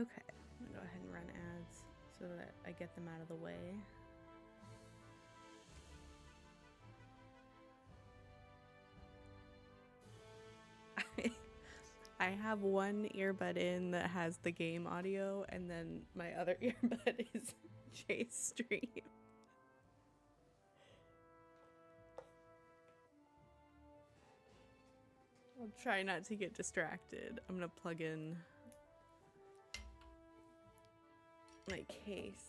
Okay, I'm gonna go ahead and run ads so that I get them out of the way. I have one earbud in that has the game audio, and then my other earbud is Jay's stream. I'll try not to get distracted. I'm gonna plug in my case.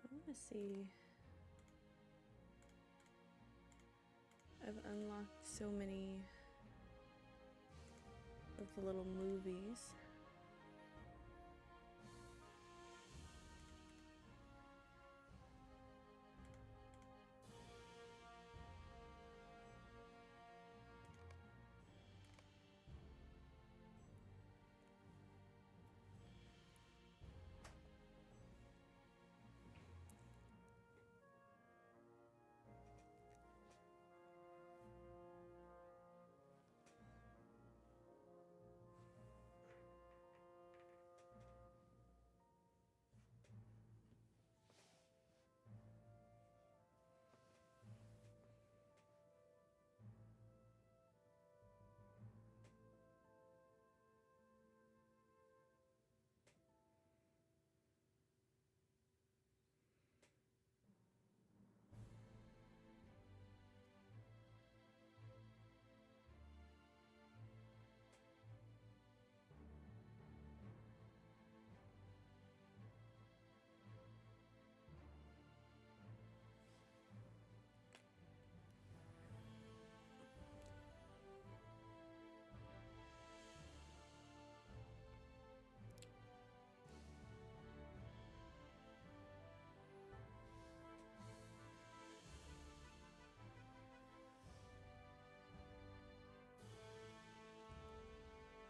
I want to see. I've unlocked so many of the little movies.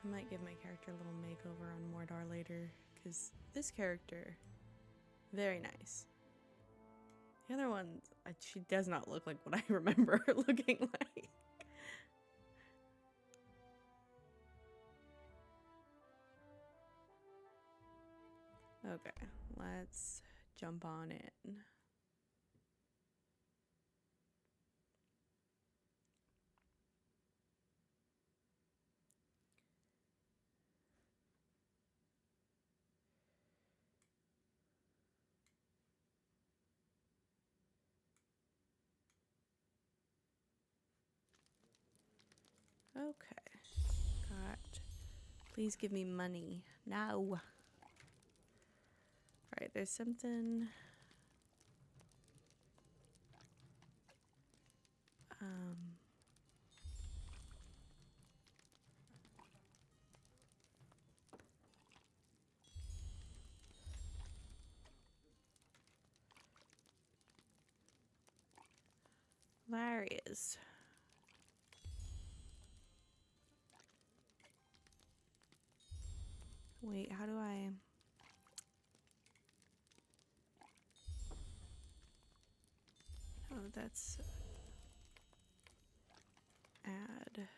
I might give my character a little makeover on Mordor later, because this character, very nice. The other one, she does not look like what I remember her looking like. Okay, let's jump on in. Okay, got. Please give me money now. All right, there's something. There he is. Wait, how do I? Oh, that's add.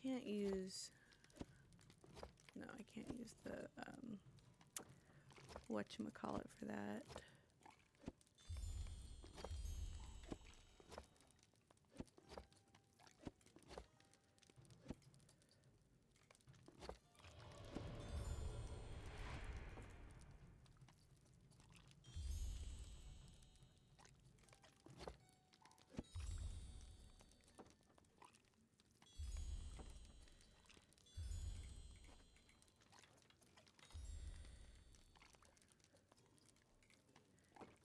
can't use... No, I can't use the, whatchamacallit for that.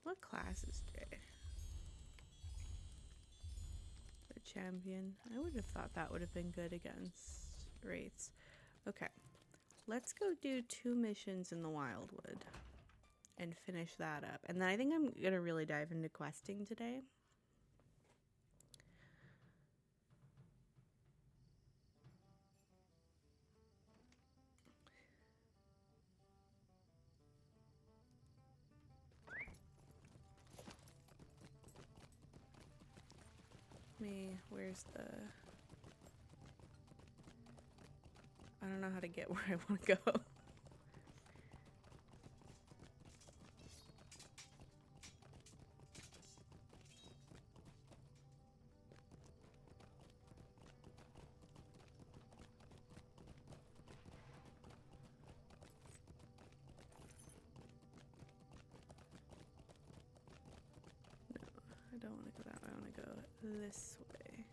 What class is Jay? The champion. I would have thought that would have been good against wraiths. Okay. Let's go do 2 missions in the Wildwood and finish that up. And then I think I'm gonna really dive into questing today. Where's the... I don't know how to get where I want to go. I don't want to go that way. I want to go this way.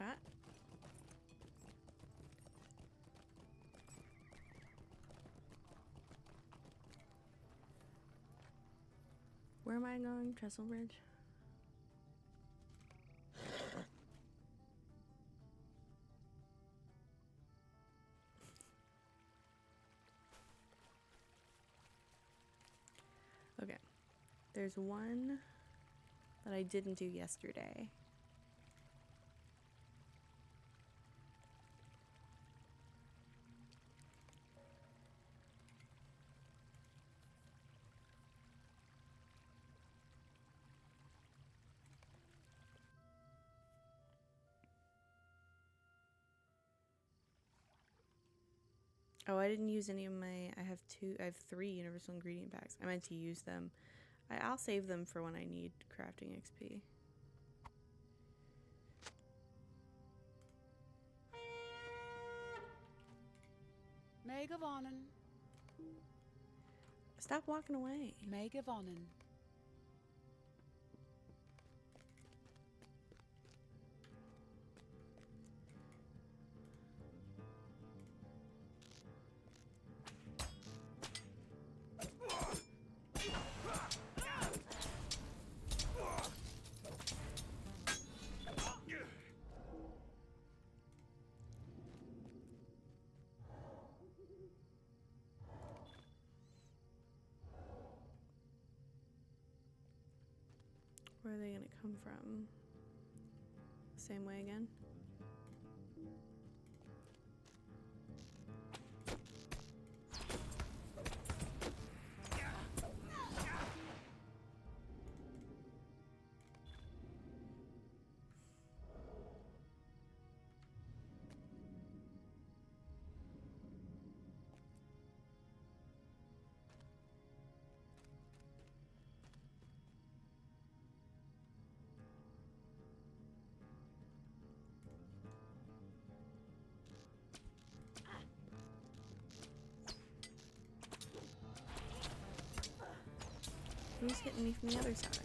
Ah. Where am I going? Trestle Bridge? Okay. There's one that I didn't do yesterday. Oh, I didn't use any of my... I have 3 universal ingredient packs. I meant to use them. I'll save them for when I need crafting XP. Megavonen. Stop walking away. Megavonen. Where are they gonna come from? Same way again? Who's hitting me from the other side?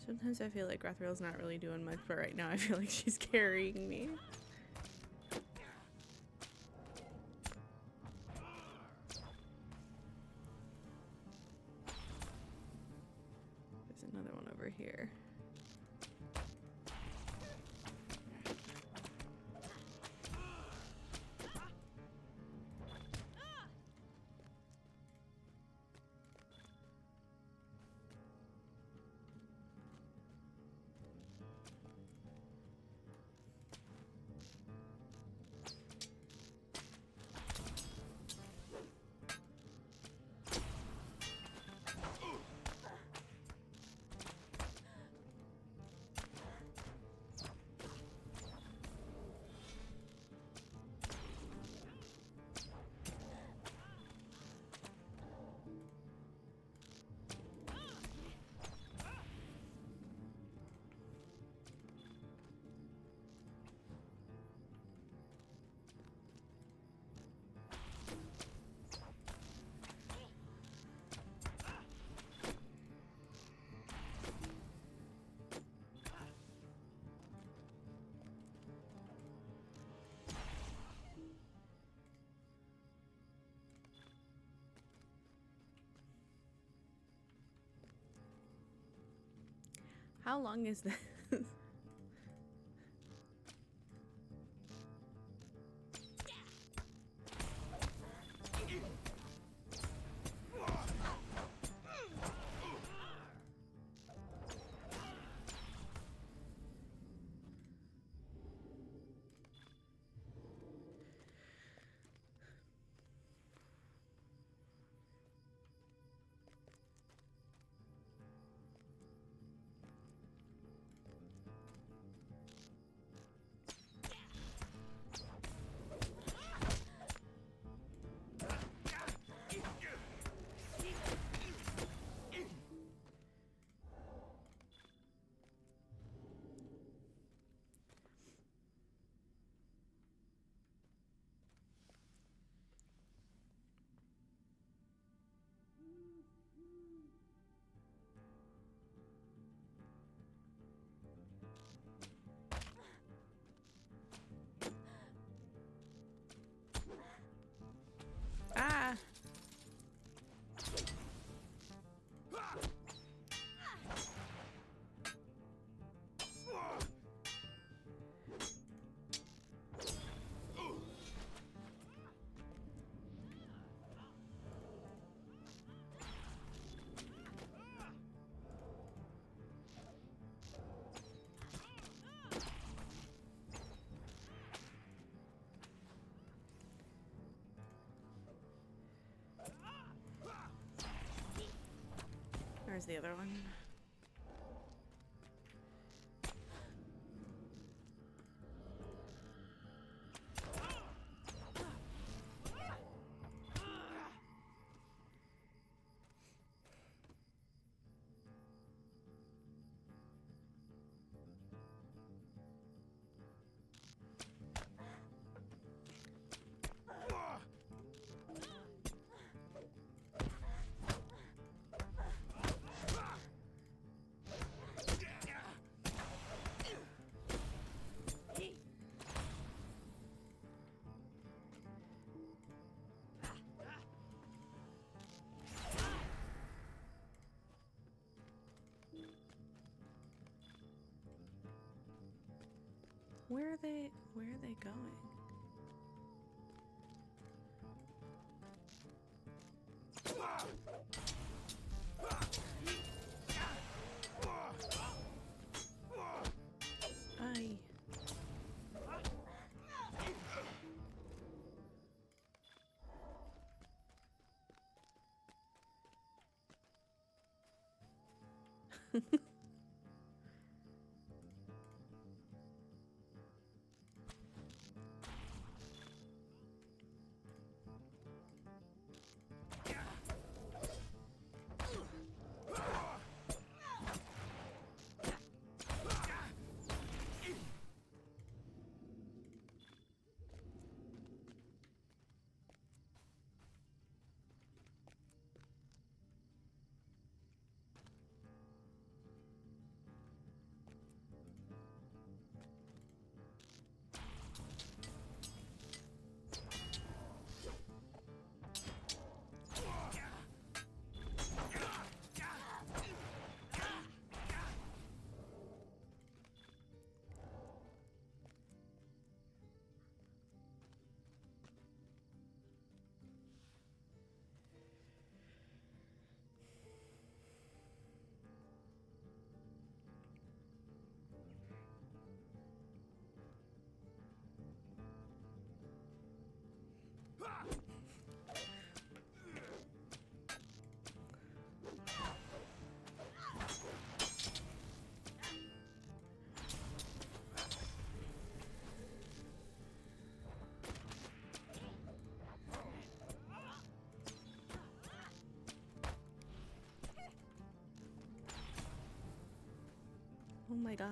Sometimes I feel like Grathriel's not really doing much, but right now I feel like she's carrying me. There's another one over here. How long is this? Ah! Where's the other one? Where are they going? Ay. Oh my god.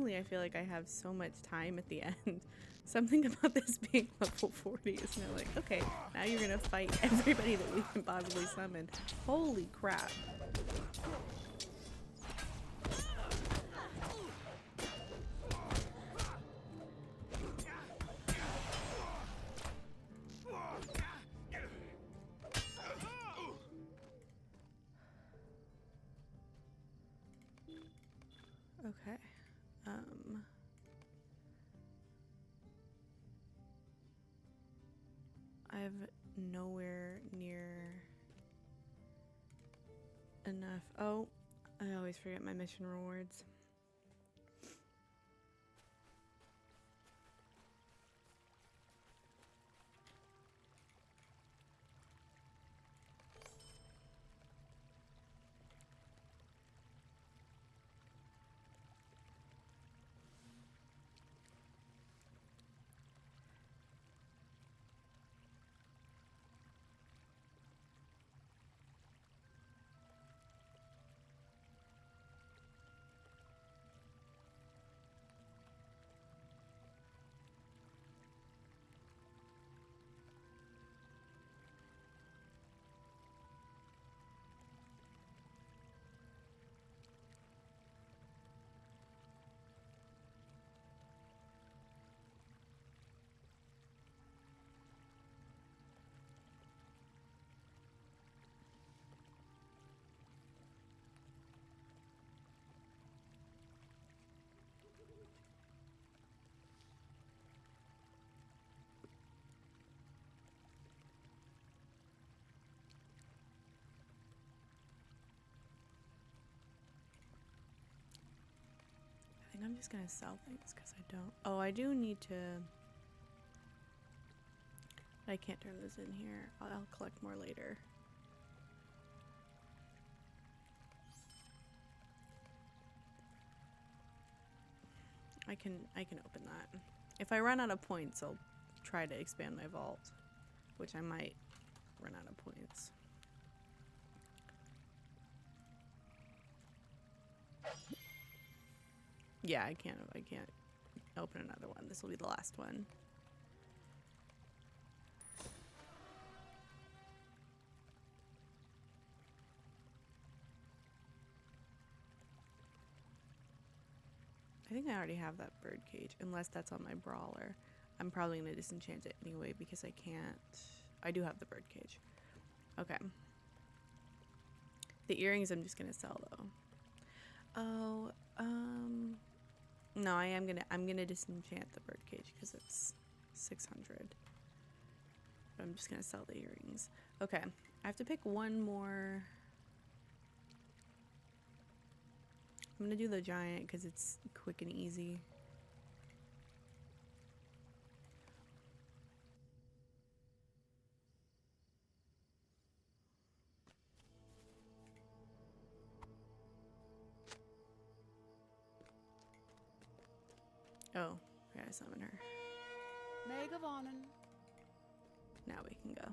I feel like I have so much time at the end. Something about this being level 40 is now like, okay, now you're gonna fight everybody that we can possibly summon. Holy crap. Okay. I've nowhere near enough. Oh, I always forget my mission rewards. I think I'm just gonna sell things because I don't. Oh, I do need to. I can't turn this in here. I'll collect more later. I can open that. If I run out of points, I'll try to expand my vault, which I might run out of points. Yeah, I can't open another one. This will be the last one. I think I already have that bird cage, unless that's on my brawler. I'm probably gonna disenchant it anyway because I can't. I do have the bird cage. Okay. The earrings I'm just gonna sell though. Oh, no, I'm gonna disenchant the bird cage because it's 600. But I'm just gonna sell the earrings. Okay, I have to pick one more. I'm gonna do the giant because it's quick and easy. Oh, I gotta summon her. Megavonen. Now we can go.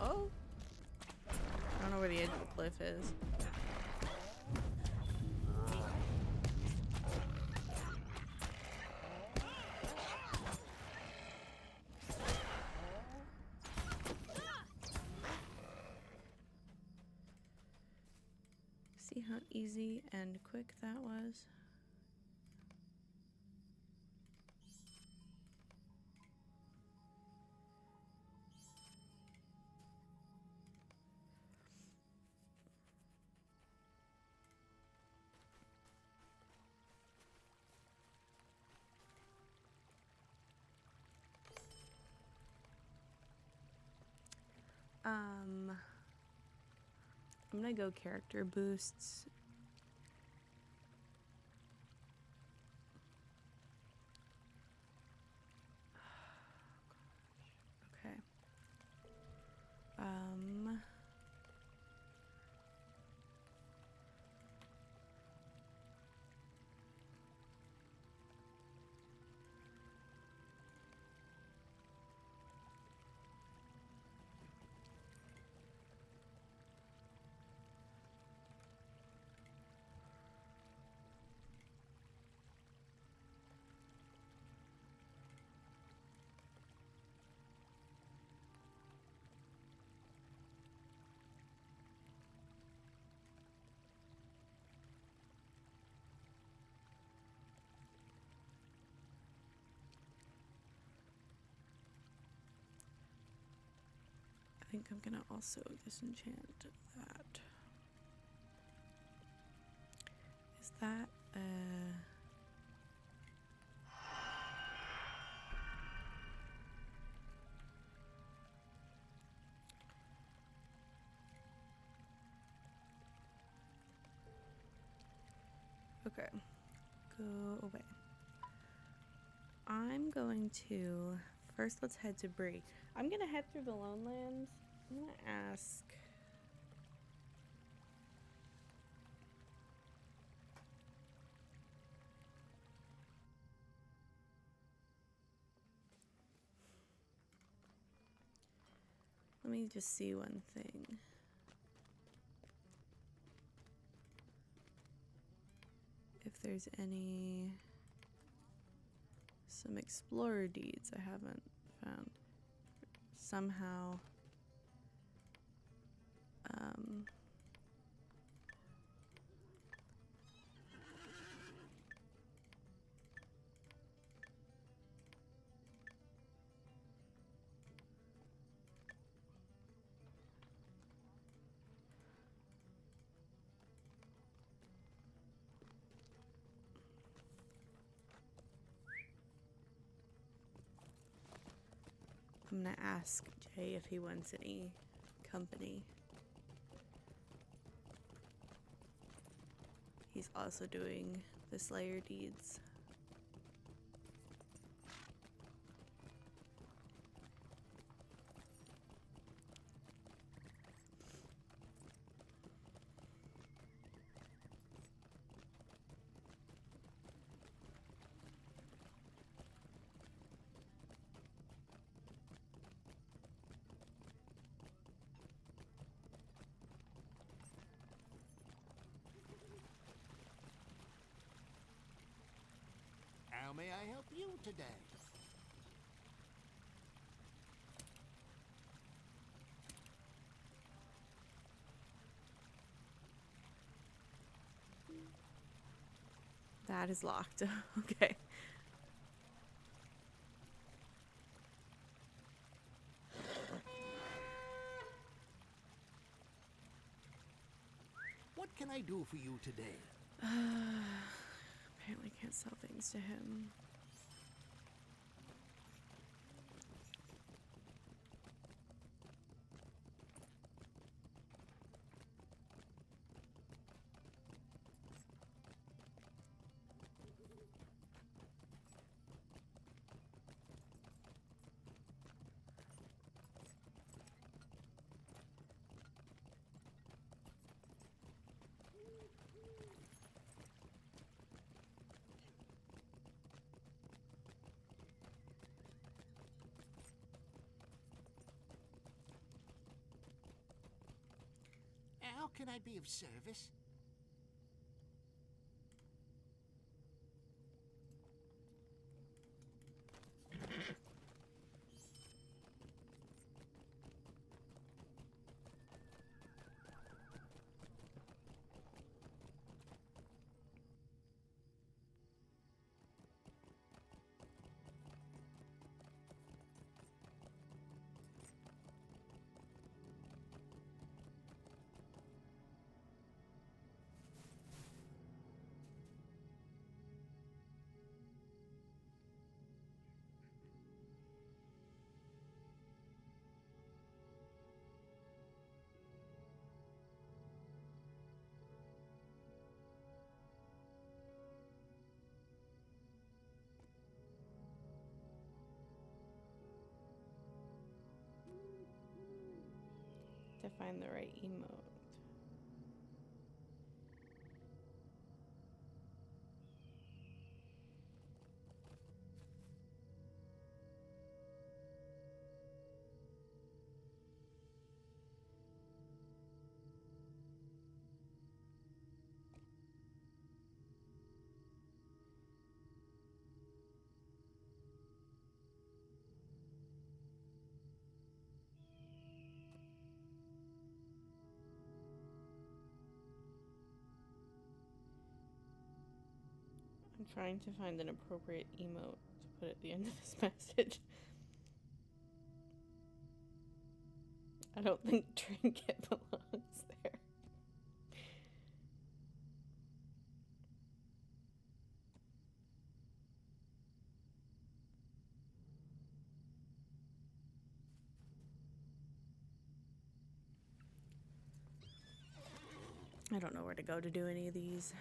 Oh, I don't know where the edge of the cliff is. See how easy and quick that was? I'm gonna go character boosts. Okay. think I'm gonna also disenchant that. Is that okay. Go away. I'm going to first let's head to Bree. I'm gonna head through the Lone Lands. I'm gonna ask. Let me just see one thing. If there's some explorer deeds I haven't found. Somehow I'm gonna ask Jay if he wants any company. He's also doing the Slayer deeds. How may I help you today? That is locked. Okay. What can I do for you today? Apparently can't sell things to him. How can I be of service? To find the right emote. I'm trying to find an appropriate emote to put at the end of this message. I don't think Trinket belongs there. I don't know where to go to do any of these.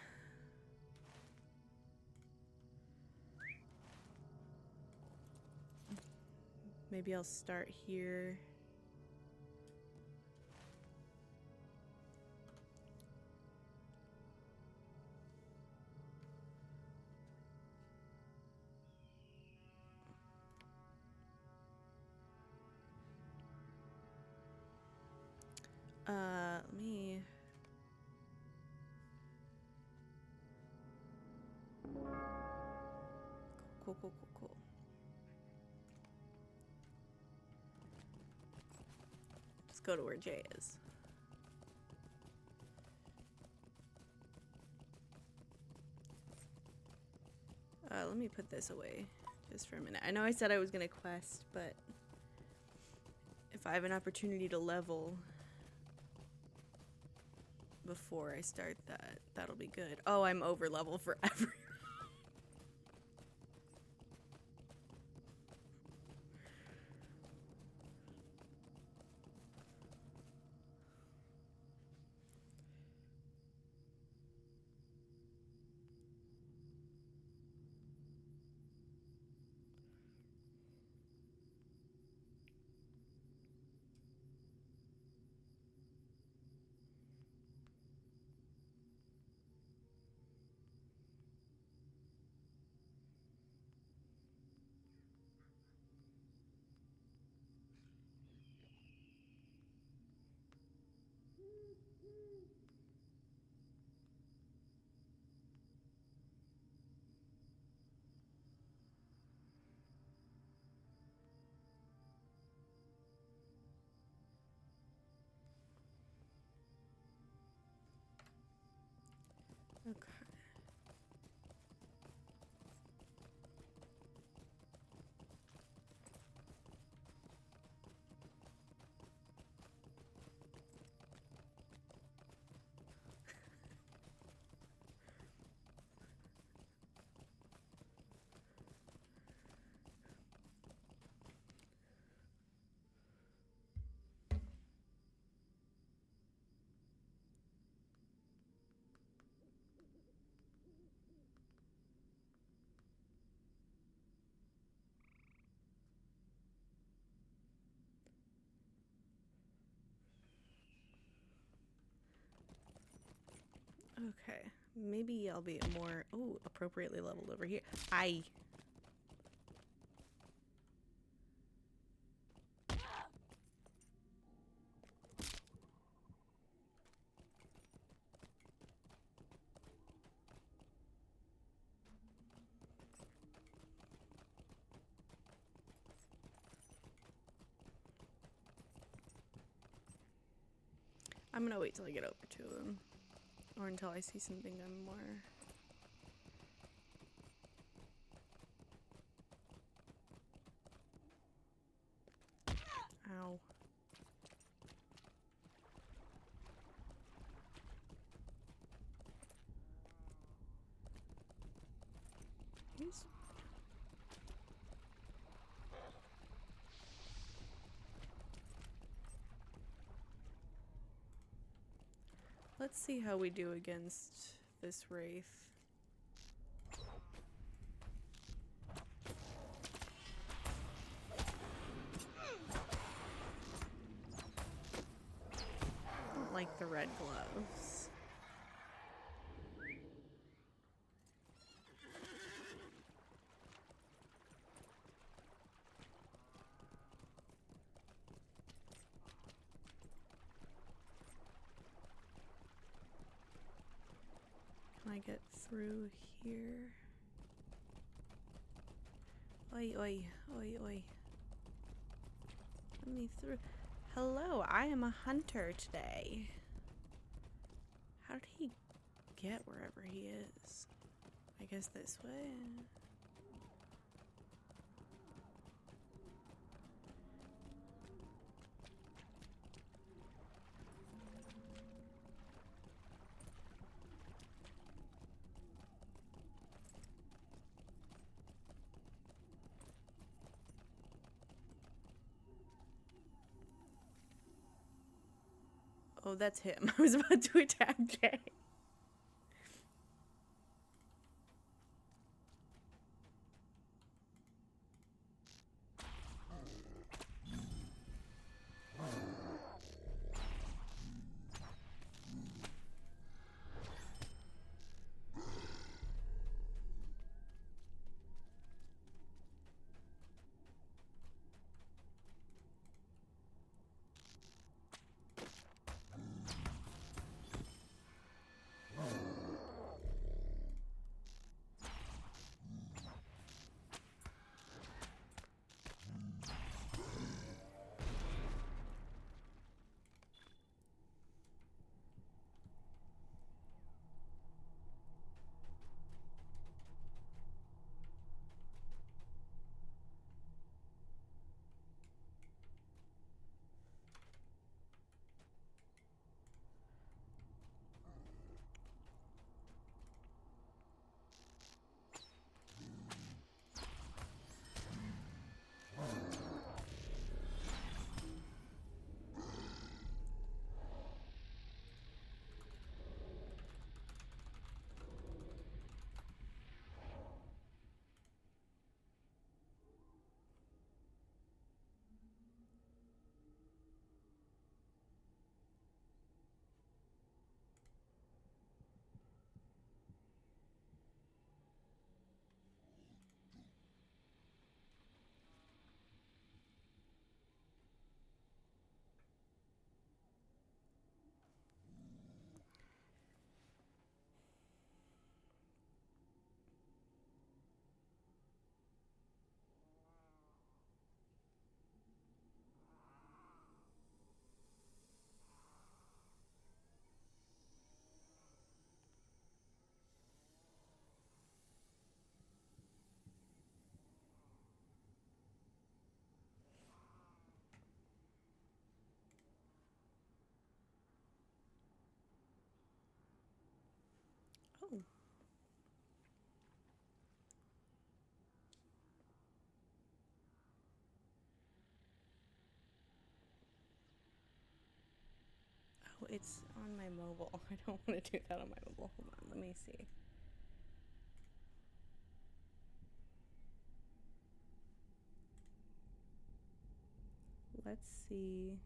Maybe I'll start here. Let me... Cool, cool, cool, cool. Let's go to where Jay is. Let me put this away just for a minute. I know I said I was gonna quest, but if I have an opportunity to level before I start that, that'll be good. Oh, I'm over level forever. Okay. Okay, maybe I'll be more, appropriately leveled over here. I'm gonna wait till I get over to him. Or until I see something I'm more... Ow. He's... Let's see how we do against this wraith. I don't like the red gloves. Can I get through here? Oi, oi, oi, oi. Let me through. Hello, I am a hunter today. How did he get wherever he is? I guess this way? Oh, that's him. I was about to attack Jay. Oh. Oh, it's on my mobile. I don't want to do that on my mobile. Hold on, let me see. Let's see.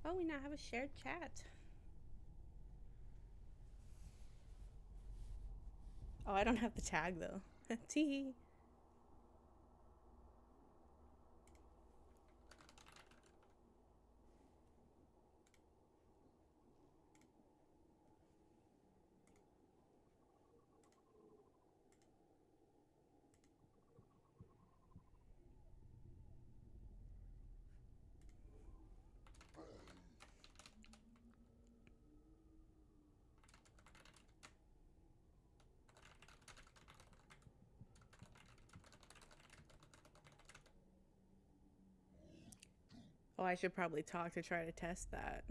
Oh, we now have a shared chat. Oh, I don't have the tag though. Tee. Oh, I should probably talk to try to test that.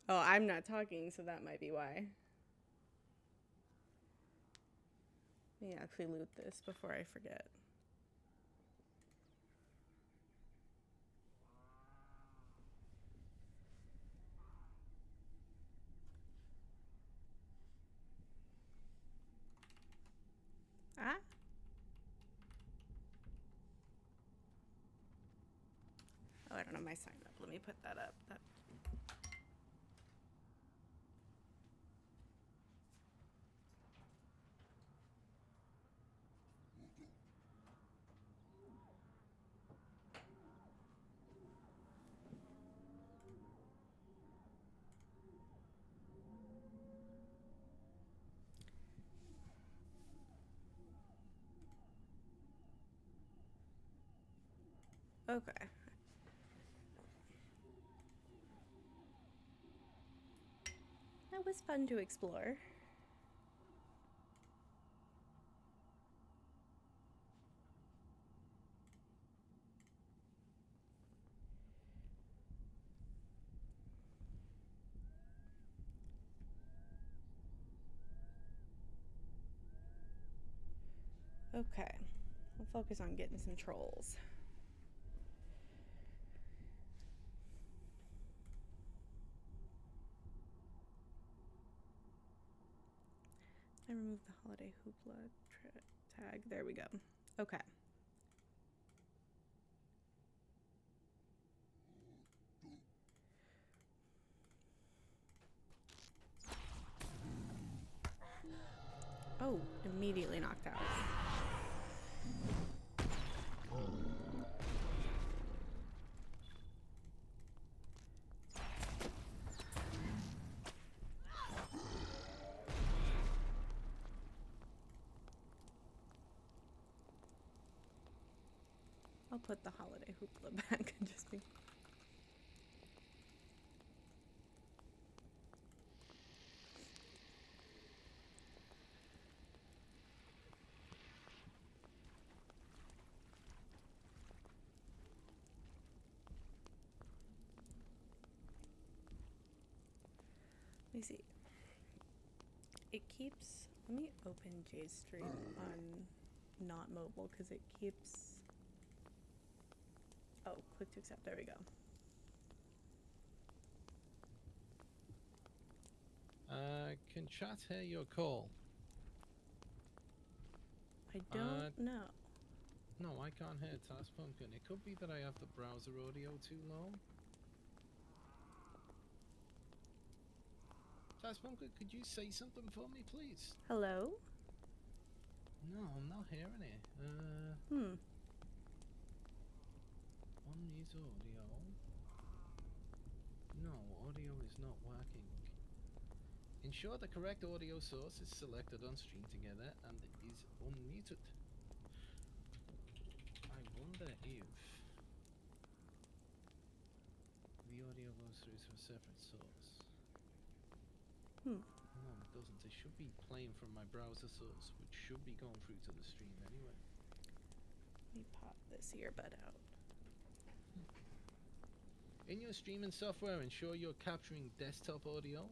Oh, I'm not talking, so that might be why. Let me actually loot this before I forget. Ah? Oh, I don't have my sign up. Let me put that up. Okay. That was fun to explore. Okay. We'll focus on getting some trolls. I removed the holiday hoopla tag. There we go. Okay. Oh, immediately knocked out. I'll put the holiday hoopla back and just be... Let me see. It keeps... Let me open Jay's stream on not mobile because it keeps... Oh, click to accept. There we go. Can chat hear your call? I don't know. No, I can't hear Task Pumpkin. It could be that I have the browser audio too low. Task Pumpkin, could you say something for me, please? Hello? No, I'm not hearing it. Unmute audio. No, audio is not working. Ensure the correct audio source is selected on Stream Together and is unmuted. I wonder if the audio goes through to a separate source. No, it doesn't. It should be playing from my browser source, which should be going through to the stream anyway. Let me pop this earbud out. In your streaming software, ensure you're capturing desktop audio.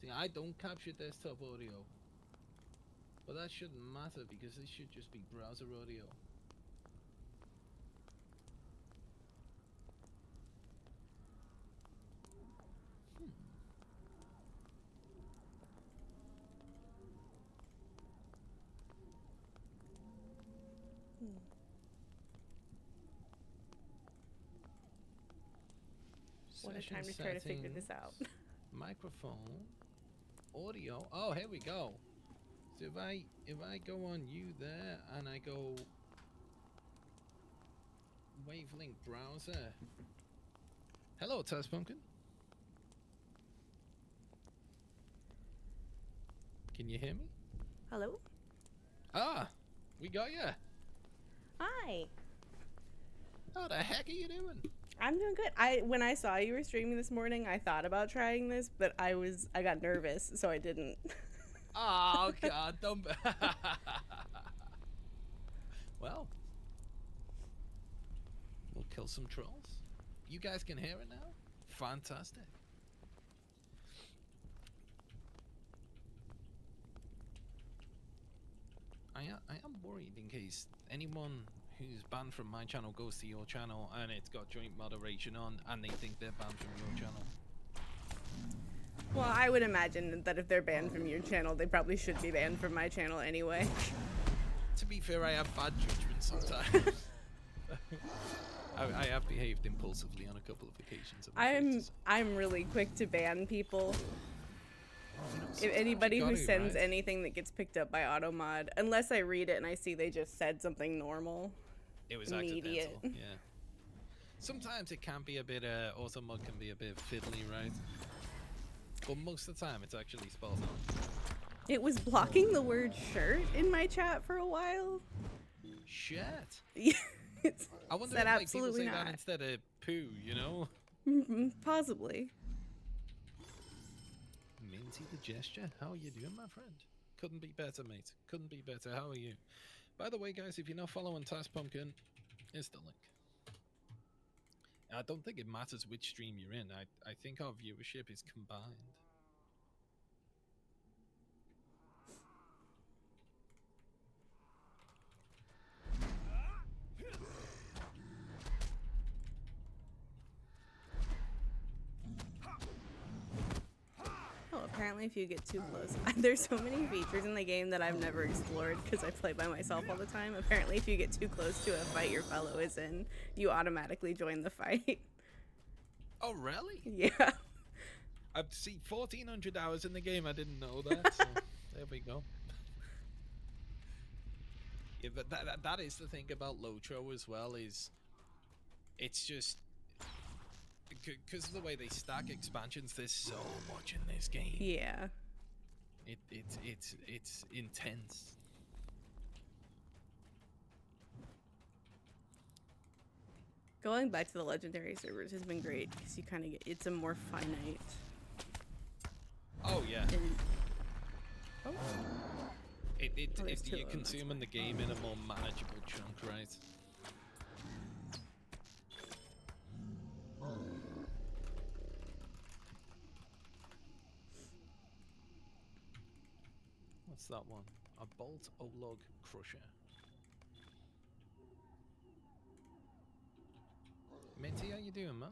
See, I don't capture desktop audio. But that shouldn't matter because this should just be browser audio. What a time to try to figure this out. Microphone, audio. Oh, here we go. So if I go on you there and I go Wavelength browser. Hello, Test Pumpkin. Can you hear me? Hello? Ah, we got ya. Hi. How the heck are you doing? I'm doing good. When I saw you were streaming this morning, I thought about trying this, but I got nervous, so I didn't. Oh God, don't. Well, we'll kill some trolls. You guys can hear it now? Fantastic. I am worried in case anyone who's banned from my channel goes to your channel and it's got joint moderation on and they think they're banned from your channel. Well, I would imagine that if they're banned from your channel, they probably should be banned from my channel anyway. To be fair, I have bad judgment sometimes. I have behaved impulsively on a couple of occasions. I'm really quick to ban people. You know, If anybody you who gotta, sends right? anything that gets picked up by Automod, unless I read it and I see they just said something normal. It was immediate. accidental, yeah. Sometimes it can be a bit, Automod can be a bit fiddly, right? But most of the time, it's actually spot on. It was blocking the word shirt in my chat for a while. Shit. It's I wonder said if like, people absolutely say that not. instead of poo, you know? Possibly. Minty the gesture. How are you doing, my friend? Couldn't be better, mate. Couldn't be better. How are you? By the way, guys, if you're not following Task Pumpkin, here's the link. I don't think it matters which stream you're in. I think our viewership is combined. Oh, apparently if you get too close. There's so many features in the game that I've never explored because I play by myself all the time. Apparently if you get too close to a fight your fellow is in, you automatically join the fight. Oh, really? Yeah. I've seen 1,400 hours in the game. I didn't know that. So there we go. Yeah, but that is the thing about Lotro as well, is it's just because of the way they stack expansions. There's so much in this game. Yeah. It's intense. Going back to the legendary servers has been great because you kind of get, it's a more finite. Oh yeah. And, oh, there's two You're of them, consuming the game in a more manageable chunk, right? What's that one? A bolt O-log crusher. Minty, how you doing, man?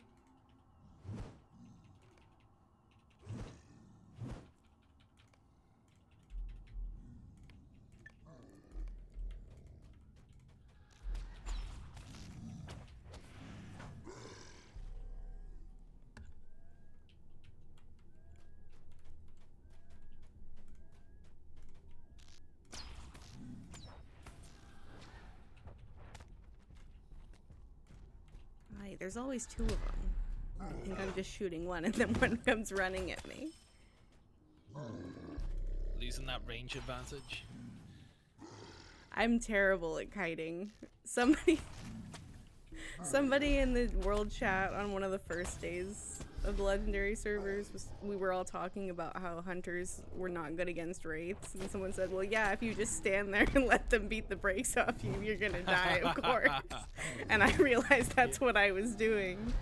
Right, there's always two of them. I think I'm just shooting one and then one comes running at me. Losing that range advantage. I'm terrible at kiting. Somebody in the world chat on one of the first days of the legendary servers we were all talking about how hunters were not good against wraiths, and someone said, well, yeah, if you just stand there and let them beat the brakes off you, you're gonna die, of course. And I realized that's what I was doing.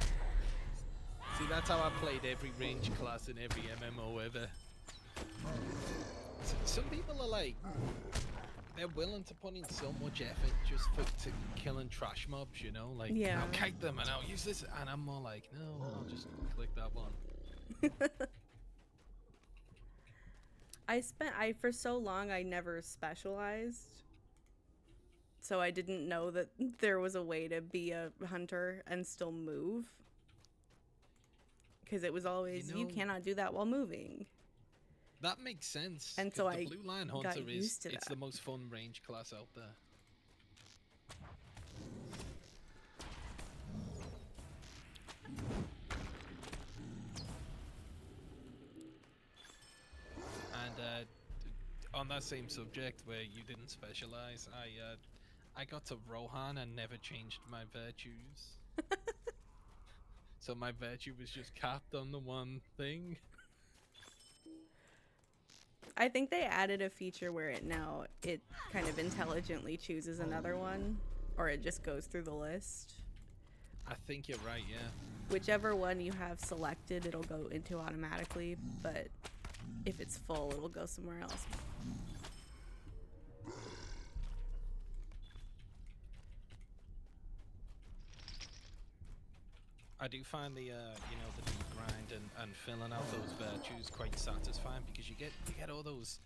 See, that's how I played every range class in every MMO ever. Some people are like, they're willing to put in so much effort just to killing trash mobs, you know? Like, Yeah. I'll kite them and I'll use this, and I'm more like, no, I'll just click that one. For so long, I never specialized. So I didn't know that there was a way to be a hunter and still move. Because it was always, you know- cannot do that while moving. That makes sense. And 'cause so the I Blue Line got Hunter is used to it's that. the most fun range class out there. And on that same subject where you didn't specialize, I got to Rohan and never changed my virtues. So my virtue was just capped on the one thing. I think they added a feature where it kind of intelligently chooses another one, or it just goes through the list. I think you're right, yeah. Whichever one you have selected, it'll go into automatically, but if it's full, it'll go somewhere else. I do find the the deep grind and filling out those virtues quite satisfying because you get all those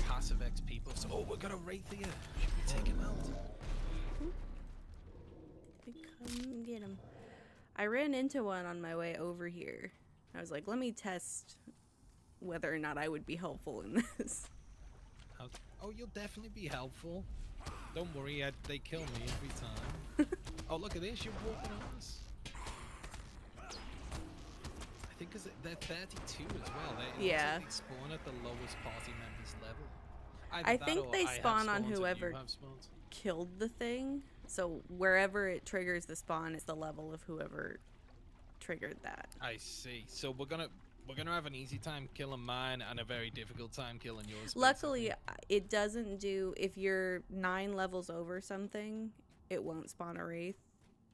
passive XP buffs. Oh, we got a Wraith here. Should we take him out? Come get him. I ran into one on my way over here. I was like, let me test whether or not I would be helpful in this. Oh, you'll definitely be helpful. Don't worry, they kill me every time. Oh, look at this. You're walking on us. I think because they're 32 as well. Yeah. They spawn at the lowest party member's level. I think they spawn on whoever have spawns. killed the thing. So wherever it triggers the spawn, it's the level of whoever triggered that. I see. So we're gonna have an easy time killing mine and a very difficult time killing yours. Luckily, it doesn't do, if you're 9 levels over something, it won't spawn a Wraith.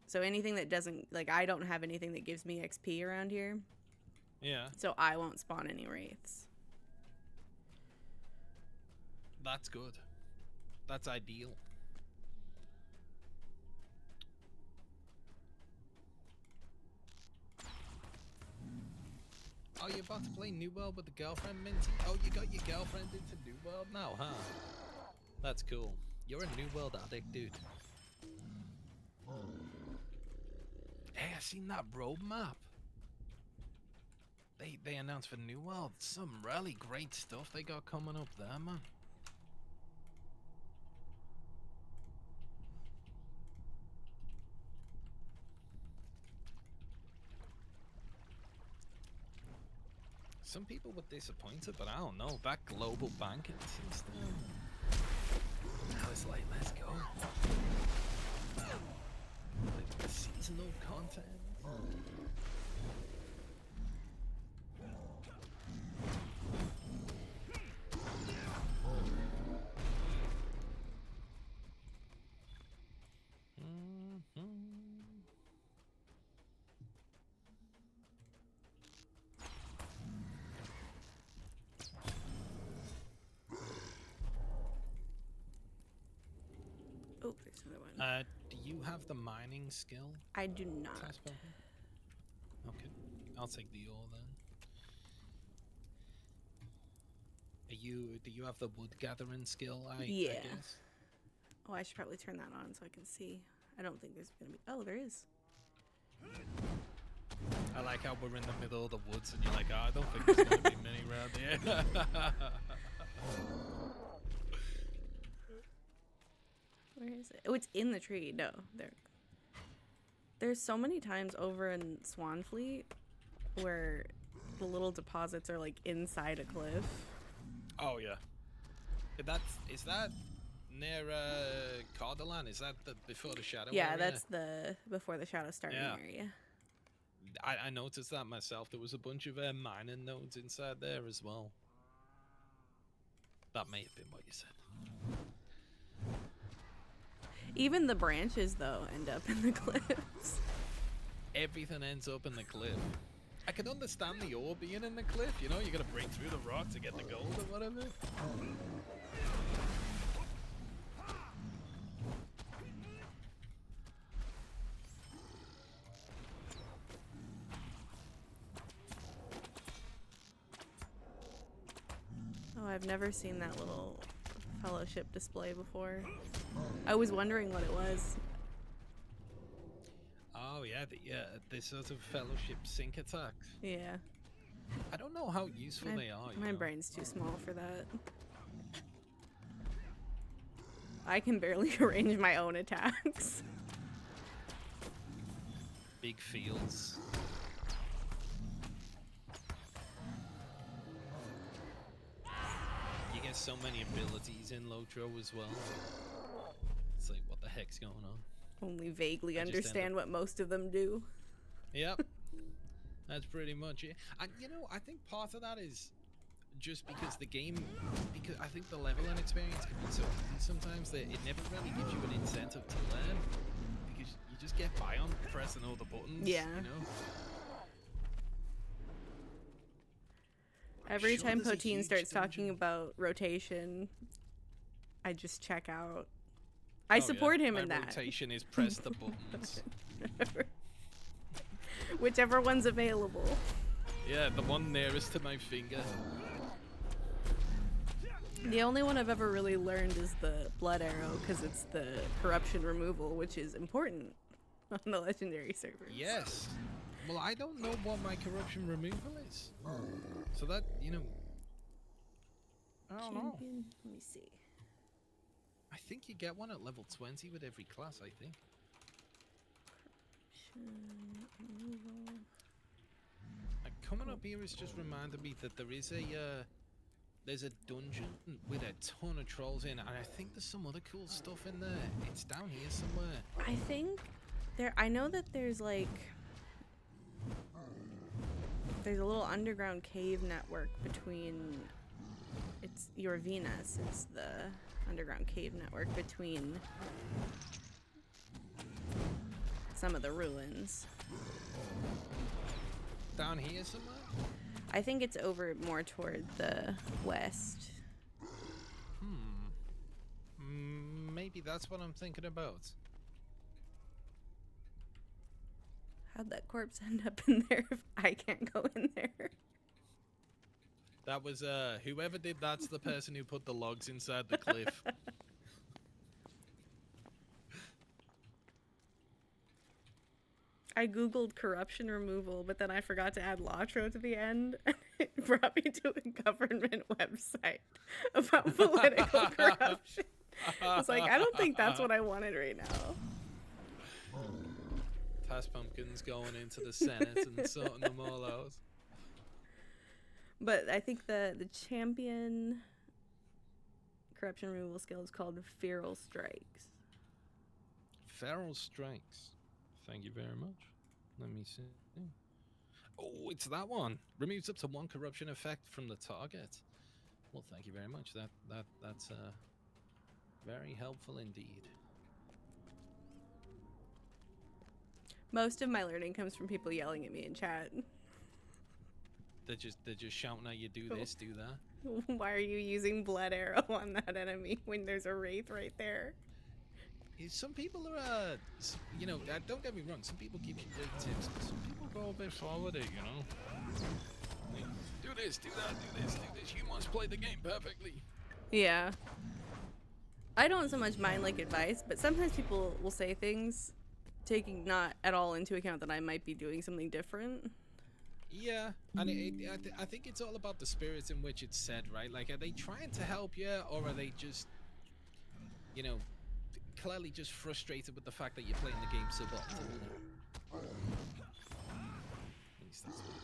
So anything that doesn't, like, I don't have anything that gives me XP around here. Yeah. So I won't spawn any Wraiths. That's good. That's ideal. Oh, you're about to play New World with the girlfriend, Minty? Oh, you got your girlfriend into New World now, huh? That's cool. You're a New World addict, dude. Hey, I seen that roadmap. They announced for New World some really great stuff they got coming up there, man. Some people were disappointed, but I don't know. That global banking system. I was like, let's go. The seasonal content. Oh, there's another one. Do you have the mining skill? I do not. Okay, I'll take the ore then. Do you have the wood gathering skill? Yeah. I guess. Oh, I should probably turn that on so I can see. I don't think there's gonna be. Oh, there is. I like how we're in the middle of the woods and you're like, oh, I don't think there's gonna be many around here. Where is it? Oh, it's in the tree. No, there. There's so many times over in Swanfleet where the little deposits are like inside a cliff. Oh yeah. Is that near Cardalan? Is that the before the shadow? Yeah, area? that's the before the shadow starting area. I noticed that myself. There was a bunch of mining nodes inside there as well. That may have been what you said. Even the branches, though, end up in the cliffs. Everything ends up in the cliff. I can understand the ore being in the cliff, you know, you gotta break through the rock to get the gold or whatever. Oh, I've never seen that little fellowship display before. I was wondering what it was. Oh yeah, the sort of fellowship sync attacks. Yeah. I don't know how useful they are. My brain's too small for that. I can barely arrange my own attacks. Big fields. You get so many abilities in Lotro as well. It's like, what the heck's going on? Only vaguely I just end understand what most of them do. Yep. That's pretty much it. And you know, I think part of that is just because the game, because I think the leveling experience can be so easy sometimes that it never really gives you an incentive to learn, because you just get by on pressing all the buttons. Yeah. You know. Every Sure, time there's a Poteen huge starts talking dungeon. about rotation, I just check out. I Oh, support yeah. him My in that. rotation is press the buttons. Whichever one's available. Yeah, the one nearest to my finger. The only one I've ever really learned is the blood arrow, because it's the corruption removal, which is important on the legendary servers. Yes. Well, I don't know what my corruption removal is. So that, you know, I don't know. Champion. Let me see. I think you get one at level 20 with every class, I think. Removal. Coming up here has just reminded me that there is a there's a dungeon with a ton of trolls in, and I think there's some other cool stuff in there. It's down here somewhere. I think there. I know that there's like. There's a little underground cave network between. It's your Venus. It's the underground cave network between some of the ruins. Down here somewhere? I think it's over more toward the west. Maybe that's what I'm thinking about. How'd that corpse end up in there if I can't go in there? That was whoever did that's the person who put the logs inside the cliff. I googled corruption removal, but then I forgot to add Lotro to the end. And it brought me to a government website about political corruption. I was like, I don't think that's what I wanted right now. Task Pumpkin's going into the Senate and sorting them all out. But I think the champion corruption removal skill is called Feral Strikes. Feral Strikes. Thank you very much. Let me see. Oh, it's that one. Removes up to 1 corruption effect from the target. Well, thank you very much. That's very helpful indeed. Most of my learning comes from people yelling at me in chat. They're just shouting at you, do this, do that. Why are you using blood arrow on that enemy when there's a wraith right there? Some people are, you know, don't get me wrong. Some people give you great tips, but some people go a bit far with it, you know. Like, do this, do that, do this, do this. You must play the game perfectly. Yeah. I don't so much mind like advice, but sometimes people will say things taking not at all into account that I might be doing something different. Yeah, and I think it's all about the spirits in which it's said, right? Like, are they trying to help you, or are they just, you know, clearly just frustrated with the fact that you're playing the game so often? At least that's what.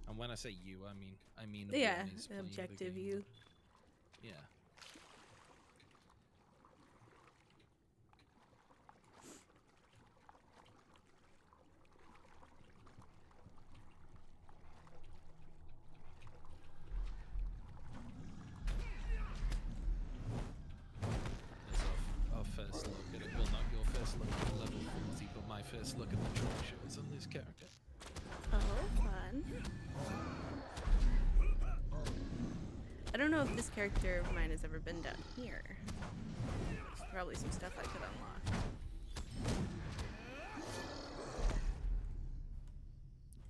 And when I say you, I mean the Yeah, one who's playing the objective game. you. Yeah. Our first look at it. Well, not your first look at level 40, but my first look at the troll shows on this character. Oh, fun. I don't know if this character of mine has ever been down here. There's probably some stuff I could unlock.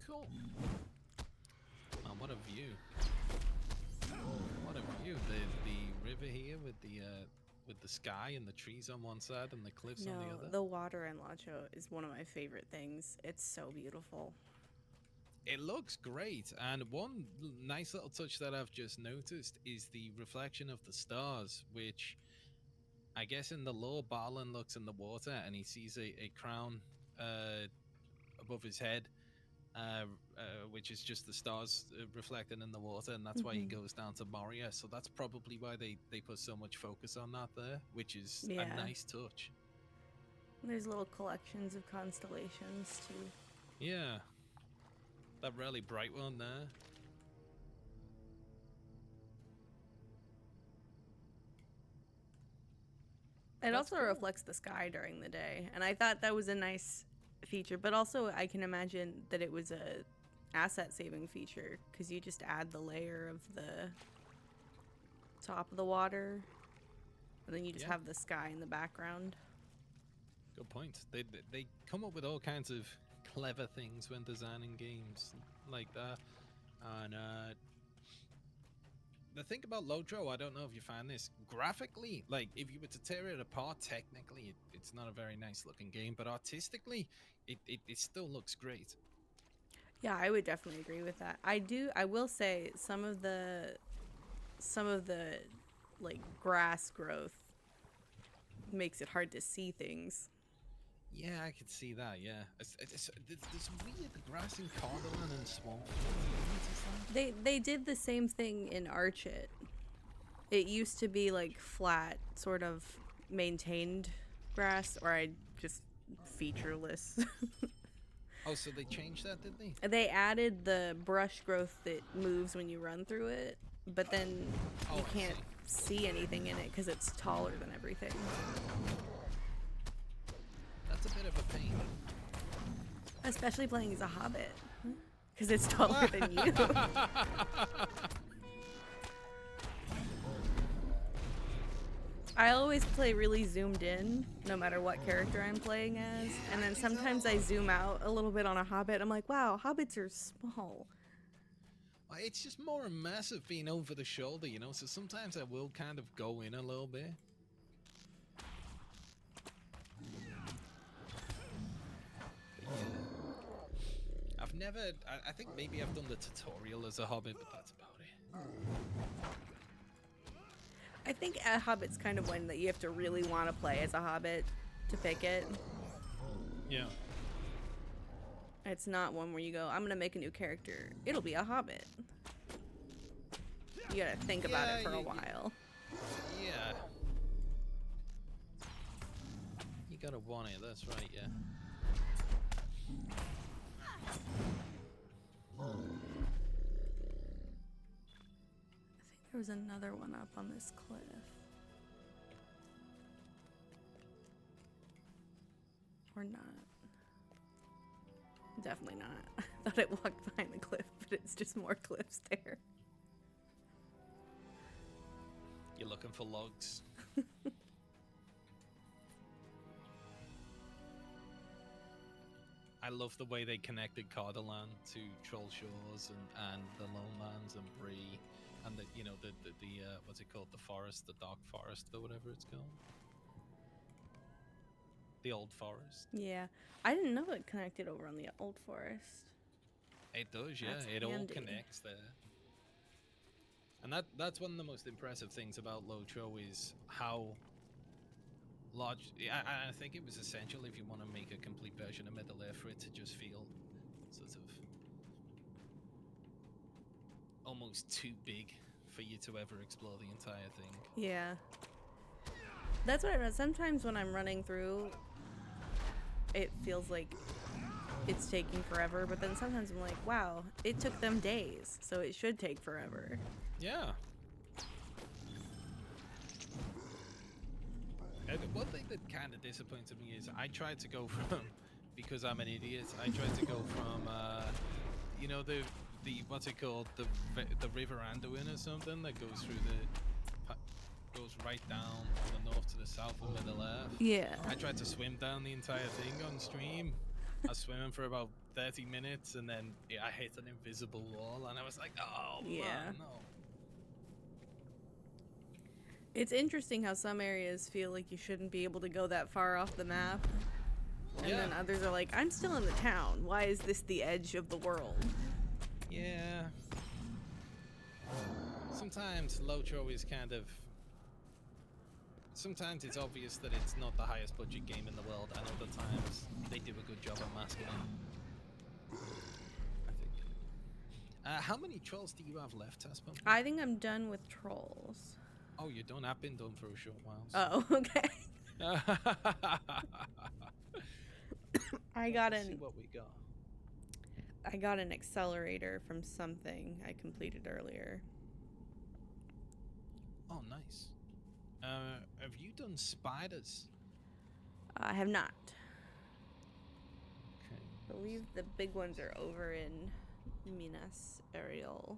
Cool. Oh, what a view. What a view. The river here with the sky and the trees on one side and the cliffs on the No, other. the water in Lacho is one of my favorite things. It's so beautiful. It looks great, and one nice little touch that I've just noticed is the reflection of the stars, which I guess in the lore, Balin looks in the water and he sees a crown above his head, which is just the stars reflected in the water, and that's why he goes down to Moria. So that's probably why they put so much focus on that there, which is Yeah. a nice touch. There's little collections of constellations too. Yeah, that really bright one there. It That's also cool. reflects the sky during the day, and I thought that was a nice feature. But also, I can imagine that it was a asset saving feature because you just add the layer of the top of the water, and then you just Yeah. have the sky in the background. Good point. They come up with all kinds of clever things when designing games like that. And the thing about Lotro, I don't know if you find this graphically, like if you were to tear it apart, technically it's not a very nice looking game, but artistically, it still looks great. Yeah, I would definitely agree with that. I will say some of the like grass growth makes it hard to see things. Yeah, I could see that. Yeah, there's weird grass in Cardolan and Swamp. They did the same thing in Archit. It used to be like flat, sort of maintained grass, or I just featureless. Oh, so they changed that, did they? They added the brush growth that moves when you run through it, but then Oh, you I can't see anything in it because it's taller than everything. That's a bit of a pain. Especially playing as a hobbit, because it's taller than you. I always play really zoomed in, no matter what character I'm playing as, and then sometimes I zoom out a little bit on a hobbit. I'm like, wow, hobbits are small. It's just more immersive being over the shoulder, you know, so sometimes I will kind of go in a little bit. I've never, I think maybe I've done the tutorial as a hobbit, but that's about it. I think a hobbit's kind of one that you have to really want to play as a hobbit to pick it. Yeah. It's not one where you go, I'm gonna make a new character. It'll be a hobbit. You gotta think about it for a while. Yeah. You gotta want it, that's right, yeah. I think there was another one up on this cliff. Or not. Definitely not. I thought it walked behind the cliff, but it's just more cliffs there. You're looking for logs. I love the way they connected Cardolan to Troll Shores and the Lonelands and Bree, and the what's it called, the forest, the Dark Forest or whatever it's called, the Old Forest. Yeah. I didn't know it connected over on the Old Forest. It does, yeah. That's It all handy. connects there. And that's one of the most impressive things about Lotro is how large. I think it was essential if you want to make a complete version of Middle Earth for it to just feel sort of almost too big for you to ever explore the entire thing. Yeah. That's what I read. Sometimes when I'm running through, it feels like it's taking forever, but then sometimes I'm like, wow, it took them days, so it should take forever. Yeah. And one thing that kind of disappointed me is I tried to go from, because I'm an idiot, I tried to go from, the what's it called, the River Anduin or something that goes through goes right down from the north to the south of Middle Earth. Yeah. I tried to swim down the entire thing on stream. I was swimming for about 30 minutes and then I hit an invisible wall and I was like, oh Yeah. man, no. It's interesting how some areas feel like you shouldn't be able to go that far off the map. And then Yeah. others are like, I'm still in the town. Why is this the edge of the world? sometimes Lotro is kind of. Sometimes it's obvious that it's not the highest budget game in the world, and other times they do a good job of masking it. I think. How many trolls do you have left, Taspum? I think I'm done with trolls. Oh, you're done. I've been done for a short while. Oh, okay. I got Let's see an what we got. accelerator from something I completed earlier. Oh, nice. Have you done spiders? I have not. Okay. I believe the big ones are over in Minas Ariel.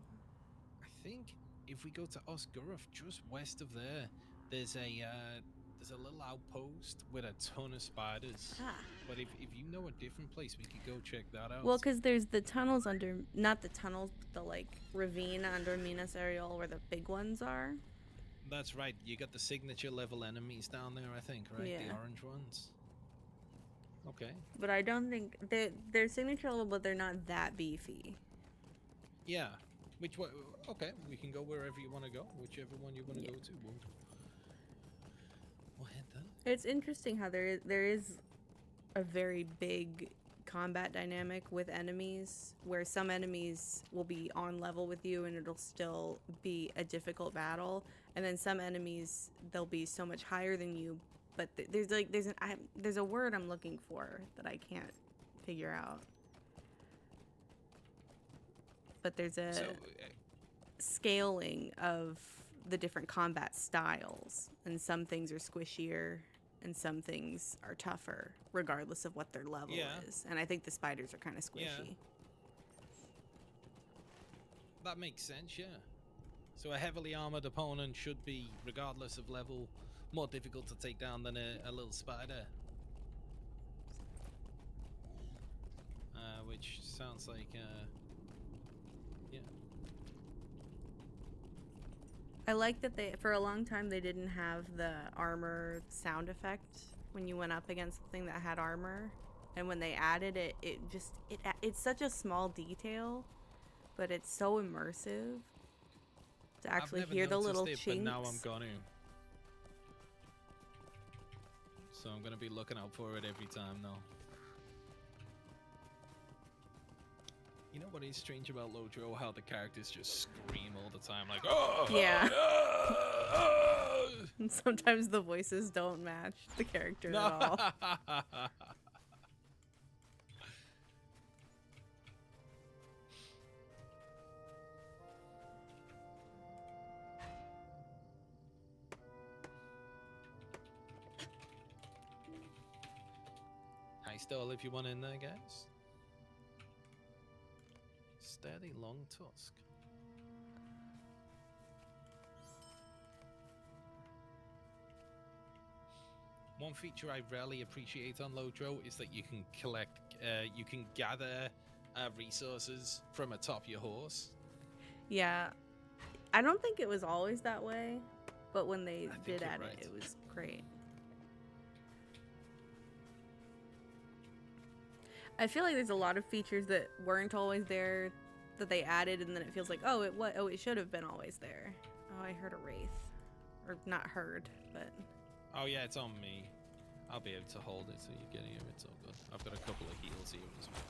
I think if we go to Osgurov, just west of there, there's a little outpost with a ton of spiders. Ah. But if you know a different place, we could go check that out. Well, because there's the tunnels under, not the tunnels, but the like ravine under Minas Ariel where the big ones are. That's right. You got the signature level enemies down there, I think, right? Yeah. The orange ones. Okay. But I don't think they're signature level, but they're not that beefy. Yeah. Which one? Okay, we can go wherever you want to go. Whichever one you want to Yeah. go to. We'll head then. It's interesting how there is a very big combat dynamic with enemies, where some enemies will be on level with you and it'll still be a difficult battle, and then some enemies they'll be so much higher than you, but there's a word I'm looking for that I can't figure out. But there's a So, scaling of the different combat styles, and some things are squishier and some things are tougher regardless of what their level Yeah. is, and I think the spiders are kind of squishy. Yeah. that makes sense, yeah. So a heavily armored opponent should be, regardless of level, more difficult to take down than a little spider. Which sounds like, yeah. I like that they, for a long time, they didn't have the armor sound effect when you went up against something that had armor, and when they added it, it's such a small detail, but it's so immersive to actually I've never hear the little noticed it, chinks. but now I'm gonna. So I'm gonna be looking out for it every time now. You know what is strange about Lotro? How the characters just scream all the time, like, oh! Yeah. Oh! And sometimes the voices don't match the character at all. Hi, Stole, if you want in there, guys. Steady long tusk. One feature I rarely appreciate on Lotro is that you can you can gather resources from atop your horse. Yeah. I don't think it was always that way, but when they I think did you're add right. it, it was great. I feel like there's a lot of features that weren't always there that they added, and then it feels like, oh, it should have been always there. Oh, I heard a wraith. Or not heard, but Oh yeah, it's on me. I'll be able to hold it so you're getting him. It's all good. I've got a couple of heals here as well.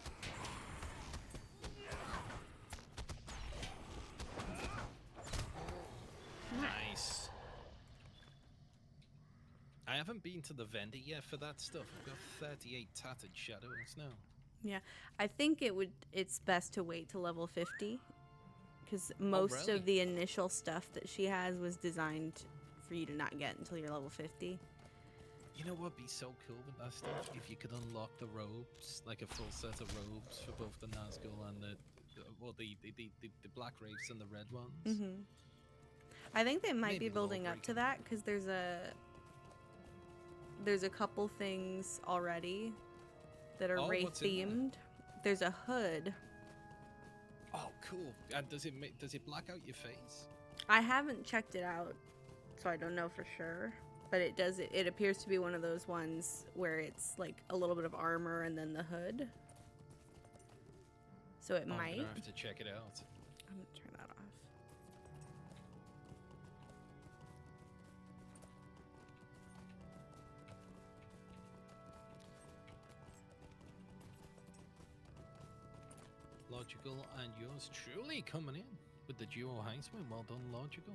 Nice. I haven't been to the vendor yet for that stuff. I've got 38 tattered shadows now. yeah. I think it's best to wait till level 50, because most really? of the initial stuff that she has was designed for you to not get until you're level 50. You know what'd be so cool with that stuff? If you could unlock the robes, like a full set of robes for both the Nazgul and the black wraiths and the red ones. Mm-hmm. I think they might Maybe be building up to Lawbreaker. that, because there's a couple things already that are Oh, Wraith what's in there? themed. There's a hood. Oh, cool. And does it black out your face? I haven't checked it out, so I don't know for sure. But it does. It appears to be one of those ones where it's like a little bit of armor and then the hood. So it Oh, might. I'm gonna have to check it out. I'm gonna turn that off. Logical, and yours truly coming in with the duo Heisman. Well done, Logical.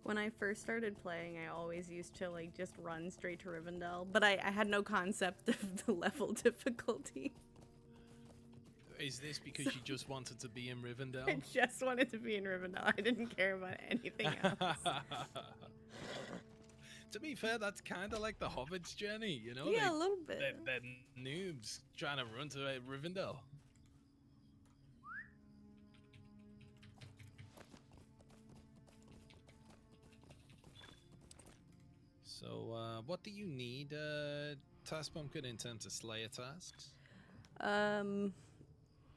When I first started playing, I always used to like just run straight to Rivendell, but I had no concept of the level difficulty. Is this because you just wanted to be in Rivendell? I just wanted to be in Rivendell. I didn't care about anything else. To be fair, that's kind of like the Hobbit's journey, you know? Yeah, a little bit. They're noobs trying to run to Rivendell. So, what do you need, Task Pumpkin, in terms of Slayer tasks?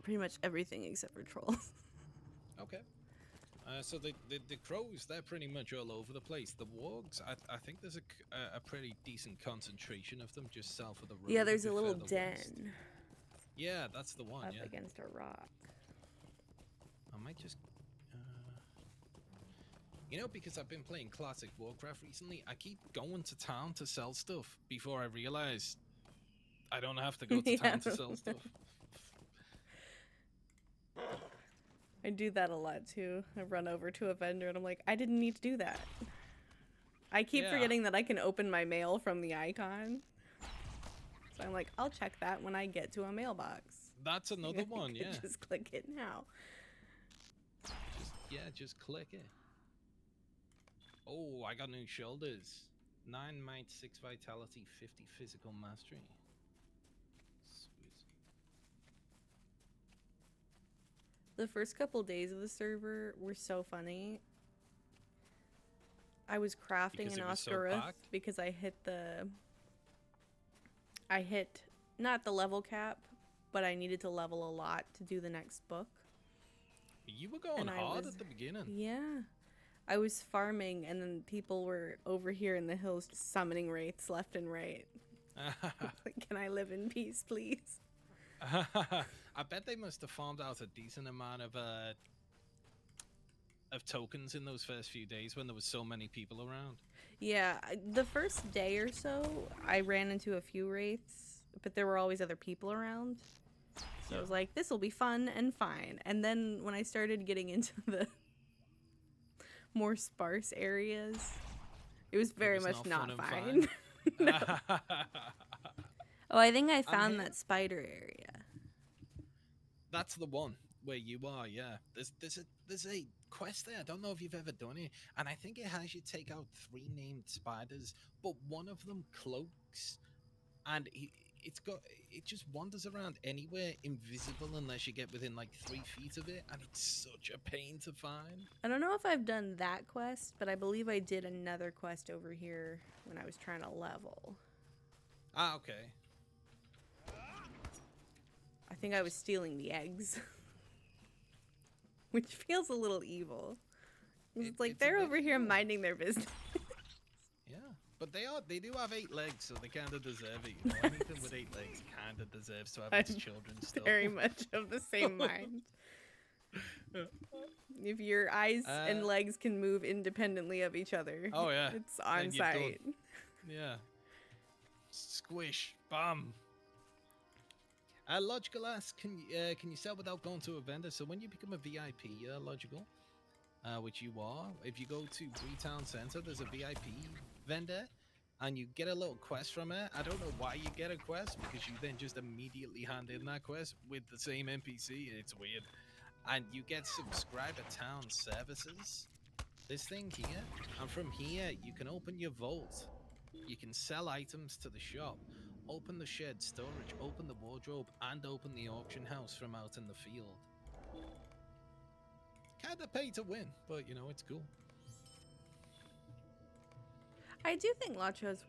Pretty much everything except for trolls. Okay. So the crows, they're pretty much all over the place. The wargs, I think there's a pretty decent concentration of them just south of the road. Yeah, there's a bit little further den west. Yeah, that's the one, up yeah. against a rock. I might just... You know, because I've been playing Classic Warcraft recently, I keep going to town to sell stuff before I realize I don't have to go to town to sell stuff. I do that a lot too. I run over to a vendor and I'm like, I didn't need to do that. I keep Yeah. forgetting that I can open my mail from the icon. So I'm like, I'll check that when I get to a mailbox. That's another one, I could yeah. just click it now. Just click it. Oh, I got new shoulders. 9 might, 6 vitality, 50 physical mastery. Sweet. The first couple days of the server were so funny. I was crafting Because an it was so Oscaroth packed? because I hit not the level cap, but I needed to level a lot to do the next book. You were going And I hard was- at the beginning. Yeah. I was farming and then people were over here in the hills just summoning wraiths left and right. Like, can I live in peace, please? I bet they must have farmed out a decent amount of tokens in those first few days when there was so many people around. Yeah, the first day or so, I ran into a few wraiths, but there were always other people around. So I was like, this will be fun and fine. And then when I started getting into the more sparse areas, it was very was much not not fun and fine. No. Oh, I think I found here. that spider area. That's the one where you are, yeah. There's a quest there. I don't know if you've ever done it, and I think it has you take out 3 named spiders, but one of them cloaks, and it just wanders around anywhere invisible unless you get within like 3 feet of it, and it's such a pain to find. I don't know if I've done that quest, but I believe I did another quest over here when I was trying to level. Ah, okay. I think I was stealing the eggs. Which feels a little evil. It's like it's a they're bit over here evil. minding their business. Yeah, but they do have 8 legs, so they kind of deserve it. You know? Anything with 8 legs kind of deserves to have its I'm children still. Very much of the same mind. If your eyes and legs can move independently of each other, Oh, yeah. it's on Then you're done. site. Yeah. Squish. Bam. Logical asks, can you sell without going to a vendor? So when you become a VIP, Logical, which you are, if you go to Breetown Center, there's a VIP vendor, and you get a little quest from it. I don't know why you get a quest, because you then just immediately hand in that quest with the same NPC. It's weird. And you get subscriber town services. This thing here, and from here, you can open your vault. You can sell items to the shop. Open the shared storage, open the wardrobe, and open the auction house from out in the field. Kinda pay to win, but you know, it's cool. I do think Lotros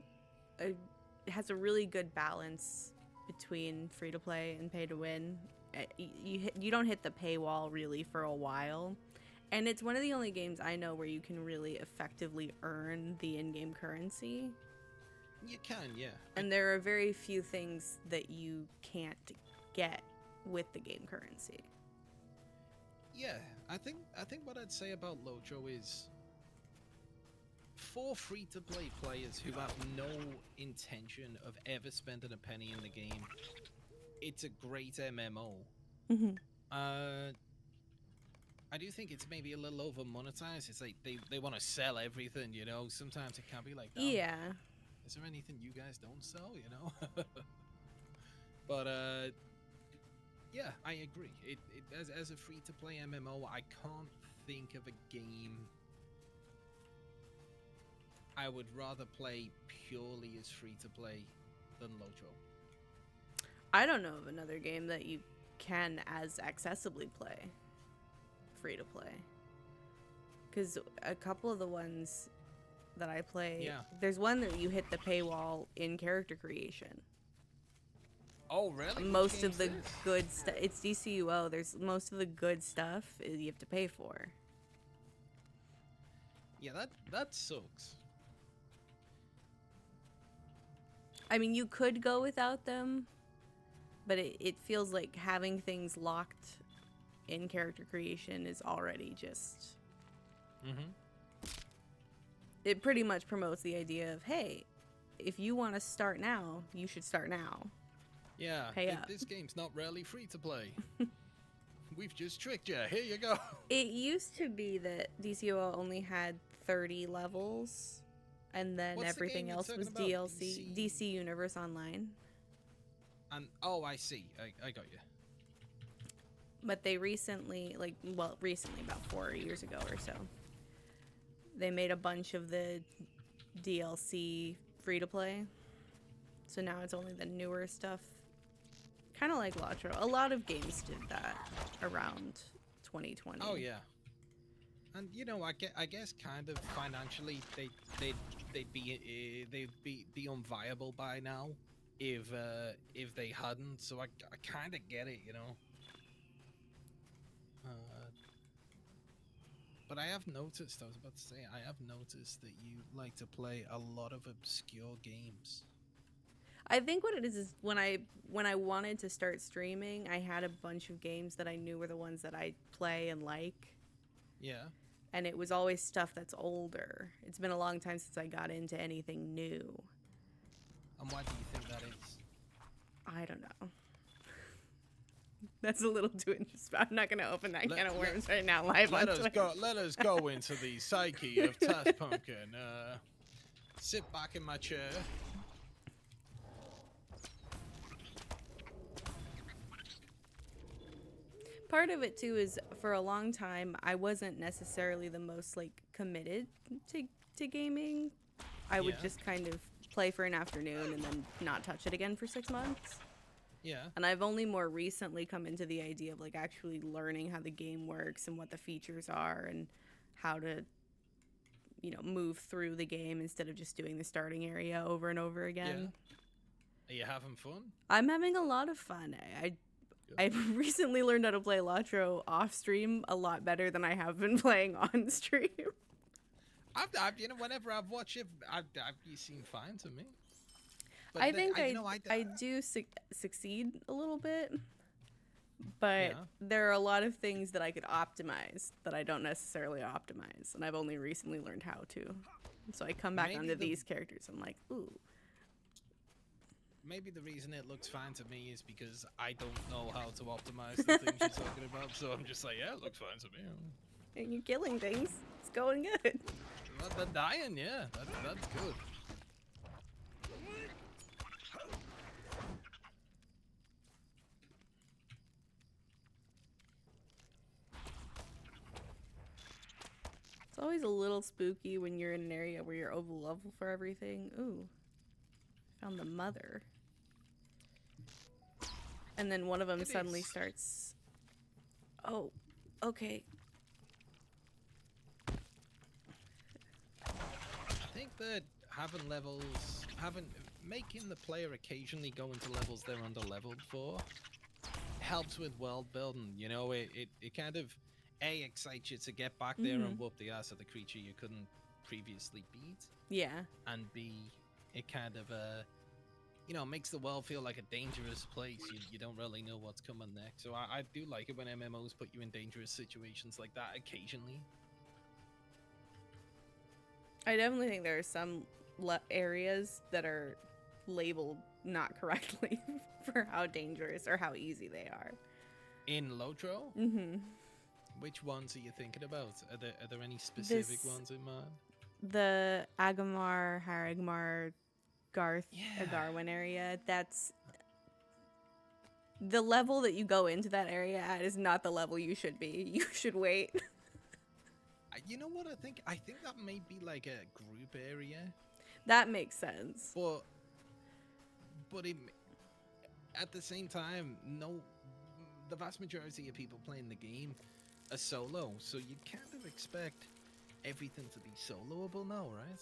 has a really good balance between free to play and pay to win. You don't hit the paywall really for a while, and it's one of the only games I know where you can really effectively earn the in-game currency. You can, yeah. And there are very few things that you can't get with the game currency. yeah, I think what I'd say about Lojo is, for free-to-play players who have no intention of ever spending a penny in the game, it's a great MMO. Hmm. I do think it's maybe a little over monetized. It's like they want to sell everything, you know. Sometimes it can be like that. Yeah. Is there anything you guys don't sell, you know? But yeah, I agree. As a free-to-play MMO, I can't think of a game I would rather play purely as free-to-play than Lojo. I don't know of another game that you can as accessibly play free to play. Because a couple of the ones that I play, Yeah. there's one that you hit the paywall in character creation. Oh, really? Most of the good stuff, it's DCUO. There's most of the good stuff you have to pay for. Yeah, that sucks. I mean, you could go without them, but it feels like having things locked in character creation is already just... Mm-hmm. It pretty much promotes the idea of, hey, if you want to start now, you should start now. Yeah, Pay up. this game's not really free to play. We've just tricked you. Here you go. It used to be that DCUO only had 30 levels, and then What's the everything game you're else talking was about? DLC. DC Universe Online. And oh, I see. I got you. But they recently, recently, about 4 years ago or so, they made a bunch of the DLC free to play. So now it's only the newer stuff. Kind of like Lotro. A lot of games did that around 2020. Oh yeah. And you know, I guess kind of financially they'd be unviable by now if they hadn't. So I kind of get it, you know. But I have noticed, I was about to say, I have noticed that you like to play a lot of obscure games. I think what it is when I wanted to start streaming, I had a bunch of games that I knew were the ones that I play and like. Yeah. And it was always stuff that's older. It's been a long time since I got into anything new. And why do you think that is? I don't know. That's a little too interesting. I'm not going to open that can of worms right now live on Twitch. Let us go into the psyche of Taz Pumpkin. Sit back in my chair. Part of it too is for a long time I wasn't necessarily the most committed to gaming. I would just kind of play for an afternoon and then not touch it again for 6 months. Yeah. And I've only more recently come into the idea of actually learning how the game works and what the features are and how to move through the game instead of just doing the starting area over and over again. Yeah. Are you having fun? I'm having a lot of fun. I've recently learned how to play Lotro off stream a lot better than I have been playing on stream. I've whenever I've watched it, you seem fine to me. But I think I do succeed a little bit, but there are a lot of things that I could optimize that I don't necessarily optimize, and I've only recently learned how to. So I come back onto these characters, I'm like, ooh. Maybe the reason it looks fine to me is because I don't know how to optimize the things you're talking about, so I'm just like, yeah, it looks fine to me. And you're killing things. It's going good. Well, they're dying, yeah. That's good. It's always a little spooky when you're in an area where you're over level for everything. Ooh. Found the mother. And then one of them suddenly starts... Oh, okay. I think that making the player occasionally go into levels they're under-leveled for helps with world building. You know, it kind of excites you to get back there and whoop the ass of the creature you couldn't previously beat. Yeah. And B, it kind of you know, makes the world feel like a dangerous place. You don't really know what's coming next. So I do like it when MMOs put you in dangerous situations like that occasionally. I definitely think there are some areas that are labeled not correctly for how dangerous or how easy they are. In Lotro, Mm-hmm. which ones are you thinking about? Are there any specific This- ones in mind? The Agamar, Haragmar, Garth, Yeah. Agarwin area, that's the level that you go into that area at is not the level you should be. You should wait. You know what I think? I think that may be like a group area, That makes sense. but at the same time, no, the vast majority of people playing the game are solo, so you kind of expect everything to be soloable now, right?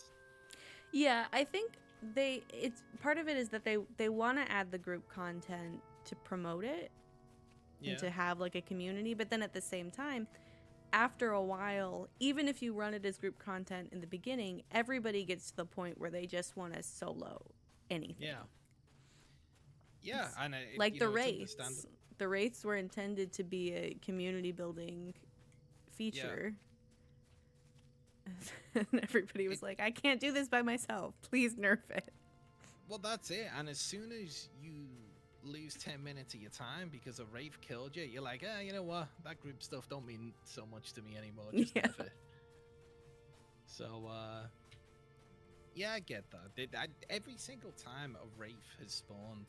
Yeah, I think it's part of it is that they want to add the group content to promote it and to have like a community, but then at the same time, after a while, even if you run it as group content in the beginning, everybody gets to the point where they just want to solo anything. Yeah, and Like you the know, it's wraiths. understandable. The wraiths were intended to be a community building feature. And everybody was like, I can't do this by myself. Please nerf it. Well, that's it. And as soon as you lose 10 minutes of your time because a wraith killed you, you're like, you know what? That group stuff don't mean so much to me anymore. Just Yeah. nerf it. So, yeah, I get that. Every single time a wraith has spawned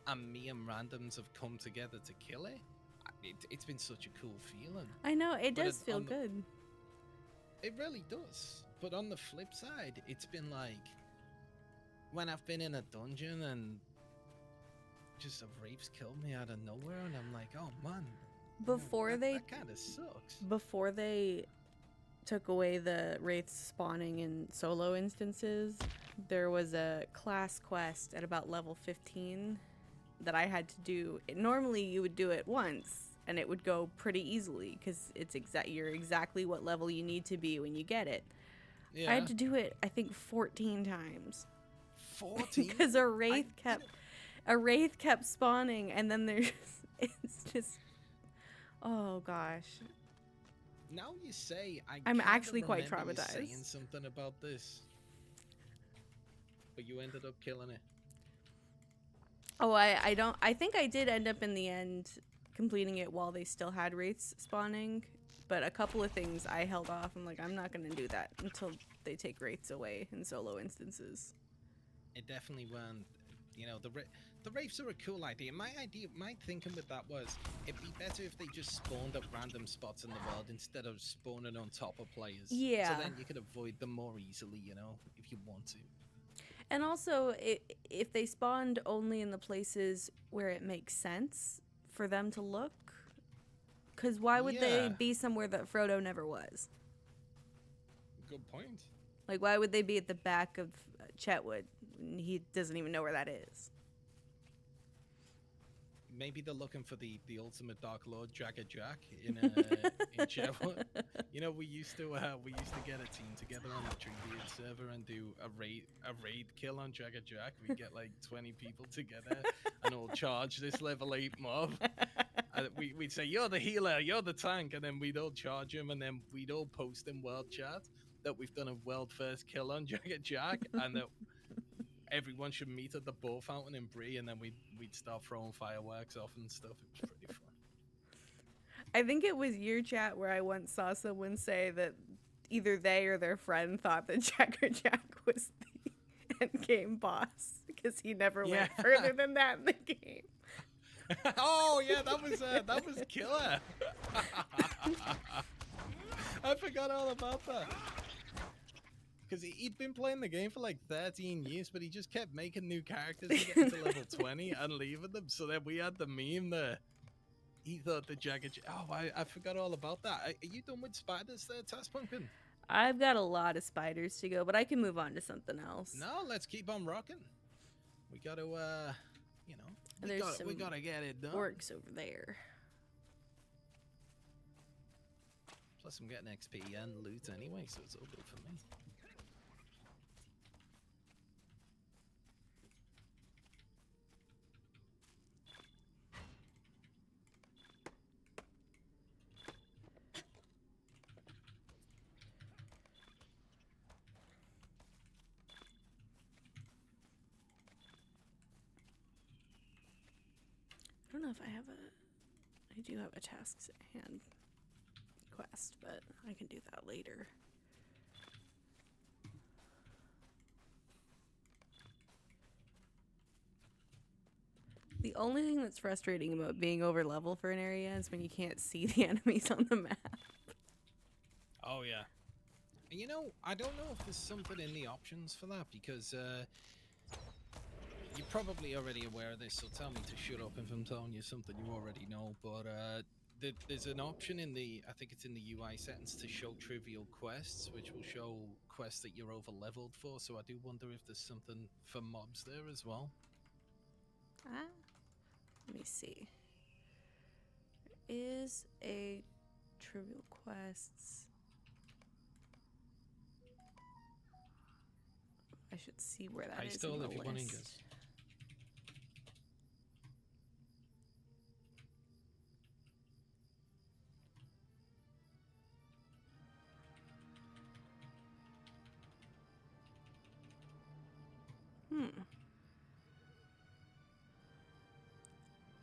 and me and randoms have come together to kill it, it's been such a cool feeling. I know, it But does feel on the- good. It really does. But on the flip side, it's been like when I've been in a dungeon and just a wraith's killed me out of nowhere, and I'm like, oh man. Before that kind of sucks. Before they took away the wraiths spawning in solo instances, there was a class quest at about level 15 that I had to do. Normally you would do it once and it would go pretty easily because you're exactly what level you need to be when you get it. Yeah. I had to do it, I think, 14 times 14. because a wraith kept spawning, and then it's just, oh gosh. Now you say, I'm kinda actually quite remember you traumatized. saying something about this, but you ended up killing it. Oh, I think I did end up in the end completing it while they still had wraiths spawning, but a couple of things I held off. I'm like, I'm not gonna do that until they take wraiths away in solo instances. It definitely went. You know, the wraiths are a cool idea. My thinking with that was, it'd be better if they just spawned at random spots in the world instead of spawning on top of players. Yeah. So then you could avoid them more easily, you know, if you want to. And also, if they spawned only in the places where it makes sense for them to look, because why would they Yeah. be somewhere that Frodo never was? Good point. Like, why would they be at the back of Chetwood? He doesn't even know where that is. Maybe they're looking for the ultimate Dark Lord Jagger Jack in Chetwood. You know, we used to get a team together on the Treebeard server and do a raid kill on Jagger Jack. We'd get like 20 people together and all charge this level 8 mob. And we'd say, you're the healer, you're the tank, and then we'd all charge him, and then we'd all post in world chat that we've done a world first kill on Jagger Jack, and that everyone should meet at the Bow Fountain in Bree, and then we'd start throwing fireworks off and stuff. It was pretty fun. I think it was your chat where I once saw someone say that either they or their friend thought that Jagger Jack was the end game boss because he never went Yeah. further than that in the game. Oh yeah, that was killer. I forgot all about that. Because he'd been playing the game for like 13 years, but he just kept making new characters and getting to level 20 and leaving them. So then we had the meme there. He thought the Jagger Jack. Oh, I forgot all about that. Are you done with spiders there, Task Pumpkin? I've got a lot of spiders to go, but I can move on to something else. No, let's keep on rocking. We got to, you know, And there's we some got to get it done. Orcs over there. Plus, I'm getting XP and loot anyway, so it's all good for me. don't know if I have I do have a tasks at hand quest, but I can do that later. The only thing that's frustrating about being over level for an area is when you can't see the enemies on the map. Oh yeah. You know, I don't know if there's something in the options for that because you're probably already aware of this, so tell me to shut up if I'm telling you something you already know. But there's an option in the, I think it's in the UI settings, to show trivial quests, which will show quests that you're over leveled for. So I do wonder if there's something for mobs there as well. Ah, let me see. There is a trivial quests. I should see where that I is still in the if you want list. ninjas.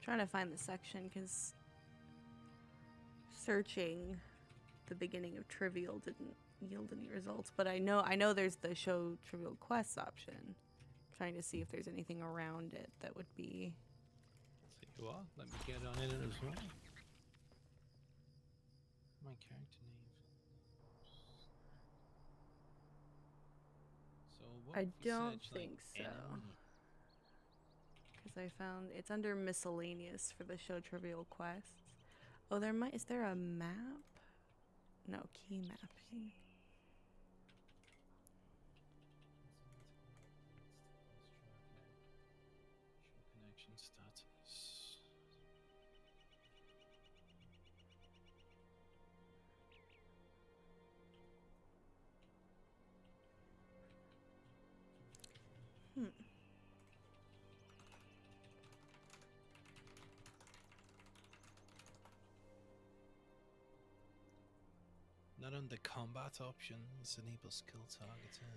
Trying to find the section because searching the beginning of trivial didn't yield any results, but I know there's the show trivial quests option. Trying to see if there's anything around it that would be. So you are. Let me get on it as well. My character name. So what I if we don't search, like, think so. enemy? Because I found it's under miscellaneous for the show trivial quests. Oh, is there a map? No, key mapping. Show connection status. Not under combat options, enable skill targeting.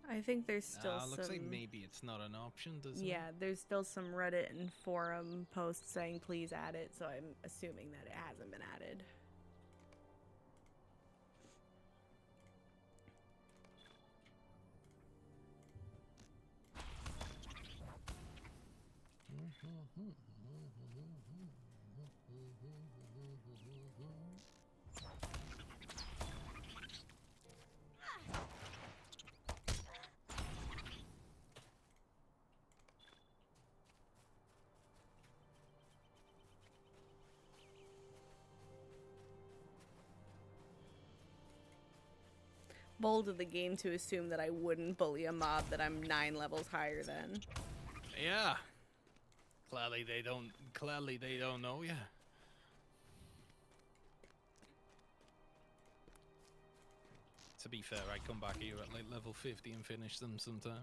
I think there's still some. Looks like maybe it's not an option, doesn't it? Yeah, there's still some Reddit and forum posts saying please add it, so I'm assuming that it hasn't been added. Bold of the game to assume that I wouldn't bully a mob that I'm 9 levels higher than. Yeah. Clearly they don't know ya. To be fair, I come back here at like level 50 and finish them sometimes.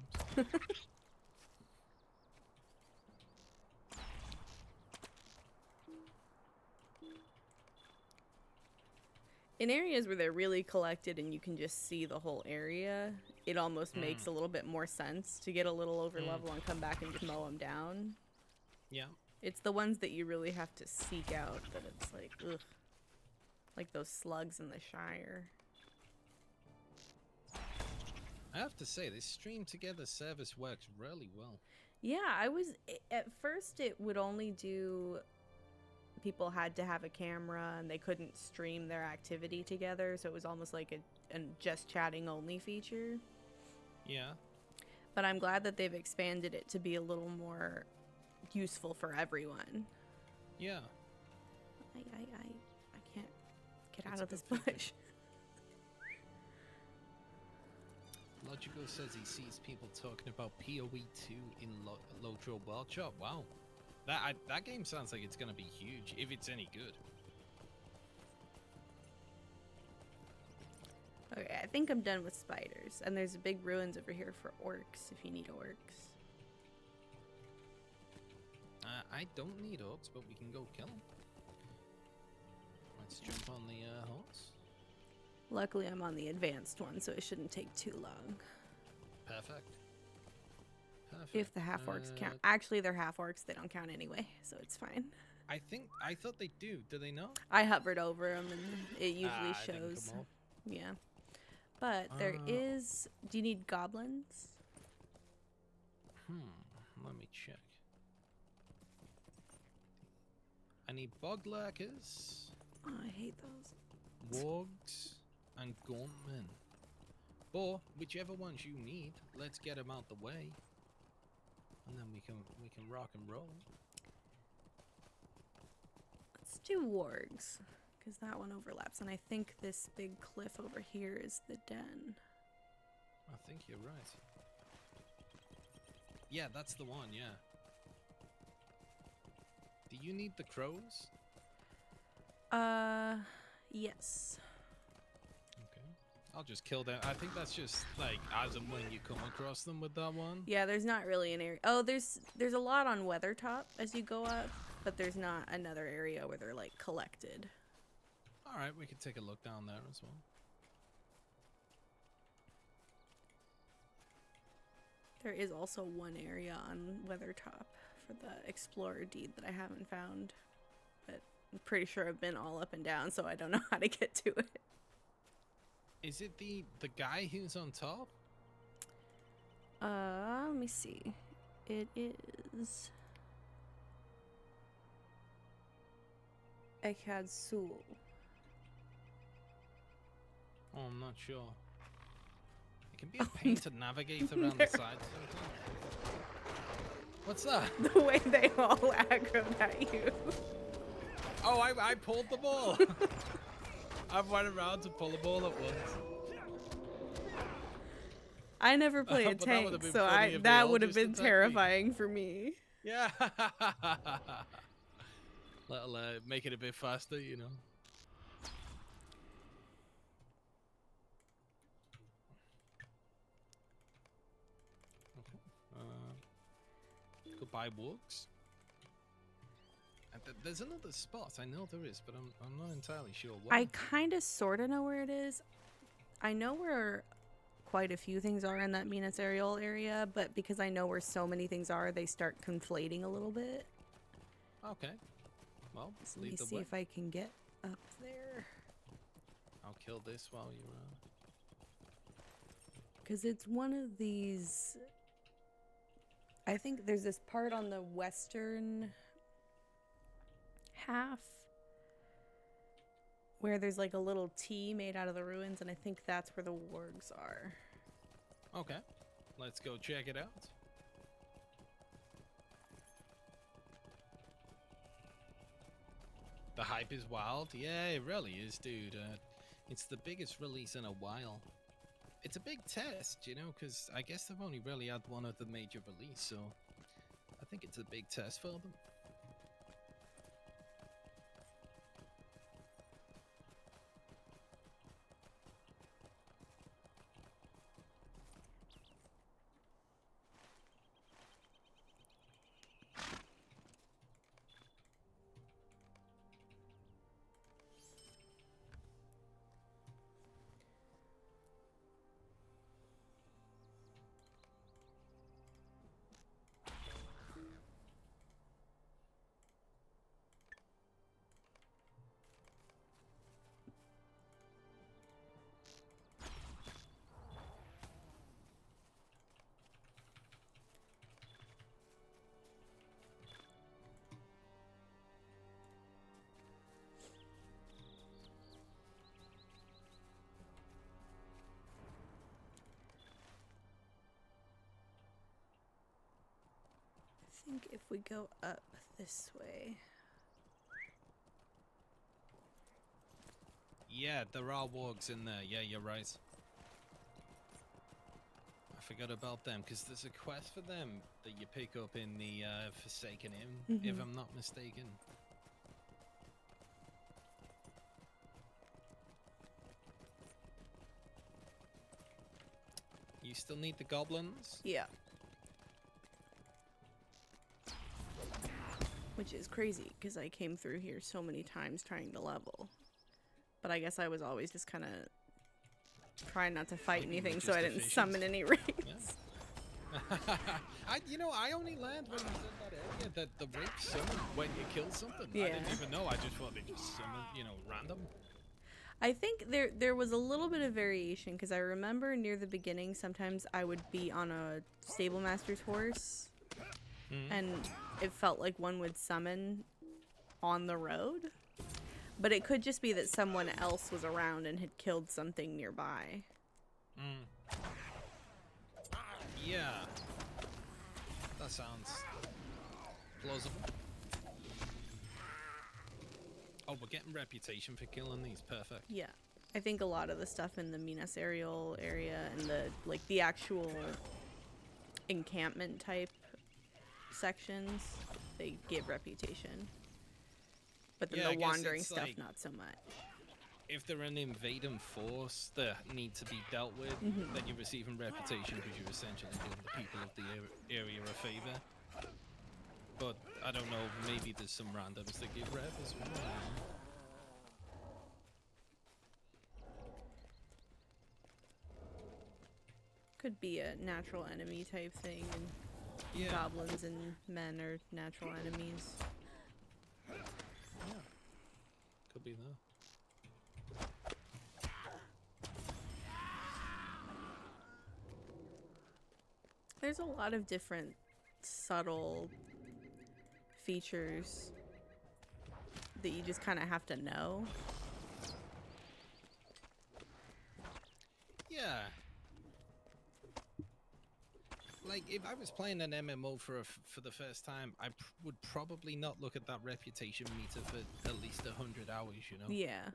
In areas where they're really collected and you can just see the whole area, it almost makes a little bit more sense to get a little over level and come back and just mow them down. Yeah. It's the ones that you really have to seek out that it's like, ugh. Like those slugs in the Shire. I have to say, this stream together service works really well. Yeah, at first it would only do, people had to have a camera and they couldn't stream their activity together, so it was almost like a just chatting only feature. Yeah. But I'm glad that they've expanded it to be a little more useful for everyone. Yeah. I can't get It's out a of this good feature. bush. Logical says he sees people talking about PoE 2 in Lotro World Shop. Wow. That game sounds like it's going to be huge, if it's any good. Okay, I think I'm done with spiders. And there's big ruins over here for orcs, if you need orcs. I don't need orcs, but we can go kill them. Let's jump on the horse. Luckily, I'm on the advanced one, so it shouldn't take too long. Perfect. Perfect. If the half orcs count. Actually, they're half orcs. They don't count anyway, so it's fine. I thought they do. Do they not? I hovered over them, and it usually It didn't shows. come up. Yeah. But there is. Do you need goblins? Let me check. I need bog lurkers, Oh, I hate those. wargs, and gauntmen. Or whichever ones you need, let's get them out the way, and then we can rock and roll. Let's do wargs, because that one overlaps, and I think this big cliff over here is the den. I think you're right. Yeah, that's the one. Yeah. Do you need the crows? Yes. Okay. I'll just kill them. I think that's just like as and when you come across them with that one. Yeah, there's not really an area. Oh, there's a lot on Weathertop as you go up, but there's not another area where they're like collected. All right, we could take a look down there as well. There is also one area on Weathertop for the Explorer deed that I haven't found, but I'm pretty sure I've been all up and down, so I don't know how to get to it. Is it the guy who's on top? Let me see. It is Ekad Sul. Oh, I'm not sure. It can be a pain to navigate around the sides sometimes. What's that? The way they all aggroed at you. Oh, I pulled the ball. I went around to pull the ball at once. I never play a But that would've tank, been so funny if they that all would have just been attacked me. terrifying for me. Yeah. That'll make it a bit faster, you know. Okay. Goodbye, walks. And there's another spot. I know there is, but I'm not entirely sure what. I kind of sort of know where it is. I know where quite a few things are in that Minas Aerial area, but because I know where so many things are, they start conflating a little bit. Okay. Well, So let me lead the see way. if I can get up there. I'll kill this while you're Because it's one of these... I think there's this part on the western half where there's like a little T made out of the ruins, and I think that's where the wargs are. Okay. Let's go check it out. The hype is wild. Yeah, it really is, dude. It's the biggest release in a while. It's a big test, you know, because I guess they've only really had one other major release, so I think it's a big test for them. I think if we go up this way... Yeah, there are wargs in there. Yeah, you're right. I forgot about them, because there's a quest for them that you pick up in the Forsaken Inn, if I'm not mistaken. You still need the goblins? Yeah. Which is crazy, because I came through here so many times trying to level. But I guess I was always just kind of trying not to fight Maybe we're anything, so just I didn't efficient. summon any raids. Yeah. I only learned when you said that earlier that the rape summon when you kill something. I Yeah. didn't even know. I just thought they just summon, random. I think there was a little bit of variation because I remember near the beginning sometimes I would be on a stable master's horse and it felt like one would summon on the road, but it could just be that someone else was around and had killed something nearby. Yeah. That sounds plausible. Oh, we're getting reputation for killing these. Perfect. Yeah, I think a lot of the stuff in the Minas Aerial area and the actual encampment type sections, they give reputation. But then Yeah, I the guess wandering it's stuff, like- not so much. If they're an invading force that need to be dealt with, then you're receiving reputation because you're essentially doing the people of the area a favor. But I don't know, maybe there's some randoms that give rep as well. Could be a natural enemy type thing, and Yeah. goblins and men are natural enemies. Yeah. Could be that. There's a lot of different subtle features that you just kind of have to know. Yeah. Like, if I was playing an MMO for the first time, I would probably not look at that reputation meter for at least 100 hours, Yeah.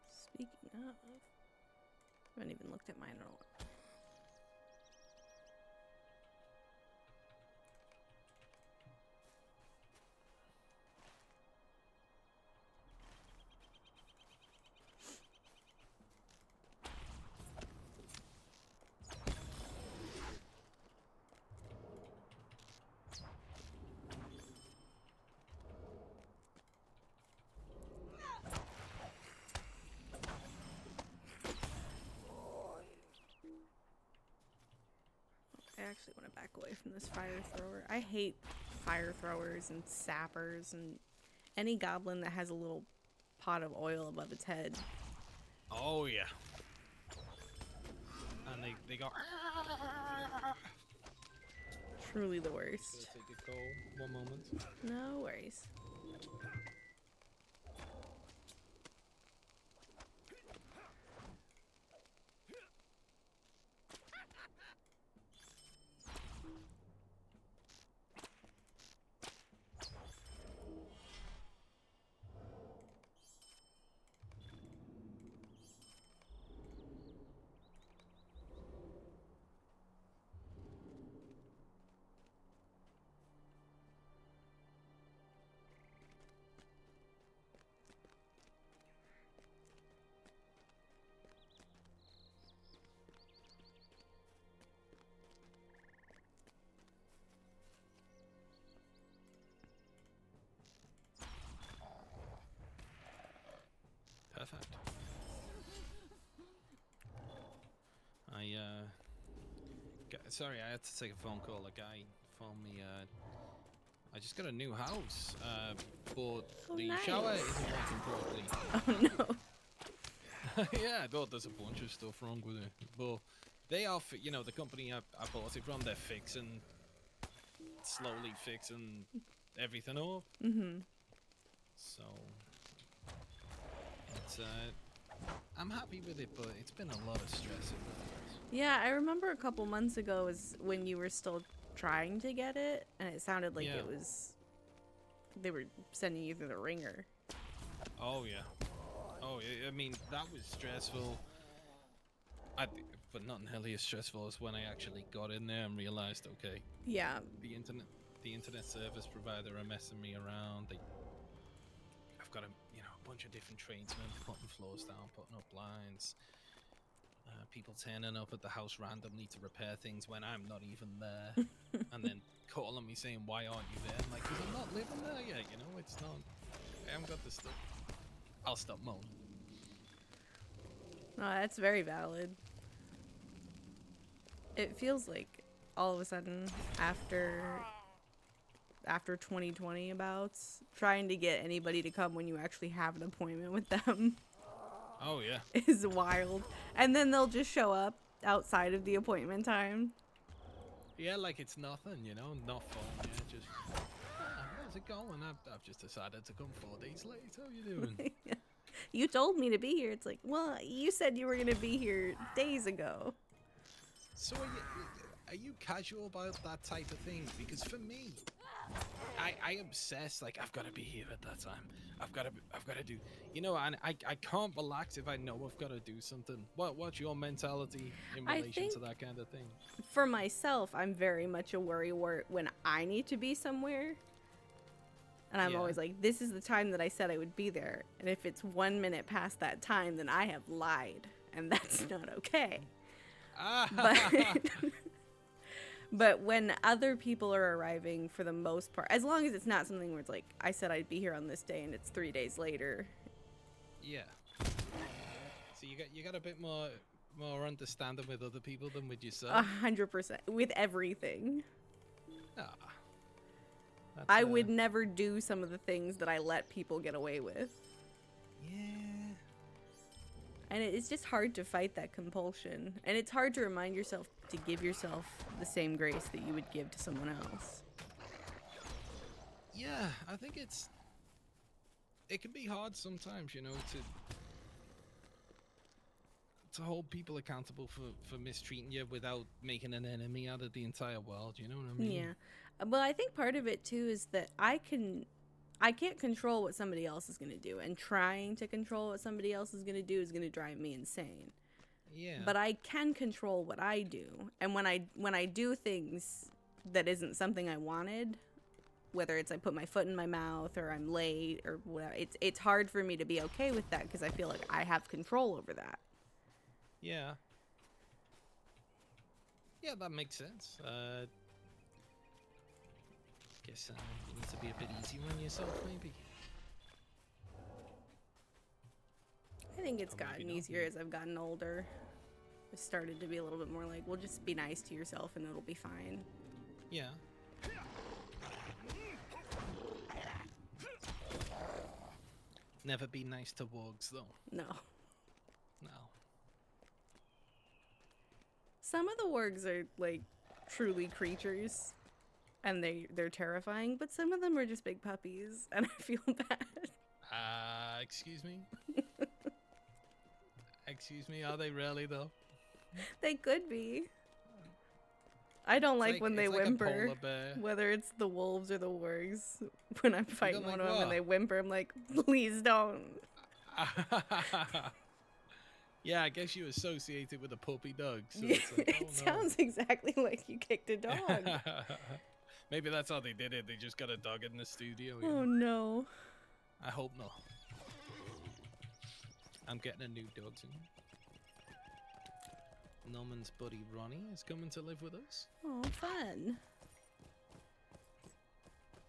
Speaking of, I haven't even looked at mine at all. I actually want to back away from this fire thrower. I hate fire throwers and sappers and any goblin that has a little pot of oil above its head. Oh, yeah. And they go... Truly the Gonna worst. take a call. One moment. No worries. Perfect. Sorry, I had to take a phone call. A guy phoned me. I just got a new house, but Oh, the nice. shower isn't working properly. Oh no. Yeah, I thought there's a bunch of stuff wrong with it, but they are, the company I bought it from, they're slowly fixing everything up. So it's I'm happy with it, but it's been a lot of stress. It really is. Yeah, I remember a couple months ago is when you were still trying to get it, and it sounded like Yeah. it was they were sending you through the ringer. Oh yeah. Oh, I mean that was stressful. But not nearly as stressful as when I actually got in there and realized, okay, Yeah, the internet service provider are messing me around. I've got a bunch of different tradesmen putting floors down, putting up blinds. People turning up at the house randomly to repair things when I'm not even there, and then calling me saying, "Why aren't you there?" I'm like, "Cause I'm not living there yet. You know, it's not. I haven't got the stuff." I'll stop moaning. No, that's very valid. It feels like all of a sudden after 2020 abouts, trying to get anybody to come when you actually have an appointment with them Oh yeah. is wild. And then they'll just show up outside of the appointment time. Yeah, like it's nothing, you know, not fun. Yeah, just how's it going? I've just decided to come 4 days late. How you doing? You told me to be here. It's like, well, you said you were going to be here days ago. So are you casual about that type of thing? Because for me, I obsess, like, I've got to be here at that time. I've got to do, you know, and I can't relax if I know I've got to do something. What's your mentality in I relation to think- that kind of thing? For myself, I'm very much a worrywart when I need to be somewhere. And I'm Yeah. always like, this is the time that I said I would be there. And if it's 1 minute past that time, then I have lied. And that's not okay. But, but when other people are arriving, for the most part, as long as it's not something where it's like, I said I'd be here on this day and it's 3 days later. Yeah. So you got a bit more understanding with other people than with yourself. 100%. With everything. Ah. That's, I would never do some of the things that I let people get away with. Yeah. And it's just hard to fight that compulsion. And it's hard to remind yourself to give yourself the same grace that you would give to someone else. Yeah, I think it can be hard sometimes, you know, to hold people accountable for mistreating you without making an enemy out of the entire world, you know what I mean? Yeah. Well, I think part of it too is that I can't control what somebody else is going to do, and trying to control what somebody else is going to do is going to drive me insane. Yeah. But I can control what I do, and when I do things that isn't something I wanted, whether it's I put my foot in my mouth or I'm late or whatever, it's hard for me to be okay with that because I feel like I have control over that. Yeah. Yeah, that makes sense. Guess you need to be a bit easier on yourself, maybe. I think it's Or maybe gotten not, easier yeah. as I've gotten older. It started to be a little bit more like, well, just be nice to yourself and it'll be fine. Yeah. Never be nice to wargs, though. No. No. Some of the wargs are like truly creatures and they're terrifying, but some of them are just big puppies and I feel bad. Excuse me? Excuse me, are they really, though? They could be. I don't like when they it's like a whimper. polar bear. Whether it's the wolves or the wargs. When I'm fighting don't one like of them what? and they whimper, I'm like, please don't. Yeah, I guess you associate it with a puppy dog. So Yeah, it's like, it oh, no. sounds exactly like you kicked a dog. Maybe that's how they did it. They just got a dog in the studio. You Oh know? no. I hope not. I'm getting a new dog soon. Norman's buddy Ronnie is coming to live with us. Oh, fun.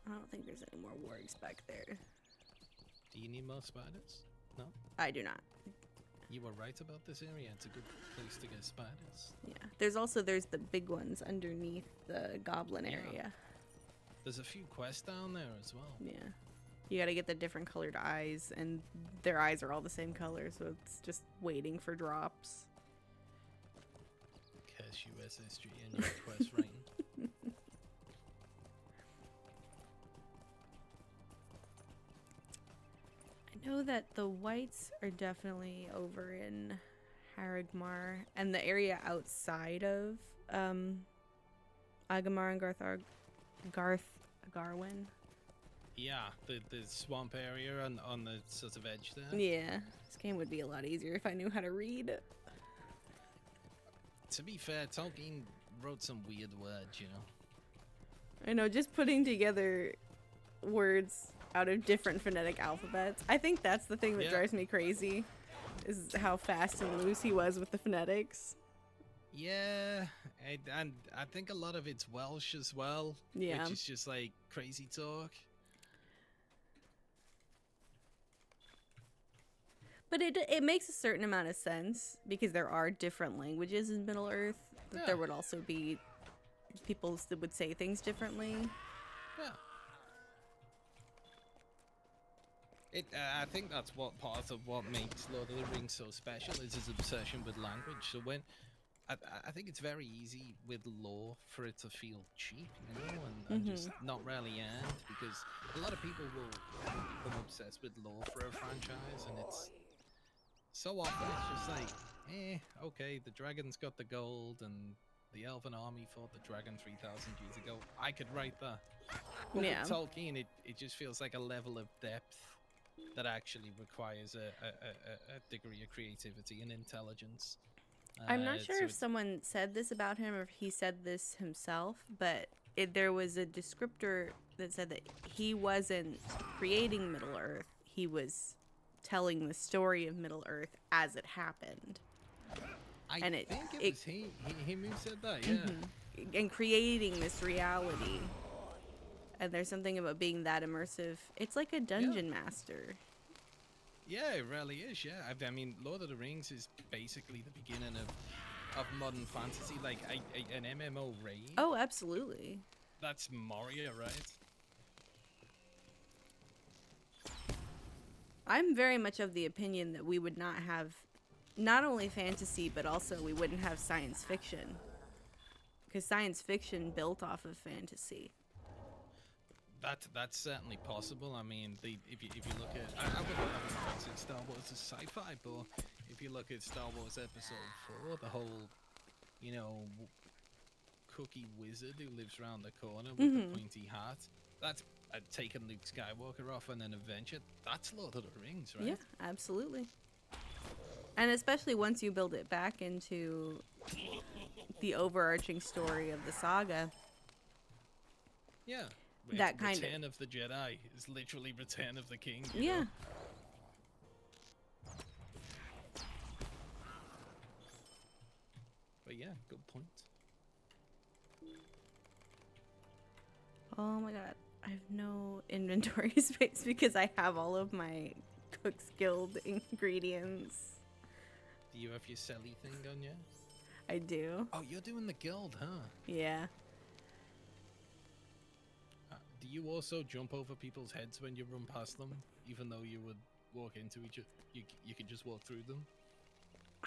I don't think there's any more wargs back there. Do you need more spiders? No? I do not. You were right about this area. It's a good place to get spiders. Yeah. There's the big ones underneath the goblin Yeah. area. There's a few quests down there as well. Yeah. You gotta get the different colored eyes, and their eyes are all the same color, so it's just waiting for drops. Curse you, SSG, and your quest writing. I know that the whites are definitely over in Harrogmar, and the area outside of Agamar and Garwin. Yeah, the swamp area on the sort of edge there. Yeah, this game would be a lot easier if I knew how to read. To be fair, Tolkien wrote some weird words, you know. I know, just putting together words out of different phonetic alphabets. I think that's the thing that Yeah. drives me crazy. is how fast and loose he was with the phonetics. Yeah, and I think a lot of it's Welsh as well, Yeah. which is just like crazy talk. But it makes a certain amount of sense because there are different languages in Middle Earth. That Yeah. there would also be people that would say things differently. Yeah. I think that's what part of what makes Lord of the Rings so special is his obsession with language. So when I think it's very easy with lore for it to feel cheap, you know, and just not really earned, because a lot of people will become obsessed with lore for a franchise, and it's so often it's just like, okay, the dragon's got the gold, and the elven army fought the dragon 3,000 years ago. I could write that. But Yeah. with Tolkien, it just feels like a level of depth that actually requires a degree of creativity and intelligence. I'm not sure so if someone said this about him or if he said this himself, but there was a descriptor that said that he wasn't creating Middle Earth. He was telling the story of Middle Earth as it happened. I and it- think it it- was him who said that, yeah. And creating this reality. And there's something about being that immersive. It's like a dungeon master. Yeah, it really is, yeah. I mean, Lord of the Rings is basically the beginning of modern fantasy, like an MMO raid. Oh, absolutely. That's Moria, right? I'm very much of the opinion that we would not have not only fantasy, but also we wouldn't have science fiction. Because science fiction built off of fantasy. That's certainly possible. I mean, if you look at, I wouldn't consider Star Wars as sci-fi, but if you look at Star Wars Episode 4, the whole, cookie wizard who lives around the corner with the pointy hat, that's taking Luke Skywalker off on an adventure. That's Lord of the Rings, right? Yeah, absolutely. And especially once you build it back into the overarching story of the saga. Yeah. That kind of- Return of the Jedi is literally Return of the King. you Yeah. know? But yeah, good point. Oh my god. I have no inventory space because I have all of my Cook's Guild ingredients. Do you have your Selly thing on yet? I do. Oh, you're doing the guild, huh? Yeah. Do you also jump over people's heads when you run past them, even though you would walk into each other? You could just walk through them?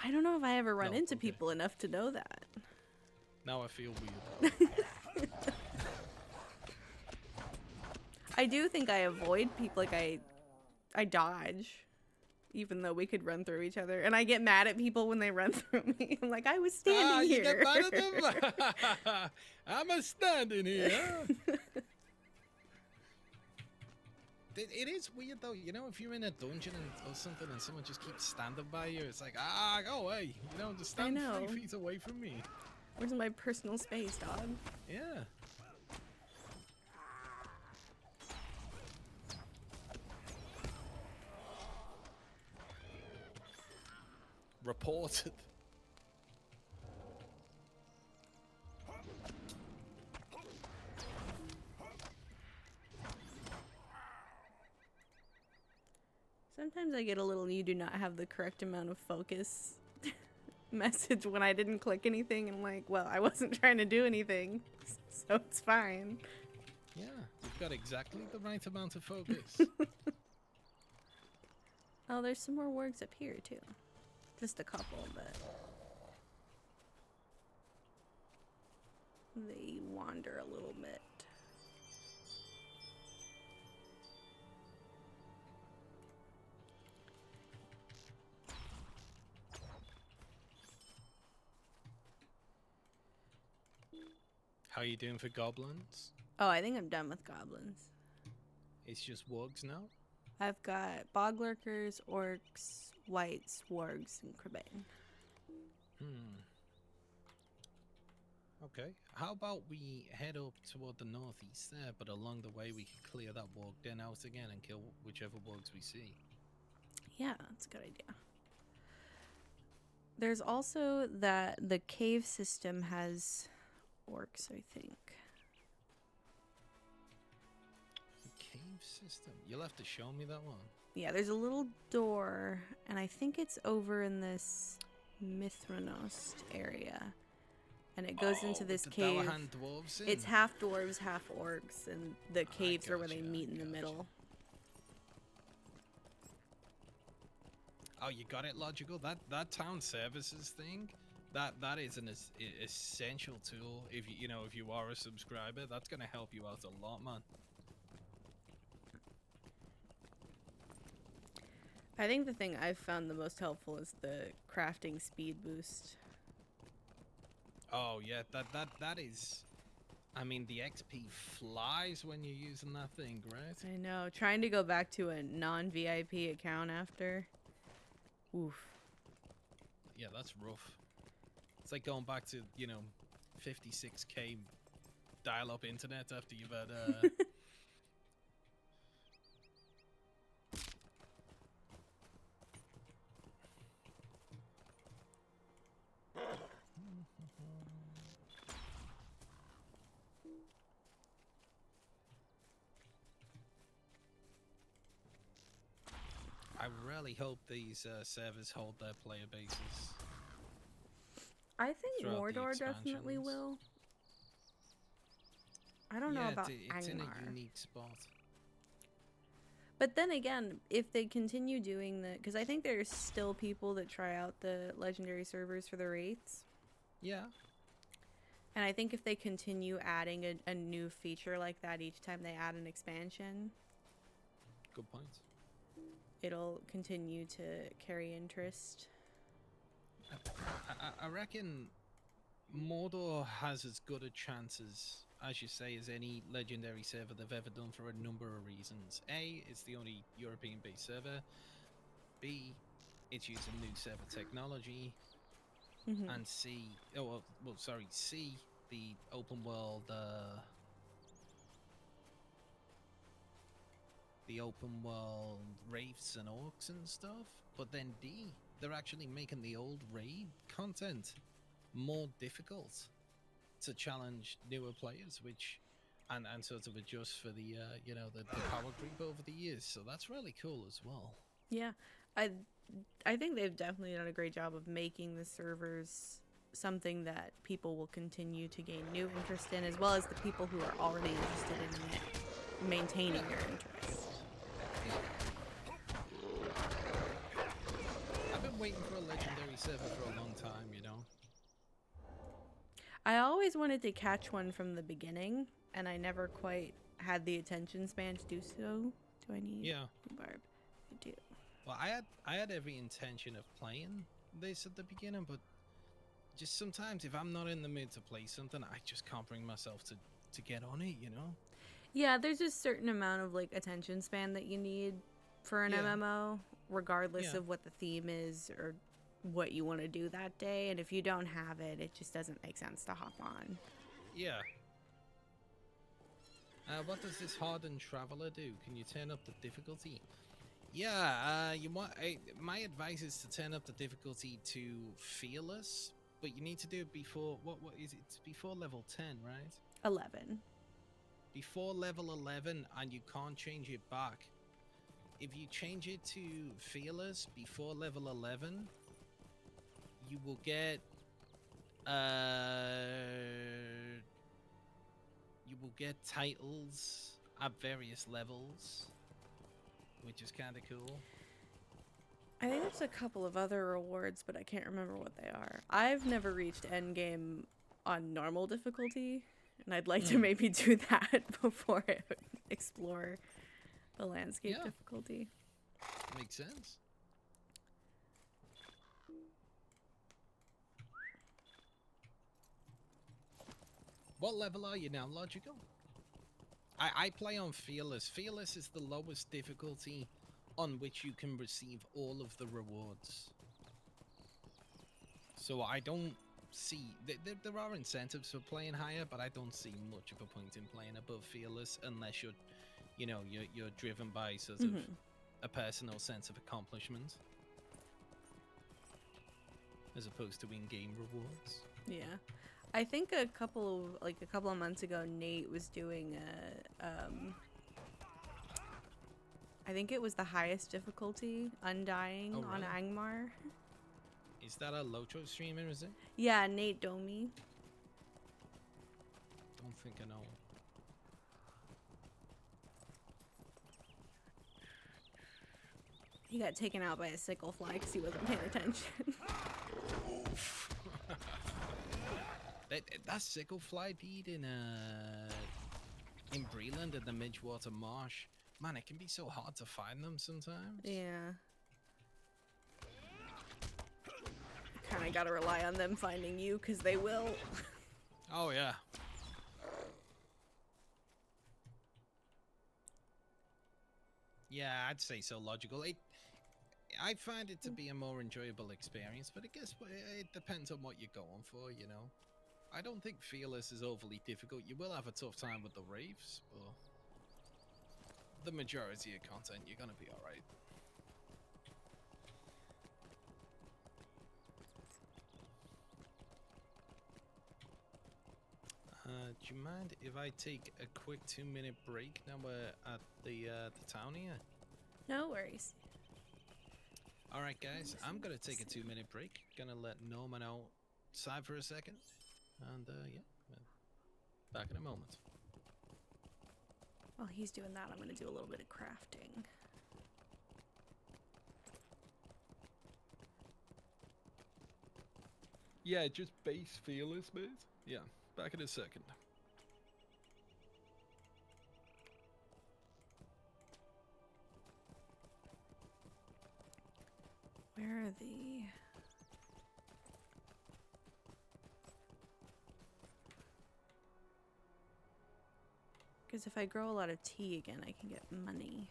I don't know if I ever run No, into okay. people enough to know that. Now I feel weird. I do think I avoid people, like I dodge, even though we could run through each other. And I get mad at people when they run through me. I'm like, I was standing You here. get mad at them? I'm a standing here. It is weird though, if you're in a dungeon or something and someone just keeps standing by you, it's like, go away, just stand know. 3 feet away from me. Where's my personal space, dog? Yeah. Reported. Sometimes I get a little "you do not have the correct amount of focus" message when I didn't click anything. And I'm like, well, I wasn't trying to do anything, so it's fine. Yeah, you've got exactly the right amount of focus. Oh, there's some more wargs up here too. Just a couple, but they wander a little bit. How you doing for goblins? Oh, I think I'm done with goblins. It's just wargs now? I've got bog lurkers, orcs, whites, wargs, and Crebain. Okay. How about we head up toward the northeast there, but along the way we can clear that warg den out again and kill whichever wargs we see. Yeah, that's a good idea. There's also that the cave system has orcs, I think. The cave system. You'll have to show me that one. Yeah, there's a little door, and I think it's over in this Mithranost area. And it goes into this the cave. Dalahan dwarves in. It's half dwarves, half orcs, and the caves are where they gotcha, meet in the gotcha. middle. Oh, you got it, Logical. That town services thing, that is an essential tool. If if you are a subscriber, that's gonna help you out a lot, man. I think the thing I've found the most helpful is the crafting speed boost. Oh yeah, that is. I mean, the XP flies when you're using that thing, right? I know. Trying to go back to a non-VIP account after. Oof. Yeah, that's rough. It's like going back to 56k dial-up internet after you've had. I really hope these servers hold their player bases. I think Throughout the Mordor definitely expansions. will. I don't know about it's in a Angmar. unique spot. But then again, if they continue doing the... Because I think there's still people that try out the legendary servers for the wraiths. Yeah. And I think if they continue adding a new feature like that each time they add an expansion, Good point. it'll continue to carry interest. I reckon Mordor has as good a chance as you say, as any legendary server they've ever done for a number of reasons. A, it's the only European-based server. B, it's using new server technology. Mhm. And C, C, the open world, wraiths and orcs and stuff. But then D, they're actually making the old raid content more difficult to challenge newer players, which and sort of adjust for the the power creep over the years. So that's really cool as well. Yeah, I think they've definitely done a great job of making the servers something that people will continue to gain new interest in, as well as the people who are already interested in it, maintaining their interest. I've been waiting for a legendary server for a long time, I always wanted to catch one from the beginning, and I never quite had the attention span to do so. Do I need Yeah. rhubarb? I do. Well, I had every intention of playing this at the beginning, but just sometimes if I'm not in the mood to play something, I just can't bring myself to get on it, Yeah, there's a certain amount of like attention span that you need for an Yeah. MMO, regardless Yeah. of what the theme is or what you want to do that day. And if you don't have it, it just doesn't make sense to hop on. Yeah. What does this hardened traveler do? Can you turn up the difficulty? Yeah, you want. My advice is to turn up the difficulty to fearless, but you need to do it before. What is it? It's before level 10, right? 11. Before level 11, and you can't change it back. If you change it to fearless before level 11, you will get titles at various levels, which is kind of cool. I think there's a couple of other rewards, but I can't remember what they are. I've never reached endgame on normal difficulty, and I'd like to maybe do that before I explore the landscape Yeah. difficulty. Makes sense. What level are you now, Logical? I play on Fearless. Fearless is the lowest difficulty on which you can receive all of the rewards. So I don't see... There are incentives for playing higher, but I don't see much of a point in playing above Fearless unless you're, you're driven by sort of a personal sense of accomplishment. as opposed to in-game rewards. Yeah. I think a couple of months ago, Nate was doing I think it was the highest difficulty, Undying Oh, on really? Angmar. Is that a Locho streamer, is it? Yeah, Nate Domi. Don't think I know. He got taken out by a sickle fly because he wasn't paying attention. That sickle fly deed in Breland in the Midgewater Marsh. Man, it can be so hard to find them sometimes. Yeah. Kind of gotta rely on them finding you because they will. Oh yeah. Yeah, I'd say so. Logical. I find it to be a more enjoyable experience, but I guess it depends on what you're going for, you know. I don't think Fearless is overly difficult. You will have a tough time with the Wraiths, but the majority of content, you're gonna be alright. Do you mind if I take a quick 2-minute break now we're at the town here? No worries. Alright guys, I'm gonna take a 2-minute break. Gonna let Norman outside for a second. And yeah, back in a moment. While he's doing that, I'm gonna do a little bit of crafting. Yeah, just base Fearless, mate. Yeah, back in a second. Where are the... Because if I grow a lot of tea again, I can get money.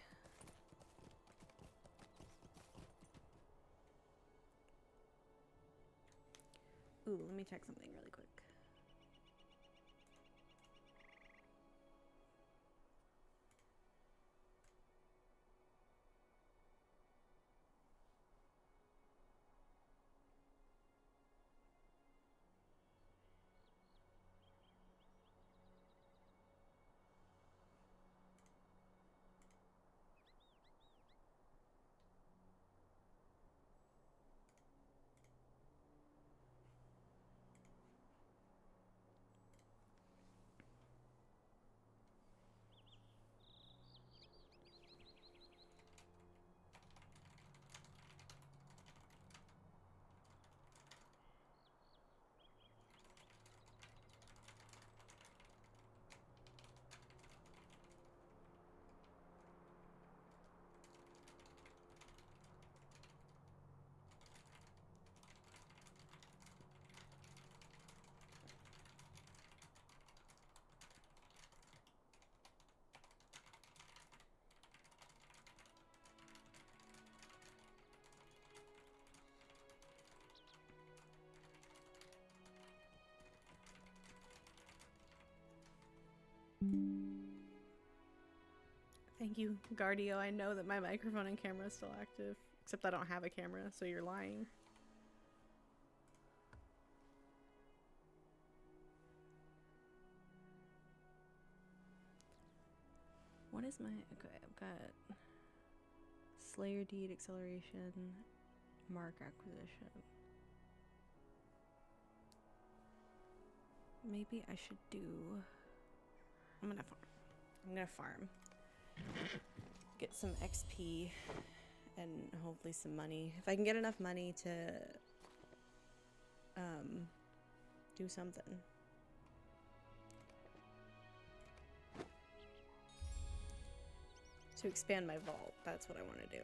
Ooh, let me check something really quick. Thank you, Guardio. I know that my microphone and camera is still active. Except I don't have a camera, so you're lying. What is my... Okay, I've got... Slayer Deed, Acceleration, Mark Acquisition. Maybe I should do... I'm gonna farm. Get some XP and hopefully some money. If I can get enough money to do something. To expand my vault, that's what I want to do.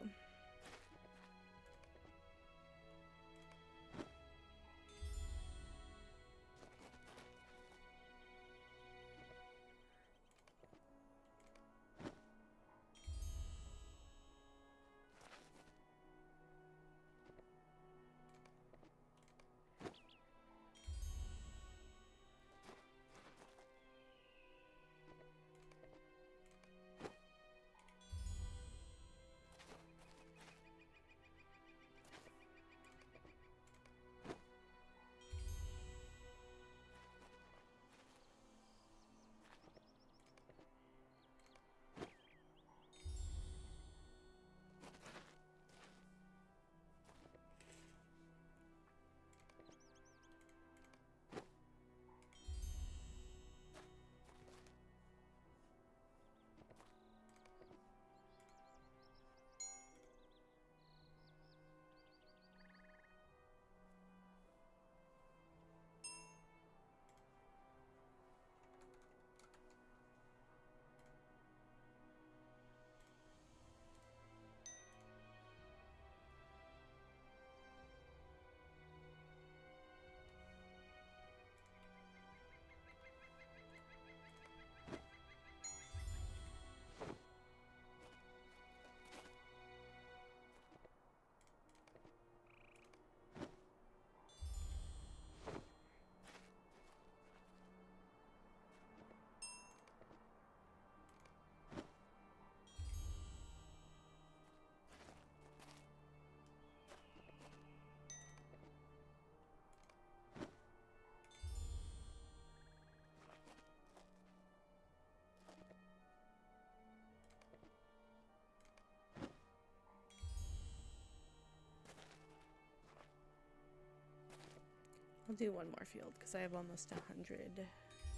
I'll do one more field because I have almost 100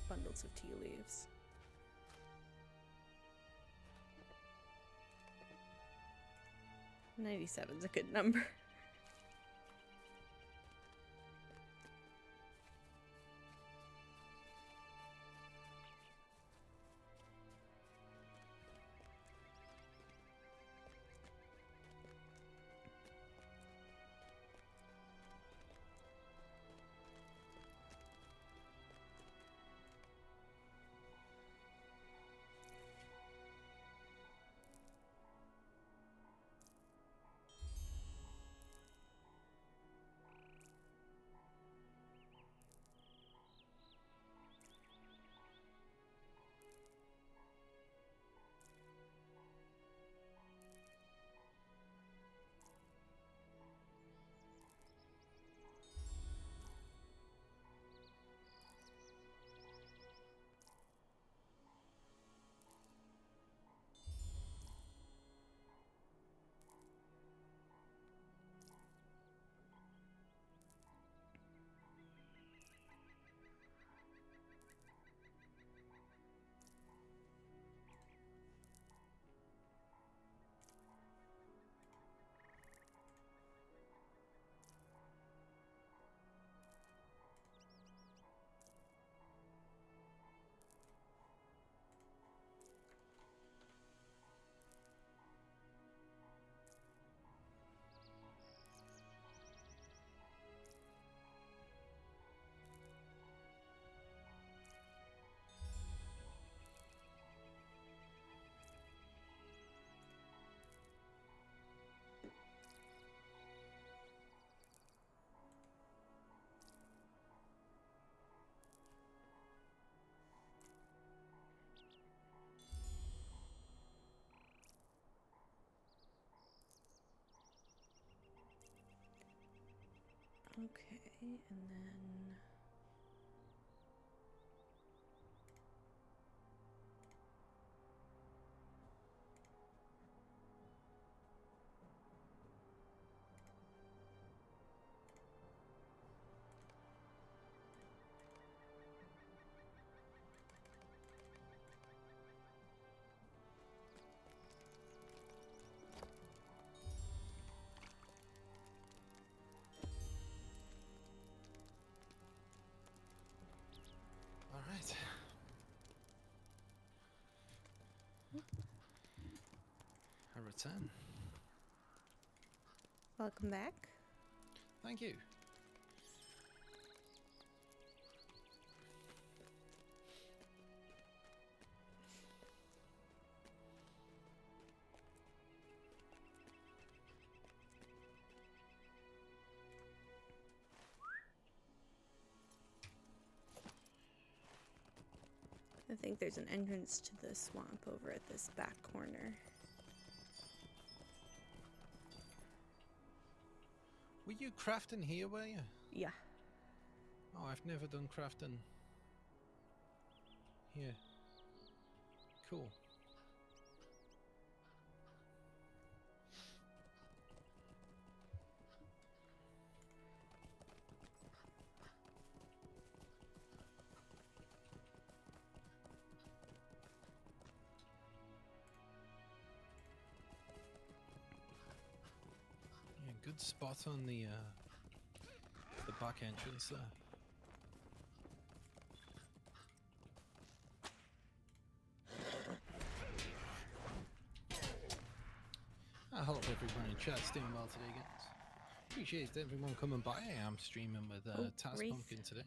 bundles of tea leaves. 97 is a good number. Okay, and then All right. I return. welcome back. Thank you. I think there's an entrance to the swamp over at this back corner. Were you crafting here, were you? Yeah. Oh, I've never done crafting here. Cool. Yeah, good spot on the back entrance there. I hope everyone in chat's doing well today, guys. Appreciate everyone coming by. I'm streaming with Taz Wraith. Pumpkin today.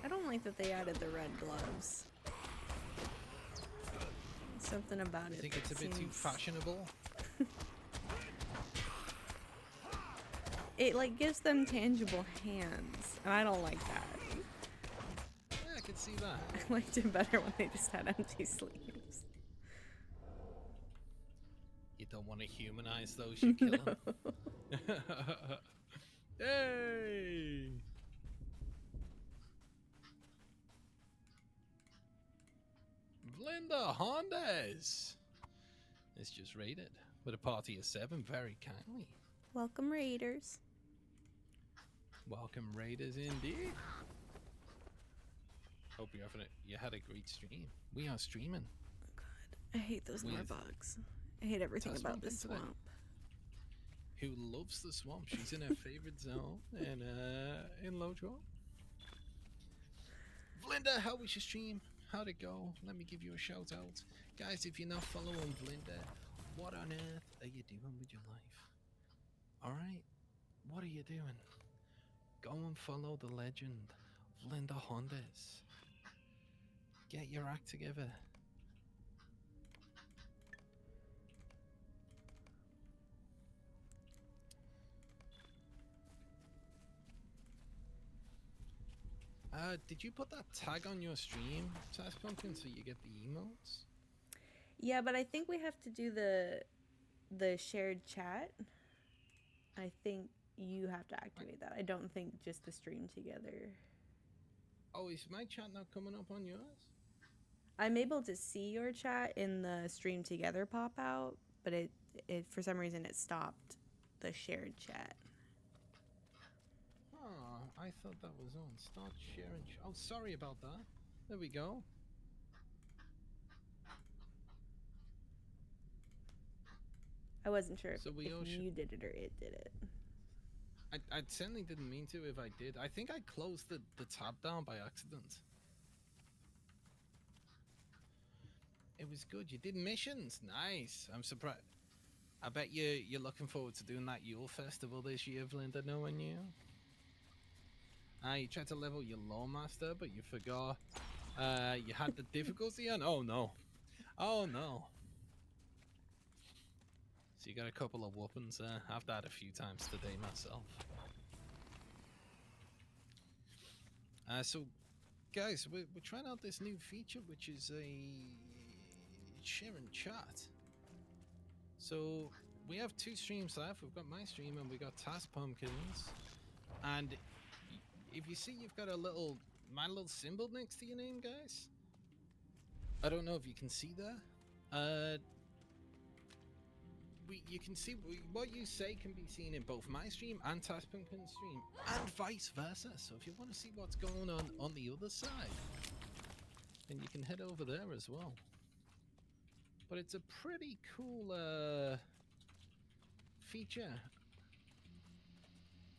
I don't like that they added the red gloves. Something about I it. think it's a that bit too seems- fashionable. It like gives them tangible hands, and I don't like that. Yeah, I can see that. I liked it better when they just had empty sleeves. You don't want to humanize those you kill them. Hey! Linda Hondes is just raided with a party of 7 very kindly. Welcome, Raiders. Welcome, Raiders, indeed. Hope you had a great stream. We are streaming. I hate those With bugs. I hate everything Taz about this Pumpkin today. swamp. Who loves the swamp? She's in her favorite zone in Lojo. Vlinda, how was your stream? How'd it go? Let me give you a shout out. Guys, if you're not following Vlinda, what on earth are you doing with your life? Alright? What are you doing? Go and follow the legend, Vlinda Hondas. Get your act together. Did you put that tag on your stream, Taz Pumpkin, so you get the emotes? Yeah, but I think we have to do the shared chat. I think you have to activate that. I don't think just the stream together. Oh, is my chat not coming up on yours? I'm able to see your chat in the stream together pop out, but it for some reason it stopped the shared chat. Oh, I thought that was on. Start sharing. Oh, sorry about that. There we go. I wasn't sure if, So we all you did it or it did it. I certainly didn't mean to if I did. I think I closed the tab down by accident. It was good. You did missions. Nice. I'm surprised. I bet you're looking forward to doing that Yule Festival this year, Vlinda, knowing you. You tried to level your Lawmaster, but you forgot you had the difficulty on? Oh, no. Oh, no. So you got a couple of weapons. I've died a few times today myself. So, guys, we're trying out this new feature, which is a sharing chat. So, we have two streams left. We've got my stream and we got Taz Pumpkins. And if you see, you've got my little symbol next to your name, guys. I don't know if you can see that. You can see what you say can be seen in both my stream and Taz Pumpkin's stream, and vice versa. So if you want to see what's going on the other side, then you can head over there as well. But it's a pretty cool feature.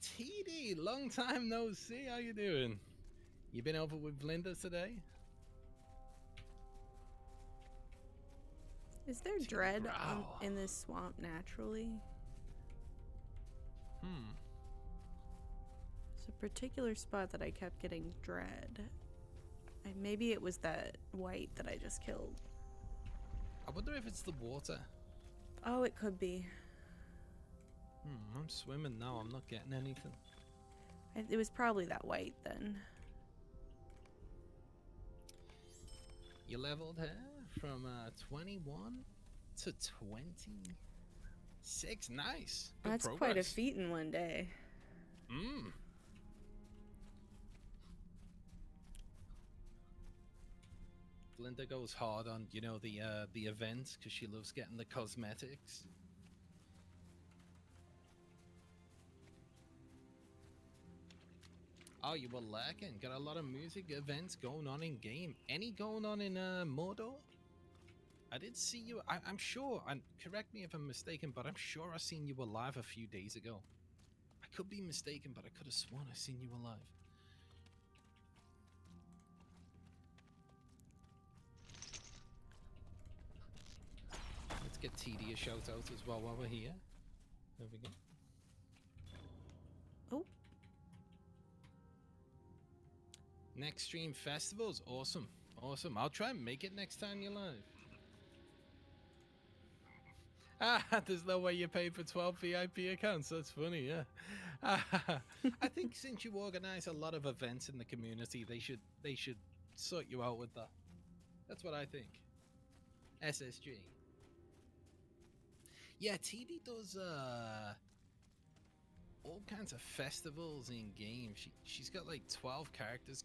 TD, long time no see. How you doing? You been over with Vlinda today? Is there dread in this swamp naturally? There's a particular spot that I kept getting dread. Maybe it was that white that I just killed. I wonder if it's the water. Oh, it could be. I'm swimming now. I'm not getting anything. It was probably that white then. You leveled her from 21 to 26. Nice. Good That's progress. quite a feat in one day. Linda goes hard on, the events because she loves getting the cosmetics. Oh, you were lurking. Got a lot of music events going on in game. Any going on in Mordor? I did see you. I'm sure, and correct me if I'm mistaken, but I'm sure I seen you alive a few days ago. I could be mistaken, but I could have sworn I seen you alive. Let's get TD a shout out as well while we're here. There we go. Oh. Next stream festivals, awesome. Awesome. I'll try and make it next time you're live. There's no way you pay for 12 VIP accounts. That's funny, yeah. I think since you organize a lot of events in the community, they should sort you out with that. That's what I think. SSG. Yeah, TD does all kinds of festivals in game. She's got like 12 characters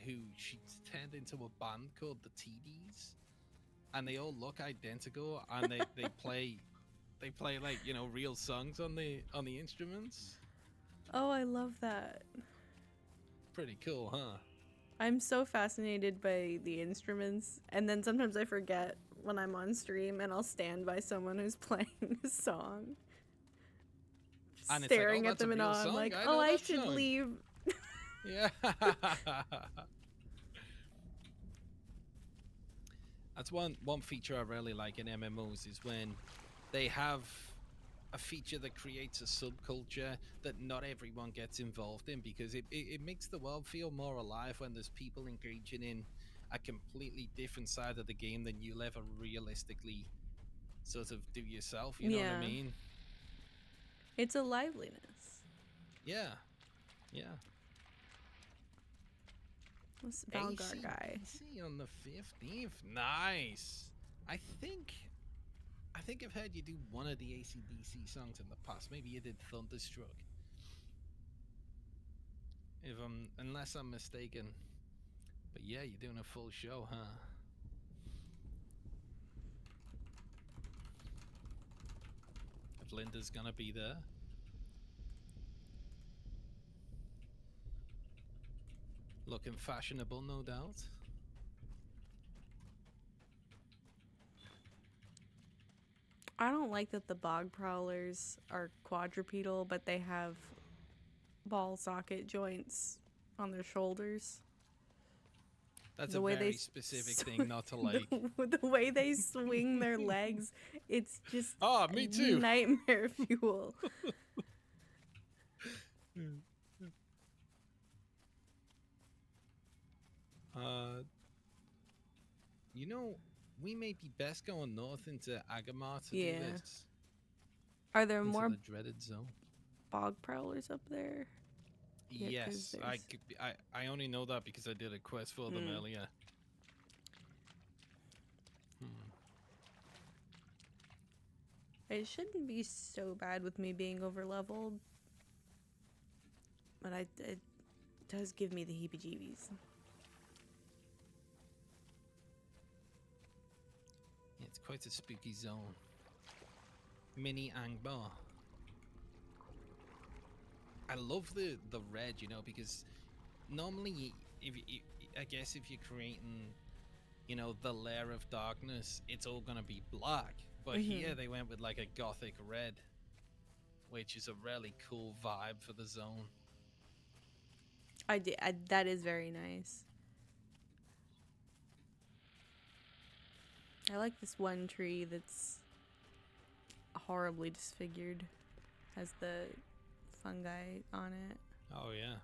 who she's turned into a band called the TDs, and they all look identical, and they play like real songs on the instruments. Oh, I love that. Pretty cool, huh? I'm so fascinated by the instruments, and then sometimes I forget when I'm on stream and I'll stand by someone who's playing a song. And it's like, Staring oh, at that's a them and real all, I'm song. like, I oh, know I that should song." leave. Yeah. That's one feature I really like in MMOs is when they have a feature that creates a subculture that not everyone gets involved in, because it makes the world feel more alive when there's people engaging in a completely different side of the game than you'll ever realistically sort of do yourself. You know what I Yeah. mean? It's a liveliness. Yeah. Yeah. This Valgar guy. AC/DC on the 15th. Nice. I think I've heard you do one of the AC/DC songs in the past. Maybe you did Thunderstruck. Unless I'm mistaken. But yeah, you're doing a full show, huh? If Linda's gonna be there. Looking fashionable, no doubt. I don't like that the bog prowlers are quadrupedal, but they have ball socket joints on their shoulders. That's The a way they very specific thing not to like. The way they swing their legs, it's just Ah, me too. nightmare fuel. You know, we may be best going north into Agamar to do Yeah. this. Are there Into more the dreaded zone. bog prowlers up there? Yeah, 'cause Yes, I, there's- I only know that because I did a quest for them earlier. It shouldn't be so bad with me being over leveled, but it does give me the heebie-jeebies. Yeah, it's quite a spooky zone. Mini Angbar. I love the red, you know, because normally, I guess if you're creating, you know, the layer of darkness, it's all gonna be black. But here they went with like a gothic red, which is a really cool vibe for the zone. That is very nice. I like this one tree that's horribly disfigured. Has the fungi on it. Oh yeah.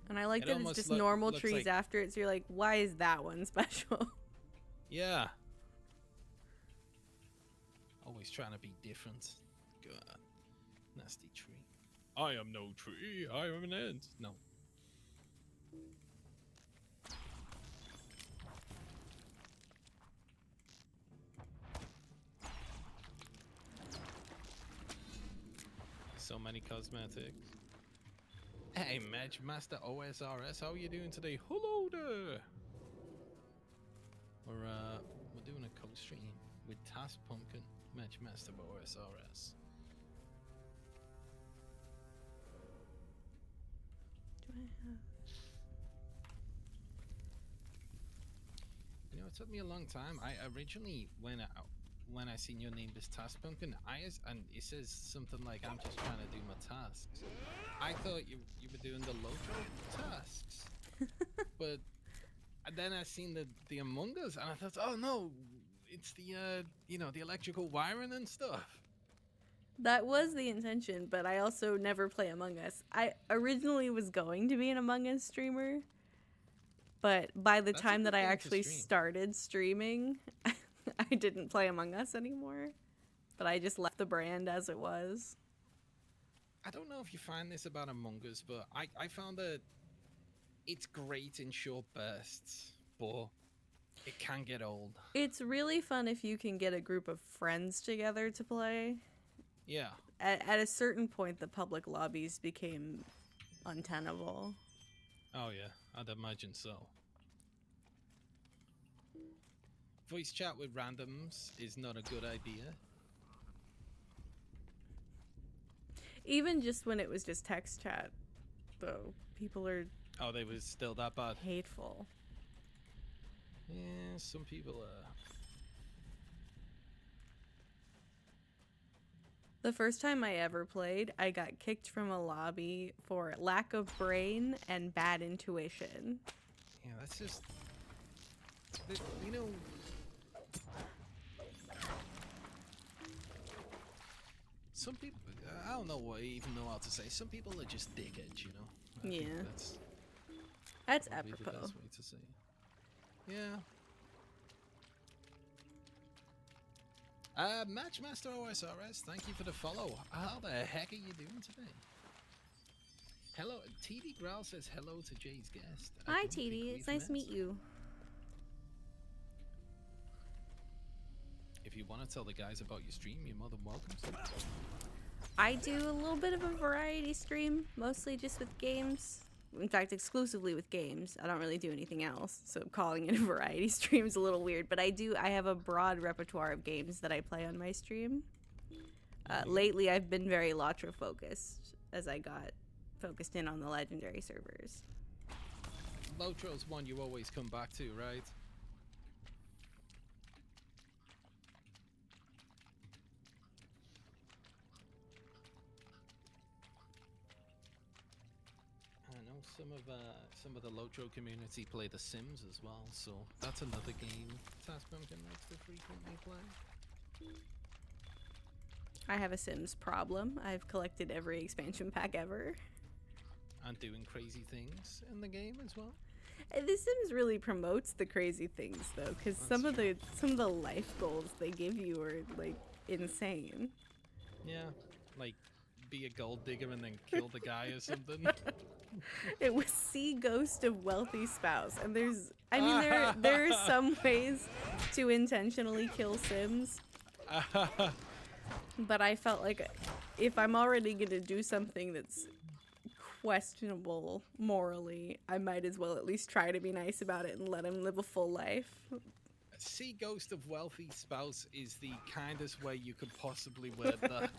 And I like It that it's almost just look- normal looks trees like- after it, so you're like, why is that one special? Yeah. Always trying to be different. God. Nasty tree. I am no tree, I am an ant. No. So many cosmetics. Hey, Match Master OSRS, how are you doing today? Hello there! We're doing a co-stream with Task Pumpkin, Match Master OSRS. Do I have... You know, it took me a long time. I originally, when I seen your name as Task Pumpkin, and it says something like, I'm just trying to do my tasks. I thought you were doing the local tasks. But then I seen the Among Us, and I thought, oh no, it's the, you know, the electrical wiring and stuff. That was the intention, but I also never play Among Us. I originally was going to be an Among Us streamer, but by the That's a time good that I game to actually stream. started streaming, I didn't play Among Us anymore. But I just left the brand as it was. I don't know if you find this about Among Us, but I found that it's great in short bursts, but it can get old. It's really fun if you can get a group of friends together to play. Yeah. At a certain point, the public lobbies became untenable. Oh yeah, I'd imagine so. Voice chat with randoms is not a good idea. Even just when it was just text chat, though, people are Oh, they was still that bad. hateful. Yeah, some people The first time I ever played, I got kicked from a lobby for lack of brain and bad intuition. yeah, that's just you know. Some people, I don't know what I even know how to say. Some people are just dickheads, you know. I think Yeah. that's That's probably the apropos. best way to say it. Yeah. Matchmaster OSRS, thank you for the follow. How the heck are you doing today? Hello, TD Growl says hello to Jay's guest. I Hi, don't think TD. we've It's nice to met. meet you. If you want to tell the guys about your stream, you're more than welcome to. I do a little bit of a variety stream, mostly just with games. In fact, exclusively with games. I don't really do anything else, so calling it a variety stream is a little weird. But I have a broad repertoire of games that I play on my stream. Lately, I've been very Lotro focused as I got focused in on the legendary servers. Lotro's one you always come back to, right? I know some of the Lotro community play The Sims as well, so that's another game Taskpumpkin likes to frequently play. I have a Sims problem. I've collected every expansion pack ever. And doing crazy things in the game as well. The Sims really promotes the crazy things though, because some of the life goals they give you are like insane. Yeah, like be a gold digger and then kill the guy or something. It was see ghost of wealthy spouse, and there are some ways to intentionally kill Sims, but I felt like if I'm already gonna do something that's questionable morally, I might as well at least try to be nice about it and let him live a full life. See ghost of wealthy spouse is the kindest way you could possibly word that.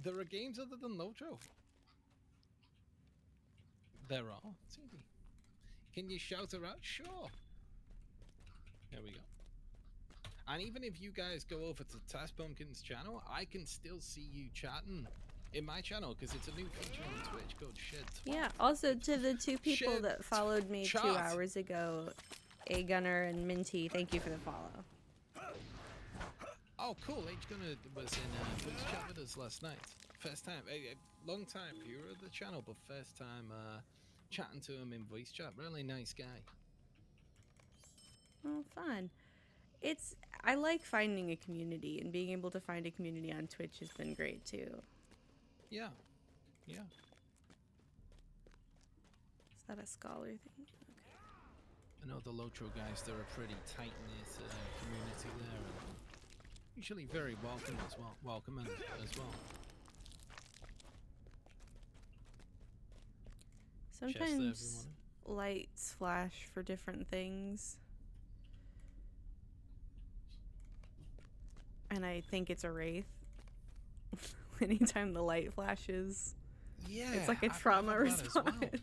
There are games other than Lotro. There are. It's easy. Can you shout her out? Sure. There we go. And even if you guys go over to Taskpumpkin's channel, I can still see you chatting in my channel because it's a new feature on Twitch called Shed 12. Yeah, also to the two people Shed that followed me chat. 2 hours ago, A Gunner and Minty, thank you for the follow. Oh, cool. H Gunner was in Twitch chat with us last night. First time, a long time viewer of the channel, but first time chatting to him in voice chat. Really nice guy. Oh, fun. I like finding a community, and being able to find a community on Twitch has been great too. Yeah. Yeah. Is that a scholar thing? Okay. I know the Lotro guys, they're a pretty tight-knit community there. And usually very welcoming as well. Sometimes lights flash for different things. And I think it's a wraith. Anytime the light flashes, Yeah. it's like a I've trauma had that as well. response.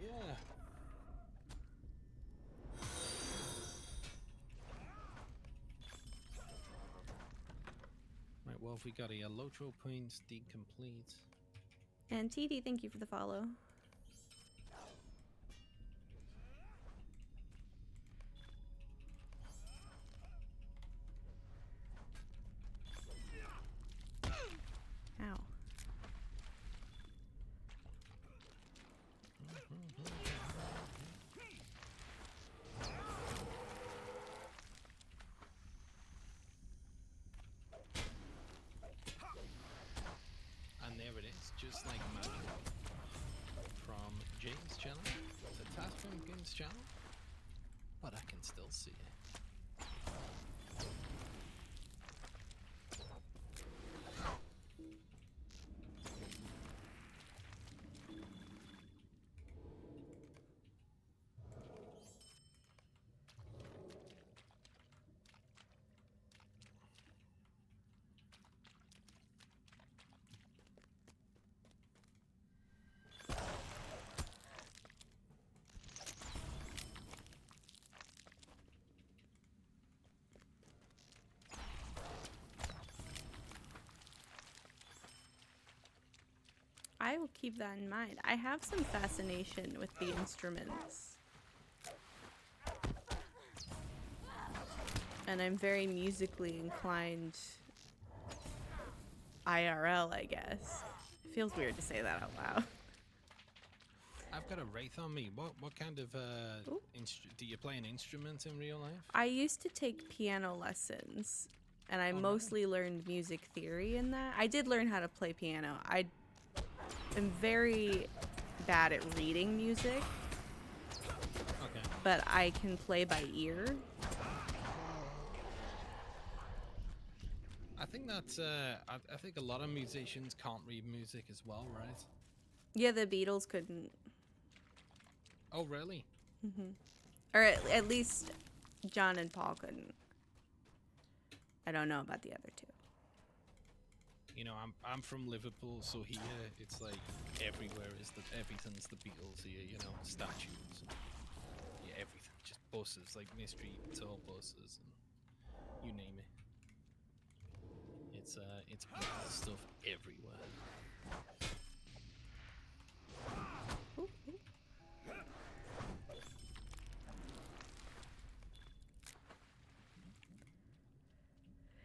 Yeah. Right, well, if we got a Lotro points complete. And TD, thank you for the follow. Ow. And there it is, just like magic. From James' channel to Taskpumpkin's channel. But I can still see it. I will keep that in mind. I have some fascination with the instruments. And I'm very musically inclined IRL, I guess. It feels weird to say that out loud. I've got a wraith on me. What kind of Ooh. do you play an instrument in real life? I used to take piano lessons, and I Oh, really? mostly learned music theory in that. I did learn how to play piano. I am very bad at reading music, Okay. but I can play by ear. I think that's I think a lot of musicians can't read music as well, right? Yeah, the Beatles couldn't. Oh, really? Or at least John and Paul couldn't. I don't know about the other two. You know, I'm from Liverpool, so here it's like everywhere is everything's the Beatles here. You know, statues, and, yeah, everything, just buses, like mystery tour buses, and you name it. It's Beatles stuff everywhere. Ooh, ooh.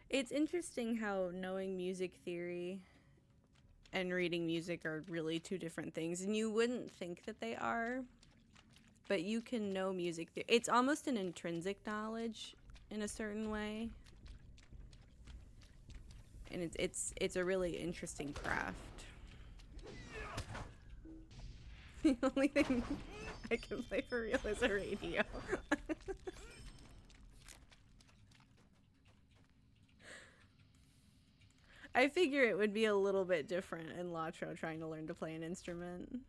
It's interesting how knowing music theory and reading music are really two different things, and you wouldn't think that they are, but you can know music theory. It's almost an intrinsic knowledge in a certain way, and it's a really interesting craft. The only thing I can play for real is a radio. I figure it would be a little bit different in Latro trying to learn to play an instrument.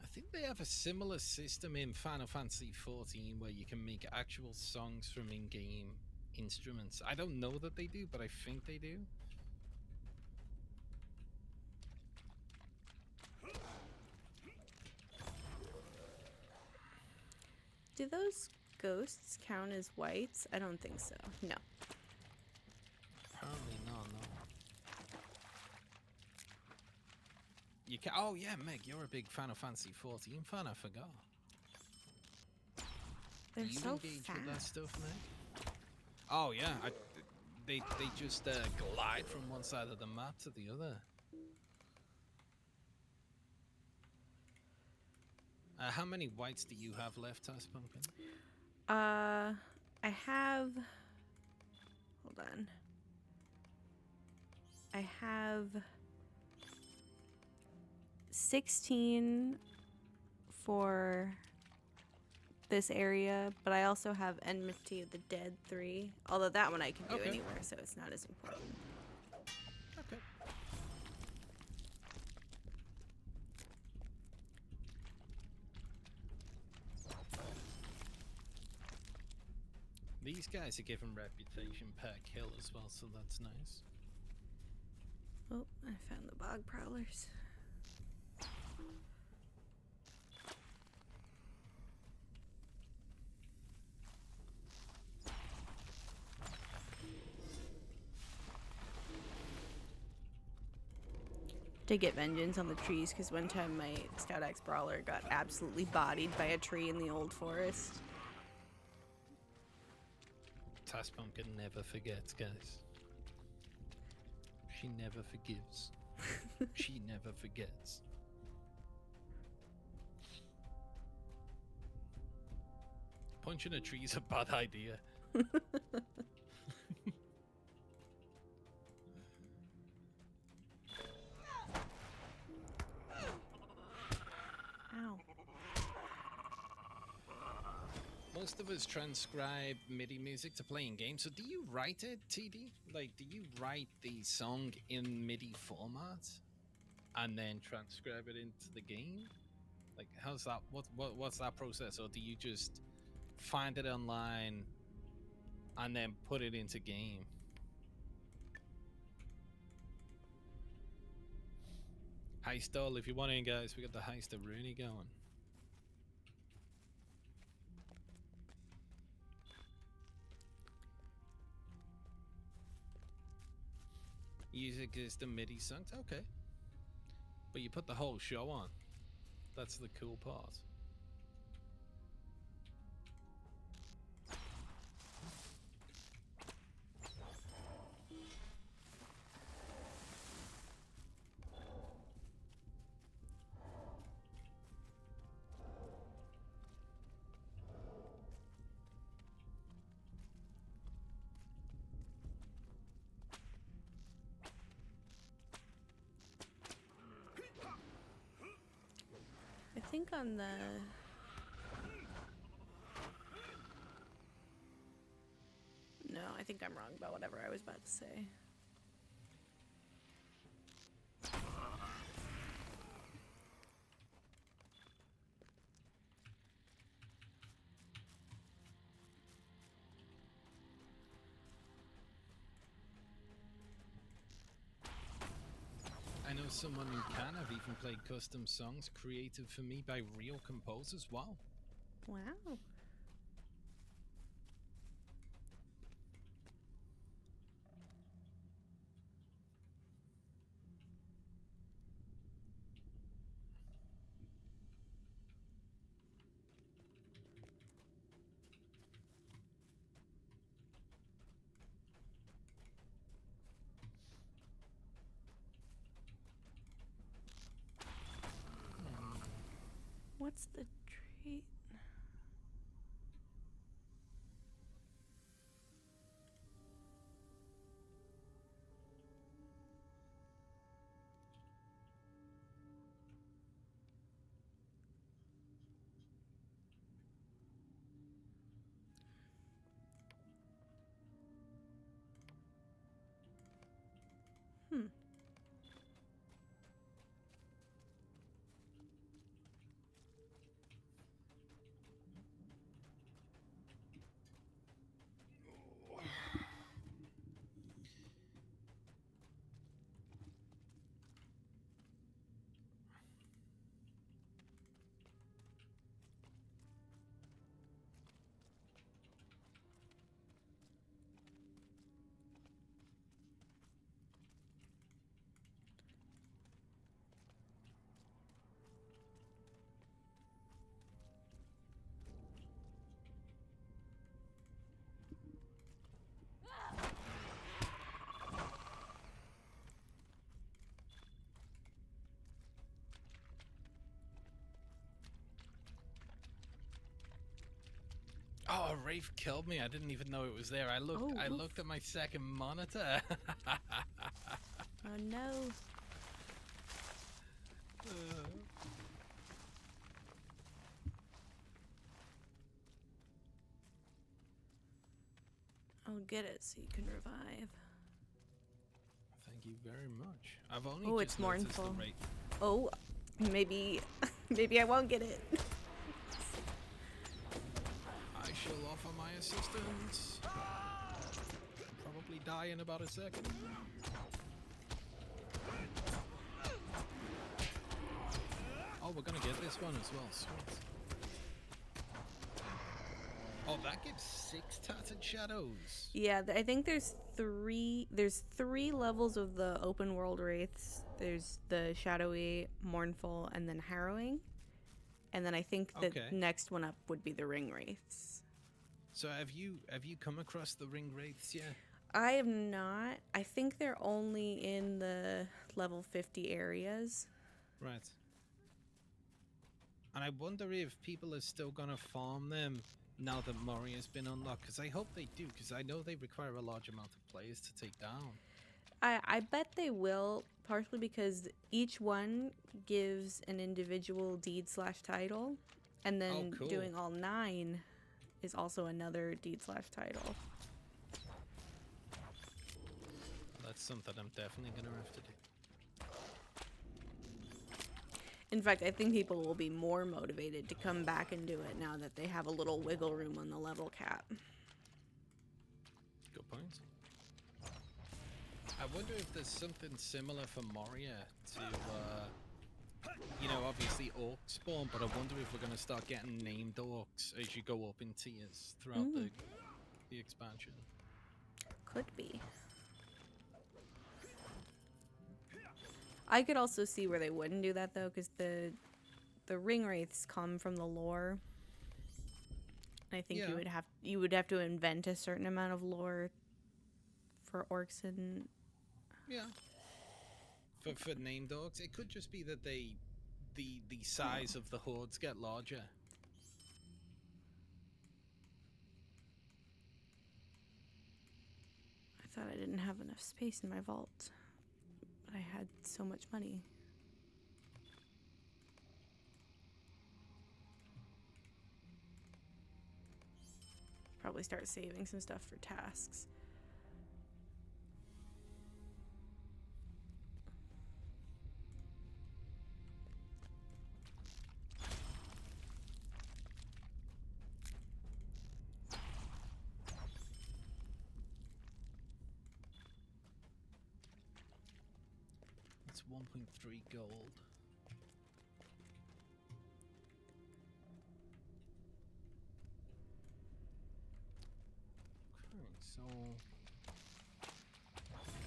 I think they have a similar system in Final Fantasy XIV where you can make actual songs from in-game instruments. I don't know that they do, but I think they do. Do those ghosts count as whites? I don't think so. No. Apparently not, no. You can. Oh yeah, Meg, you're a big Final Fantasy XIV fan. I forgot. They're Do you so engage with that fast. stuff, Meg? Oh yeah, they just glide from one side of the map to the other. How many whites do you have left, Tass Pumpkin? I have. Hold on. I have 16 for this area, but I also have Enmity of the Dead 3. Although that one I can do Okay. anywhere, so it's not as important. Okay. These guys are given reputation per kill as well, so that's nice. Oh, I found the bog prowlers. To get vengeance on the trees, because one time my Scout Axe Brawler got absolutely bodied by a tree in the old forest. Tass Pumpkin never forgets, guys. She never forgives. She never forgets. Punching a tree is a bad idea. Ow. Most of us transcribe MIDI music to play in games, so do you write it, TD? Like, do you write the song in MIDI format and then transcribe it into the game? Like, how's that? What's that process? Or do you just find it online and then put it into game? Heist all if you want in, guys. We got the heist of Rooney going. Music is the MIDI songs, okay. But you put the whole show on. That's the cool part. I think on the... No, I think I'm wrong about whatever I was about to say. I know someone who can have even played custom songs created for me by real composers. Wow. Wow. What's the trait? Hmm. Oh, Rafe killed me. I didn't even know it was there. I looked. Oh, I oof. looked at my second monitor. Oh no. I'll get it so you can revive. Thank you very much. I've only Oh, just it's noticed mournful. the rate. Oh, maybe, maybe I won't get it. I shall offer my assistance. Probably die in about a second. Oh, we're gonna get this one as well. Sweet. Oh, that gives 6 tattered shadows. Yeah, I think there's three levels of the open world wraiths. There's the shadowy, mournful, and then harrowing. And then I think the Okay. next one up would be the ring wraiths. So have you come across the ring wraiths yet? I have not. I think they're only in the level 50 areas. Right. And I wonder if people are still gonna farm them now that Moria's been unlocked, because I hope they do, because I know they require a large amount of players to take down. I bet they will, partially because each one gives an individual deed/title, and then Oh, cool. doing all 9 is also another deed/title. That's something I'm definitely gonna have to do. In fact, I think people will be more motivated to come back and do it now that they have a little wiggle room on the level cap. Good point. I wonder if there's something similar for Moria to, you know, obviously orc spawn, but I wonder if we're going to start getting named orcs as you go up in tiers throughout the expansion. Could be. I could also see where they wouldn't do that though, because the ring wraiths come from the lore. And I think Yeah. you would have to invent a certain amount of lore for orcs and Yeah. For name dogs, it could just be that the size of the hordes get larger. I thought I didn't have enough space in my vault. But I had so much money. Probably start saving some stuff for tasks. It's 1.3 gold. Okay, so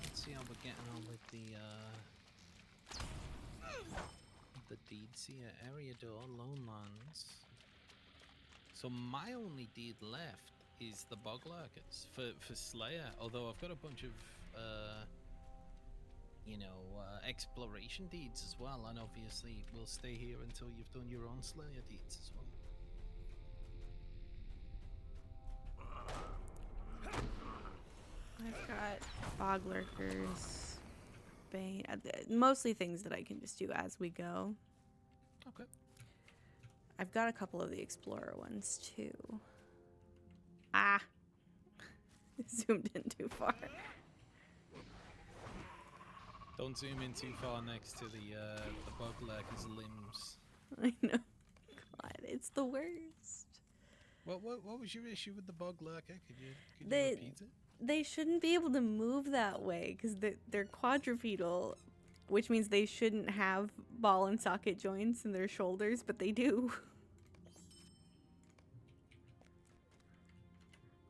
let's see how we're getting on with the deeds here. Area door, lone lands. So my only deed left is the Boglurkers for Slayer. Although I've got a bunch of exploration deeds as well, and obviously we'll stay here until you've done your own Slayer deeds as well. I've got bog lurkers, bane, mostly things that I can just do as we go. Okay. I've got a couple of the explorer ones too. Ah, zoomed in too far. Don't zoom in too far next to the Boglurker's limbs. I know. God, it's the worst. What was your issue with the Boglurker? Could you repeat it? They shouldn't be able to move that way because they're quadrupedal, which means they shouldn't have ball and socket joints in their shoulders, but they do.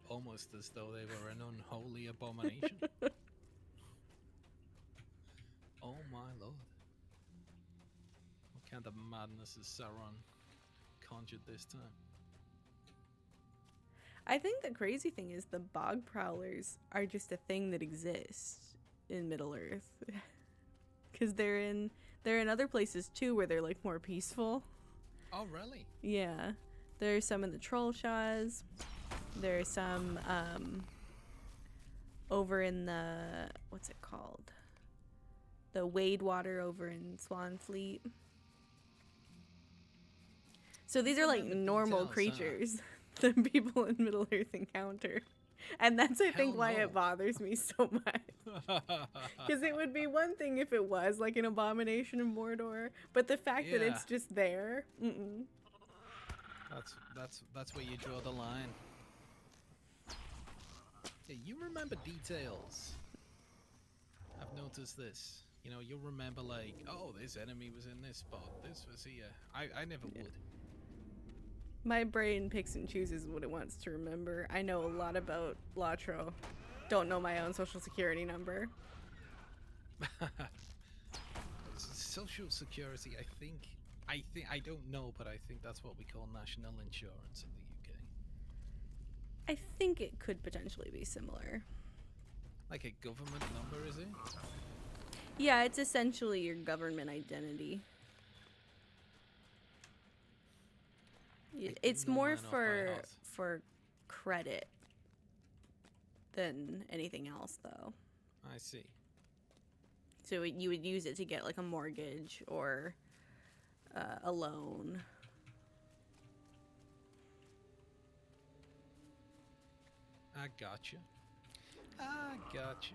Almost as though they were an unholy abomination. Oh my lord. What kind of madness has Sauron conjured this time? I think the crazy thing is the bog prowlers are just a thing that exists in Middle Earth. Because they're in other places too where they're like more peaceful. Oh really? Yeah. There's some in the Trollshaws. There's some over in the, what's it called? The Wade Water over in Swanfleet. So these are like normal creatures that people in Middle Earth encounter. And that's, I think, why it bothers me so much. Because it would be one thing if it was like an abomination of Mordor, but the fact that it's just there, That's where you draw the line. Yeah, you remember details. I've noticed this. You know, you'll remember like, oh, this enemy was in this spot. This was here. I never would. My brain picks and chooses what it wants to remember. I know a lot about Latro. Don't know my own social security number. Social security, I don't know, but I think that's what we call national insurance in the UK. I think it could potentially be similar. Like a government number, is it? Yeah, it's essentially your government identity. It's more for credit than anything else, though. I see. So you would use it to get like a mortgage or a loan. I gotcha. I gotcha.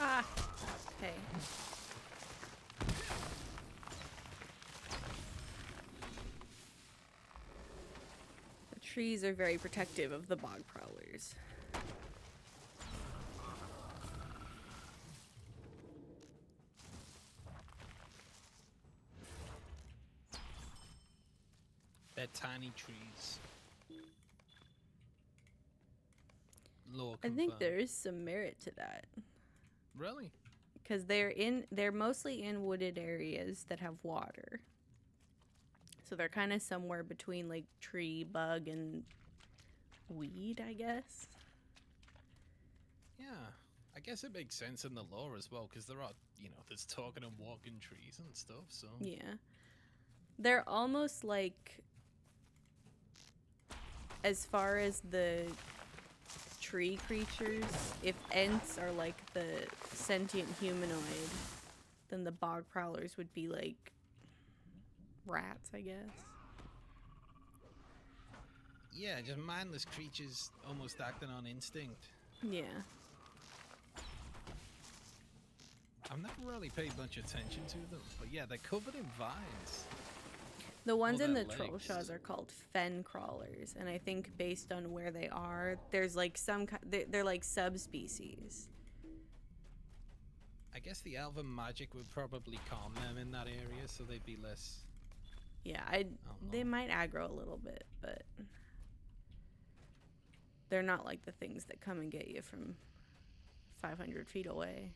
Ah, okay. The trees are very protective of the bog prowlers. They're tiny trees. Lore I think confirmed. there is some merit to that. Really? Because they're mostly in wooded areas that have water. So they're kind of somewhere between like tree, bug, and weed, I guess. Yeah. I guess it makes sense in the lore as well, because there are, there's talking and walking trees and stuff, so... Yeah. They're almost like, as far as the tree creatures, if Ents are like the sentient humanoid, then the bog prowlers would be like rats, I guess. Yeah, just mindless creatures almost acting on instinct. Yeah. I've never really paid much attention to them, but yeah, they're covered in vines. The ones in the their legs. Trollshaws are called fen crawlers, and I think based on where they are, there's like they're like subspecies. I guess the elven magic would probably calm them in that area, so they'd be less... Yeah, they know. might aggro a little bit, but they're not like the things that come and get you from 500 feet away.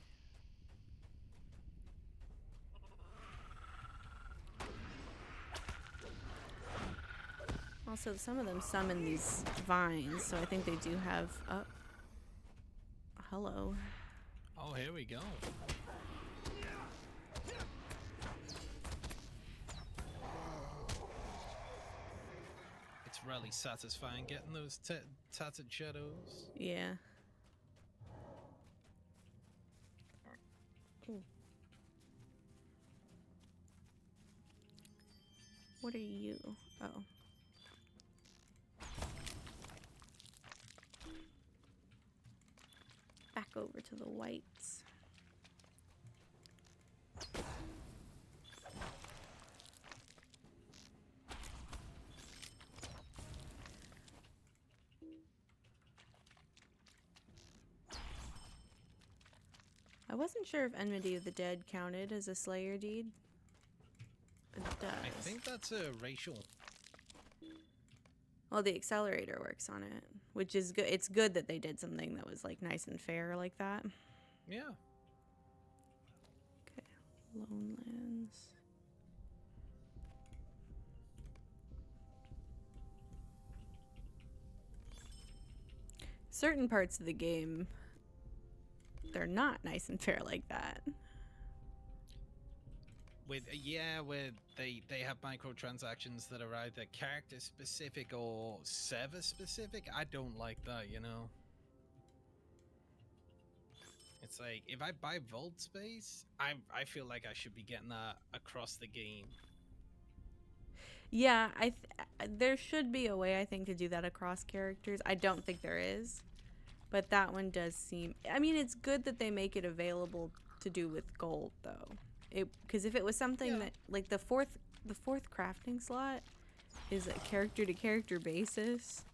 Also, some of them summon these vines, so I think they do have... hello. Oh, here we go. It's really satisfying getting those tattered shadows. Yeah. Ooh. What are you? Oh. Back over to the whites. I wasn't sure if Enmity of the Dead counted as a Slayer deed. It does. I think that's a racial. Well, the Accelerator works on it, which is good. It's good that they did something that was like nice and fair like that. Yeah. Okay, Lone Lands. Certain parts of the game, they're not nice and fair like that. Where they have microtransactions that are either character specific or server specific. I don't like that, It's like, if I buy vault space, I feel like I should be getting that across the game. Yeah, there should be a way, I think, to do that across characters. I don't think there is, but that one does seem... I mean, it's good that they make it available to do with gold, though. Because if it was something that, like, the fourth crafting slot is a character-to-character basis,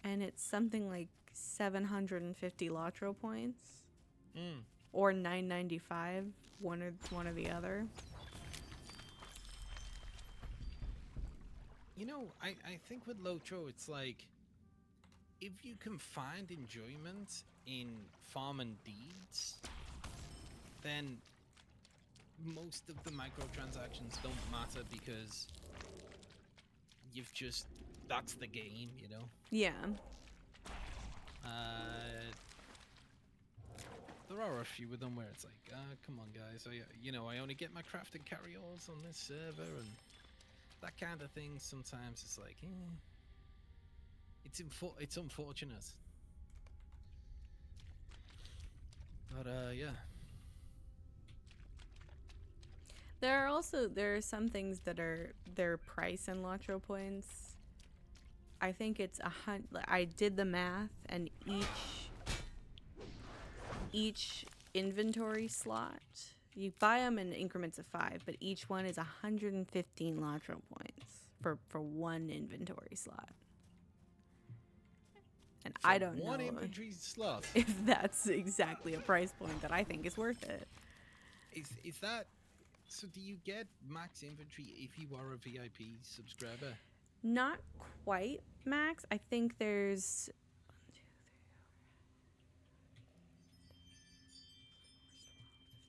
and it's something like 750 Lotro points, or 995, one or the other. I think with Lotro, it's like, if you can find enjoyment in farming deeds, then most of the microtransactions don't matter, because that's the game, Yeah. There are a few of them where it's like, come on guys, I only get my crafted carry-alls on this server, and that kind of thing. Sometimes it's like, it's unfortunate. But yeah. There are some things that are their price in Lotro points. I think it's I did the math, and each inventory slot, you buy them in increments of 5, but each one is 115 Lotro points for one inventory slot. And For I don't one know inventory slot. if that's exactly a price point that I think is worth it. Is that... So do you get max inventory if you are a VIP subscriber? Not quite max. I think there's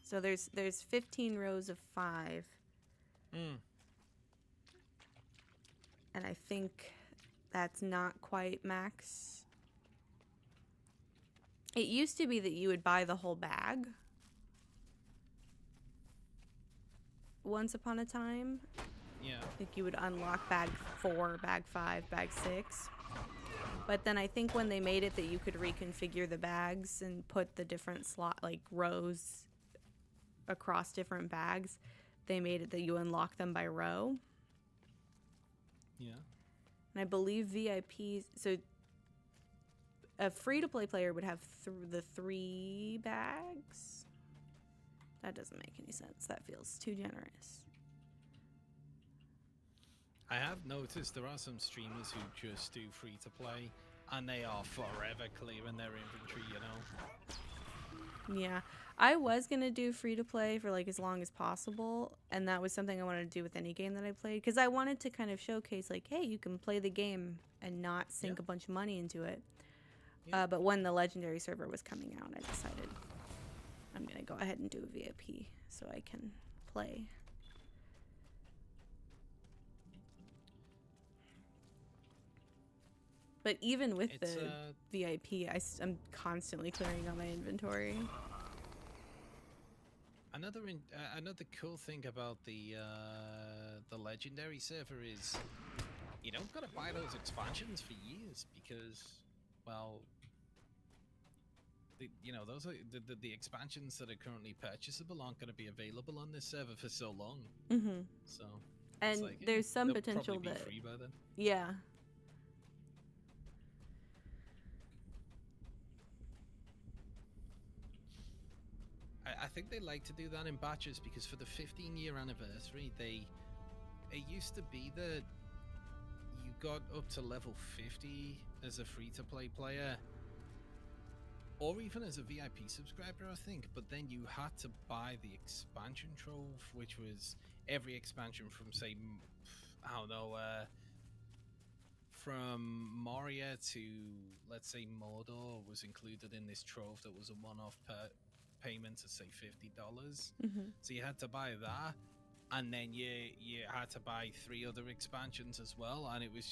so there's 15 rows of 5, Mm. and I think that's not quite max. It used to be that you would buy the whole bag once upon a time. Yeah. Like you would unlock bag 4, bag 5, bag 6. But then I think when they made it that you could reconfigure the bags and put the different slot like rows across different bags, they made it that you unlock them by row. Yeah. And I believe VIPs, so a free-to-play player would have the 3 bags. That doesn't make any sense. That feels too generous. I have noticed there are some streamers who just do free to play, and they are forever clearing their inventory, you know? Yeah. I was going to do free-to-play for like as long as possible, and that was something I wanted to do with any game that I played, because I wanted to kind of showcase like, hey, you can play the game and not sink Yeah. a bunch of money into it. Yeah. But when the Legendary server was coming out, I decided I'm going to go ahead and do a VIP so I can play. But even with It's, the VIP, I'm constantly clearing out my inventory. Another cool thing about the legendary server is you don't gotta buy those expansions for years because, well, those are the expansions that are currently purchasable aren't going to be available on this server for so long. Mm-hmm. So, And it's like, there's some they'll potential probably be that, free by then. yeah. I think they like to do that in batches because for the 15-year anniversary, it used to be that you got up to level 50 as a free-to-play player, or even as a VIP subscriber, I think. But then you had to buy the expansion trove, which was every expansion from, say, I don't know, from Moria to, let's say, Mordor was included in this trove that was a one-off payment of, say, $50. Mm-hmm. So you had to buy that, and then you had to buy 3 other expansions as well, and it was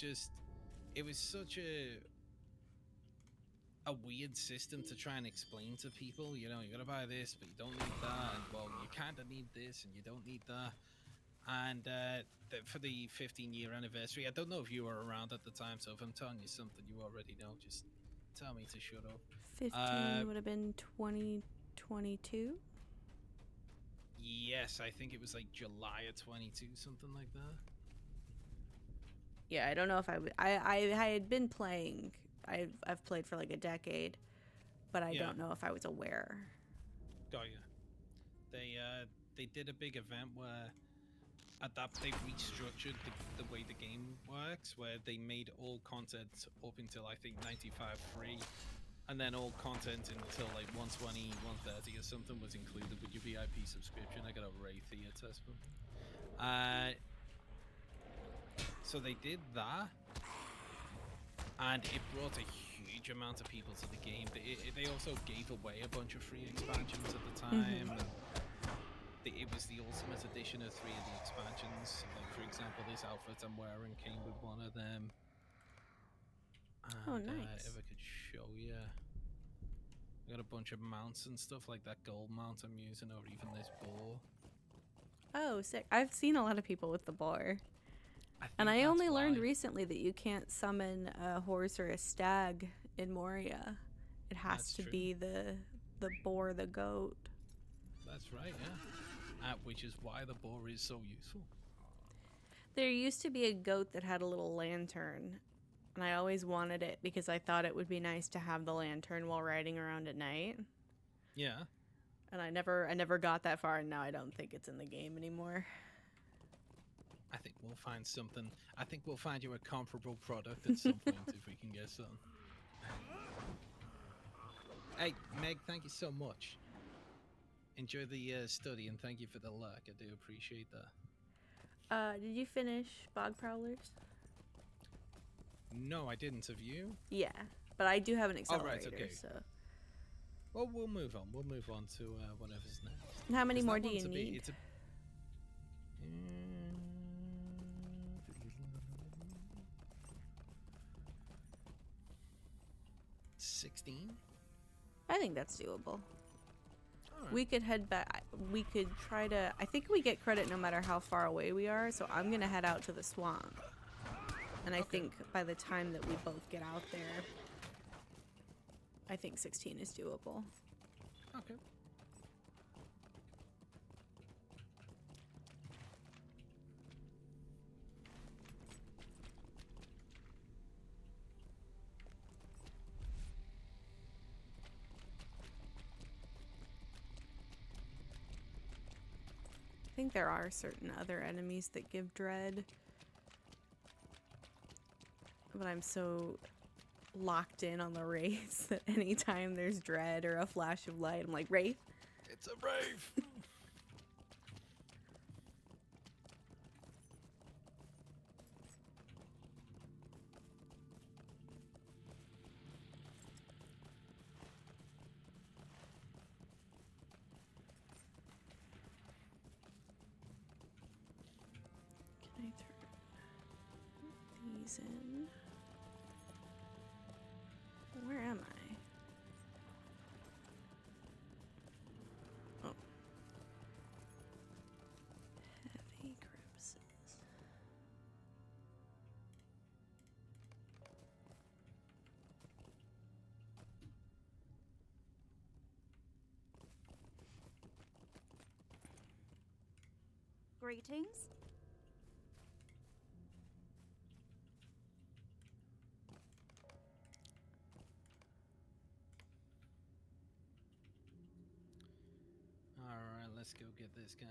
such a weird system to try and explain to people. You gotta buy this, but you don't need that, and well, you kind of need this, and you don't need that. And for the 15-year anniversary, I don't know if you were around at the time, so if I'm telling you something you already know, just tell me to shut up. 15 would have been 2022. Yes, I think it was like July of 22, something like that. Yeah, I don't know if I would. I had been playing. I've played for like a decade, but I don't know if I was aware. Got you. They did a big event where they restructured the way the game works, where they made all content up until I think 95 free, and then all content until like 120, 130 or something was included with your VIP subscription. I got a Ray Theater test. So they did that, and it brought a huge amount of people to the game. They also gave away a bunch of free expansions at the time. And it was the Ultimate Edition of 3 of the expansions. Like, for example, this outfit I'm wearing came with one of them. And, nice. if I could show you, I got a bunch of mounts and stuff like that gold mount I'm using, or even this boar. Oh, sick! I've seen a lot of people with the boar. And think I that's only learned why. recently that you can't summon a horse or a stag in Moria. It has That's to true. be the boar, the goat. That's right, yeah. Which is why the boar is so useful. There used to be a goat that had a little lantern, and I always wanted it because I thought it would be nice to have the lantern while riding around at night. Yeah. And I never got that far, and now I don't think it's in the game anymore. I think we'll find something. I think we'll find you a comparable product at some point if we can get some. Hey, Meg, thank you so much. Enjoy the study, and thank you for the luck. I do appreciate that. Did you finish Bog Prowlers? No, I didn't. Have you? Yeah, but I do have an Oh, right, accelerator, okay. so. Well, we'll move on. We'll move on to whatever's next. And how many 'Cause more that do you one's a bit- need? it's a- Mm, 16? I think that's doable. Alright. We could head back. We could try to. I think we get credit no matter how far away we are, so I'm gonna head out to the swamp. And I think by the time that we both get out there, I think 16 is doable. Okay. I think there are certain other enemies that give dread. But I'm so locked in on the wraiths that anytime there's dread or a flash of light, I'm like, Wraith? It's a rave. Can I turn these in? Where am I? Oh. Heavy crypsis. Greetings. Alright, let's go get this guy.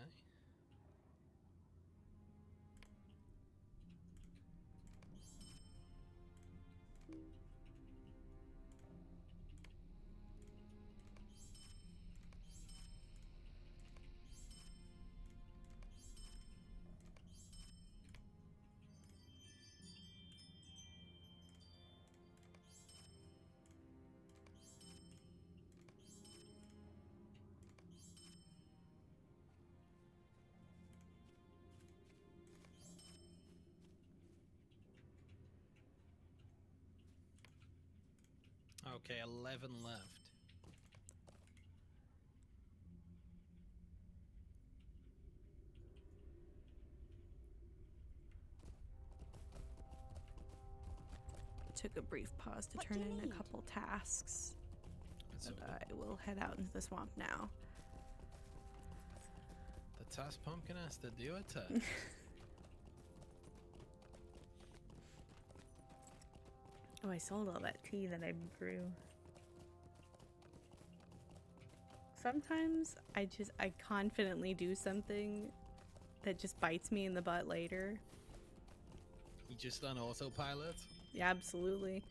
Okay, 11 left. Took a brief pause to What turn do you in a need? couple tasks. That's But okay. I will head out into the swamp now. The task pumpkin has to do a task. Oh, I sold all that tea that I brew. Sometimes I confidently do something that just bites me in the butt later. You just on autopilot? Yeah, absolutely.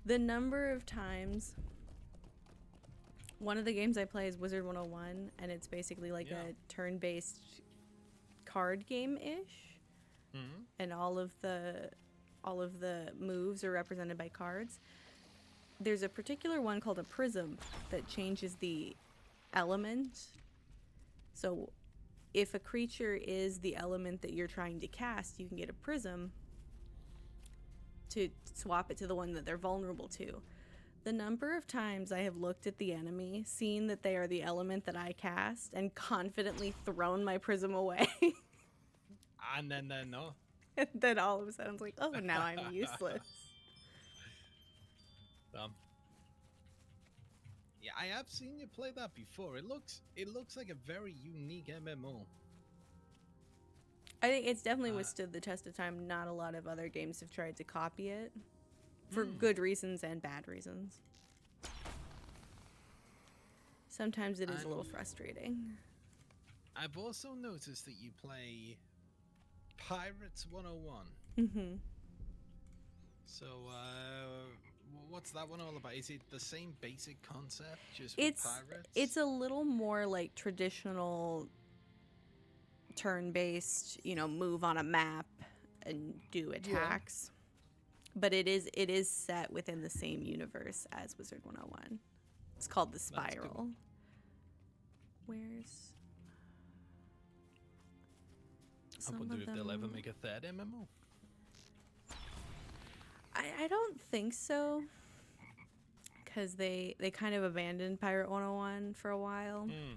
The number of times one of the games I play is Wizard 101, and it's basically like Yeah. a turn-based card game-ish, Mm-hmm. and all of the moves are represented by cards. There's a particular one called a prism that changes the element. So if a creature is the element that you're trying to cast, you can get a prism to swap it to the one that they're vulnerable to. The number of times I have looked at the enemy, seen that they are the element that I cast, and confidently thrown my prism away. And then no. And then all of a sudden I was like, oh, now I'm useless. Yeah, I have seen you play that before. It looks like a very unique MMO. I think it's definitely Uh, withstood the test of time. Not a lot of other games have tried to copy it for good reasons and bad reasons. Sometimes it is a little And- frustrating. I've also noticed that you play Pirates 101. Mm-hmm. So, what's that one all about? Is it the same basic concept, just with It's pirates? a little more like traditional turn-based, move on a map and do attacks. but it is set within the same universe as Wizard 101. It's called The cool. Spiral. Where's I some wonder of if they'll ever them- make a third MMO. I don't think so, because they kind of abandoned Pirate 101 for a while. Hmm.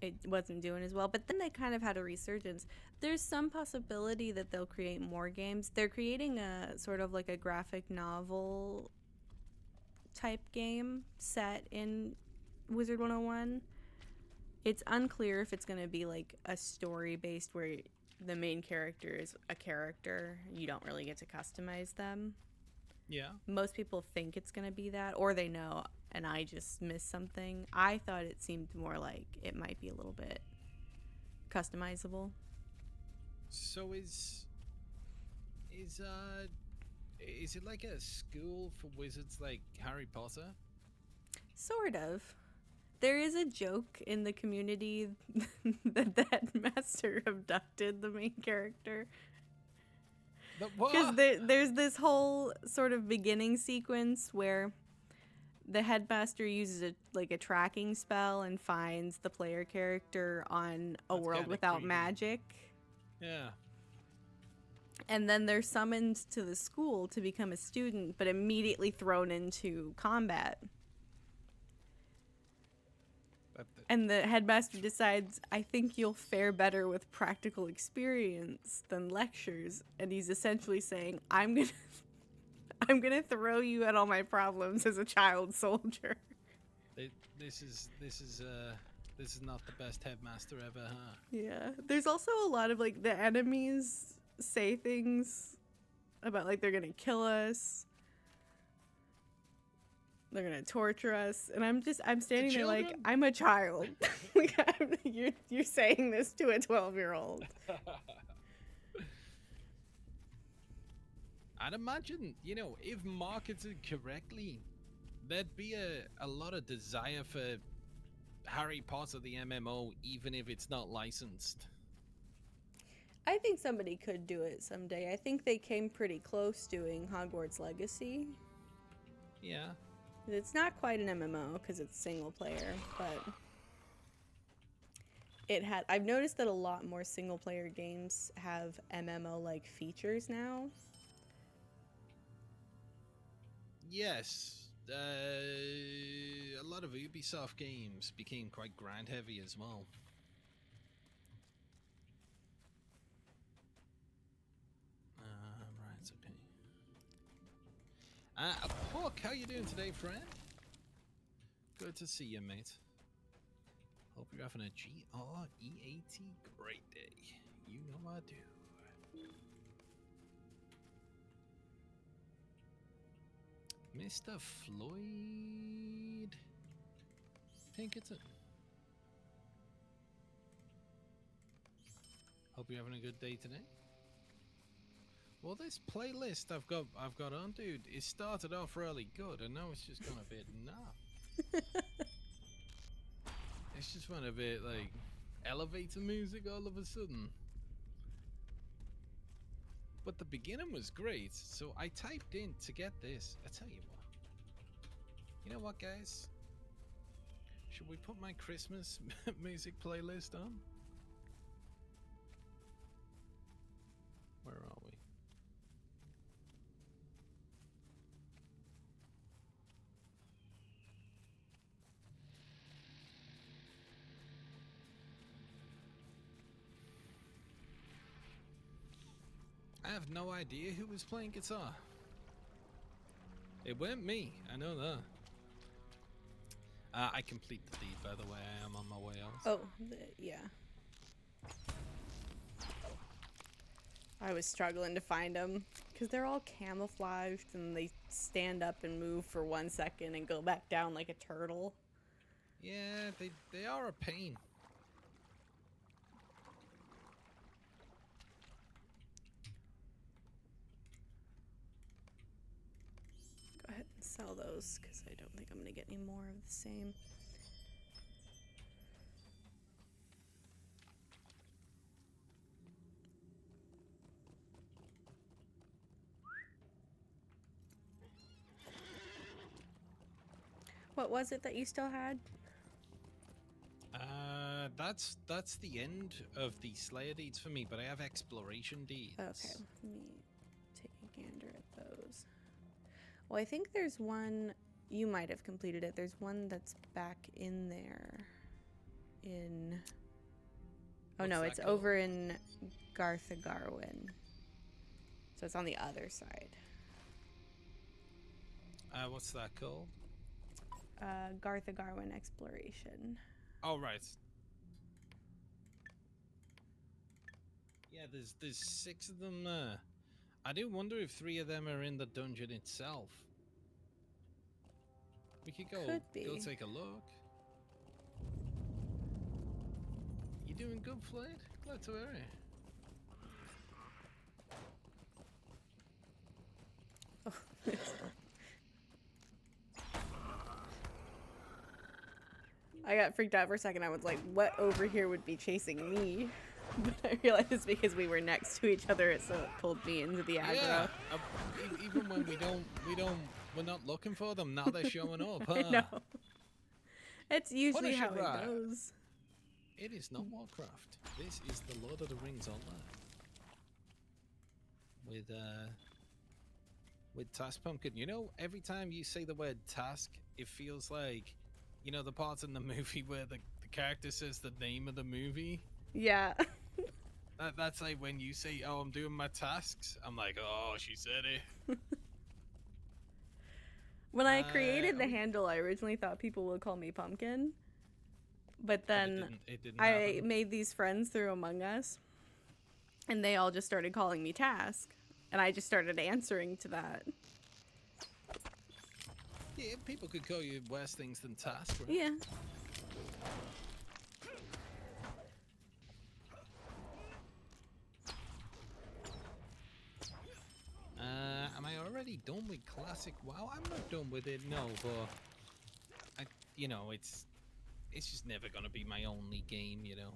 It wasn't doing as well, but then they kind of had a resurgence. There's some possibility that they'll create more games. They're creating a sort of like a graphic novel type game set in Wizard 101. It's unclear if it's going to be like a story based where the main character is a character. You don't really get to customize them. Yeah. Most people think it's going to be that, or they know, and I just missed something. I thought it seemed more like it might be a little bit customizable. So is it like a school for wizards like Harry Potter? Sort of. There is a joke in the community that the headmaster abducted the main character. Because there's this whole sort of beginning sequence where the headmaster uses a tracking spell and finds the player character on a That's world kinda without creepy. magic. Yeah. And then they're summoned to the school to become a student, but immediately thrown into combat. And the headmaster decides, I think you'll fare better with practical experience than lectures. And he's essentially saying, I'm gonna throw you at all my problems as a child soldier. This is not the best headmaster ever, huh? Yeah. There's also a lot of like the enemies say things about like they're gonna kill us. They're gonna torture us, and I'm standing there like children? I'm a child. Like you're saying this to a 12-year-old. I'd imagine, if marketed correctly, there'd be a lot of desire for Harry Potter the MMO, even if it's not licensed. I think somebody could do it someday. I think they came pretty close doing Hogwarts Legacy. Yeah. It's not quite an MMO because it's single player, but I've noticed that a lot more single player games have MMO like features now. Yes. A lot of Ubisoft games became quite grind heavy as well. Right, okay. Hawk, how you doing today, friend? Good to see you, mate. Hope you're having a GREAT great day. You know I do. Mr. Floyd Pinkerton. Hope you're having a good day today. Well, this playlist I've got on, dude, it started off really good, and now it's just gone a bit nah. It's just went a bit like elevator music all of a sudden. But the beginning was great, so I typed in to get this. I tell you what. You know what, guys? Should we put my Christmas music playlist on? Where are we? I have no idea who was playing guitar. It weren't me, I know that. I complete the deed, by the way. I am on my way out. Oh, yeah. I was struggling to find them because they're all camouflaged and they stand up and move for 1 second and go back down like a turtle. Yeah, they are a pain. Go ahead and sell those because I don't think I'm going to get any more of the same. what was it that you still had? That's the end of the Slayer deeds for me, but I have exploration deeds. Okay, let me take a gander at those. Well, I think there's one, you might have completed it. There's one that's back in there. Oh What's no, that it's called? over in Gartha Garwin. So it's on the other side. What's that called? Gartha Garwin Exploration. Oh, right. Yeah, there's 6 of them there. I do wonder if 3 of them are in the dungeon itself. We could go Could be. take a look. You doing good, Floyd? Glad to hear it. I got freaked out for a second. I was like, what over here would be chasing me? But I realized it's because we were next to each other, so it pulled me into the aggro. Yeah, even when we're not looking for them. Now they're showing up. Huh? I know. It's usually Punish how it it right. goes. It is not Warcraft. This is the Lord of the Rings Online. With Task Pumpkin. You know, every time you say the word task, it feels like, you know, the parts in the movie where the character says the name of the movie. Yeah. That's like when you say, "Oh, I'm doing my tasks." I'm like, "Oh, she said it." When I created the we- handle, I originally thought people would call me Pumpkin. But then it didn't I happen. made these friends through Among Us, and they all just started calling me Task, and I just started answering to that. Yeah, people could call you worse things than Task, right? Yeah. Am I already done with Classic WoW? I'm not done with it, no, but it's just never gonna be my only game, you know.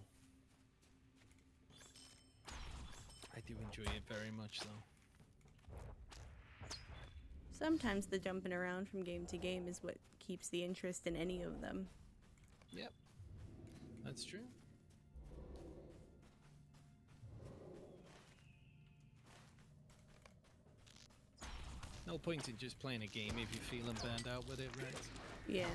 I do enjoy it very much, though. Sometimes the jumping around from game to game is what keeps the interest in any of them. Yep, that's true. No point in just playing a game if you're feeling burned out with it, right? Yeah.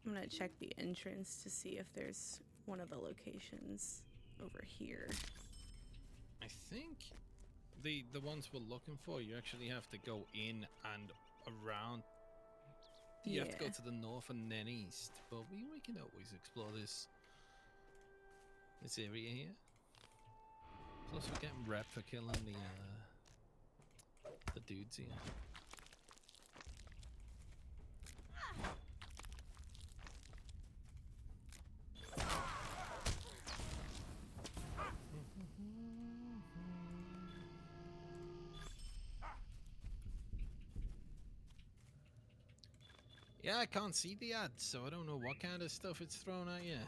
I'm gonna check the entrance to see if there's one of the locations over here. I think the ones we're looking for, you actually have to go in and around. You have to go Yeah. to the north and then east, but we can always explore this area here. Plus, we're getting rep for killing the dudes here. Yeah, I can't see the ads, so I don't know what kind of stuff it's thrown at you.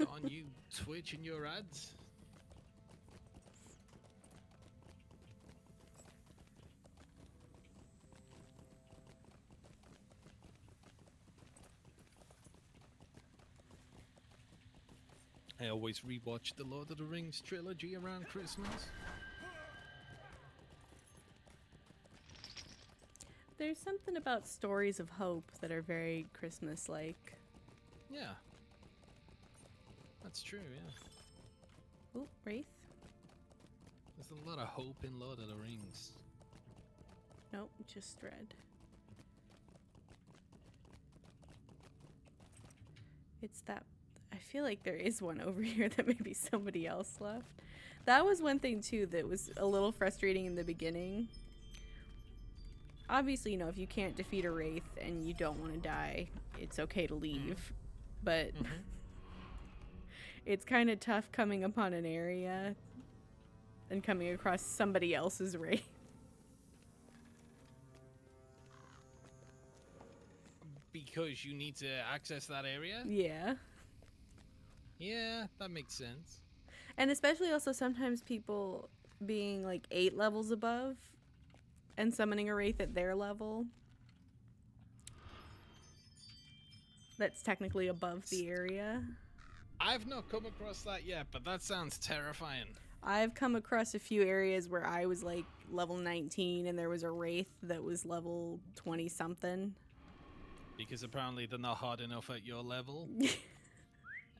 On you, Twitch and your ads. I always rewatch the Lord of the Rings trilogy around Christmas. There's something about stories of hope that are very Christmas-like. Yeah. That's true, yeah. Oh, Wraith? There's a lot of hope in Lord of the Rings. Nope, just Dread. It's that... I feel like there is one over here that maybe somebody else left. That was one thing, too, that was a little frustrating in the beginning. Obviously, you know, if you can't defeat a Wraith and you don't want to die, it's okay to leave. But it's kind of tough coming upon an area and coming across somebody else's Wraith. because you need to access that area? Yeah. Yeah, that makes sense. And especially also sometimes people being like 8 levels above and summoning a wraith at their level. That's technically above the area. I've not come across that yet, but that sounds terrifying. I've come across a few areas where I was like level 19 and there was a wraith that was level 20 something. Because apparently they're not hard enough at your level.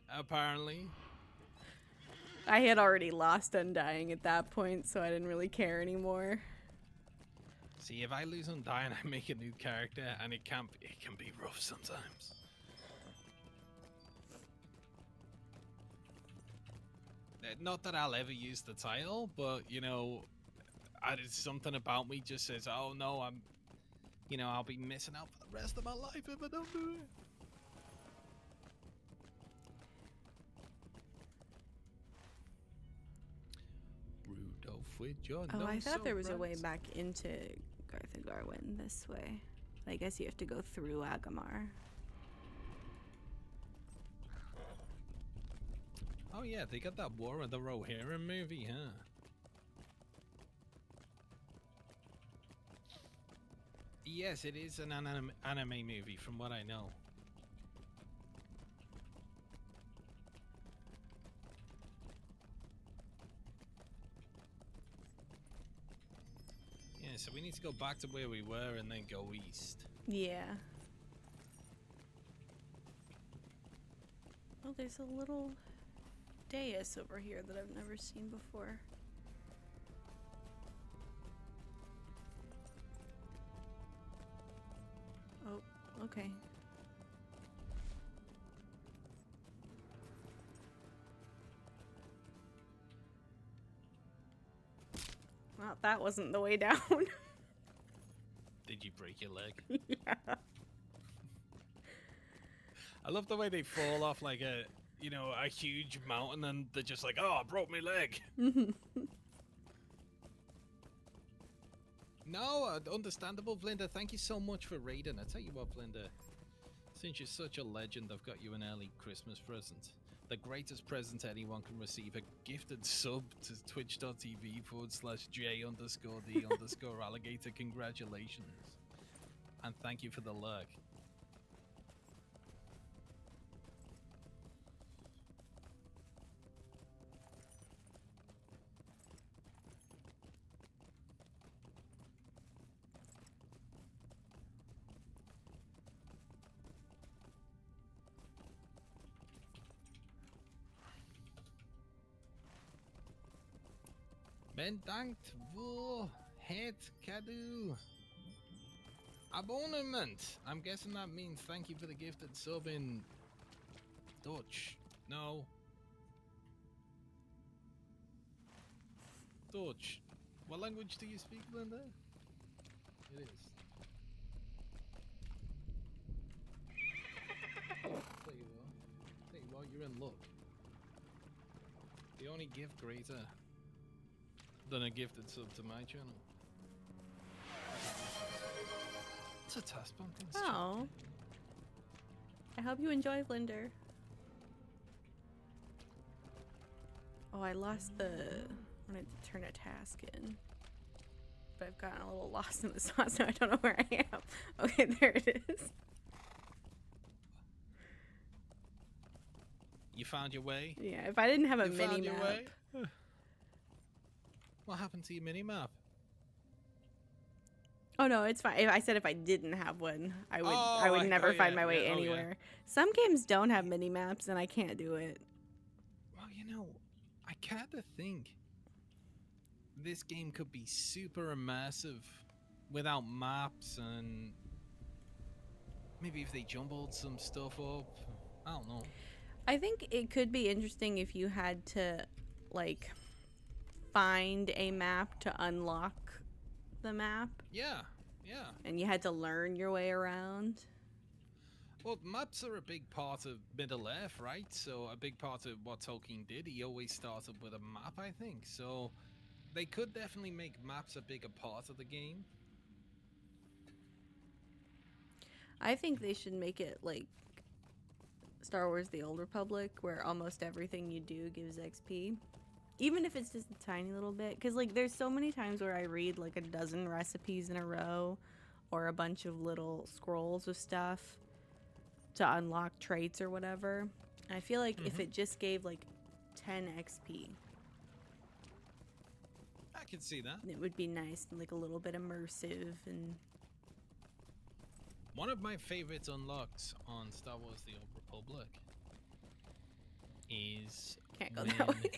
Apparently. I had already lost Undying at that point, so I didn't really care anymore. See, if I lose Undying, I make a new character, and it can be rough sometimes. Not that I'll ever use the title, but you know, it's something about me just says, "Oh no, I'll be missing out for the rest of my life if I don't do it." Rudolph with your Oh, I nose thought so there was a way bright. back into Garth and Garwin this way. I guess you have to go through Agamar. Oh yeah, they got that War of the Rohirrim movie, huh? Yes, it is an anime movie, from what I know. Yeah, so we need to go back to where we were and then go east. Yeah. Oh, there's a little dais over here that I've never seen before. Oh, okay. Well, that wasn't the way down. Did you break your leg? Yeah. I love the way they fall off like a huge mountain and they're just like, oh, I broke my leg. No, understandable, Vlinda. Thank you so much for raiding. I tell you what, Vlinda, since you're such a legend, I've got you an early Christmas present. The greatest present anyone can receive, a gifted sub to twitch.tv/J_D_alligator. Congratulations. And thank you for the lurk. Bedankt voor het cadeau. Abonnement. I'm guessing that means thank you for the gifted sub in Dutch. No. Dutch. What language do you speak, Linda? It is. Tell you what, you're in luck. The only gift greater than a gifted sub to my channel. It's a task pumpkin. Oh. I hope you enjoy, Blinder. Oh, I lost the... I wanted to turn a task in. But I've gotten a little lost in the sauce, so I don't know where I am. Okay, there it is. You found your way? Yeah, if I didn't have a You found mini your map... way? What happened to your mini map? Oh no, it's fine. I said if I didn't have one, I would Oh, never find yeah, my way yeah, oh, yeah. anywhere. Some games don't have mini maps and I can't do it. Well, I kind of think this game could be super immersive without maps, and maybe if they jumbled some stuff up. I don't know. I think it could be interesting if you had to like find a map to unlock the map Yeah. and you had to learn your way around. Well, maps are a big part of Middle Earth, right? So a big part of what Tolkien did, he always started with a map, I think. So they could definitely make maps a bigger part of the game. I think they should make it like Star Wars The Old Republic, where almost everything you do gives XP. Even if it's just a tiny little bit. Because, like, there's so many times where I read, like, a dozen recipes in a row or a bunch of little scrolls of stuff to unlock traits or whatever. And I feel like if it just gave, like, 10 XP, I can see that. it would be nice and, like, a little bit immersive and... One of my favorites unlocks on Star Wars The Old Republic is Can't go when... that way.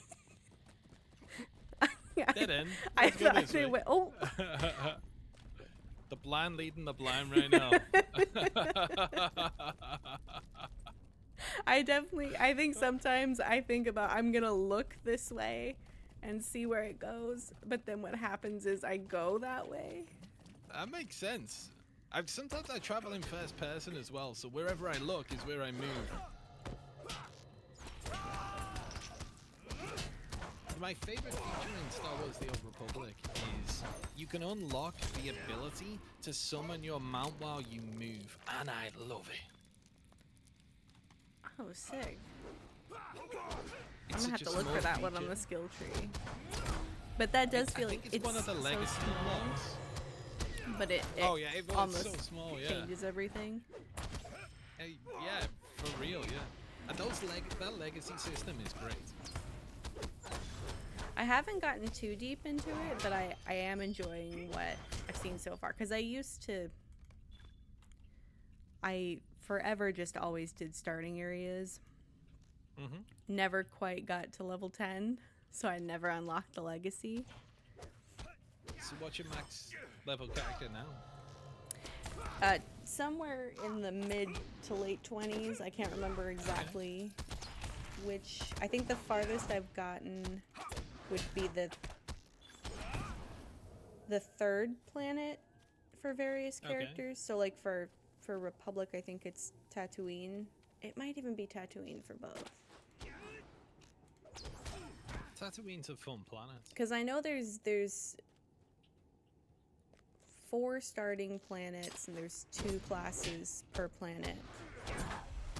Dead end. I Let's go thought this they way. went... Oh! The blind leading the blind right now. I think sometimes I think about I'm gonna look this way and see where it goes, but then what happens is I go that way. That makes sense. Sometimes I travel in first person as well, so wherever I look is where I move. My favorite feature in Star Wars The Old Republic is you can unlock the ability to summon your mount while you move, and I love it. Oh, sick. I'm It's gonna have such to a look for small that one on feature. the skill tree. But that does feel I like think it's one of the so legacy small, unlocks. but it Oh yeah, it's almost so small, yeah. changes everything. Hey, yeah, for real, yeah. And that legacy system is great. I haven't gotten too deep into it, but I am enjoying what I've seen so far. Because I forever just always did starting areas. Mm-hmm. Never quite got to level 10, so I never unlocked the legacy. So what's your max level character now? Somewhere in the mid to late 20s. I can't remember exactly which. I think the farthest I've gotten would be the third planet for various Okay. characters. So like for Republic, I think it's Tatooine. It might even be Tatooine for both. Tatooine's a fun planet. Because I know there's 4 starting planets and there's 2 classes per planet.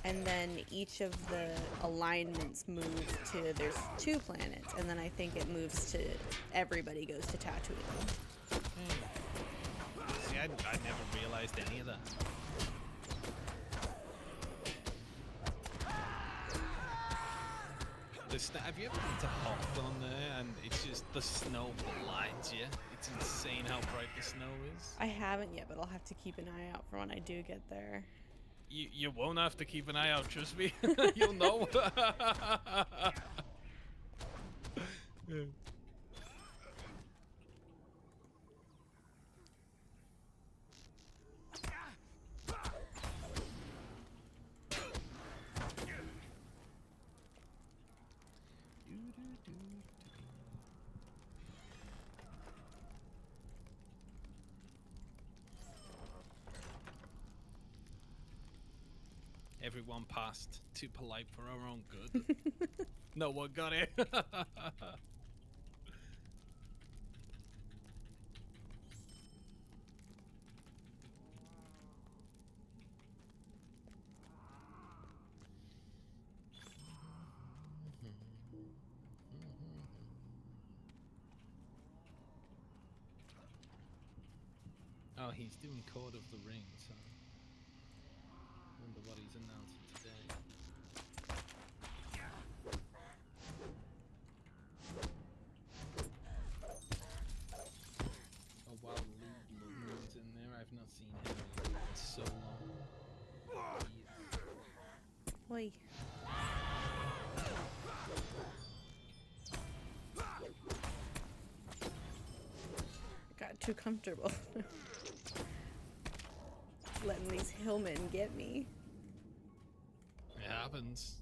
And then each of the alignments move to, there's 2 planets. And then I think it moves to, everybody goes to Tatooine. See, I never realized any of that. Have you ever been to Hoth on there and it's just the snow blinds you? It's insane how bright the snow is. I haven't yet, but I'll have to keep an eye out for when I do get there. You won't have to keep an eye out, trust me. You'll know. Everyone passed. Too polite for our own good. No one got it. Oh, he's doing Court of the Rings. Huh? Wonder what he's announcing today. Oh wow, Luke Ludman's in there. I've not seen him in so long. Oi. Got too comfortable. Letting these hillmen get me. It happens.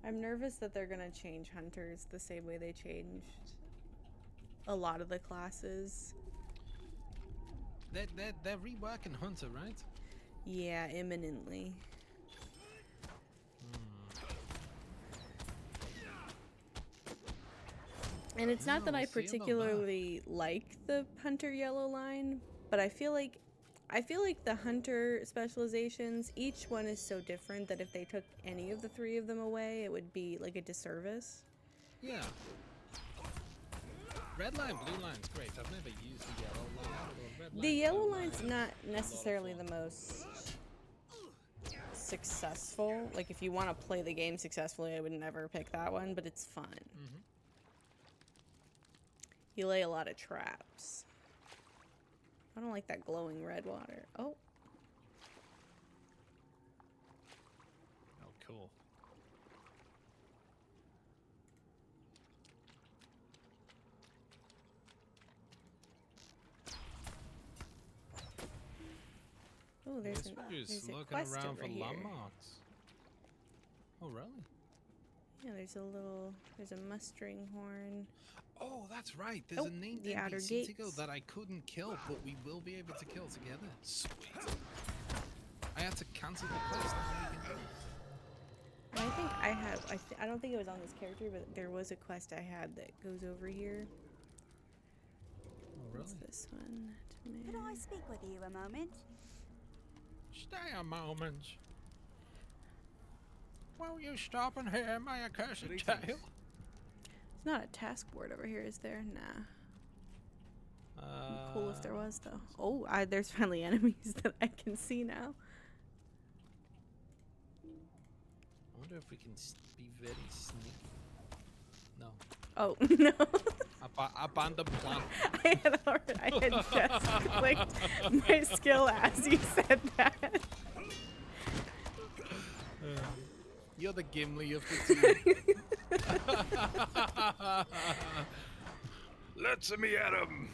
I'm nervous that they're gonna change hunters the same way they changed a lot of the classes. They're reworking Hunter, right? Yeah, imminently. And it's not that Yeah, I we'll see about that. particularly like the Hunter Yellow line, but I feel like the Hunter specializations, each one is so different that if they took any of the three of them away, it would be like a disservice. Yeah. Red line, blue line's great. I've never used the yellow line. Or red The line, yellow blue line's line. not necessarily the most successful. Like, if you want to play the game successfully, I would never pick that one, but it's fun. Mhm. You lay a lot of traps. I don't like that glowing red water. Oh, Oh, cool. oh, there's Yes, a we're just there's a looking quest around over for here. landmarks. Oh, really? Yeah, there's a mustering horn. Oh, that's right. There's Oh, a named the outer NPC to go gates. that I couldn't kill, but we will be able to kill together. Sweet. I had to cancel the quest. Now we can do it. And I think I have. I don't think it was on this character, but there was a quest I had that goes over here. Oh, What's really? this one? Could I speak with you a moment? Stay a moment. Will you stop and hear my accursed tale? It's not a task board over here, is there? Nah. Cool if there was, though. Oh, there's finally enemies that I can see now. I wonder if we can be very sneaky. No. Oh, no. Abandoned plan. I had just clicked my skill as you said that. You're the Gimli of the team. Let's me at him.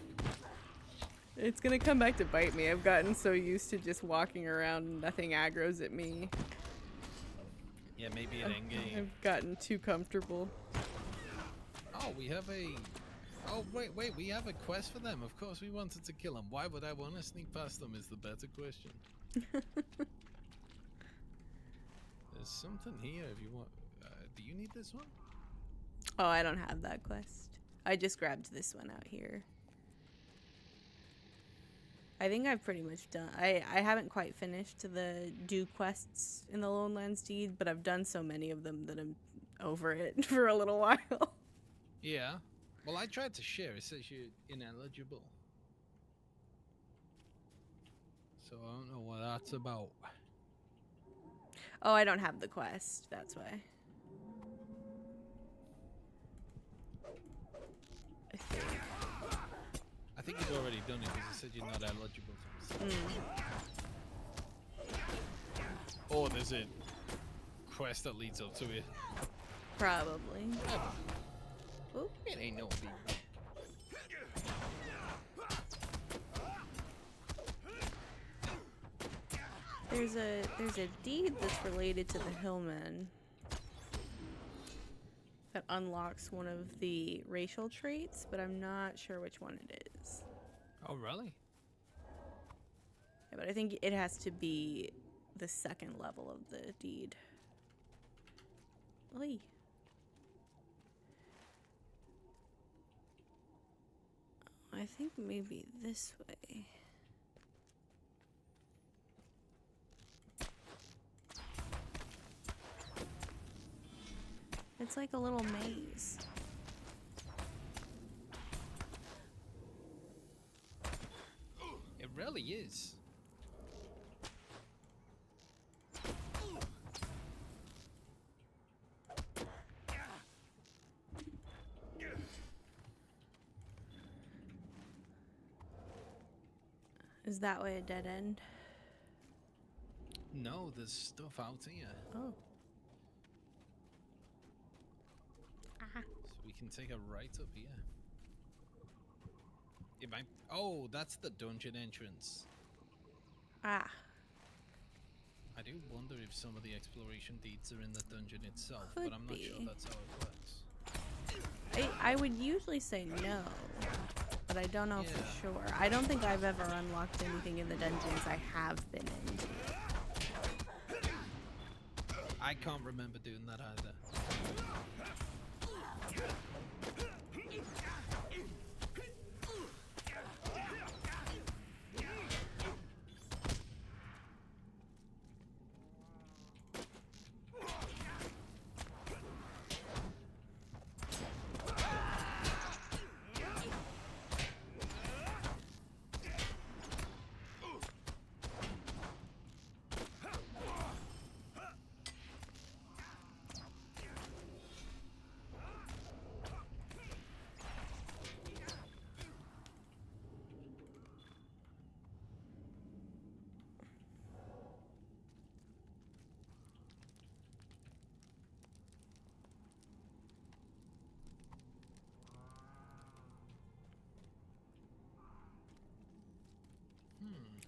It's gonna come back to bite me. I've gotten so used to just walking around and nothing aggroes at me. Yeah, maybe at endgame. I've gotten too comfortable. Oh, we have a. Oh, wait, we have a quest for them. Of course, we wanted to kill them. Why would I want to sneak past them? Is the better question. There's something here if you want. Do you need this one? Oh, I don't have that quest. I just grabbed this one out here. I think I've pretty much done. I haven't quite finished the do quests in the Lone Lands Deed, but I've done so many of them that I'm over it for a little while. Yeah. Well, I tried to share. It says you're ineligible. So I don't know what that's about. Oh, I don't have the quest. That's why. I think. I think you've already done it because you said you're not eligible to receive. Oh, there's a quest that leads up to it. Probably. Oh, It ain't no big. there's a deed that's related to the Hillmen that unlocks one of the racial traits, but I'm not sure which one it is. Oh, really? Yeah, but I think it has to be the second level of the deed. Oy. I think maybe this way. It's like a little maze. It really is. Is that way a dead end? No, there's stuff out here. Oh. So we can take a right up here. It might. Oh, that's the dungeon entrance. Ah. I do wonder if some of the exploration deeds are in the dungeon itself, Could but I'm not sure be. that's how it works. I would usually say no, but I don't know Yeah. for sure. I don't think I've ever unlocked anything in the dungeons I have been in. I can't remember doing that either.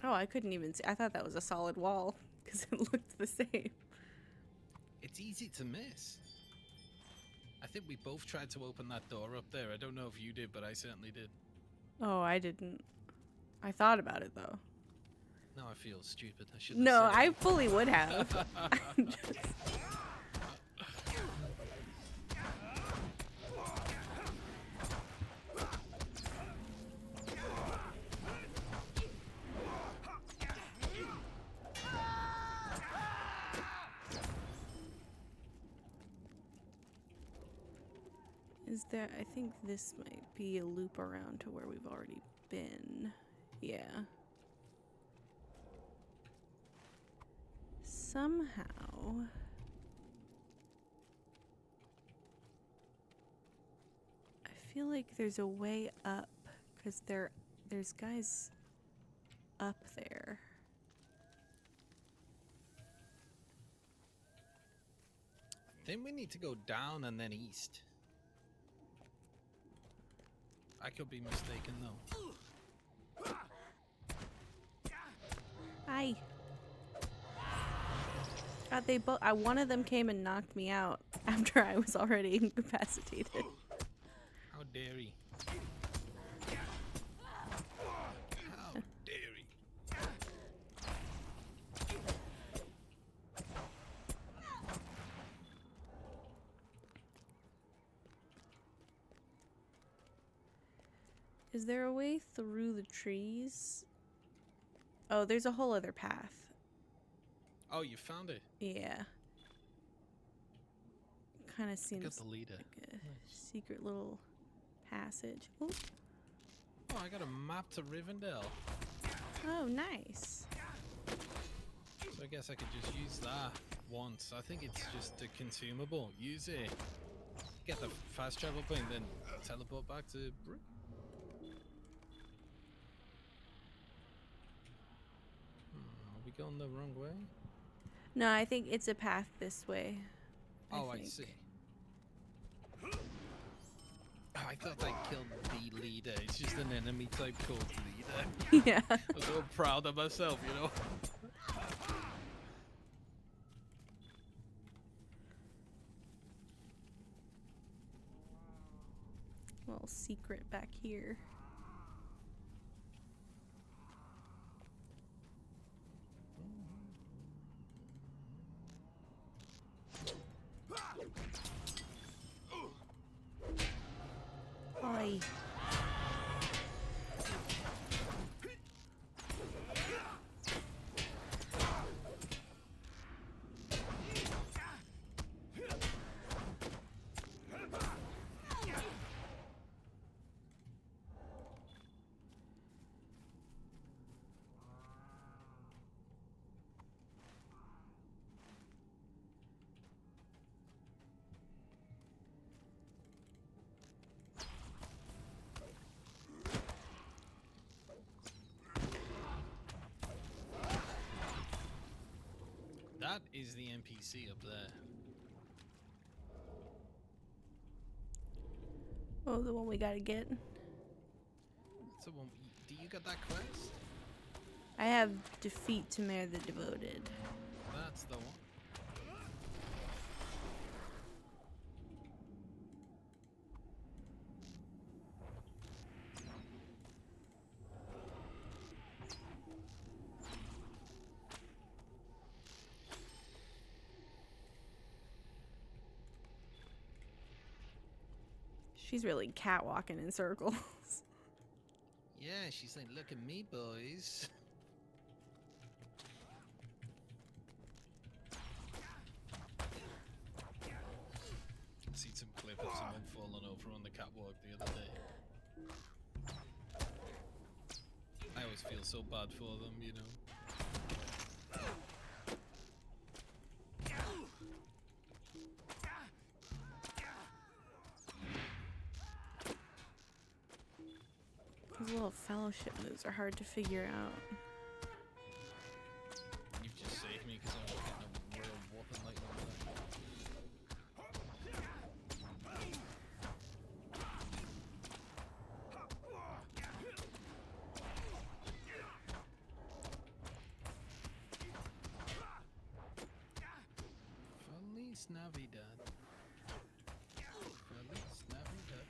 Oh, I couldn't even see. I thought that was a solid wall because it looked the same. It's easy to miss. I think we both tried to open that door up there. I don't know if you did, but I certainly did. Oh, I didn't. I thought about it though. Now I feel stupid. I shouldn't No, have said I fully would have. I'm just- Is there? I think this might be a loop around to where we've already been. Yeah. Somehow. I feel like there's a way up because there's guys up there. Then we need to go down and then east. I could be mistaken though. Hi. God, they both. One of them came and knocked me out after I was already incapacitated. How dare he? How dare he? Is there a way through the trees? Oh, there's a whole other path. Oh, you found it. Yeah. Kind of I got seems the leader. like a secret little passage. Ooh. Oh, I got a map to Rivendell. Oh, nice. So I guess I could just use that once. I think it's just a consumable. Use it. Get the fast travel point, then teleport back to Brook. Are we going the wrong way? No, I think it's a path this way. Oh, I think. see. Oh, I thought I killed the leader. It's just an enemy type called leader. Yeah. I'm so proud of myself, you know? Little secret back here. Oi. That is the NPC up there. Oh, the one we gotta get. That's the one. Do you get that quest? I have defeat Tamir the Devoted. That That's the one. She's really catwalking in circles. Yeah, she's like, look at me, boys. I seen some clip of someone falling over on the catwalk the other day. I always feel so bad for them, you know. These little fellowship moves are hard to figure out. You've just saved me because I was getting a real whopping like that. Feliz Navidad. Feliz Navidad.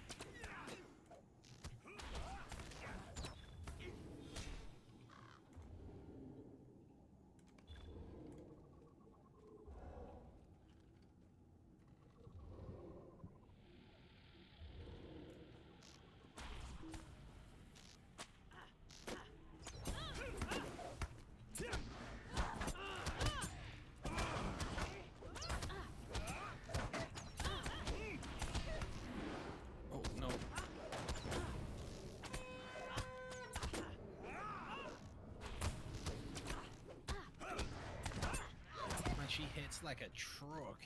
Oh no. Man, she hits like a truck.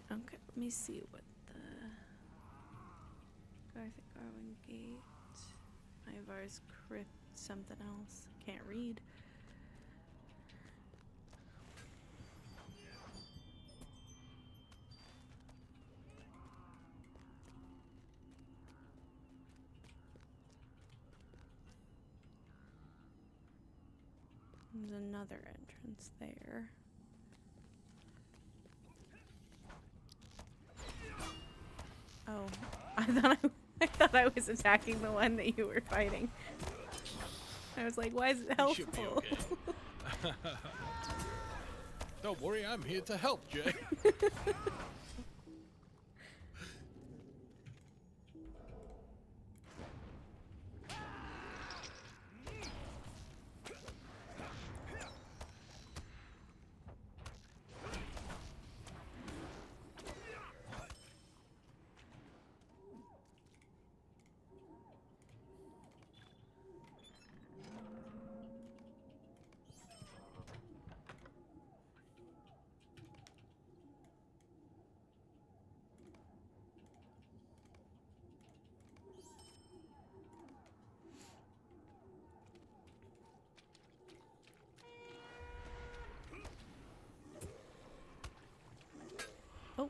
Okay, let me see what the Garth Garwin Gate, Ivar's Crypt, something else. Can't read. There's another entrance there. Oh, I thought I was attacking the one that you were fighting. I was like, why is it You should be helpful? okay. Don't worry, I'm here to help, Jay. Oh,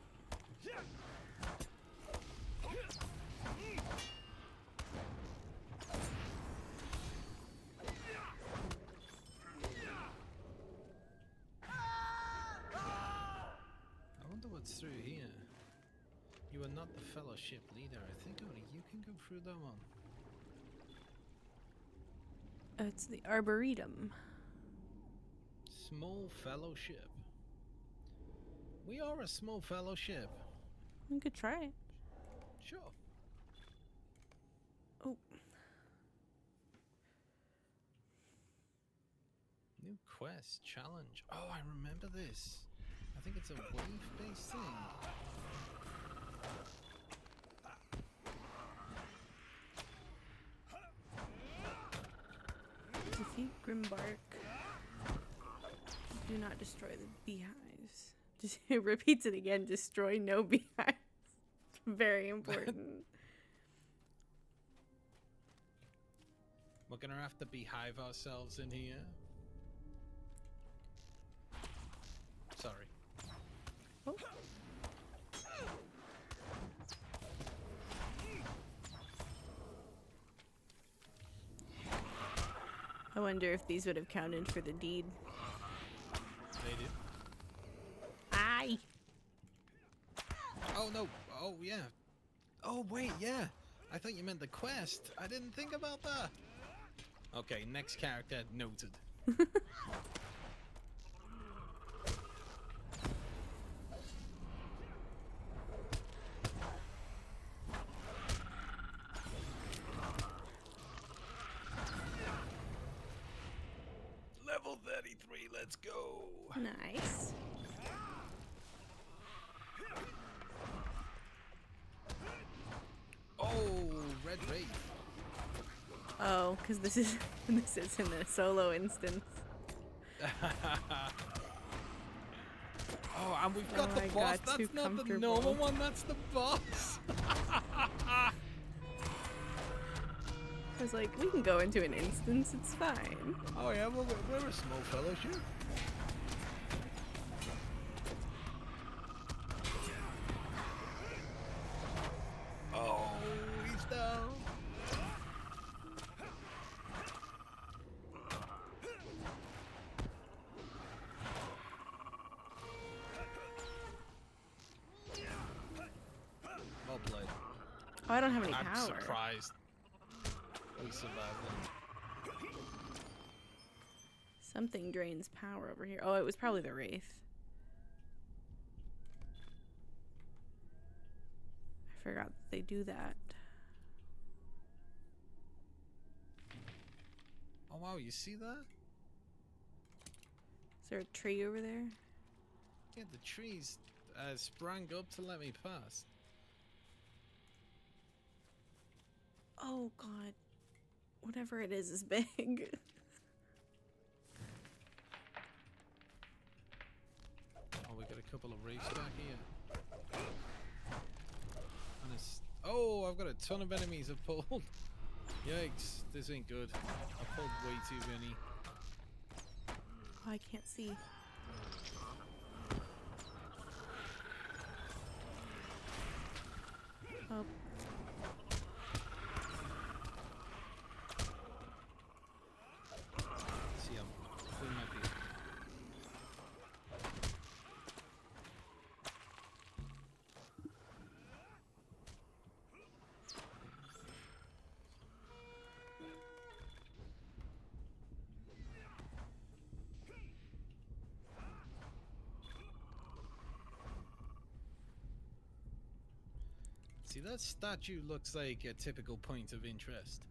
I wonder what's through here. You are not the fellowship leader. I think only you can go through that one. it's the Arboretum. Small fellowship. We are a small fellowship. We could try it. Sure. Oh, New quest, challenge. Oh, I remember this. I think it's a wave-based thing. defeat Grimbark. Do not destroy the beehives. Just it repeats it again. Destroy no beehives. Very important. We're gonna have to beehive ourselves in here. Sorry. Oh. I wonder if these would have counted for the deed. They do. Aye. Oh no. Oh yeah. Oh wait, yeah. I thought you meant the quest. I didn't think about that. Okay, next character noted. Level 33, let's go. Nice. Oh, Red Wraith. Oh, because this is in a solo instance. Oh, and we've got Oh, the I boss. got too That's not the normal comfortable. one, that's the boss. I was like, we can go into an instance, it's fine. Oh yeah, well, we're a small fellowship. Oh, he's down. Well played. Oh, I don't have any I'm power. surprised we survived that. Something drains power over here. Oh, it was probably the Wraith. I forgot that they do that. Oh wow, you see that? Is there a tree over there? Yeah, the trees sprang up to let me pass. Oh god. Whatever it is big. Oh, we got a couple of reefs back here. And oh, I've got a ton of enemies I've pulled. Yikes, this ain't good. I pulled way too many. Oh, I can't see. Oh. See, we might be. See, that statue looks like a typical point of interest.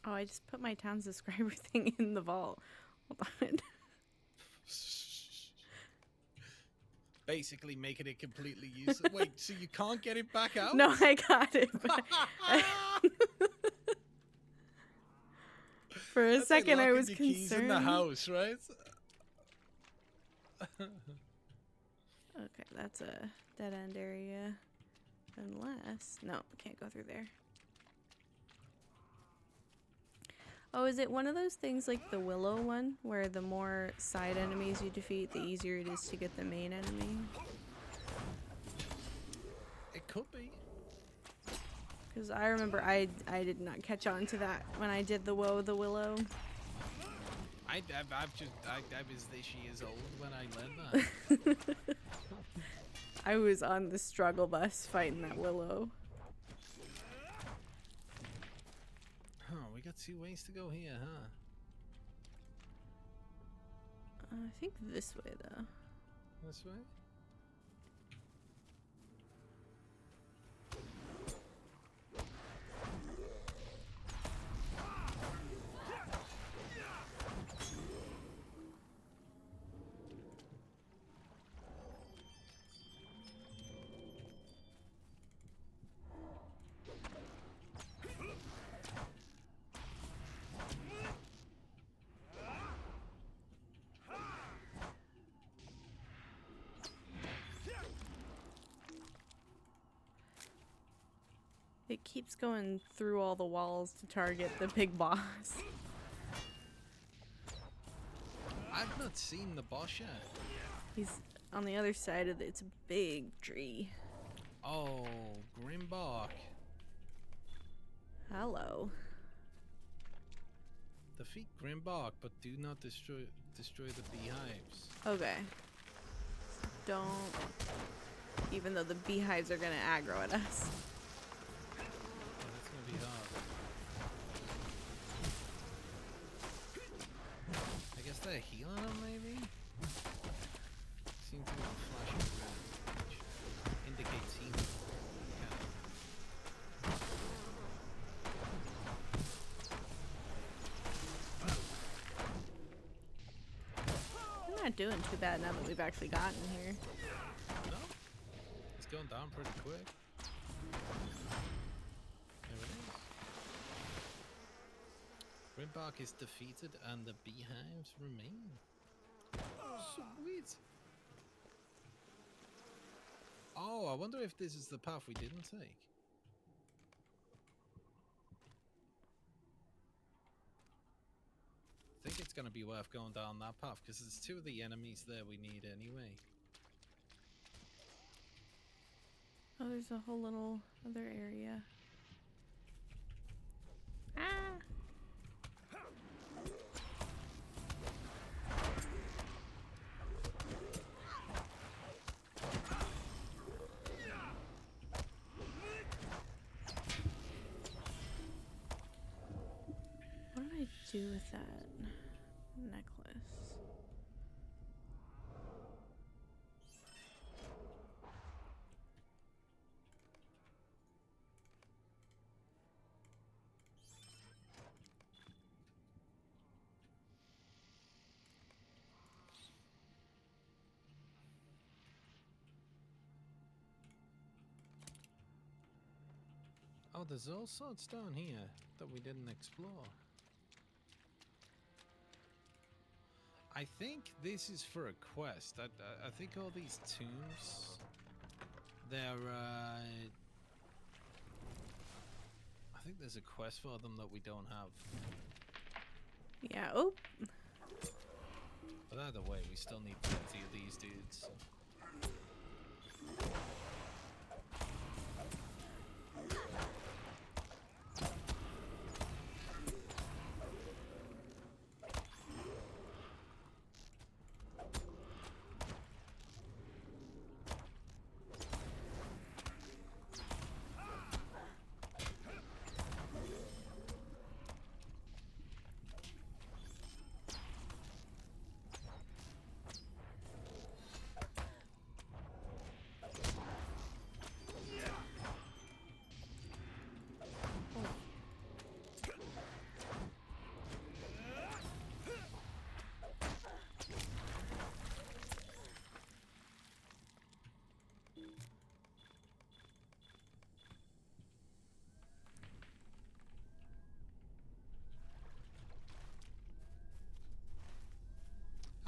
Oh, I just put my town subscriber thing in the vault. Hold on. Basically making it completely useless. Wait, so you can't get it back out? No, I got it. But for a That's like second, I locking was your keys in the concerned. house, right? Okay, that's a dead end area. Unless... No, can't go through there. Oh, is it one of those things like the Willow one? Where the more side enemies you defeat, the easier it is to get the main enemy? It could be. Because I remember I did not catch on to that when I did the Woe of the Willow. I was this years old when I learned that. I was on the struggle bus fighting that Willow. Huh, we got 2 ways to go here, huh? I think this way, though. This way? It keeps going through all the walls to target the big boss. I've not seen the boss yet. He's on the other side of it's a big tree. Oh, Grimbark. Hello. Defeat Grimbark, but do not destroy the beehives. Okay. Don't. Even though the beehives are gonna aggro at us. Yeah, that's gonna be hard. I guess they're healing them, maybe? Seems to be a flash of red, which indicates healing. We're not doing too bad now that we've actually gotten here. No? It's going down pretty quick. There it is. Grimbark is defeated and the beehives remain. Sweet. Oh, I wonder if this is the path we didn't take. I think it's going to be worth going down that path because there's two of the enemies there we need anyway. Oh, there's a whole little other area. Ah! What do I do with that necklace? Oh, there's all sorts down here that we didn't explore. I think this is for a quest. I think all these tombs, they're, I think there's a quest for them that we don't have. Yeah, oh! But either way, we still need plenty of these dudes.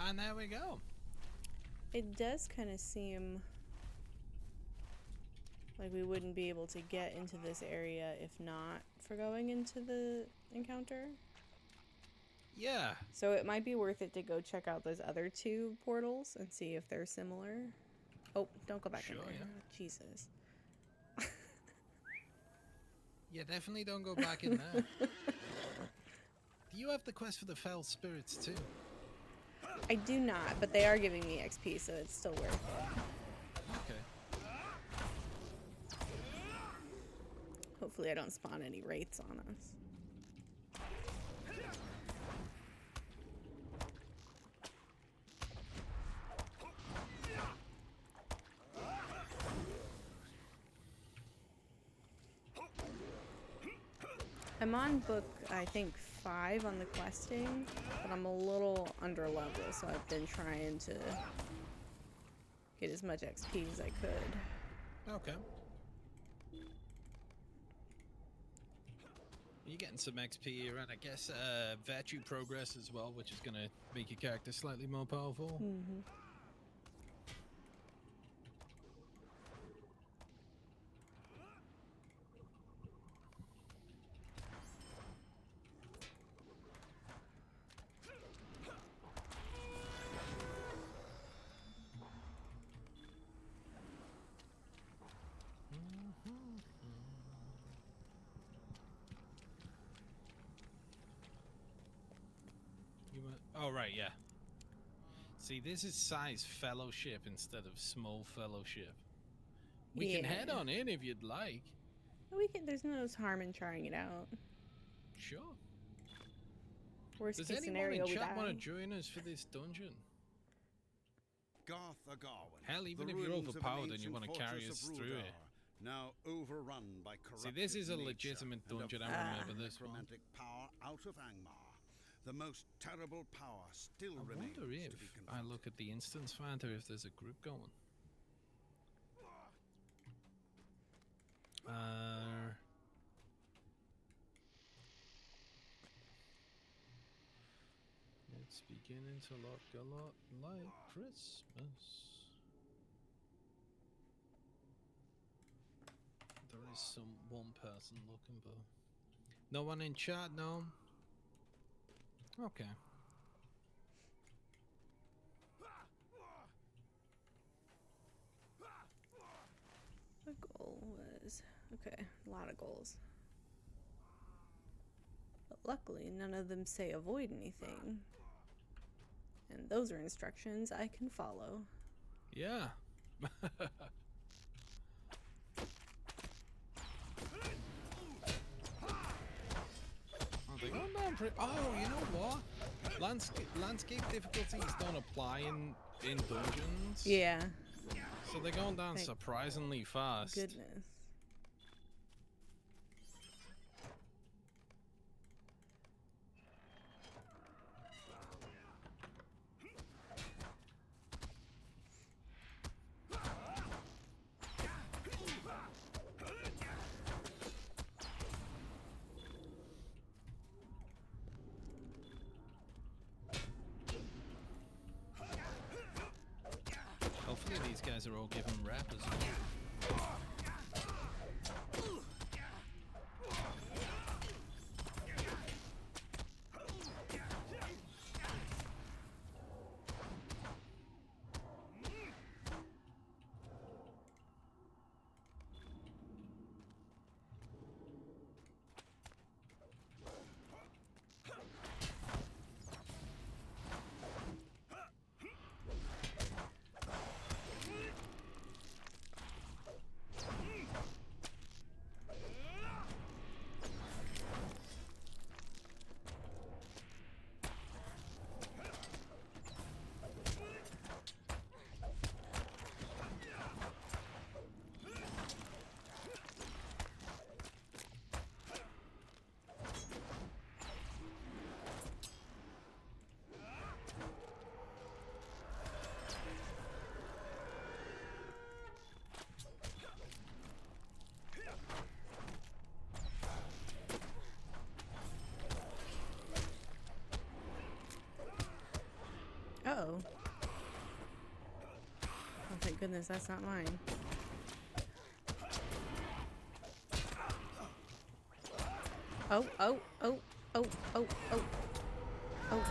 And there we go. It does kind of seem like we wouldn't be able to get into this area if not for going into the encounter. Yeah. So it might be worth it to go check out those other two portals and see if they're similar. Oh, don't go back in Sure, there. yeah. Jesus. Yeah, definitely don't go back in there. Do you have the quest for the fell spirits too? I do not, but they are giving me XP, so it's still worth it. Okay. Hopefully I don't spawn any wraiths on us. I'm on book, I think, 5 on the questing, but I'm a little under level, so I've been trying to get as much XP as I could. Okay. You're getting some XP here, and I guess virtue progress as well, which is going to make your character slightly more powerful. Mm-hmm. right, yeah. See, this is size fellowship instead of small fellowship. We can head Yeah. on in if you'd like. We can. There's no harm in trying it out. Sure. Worst Does case anyone scenario, in we chat want to die. join us for this dungeon? Garth Agarwin. Hell, even the if you're ruins of an overpowered and you ancient want to carry fortress us of through Rudar, it. now overrun by See, corrupted this is a nature legitimate and a dungeon. I vast remember this one. necromantic power out of Angmar. The most terrible power still I remains wonder if to be I confronted. look at the instance finder if there's a group going. It's beginning to look a lot like Christmas. There is one person looking, but no one in chat. No. Okay. The goal was okay. A lot of goals. But luckily, none of them say avoid anything. And those are instructions I can follow. Yeah. Oh, they going down pretty. Oh, you know what? Landscape difficulties don't apply in dungeons. Yeah. So they're going down Thank surprisingly fast. Goodness. Hopefully these guys are all given rep as well. Uh-oh. Oh, thank goodness, that's not mine. Oh, oh, oh, oh, oh, oh, oh.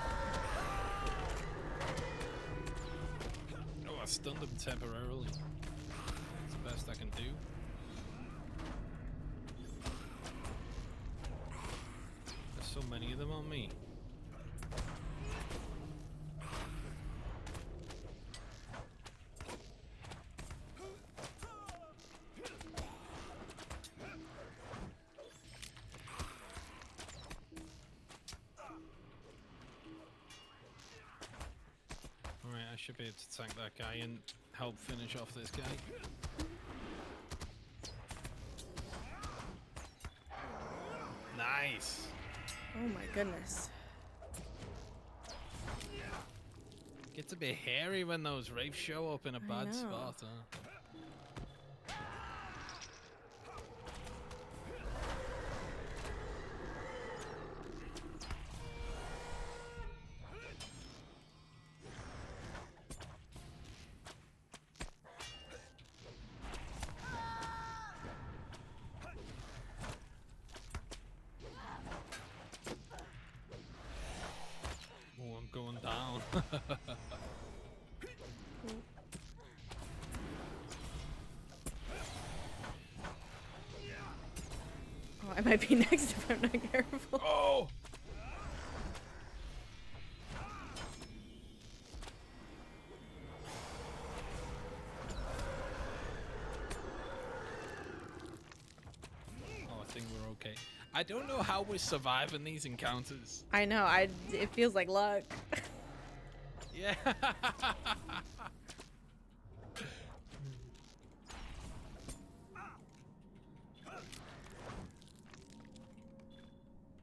Oh, I stunned him temporarily. That's the best I can do. There's so many of them on me. Alright, I should be able to tank that guy and help finish off this guy. Nice! Oh my goodness. Gets a bit hairy when those wraiths show up in a bad know. spot, huh? Oh, I'm going down. Oh, I might be next if I'm not careful. Oh! I don't know how we're surviving these encounters. I know. It feels like luck. Yeah.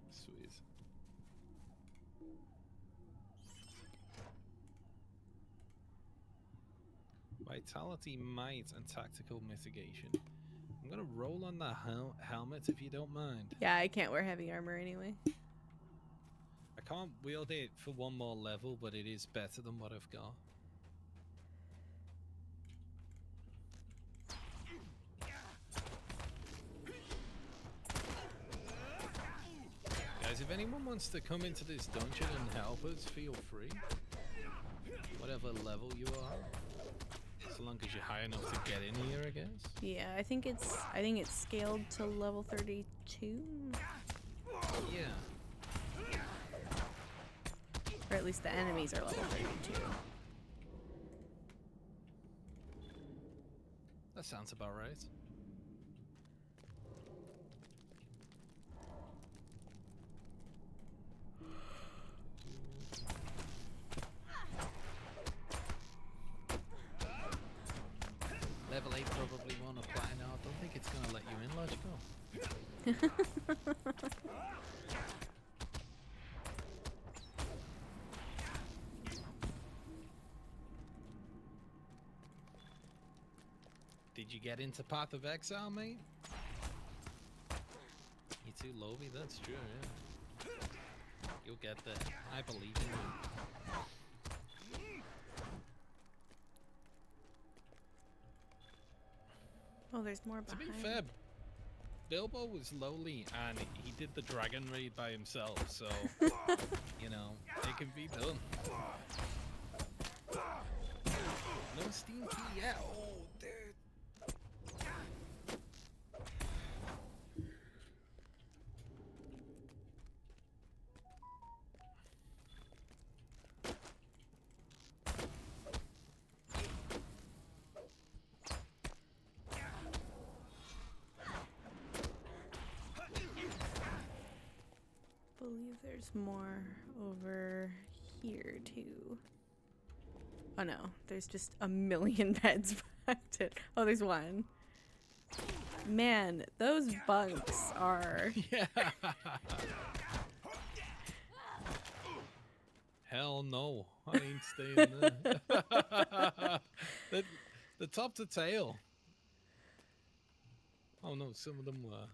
Sweet. Vitality, might, and tactical mitigation. I'm gonna roll on the helmet if you don't mind. Yeah, I can't wear heavy armor anyway. I can't wield it for one more level, but it is better than what I've got. Guys, if anyone wants to come into this dungeon and help us, feel free. Whatever level you are. As long as you're high enough to get in here, I guess. Yeah, I think it's scaled to level 32. Yeah. Or at least the enemies are level 32. That sounds about right. Level 8 probably won't apply now. I don't think it's going to let you in. Let's go. Did you get into Path of Exile, mate? You too, Lovey? That's true, yeah. You'll get there. I believe in you. Oh, there's more To behind. be fair, Bilbo was lowly and he did the dragon raid by himself, so, you know, it can be done. No Steam key yet. Oh, dude. Believe there's more over here too. Oh no, there's just a million beds packed in. Oh, there's one. Man, those bunks are. Yeah. Hell no, I ain't staying there. the top to tail. Oh no, some of them were.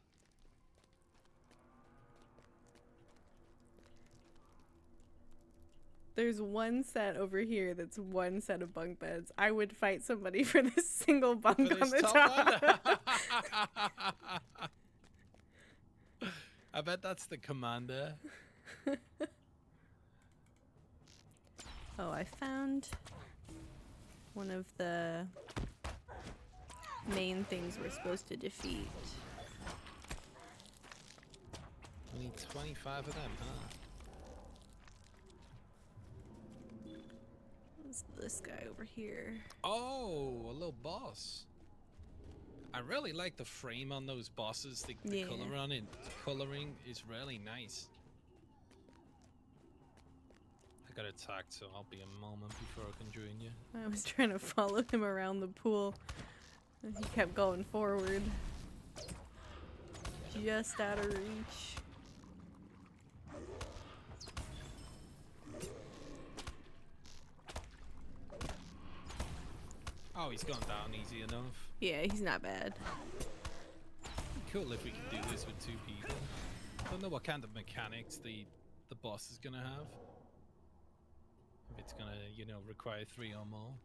There's one set over here that's one set of bunk beds. I would fight somebody for this single bunk For on this the top top. one? I bet that's the commander. Oh, I found one of the main things we're supposed to defeat. We need 25 of them, huh? What's this guy over here? Oh, a little boss. I really like the frame on those bosses. The Yeah. color on it, coloring is really nice. I got attacked, so I'll be a moment before I can join you. I was trying to follow him around the pool, and he kept going forward. Just out of reach. Oh, he's gone down easy enough. Yeah, he's not bad. Cool if we can do this with 2 people. Don't know what kind of mechanics the boss is gonna have. If it's gonna, you know, require 3 or more.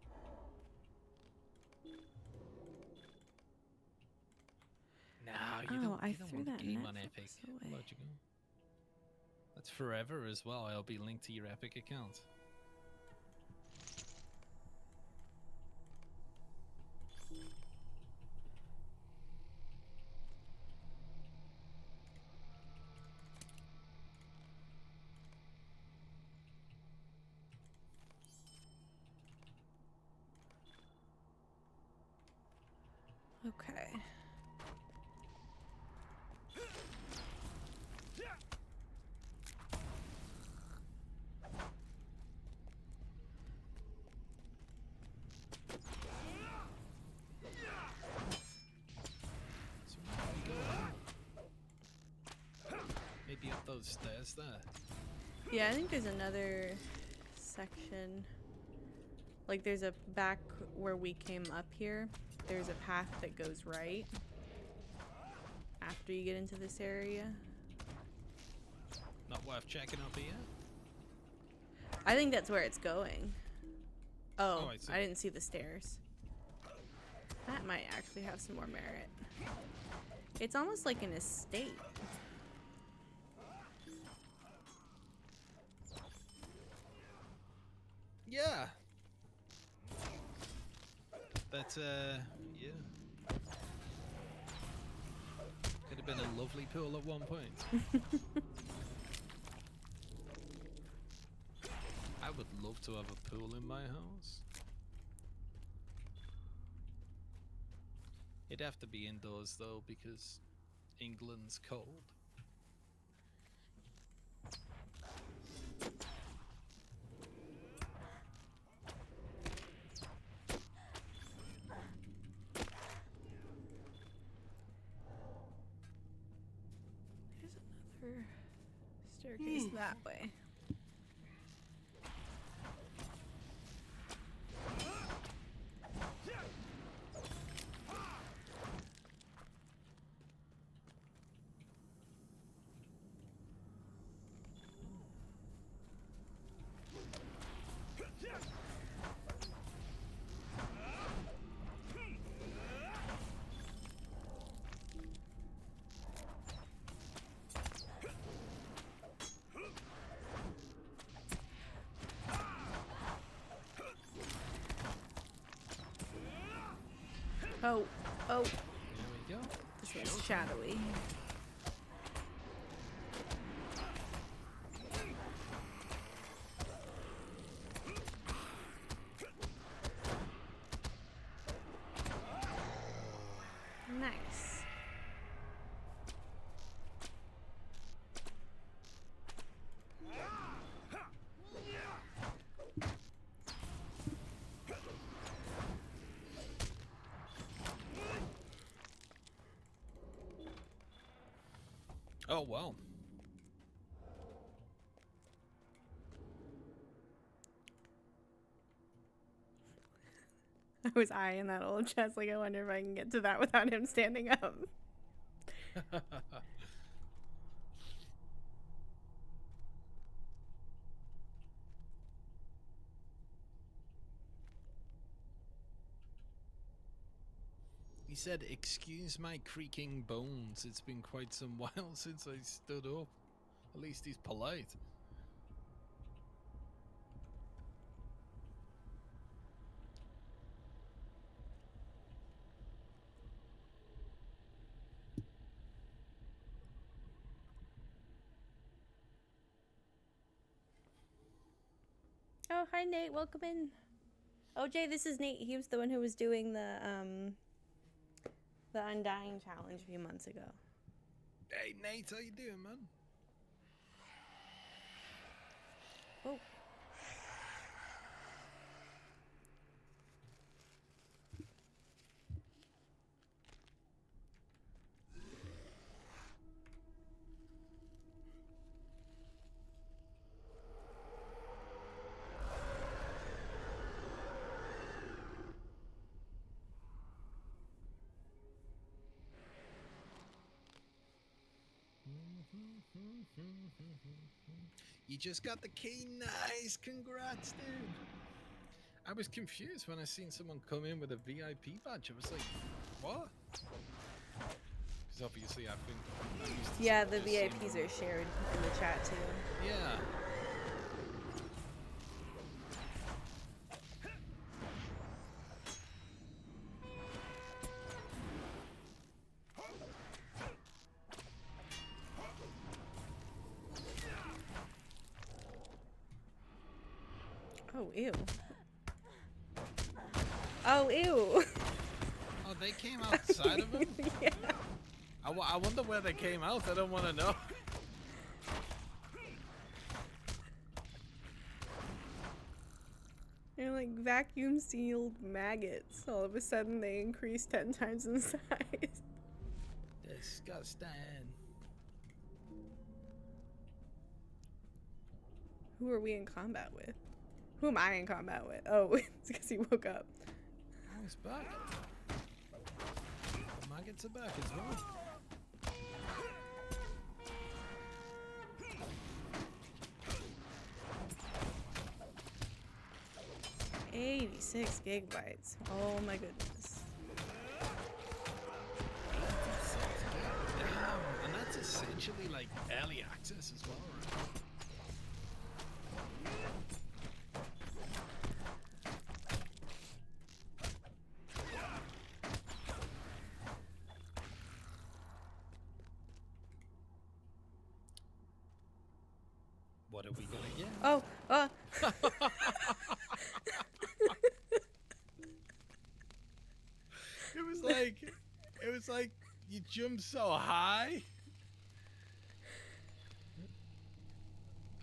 Nah, you Oh, don't, I you don't threw want that the game net on from Epic. this away. Where'd you go? That's forever as well. It'll be linked to your Epic account. Okay. those stairs there? Yeah, I think there's another section. Like there's a back where we came up here. There's a path that goes right after you get into this area. Not worth checking up here? I think that's where it's going. Oh, I see. I didn't see the stairs. That might actually have some more merit. It's almost like an estate. Yeah. That's yeah. Could have been a lovely pool at one point. I would love to have a pool in my house. It'd have to be indoors though, because England's cold. There's another staircase that way. Oh, oh, There we go. this one's shadowy. Nice. Oh well. I was eyeing that old chest like I wonder if I can get to that without him standing up. He said, "Excuse my creaking bones. It's been quite some while since I stood up." At least he's polite. Oh, hi Nate, welcome in. Oh Jay, this is Nate. He was the one who was doing the Undying challenge a few months ago. Hey Nate, how you doing, man? Oh. You just got the key. Nice. Congrats, dude. I was confused when I seen someone come in with a VIP badge. I was like, what? Because obviously I've been... I'm used to Yeah, just the seeing VIPs them. are shared in the chat too. Yeah. Oh, ew. Oh, ew. Oh, they came outside of him? Yeah. I wonder where they came out. I don't want to know. They're like vacuum sealed maggots. All of a sudden they increase 10 times in size. Disgusting. Who are we in combat with? Who am I in combat with? Oh, it's because he woke up. Oh, he's back. The maggots are back as well. 86 gigabytes. Oh my goodness. Damn, and that's essentially like early access as well, right? What are we gonna get? Oh, It was like you jumped so high.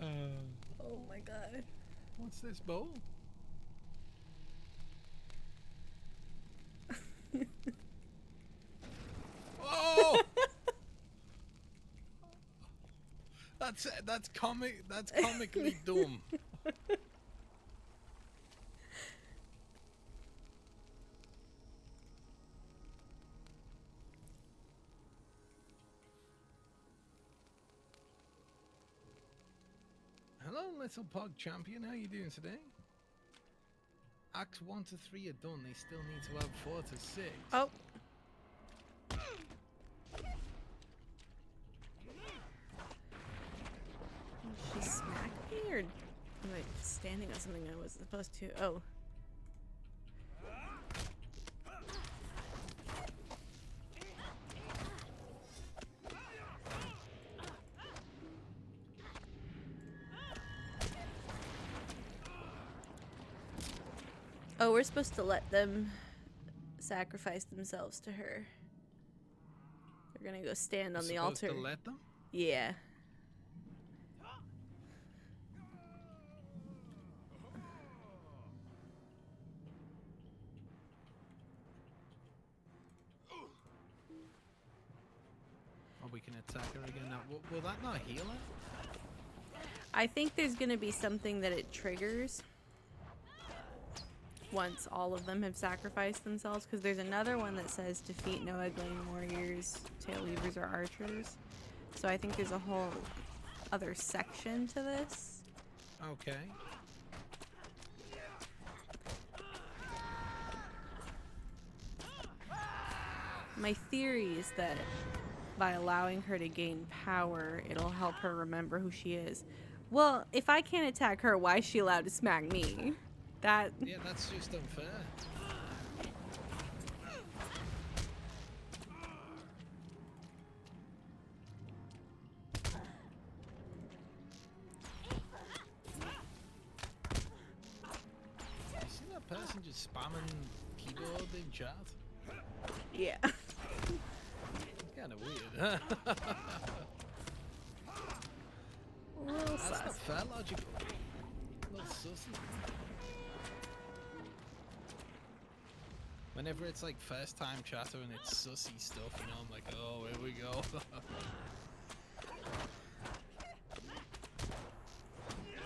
oh my god. What's this bowl? Oh! That's comically dumb. Hello, little pug champion. How you doing today? Acts 1 to 3 are done. They still need to have 4 to 6. Oh. Did she smack me or am I standing on something I wasn't supposed to? Oh. Oh, we're supposed to let them sacrifice themselves to her. They're gonna go stand on the altar. To let them? Yeah. Or we can attack her again now. Will that not heal her? I think there's gonna be something that it triggers once all of them have sacrificed themselves, because there's another one that says defeat no Egwene warriors, tail weavers, or archers. So I think there's a whole other section to this. Okay. My theory is that by allowing her to gain power, it'll help her remember who she is. Well, if I can't attack her, why is she allowed to smack me? That... Yeah, that's just unfair. You seen that person just spamming keyboard in chat? Yeah. It's kind of weird. A little That's sus. not fair logical. A little sussy. Whenever it's like first time chatter and it's sussy stuff, you know, I'm like, oh, here we go.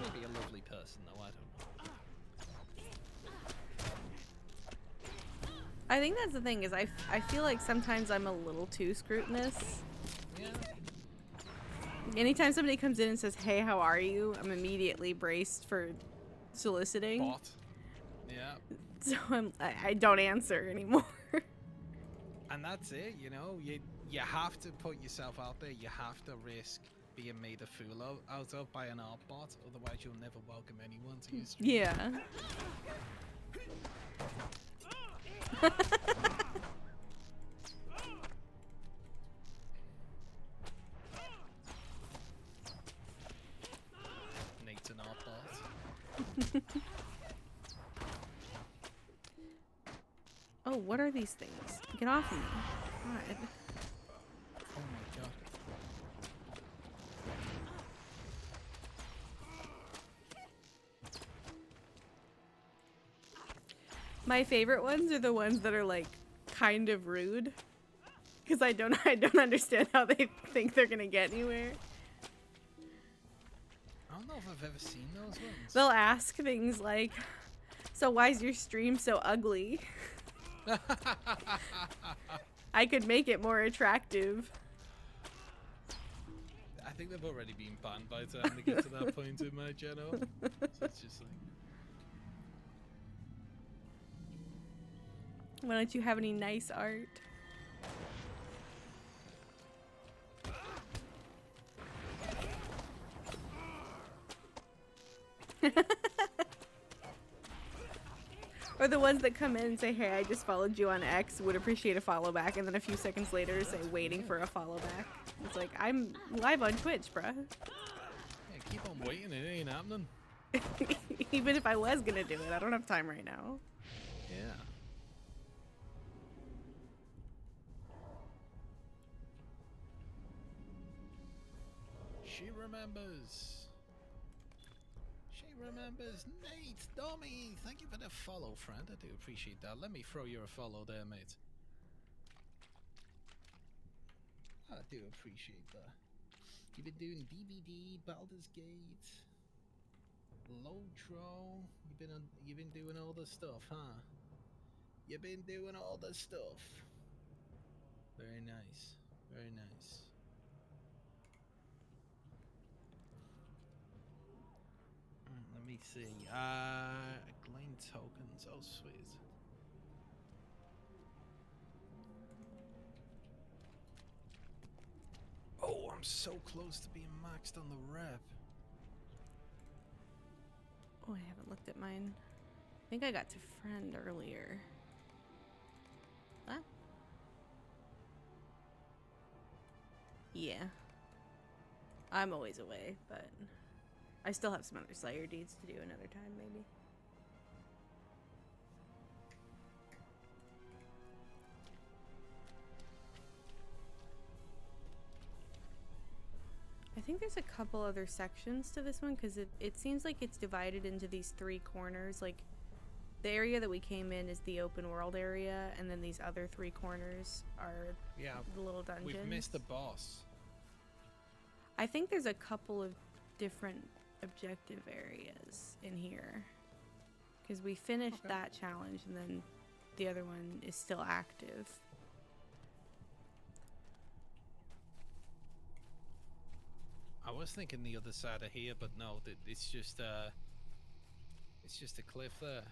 Maybe a lovely person though, I don't know. I think that's the thing, is I feel like sometimes I'm a little too scrutinous. Yeah. Anytime somebody comes in and says, hey, how are you? I'm immediately braced for soliciting. Bot. Yeah. So I don't answer anymore. And that's it, you know, you have to put yourself out there, you have to risk being made a fool out of by an art bot, otherwise you'll never welcome anyone to your stream. Yeah. Nate's an art bot. Oh, what are these things? Get off me. God. Oh my god. My favorite ones are the ones that are like kind of rude. Because I don't understand how they think they're gonna get anywhere. I don't know if I've ever seen those ones. They'll ask things like, so why is your stream so ugly? I could make it more attractive. I think they've already been banned by the time they get to that point in my channel. So it's just like, Why don't you have any nice art? Or the ones that come in and say, hey, I just followed you on X, would appreciate a follow back, and then a few seconds later say, waiting for a follow back. It's like, I'm live on Twitch, bruh. yeah, keep on waiting, it ain't happening. Even if I was gonna do it, I don't have time right now. Yeah. She remembers. She remembers. Nate, Dommy, thank you for the follow, friend. I do appreciate that. Let me throw you a follow there, mate. I do appreciate that. You've been doing DVD, Baldur's Gate, Lotro. You've been doing all the stuff, huh? You've been doing all the stuff. Very nice. Very nice. Let me see. Glean tokens. Oh, sweet. Oh, I'm so close to being maxed on the rep. Oh, I haven't looked at mine. I think I got to friend earlier. What? Yeah. I'm always away, but I still have some other Slayer deeds to do another time, maybe. I think there's a couple other sections to this one because it seems like it's divided into these three corners. Like, the area that we came in is the open world area, and then these other three corners are the little dungeons. We've missed the boss. I think there's a couple of different objective areas in here because we finished that challenge, and then the other one is still active. I was thinking the other side of here, but no, it's just a cliff there.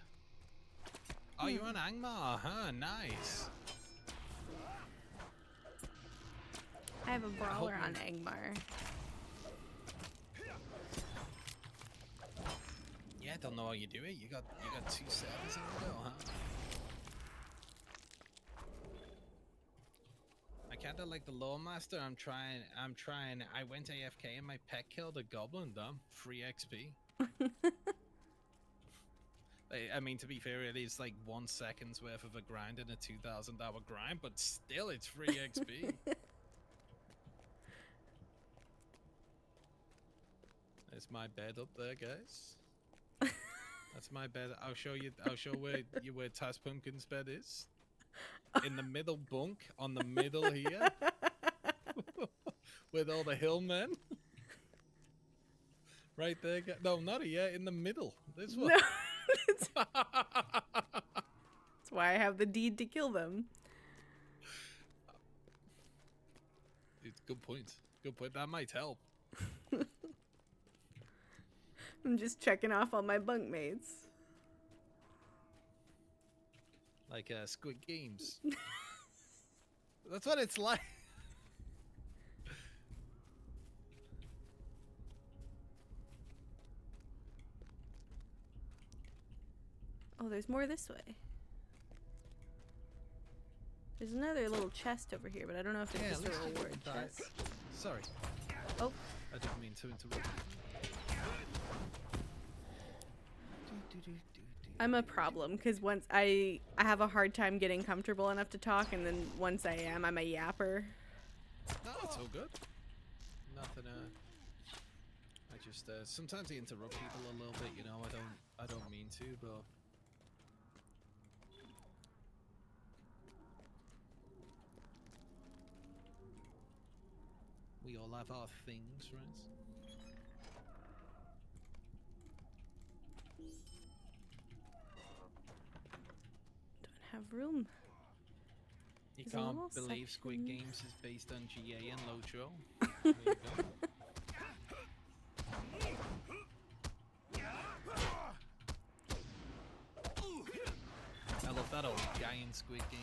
Oh, you're on Angmar, huh? Nice. I have a brawler on Angmar. Yeah, I don't know how you do it. You got 2 servers in a row, huh? I kinda like the Lawmaster. I'm trying. I went AFK and my pet killed a goblin. Dumb. Free XP. I mean, to be fair, it is like 1 second's worth of a grind and a 2,000-hour grind, but still, it's free XP. There's my bed up there, guys. That's my bed. I'll show where Taz Pumpkin's bed is. In the middle bunk, on the middle here. With all the hillmen. Right there. No, not here. In the middle. This one. No. That's why I have the deed to kill them. It's good point. Good point. That might help. I'm just checking off all my bunkmates. Like Squid Games. That's what it's like. Oh, there's more this way. There's another little chest over here, but I don't know if it's just a reward chest. Sorry. Oh. I didn't mean to interrupt. I'm a problem because once I have a hard time getting comfortable enough to talk, and then once I am, I'm a yapper. No, it's all good. Nothing. I just sometimes I interrupt people a little bit. You know, I don't mean to, but. We all have our things, right? have room. You There's a little can't believe Squid section. Games is based on GA and Lotro. There you go. I love that old guy in Squid Games.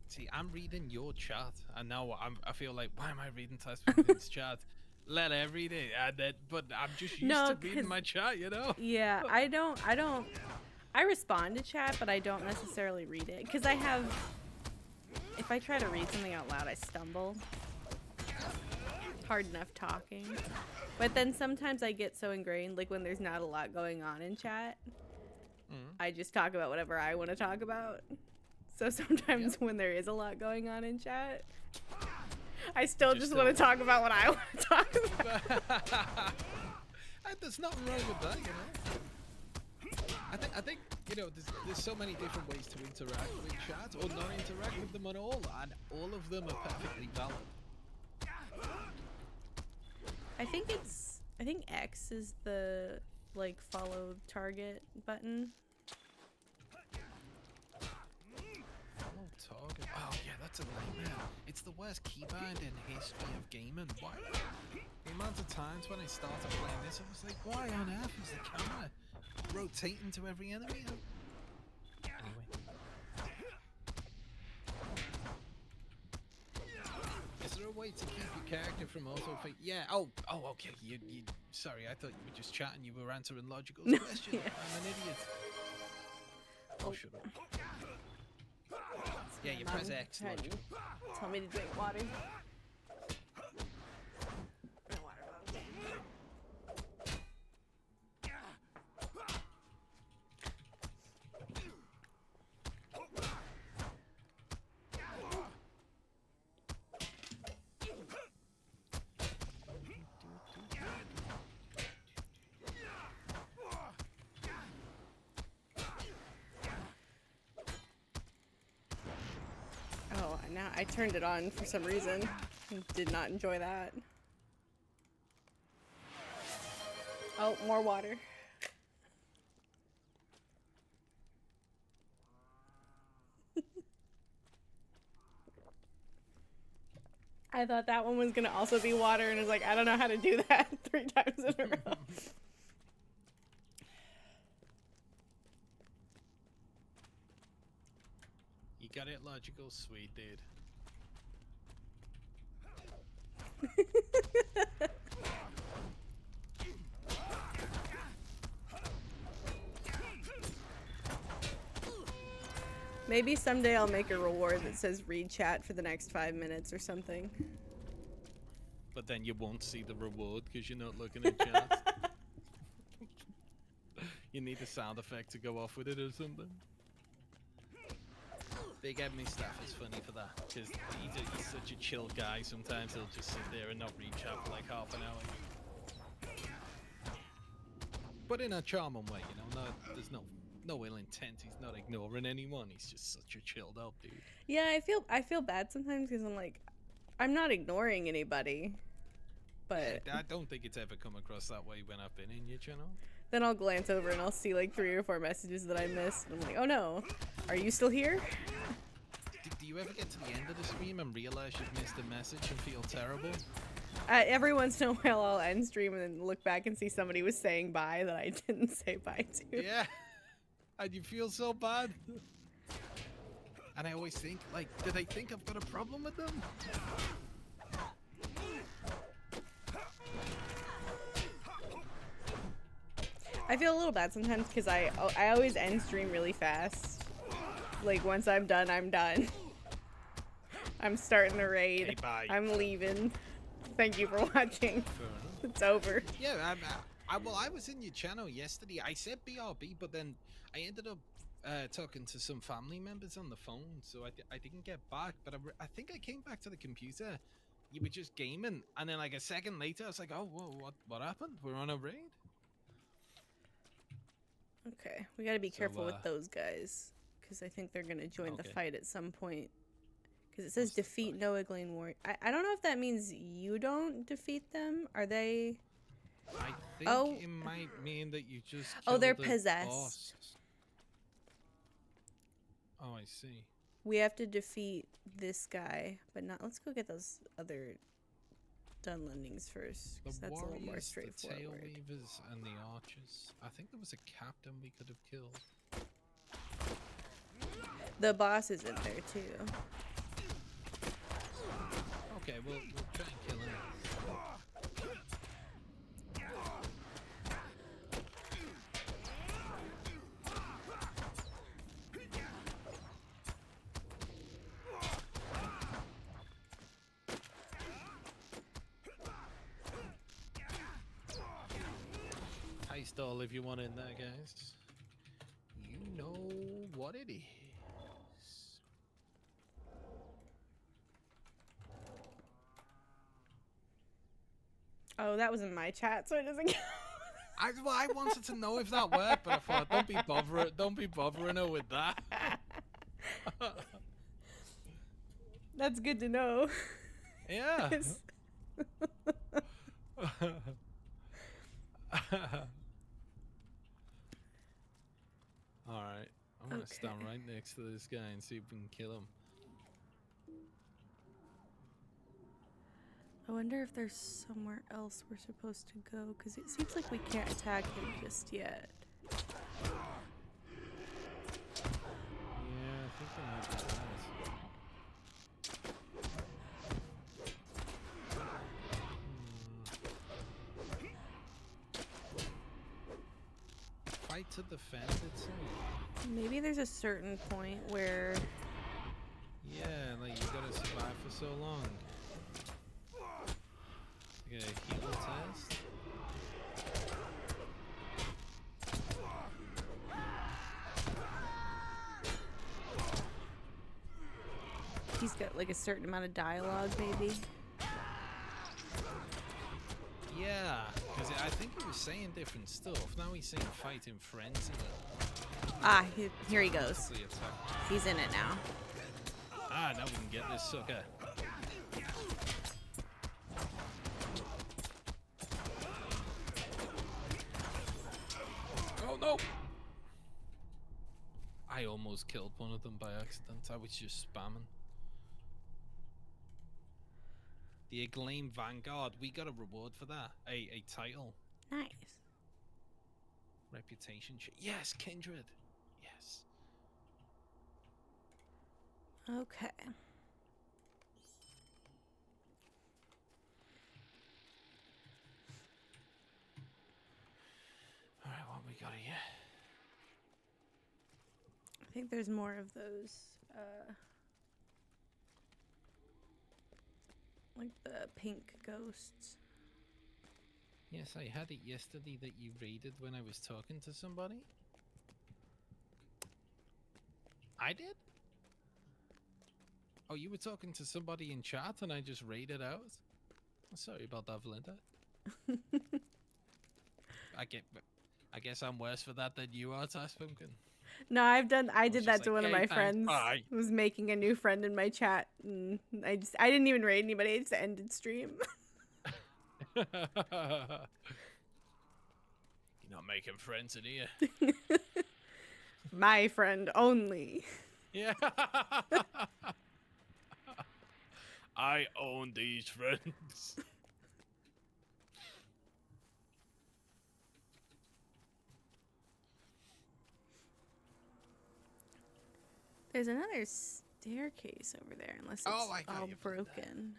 See, I'm reading your chat, and now I feel like, why am I reading Tasman's chat? Let her read it, but I'm just used No, to reading 'cause- my chat, you know? Yeah, I respond to chat, but I don't necessarily read it. Because if I try to read something out loud, I stumble. Hard enough talking. But then sometimes I get so ingrained, like when there's not a lot going on in chat, I just talk about whatever I want to talk about. So sometimes when there is a lot going on in chat, I still just want to talk about what I want to talk about. There's nothing wrong with that, you know? I think you know, there's so many different ways to interact with chat or not interact with them at all, and all of them are perfectly valid. I think X is the like follow target button. Follow target. Oh yeah, that's a nightmare. It's the worst keybind in history of gaming. Why? The amount of times when I started playing this, I was like, why on earth is the camera rotating to every enemy? Anyway. Is there a way to keep your character from auto? Yeah. Oh, okay. You. Sorry, I thought you were just chatting. You were answering logical questions. Yeah. I'm an idiot. Oh, shut up. Yeah, you press X. Trying to Logical. tell me to drink water. Oh, now I turned it on for some reason. Did not enjoy that. Oh, more water. I thought that one was gonna also be water, and I was like, I don't know how to do that 3 times in a row. You got it logical, sweet dude. Maybe someday I'll make a reward that says read chat for the next 5 minutes or something. But then you won't see the reward because you're not looking at chat. You need a sound effect to go off with it or something. Big Ebony Staff is funny for that because he's such a chill guy. Sometimes he'll just sit there and not read chat for like half an hour. But in a charming way, you know. There's no ill intent. He's not ignoring anyone. He's just such a chilled out dude. Yeah, I feel bad sometimes because I'm like, I'm not ignoring anybody, but I don't think it's ever come across that way when I've been in your channel. then I'll glance over and I'll see like 3 or 4 messages that I missed, and I'm like, oh no, are you still here? Do you ever get to the end of the stream and realize you've missed a message and feel terrible? Every once in a while I'll end stream and then look back and see somebody was saying bye that I didn't say bye to. Yeah. And you feel so bad. And I always think, like, do they think I've got a problem with them? I feel a little bad sometimes because I always end stream really fast. Like once I'm done, I'm done. I'm starting the raid. Okay, bye. I'm leaving. Thank you for watching. It's over. Yeah, I was in your channel yesterday. I said BRB, but then I ended up talking to some family members on the phone, so I didn't get back. But I think I came back to the computer. You were just gaming, and then like a second later, I was like, "Oh, whoa, what happened? We're on a raid." Okay, we gotta be careful So, with those guys because I think they're gonna join the okay. fight at some point. Because it says What's the defeat fight? no Eglain warrior. I don't know if that means you don't defeat them. Are they... I think Oh. it might mean that you just Oh, they're killed the possessed. boss. Oh, I see. We have to defeat this guy, but not... Let's go get those other Dunlendings first, The because that's a little more warriors, the tail straightforward. weavers, and the archers. I think there was a captain we could have killed. The boss is in there, too. Okay, we'll try and kill him. High stall if you want in there, guys. You know what it is. Oh, that was in my chat, so it doesn't count. I wanted to know if that worked, but I thought, don't be bothering her with that. That's good to know. Yeah. Yes. Alright. I'm gonna stand Okay. right next to this guy and see if we can kill him. I wonder if there's somewhere else we're supposed to go, because it seems like we can't attack him just yet. Yeah, I think there might be that. Fight to defend itself. Maybe there's a certain point where... Yeah, like you gotta survive for so long. Okay, heal test. he's got like a certain amount of dialogue, maybe. Yeah, because I think he was saying different stuff. Now he's saying fight in frenzy. Ah, here he goes. Basically attack. He's in it now. Ah, now we can get this sucker. Oh no! I almost killed one of them by accident. I was just spamming. The Eglain Vanguard. We got a reward for that. A title. Nice. Reputation. Yes, Kindred. Yes. Okay. Alright, what we got here? I think there's more of those, like the pink ghosts. Yes, I had it yesterday that you raided when I was talking to somebody. I did? Oh, you were talking to somebody in chat and I just raided out? Sorry about that, Valinda. I guess I'm worse for that than you are, Tash Pumpkin. No, I did just that to like, one of "Hey, my thanks, friends. bye." Was making a new friend in my chat, and I didn't even raid anybody. I just ended stream. You're not making friends in here. My friend only. Yeah. I own these friends. There's another staircase over there, unless it's Oh, I got all you for that. broken.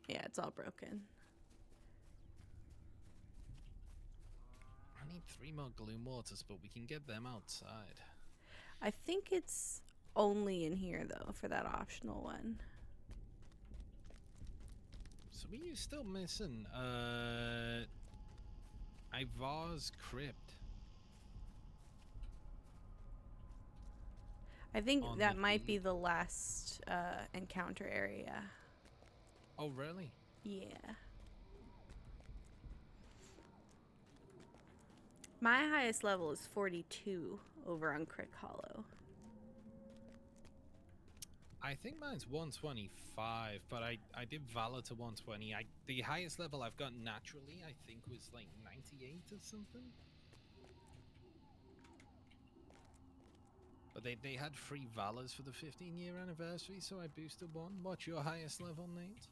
Yeah, it's all broken. I need 3 more gloom waters, but we can get them outside. I think it's only in here though for that optional one. So we are still missing Ivar's crypt. I think On that the might be deed. the last encounter area. Oh, really? Yeah. My highest level is 42 over on Crick Hollow. I think mine's 125, but I did Valor to 120. The highest level I've got naturally, I think, was like 98 or something. But they had free Valors for the 15-year anniversary, so I boosted one. What's your highest level, Nate?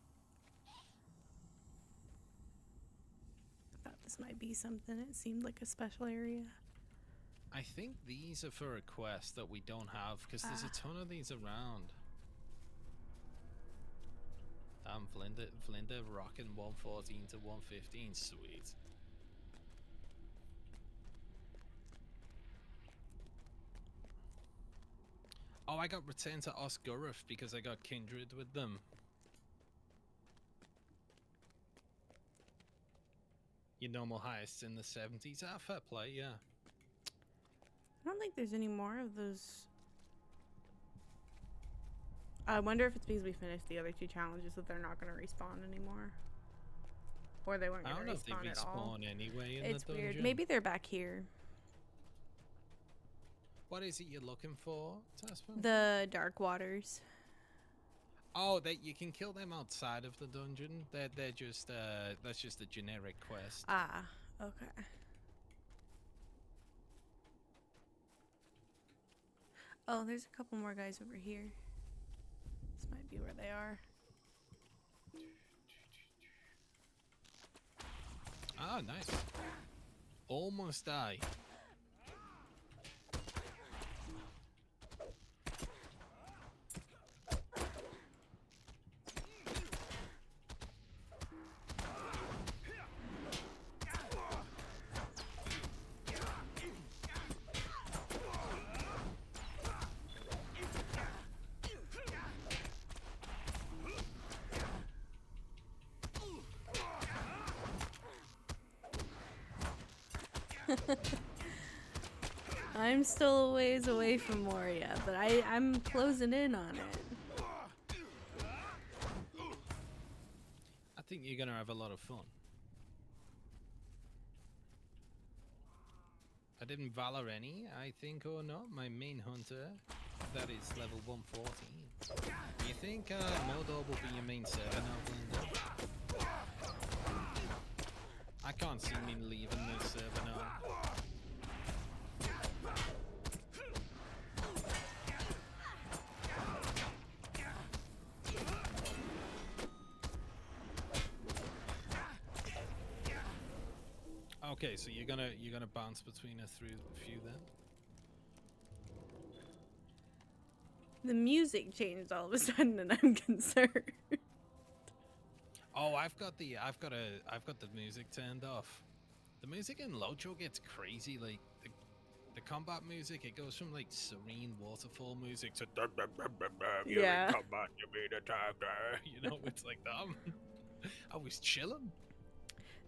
I thought this might be something. It seemed like a special area. I think these are for a quest that we don't have, because there's a ton of these around. Damn, Vlinda rocking 114 to 115, sweet. Oh, I got returned to Osgurif because I got kindred with them. Your normal heists in the 70s. Ah, fair play, yeah. I don't think there's any more of those. I wonder if it's because we finished the other two challenges that they're not going to respawn anymore. Or they weren't I going don't to know if they respawn at all. respawn anyway in It's the dungeon. weird. Maybe they're back here. What is it you're looking for, Tasman? The Dark Waters. Oh, you can kill them outside of the dungeon. They're just that's just a generic quest. Ah, okay. Oh, there's a couple more guys over here. This might be where they are. Ah, nice. Almost die. I'm still a ways away from Moria, but I'm closing in on it. I think you're gonna have a lot of fun. I didn't Valor any, I think, or not. My main hunter, that is level 114. You think Mordor will be your main server now, Glinda? I can't see me leaving this server now. Okay, so you're gonna bounce between a few then. The music changed all of a sudden, and I'm concerned. Oh, I've got the music turned off. The music in Locho gets crazy. Like the combat music, it goes from like serene waterfall music to you're Yeah. in combat, you're being attacked. You know, it's like that. I was chilling.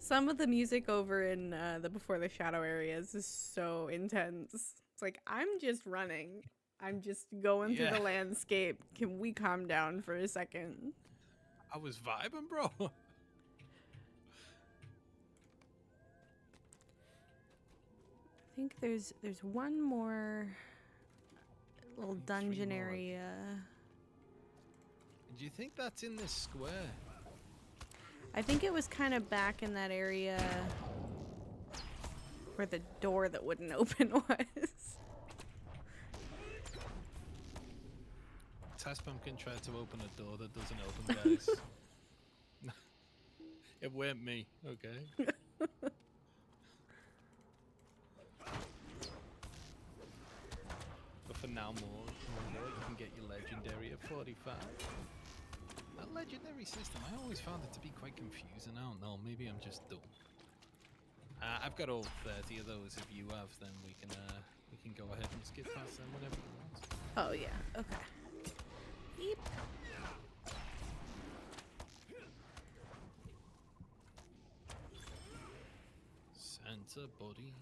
Some of the music over in the Before the Shadow areas is so intense. It's like, I'm just running. I'm just going through the landscape. Can we calm down for a second? I was vibing, bro. I think there's one more little Three dungeon more. area. Do you think that's in this square? I think it was kind of back in that area where the door that wouldn't open was. Task Pumpkin tried to open a door that doesn't open, guys. It weren't me, okay? But for now, more, you can get your legendary at 45. That legendary system, I always found it to be quite confusing. I don't know, maybe I'm just dumb. I've got all 30 of those. If you have, then we can go ahead and skip past them whenever you want. Oh yeah, okay. Beep. Santa body.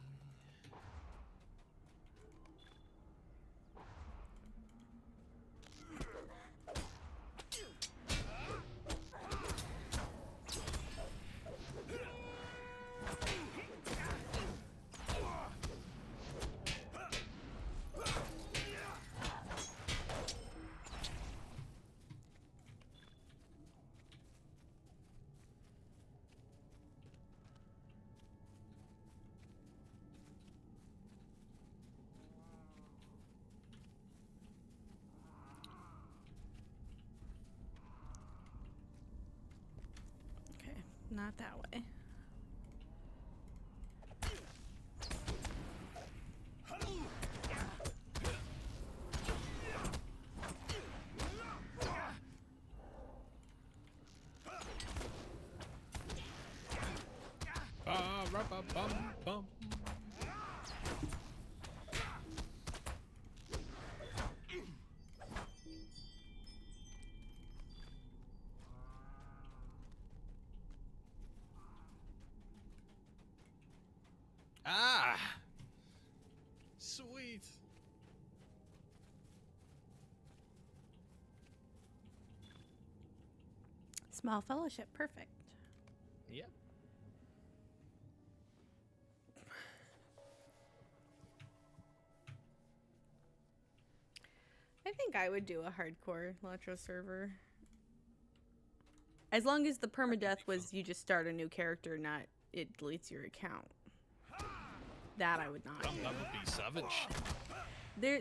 Not that way. Ba-ra-ba-bum-bum. Ah! Sweet. Small fellowship, perfect. Yep. I think I would do a hardcore Latro server. As long as the permadeath was you just start a new character, not it deletes your account. That I would not do. That would be savage.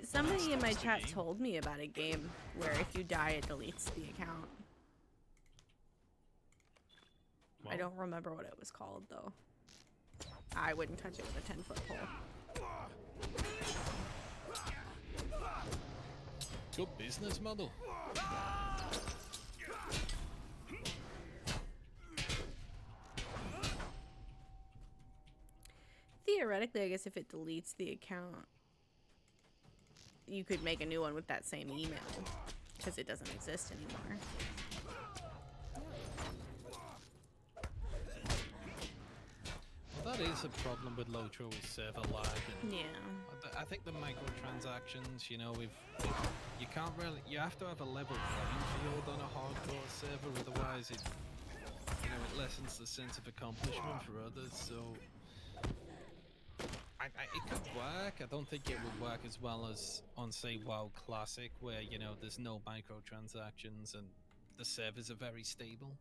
Somebody in my That's the chat game. told me about a game where if you die, it deletes the account. I Well, don't remember what it was called though. I wouldn't touch it with a 10-foot pole. good business model. Theoretically, I guess if it deletes the account, you could make a new one with that same email because it doesn't exist anymore. Well, that is a problem with Lotro with server lag. And Yeah. I think the microtransactions, you know, you can't really, you have to have a level playing field on a hardcore server, otherwise it, you know, it lessens the sense of accomplishment for others. So it could work. I don't think it would work as well as on, say, WoW Classic, where, you know, there's no microtransactions and the servers are very stable.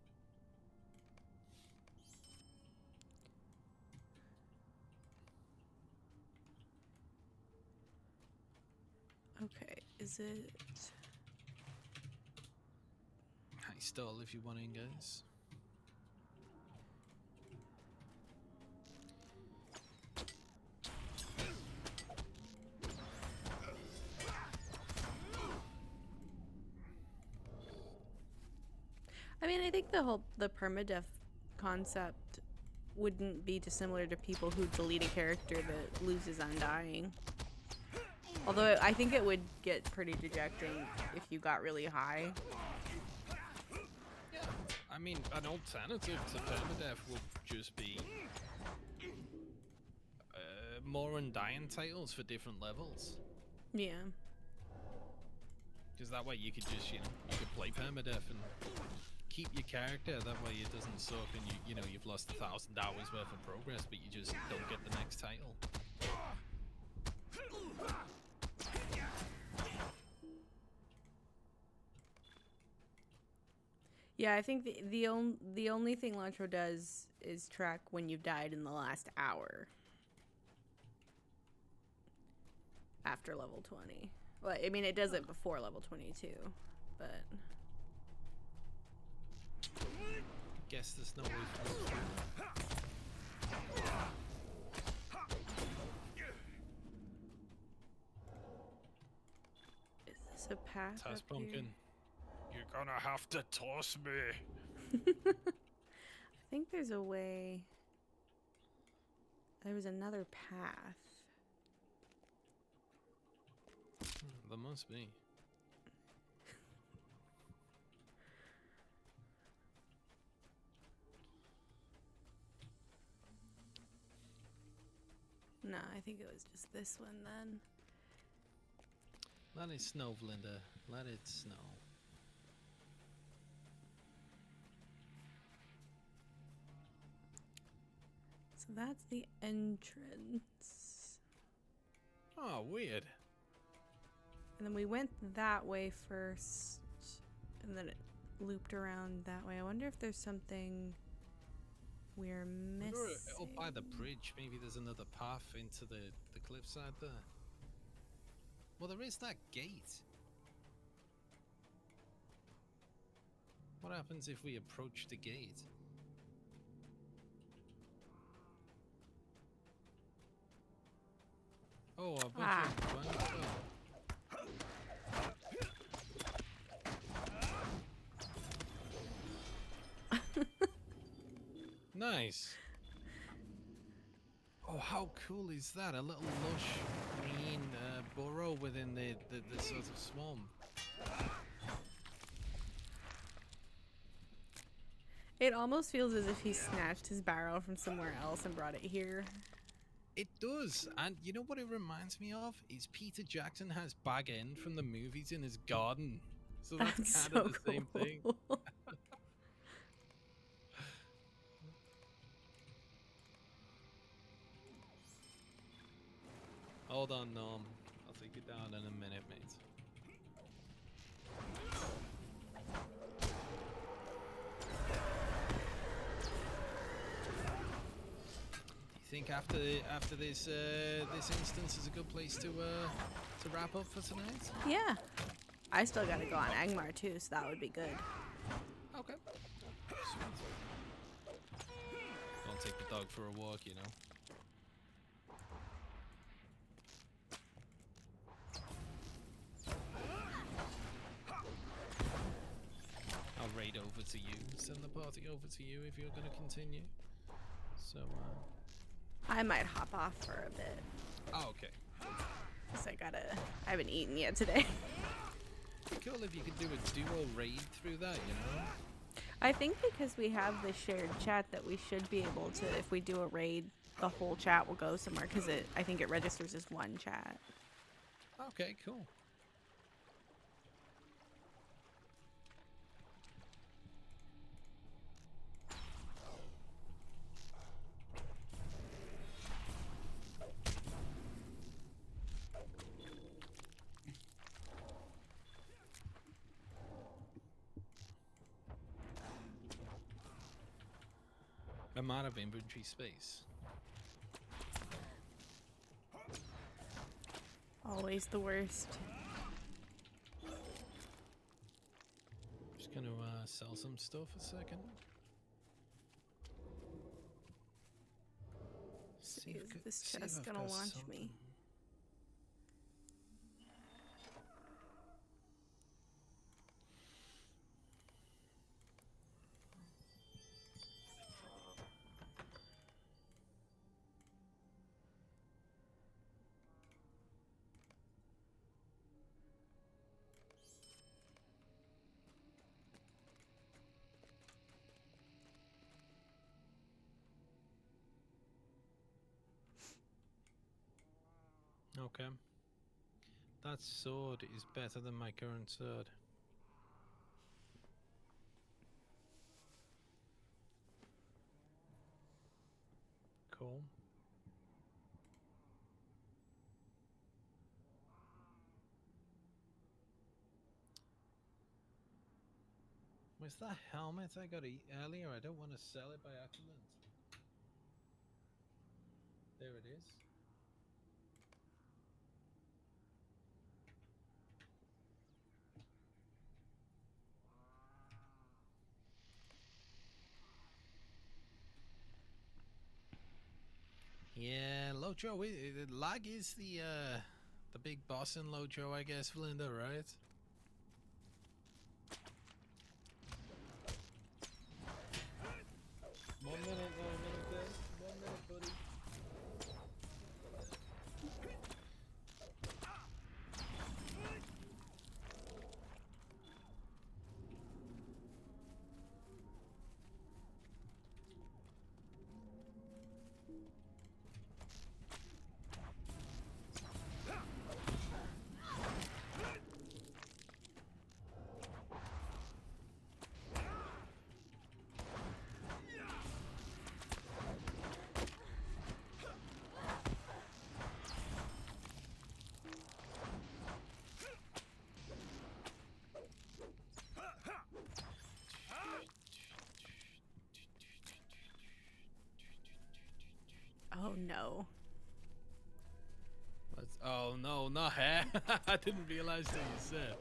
Okay, is it... Hi, stall if you want in, guys. I mean, I think the permadeath concept wouldn't be dissimilar to people who delete a character that loses Undying. Although I think it would get pretty dejecting if you got really high. Yeah, I mean, an alternative to permadeath would just be more Undying titles for different levels. Yeah. Because that way you could just, you know, you could play permadeath and keep your character. That way it doesn't suck and you know, you've lost 1,000 hours worth of progress, but you just don't get the next title. Yeah, I think the only thing Lantro does is track when you've died in the last hour. After level 20. Well, I mean, it does it before level 22, but... Guess there's no way through. Is this a path Taz up Pumpkin, you're gonna have to toss me. here? I think there's a way... There was another path. There must be. No, I think it was just this one then. Let it snow, Vlinda. Let it snow. So that's the entrance. Oh, weird. And then we went that way first, and then it looped around that way. I wonder if there's something we're Wonder, missing. up by the bridge, maybe there's another path into the cliffside there. Well, there is that gate. What happens if we approach the gate? Ah. Fine as well. Nice. Oh, how cool is that? A little lush green burrow within the sort of swamp. It almost feels as if he snatched his barrow from somewhere else and brought it here. It does, and you know what it reminds me of? Is Peter Jackson has Bag End from the movies in his garden. So that's kind of the same thing. cool. Hold on, Norm. I'll take you down in a minute, mate. Do you think after this this instance is a good place to wrap up for tonight? Yeah. I still gotta go on Angmar too, so that would be good. Okay. Sweet. Don't take the dog for a walk, you know. I'll raid over to you. Send the party over to you if you're going to continue. So, I might hop off for a bit. Oh, okay. Cause I haven't eaten yet today. It'd be cool if you could do a duo raid through that, you know? I think because we have the shared chat that we should be able to, if we do a raid, the whole chat will go somewhere because I think it registers as one chat. Okay, cool. I'm out of inventory space. Always the worst. Just gonna sell some stuff a second. See if Is I- this see if chest I've gonna got launch something. me? Okay. That sword is better than my current sword. Cool. Was that helmet I got earlier? I don't want to sell it by accident. There it is. Yeah, Lojo. Lag is the big boss in Lojo, I guess, Valinda, right? One minute, buddy. Oh no. Oh no, not hair. I didn't realize that you said.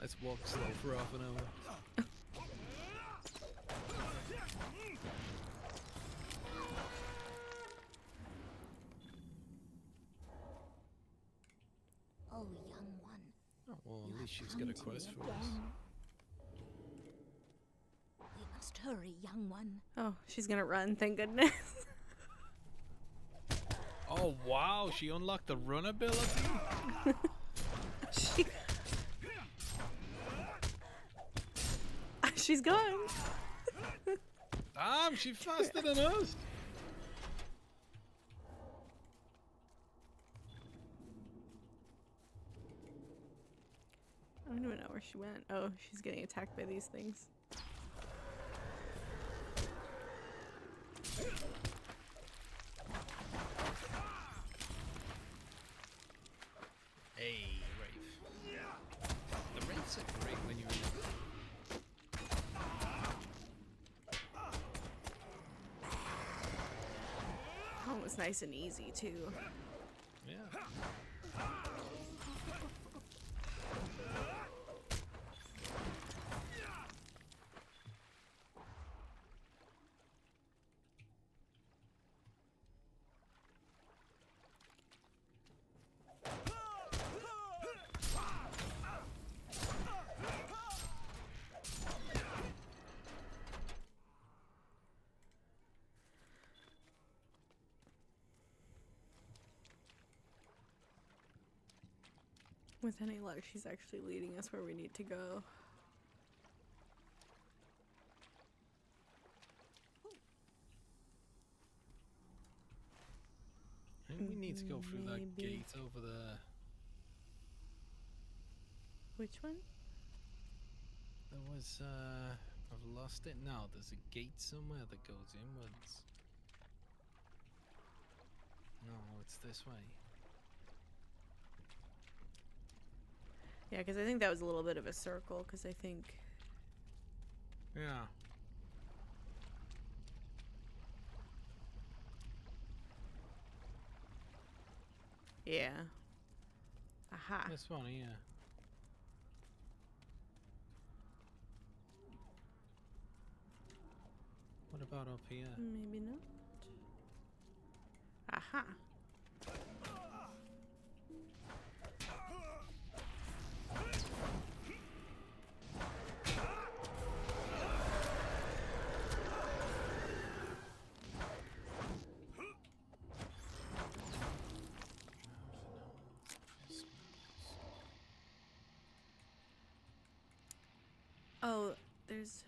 Let's walk slow for half an hour. she's got a quest for us. We must hurry, young one. Oh, she's gonna run, thank goodness. Oh wow, she unlocked the run ability. she... She's gone. Damn, she's faster than us. I don't even know where she went. Oh, she's getting attacked by these things. Hey, Wraith. The Wraiths are great when you're in Oh, it was nice and easy too. Yeah. With any luck, she's actually leading us where we need to go. I think we need to go through that Maybe. gate over there. Which one? There was, I've lost it now. There's a gate somewhere that goes inwards. No, it's this way. Yeah, because I think that was a little bit of a circle, because I think... Yeah. Yeah. Aha. This one, yeah. What about up here? Maybe not. Aha. Oh, there's...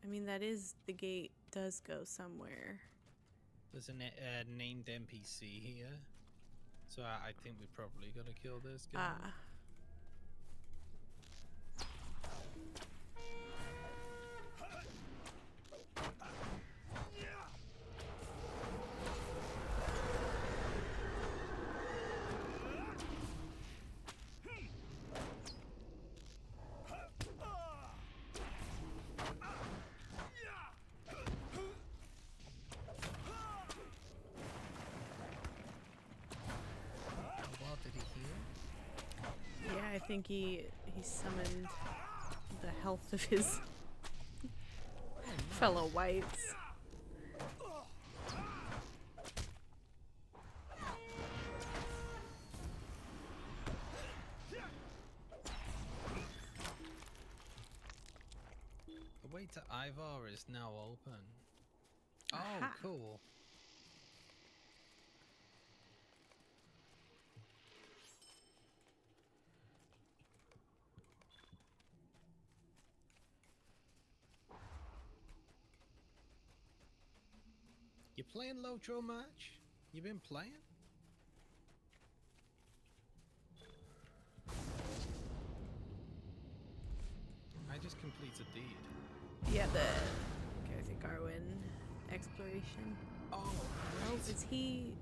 I mean, that is... The gate does go somewhere. There's a named NPC here. So I think we probably gotta kill this guy. Ah. What did he heal? Yeah, I think he summoned the health of his fellow whites. The way to Ivar is now open. Oh, Aha. cool. You playing Lotro match? You been playing? I just completed a deed. Yeah, the Kathy Garwin exploration. Oh, Oh, right. is he...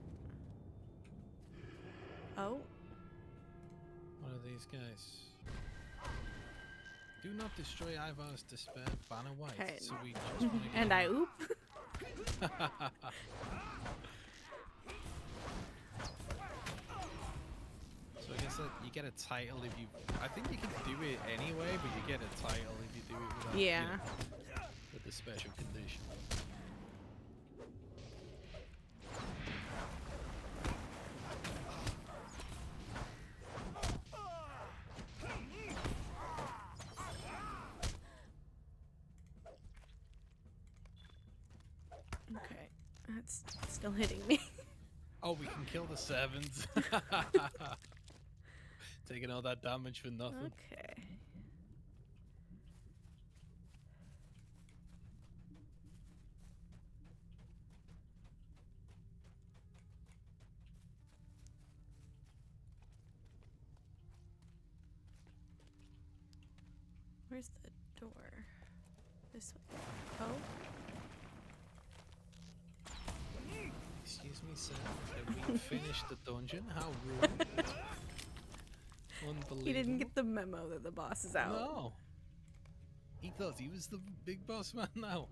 Oh, One of these guys. Do not destroy Ivar's despair, Banner White. Okay. So we just want to and I oop. So I guess that you get a title if you... I think you can do it anyway, but you get a title if you do it without... you Yeah. know, with the special condition. That's still hitting me. Oh, we can kill the servants. Taking all that damage for nothing. Okay. Where's the door? This way. Oh. Excuse me, sir. Have we finished the dungeon? How rude. Unbelievable. He didn't get the memo that the boss is out. No. He thought he was the big boss man now.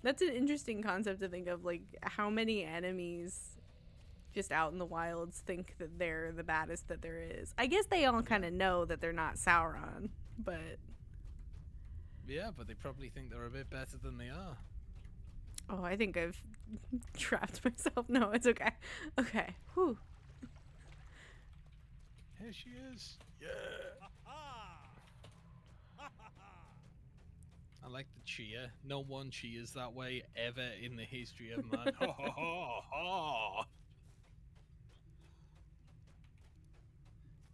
That's an interesting concept to think of, like how many enemies just out in the wilds think that they're the baddest that there is. I guess they all kind of know that they're not Sauron, but Yeah, but they probably think they're a bit better than they are. oh, I think I've trapped myself. No, it's okay. Okay. Whew. Here she is. Yeah. I like the cheer. No one cheers that way ever in the history of man. Ha ha ha ha.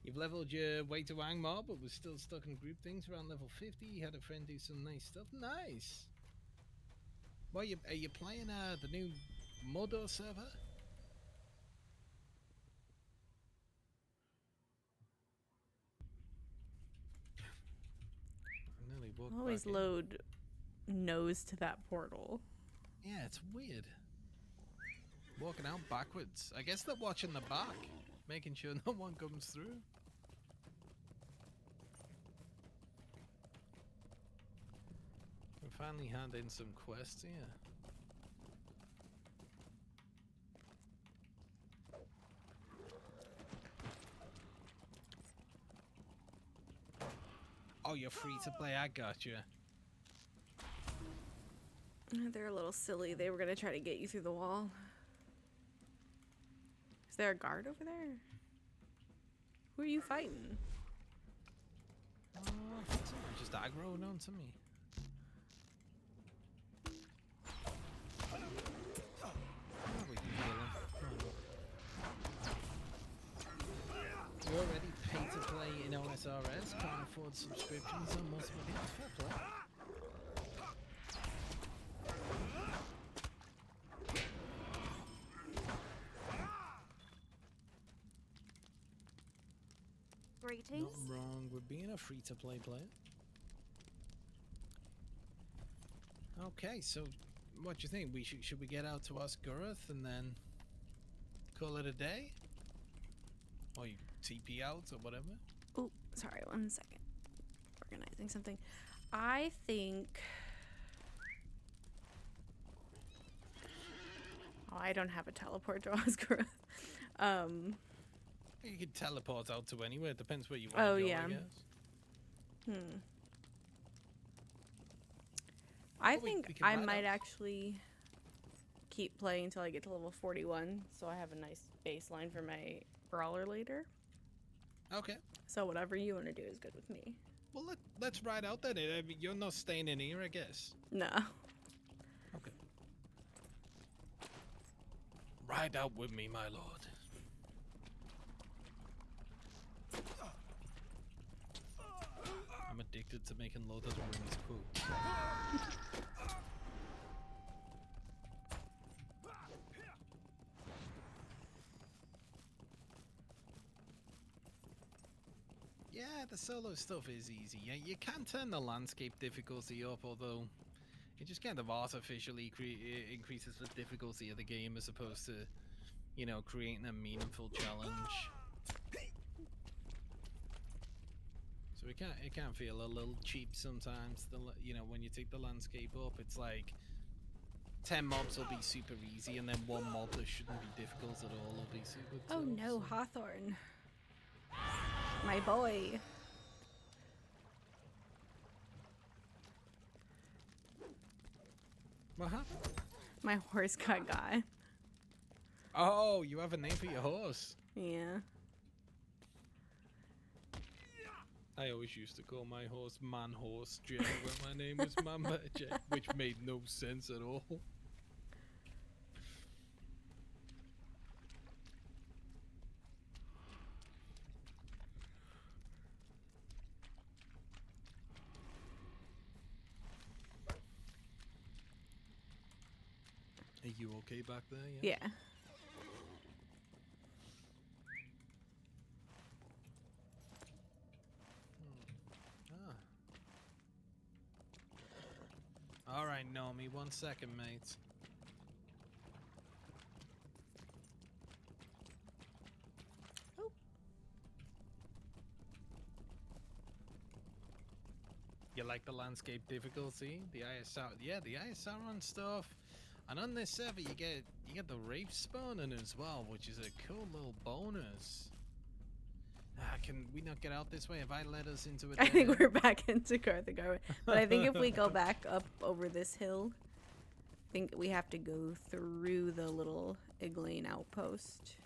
You've leveled your way to Angmar, but was still stuck in group things around level 50. You had a friend do some nice stuff. Nice. Well, are you playing the new Mordor server? I nearly walked Always back in. load nose to that portal. Yeah, it's weird. Walking out backwards. I guess they're watching the back, making sure no one comes through. We finally hand in some quests here. Oh, you're free to play. I gotcha. They're a little silly. They were gonna try to get you through the wall. Is there a guard over there? Who are you fighting? Someone just aggroed onto me. Oh, we can heal him. You already pay to play in OSRS, can't afford subscriptions on multiple games. Fair play. Greetings. Nothing wrong with being a free-to-play player. Okay, so what do you think? Should we get out to Osgurath and then call it a day? Or you TP out or whatever? Oh, sorry, 1 second. Organizing something. I think. Oh, I don't have a teleport to Osgurath. You could teleport out to anywhere. It depends where you want Oh, to go, yeah. I guess. I Well, we think can I ride might out. actually keep playing until I get to level 41, so I have a nice baseline for my brawler later. Okay. So whatever you want to do is good with me. Well, let's ride out then. I mean, you're not staying in here, I guess. No. Okay. Ride out with me, my lord. I'm addicted to making Lord of the Rings quotes. Yeah, the solo stuff is easy. Yeah, you can turn the landscape difficulty up, although it just kind of artificially increases the difficulty of the game as opposed to, you know, creating a meaningful challenge. So it can feel a little cheap sometimes. You know, when you take the landscape up, it's like 10 mobs will be super easy, and then one mob that shouldn't be difficult at all will be super tough. Oh no, so- Hawthorne. My boy. What happened? My horse got. Oh, you have a name for your horse. Yeah. I always used to call my horse Man Horse Jay when my name was Mamba Jay, which made no sense at all. Are you okay back there? Yeah. Ah. All right, Nomi, 1 second, mate. Oh. You like the landscape difficulty? The ISR, yeah, the ISR stuff. And on this server, you get the Wraith spawning as well, which is a cool little bonus. Can we not get out this way? Have I led us into a I dead think end? we're back into Carthagar. But I think if we go back up over this hill, I think we have to go through the little Eglain outpost.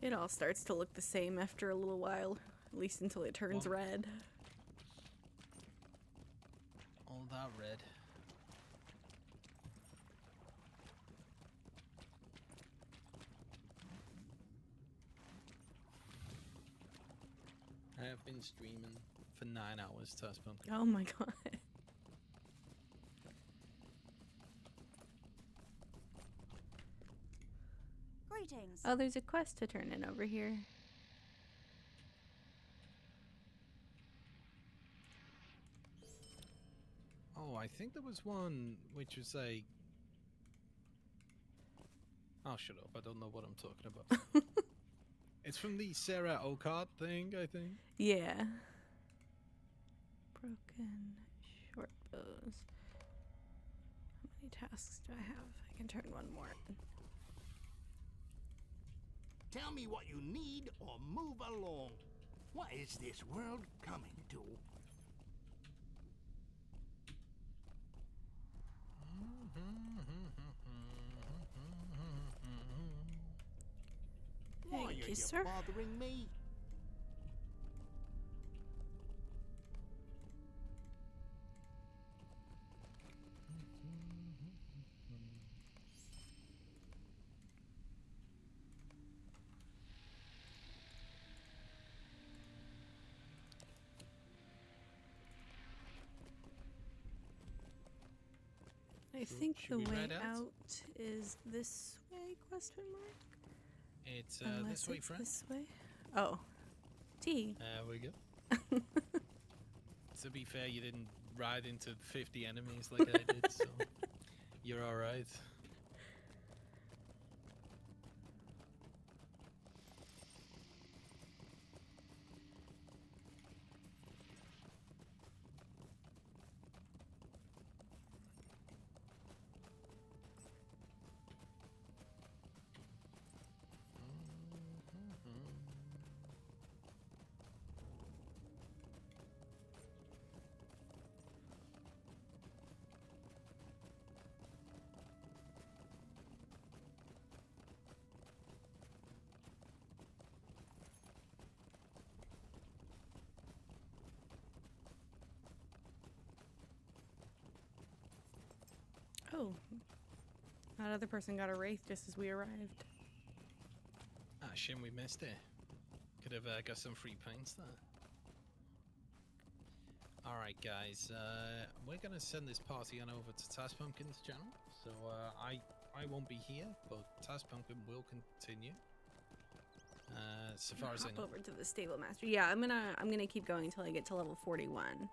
It all starts to look the same after a little while, at least until it turns Well, red. All that red. I have been streaming for 9 hours, Tasspunkin. Oh my god. Greetings. Oh, there's a quest to turn in over here. Oh, I think there was one which was like... Oh, shut up. I don't know what I'm talking about. It's from the Sarah Okart thing, I think. Yeah. Broken short bows. How many tasks do I have? I can turn one more in. Tell me what you need or move along. What is this world coming to? Why are Thank you, you sir. bothering me? I think should the we way ride out? out is this way, question mark? It's Unless this way, it's friend. this way. Oh. T. There we go. To be fair, you didn't ride into 50 enemies like I did, so you're alright. Oh. That other person got a wraith just as we arrived. Ah, shame we missed it. Could have got some free paints there. Alright guys, we're gonna send this party on over to Tasspunkin's channel. So I won't be here, but Tasspunkin will continue. So far as I Hop know. over to the stable master. Yeah, I'm gonna keep going until I get to level 41.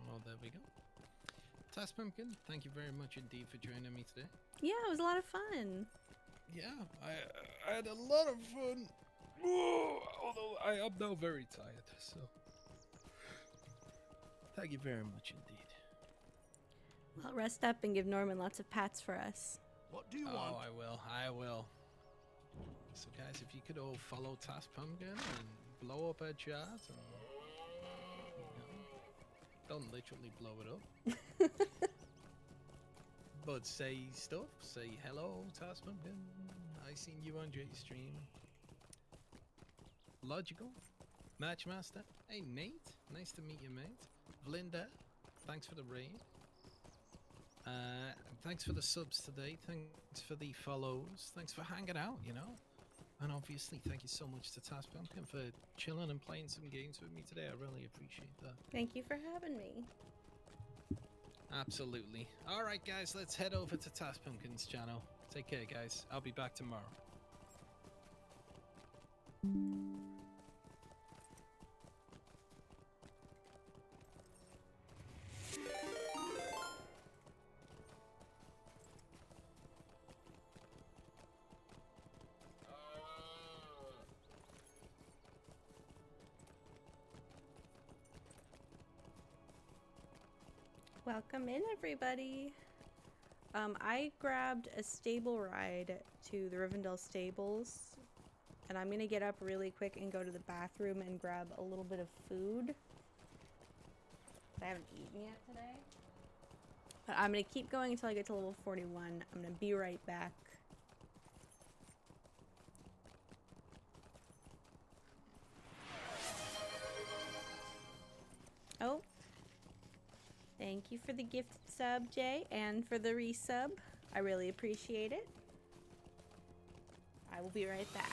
Well, there we go. Tasspunkin, thank you very much indeed for joining me today. Yeah, it was a lot of fun. Yeah, I had a lot of fun. Although I am now very tired, so thank you very much indeed. Well, rest up and give Norman lots of pats for us. What do you Oh, want? I will. So guys, if you could all follow Tasspunkin and blow up her chat and don't literally blow it up. But say stuff, say hello, Tasspunkin. I seen you on Jay's stream. Logical. Matchmaster. Hey, Nate. Nice to meet you, mate. Vlinda. Thanks for the raid. Thanks for the subs today. Thanks for the follows. Thanks for hanging out, you know. And obviously, thank you so much to Task Pumpkin for chilling and playing some games with me today. I really appreciate that. Thank you for having me. Absolutely. All right, guys, let's head over to Task Pumpkin's channel. Take care, guys. I'll be back tomorrow. Welcome in, everybody. I grabbed a stable ride to the Rivendell stables, and I'm gonna get up really quick and go to the bathroom and grab a little bit of food. I haven't eaten yet today. But I'm gonna keep going until I get to level 41. I'm gonna be right back. Oh. Thank you for the gifted sub, Jay, and for the resub. I really appreciate it. I will be right back.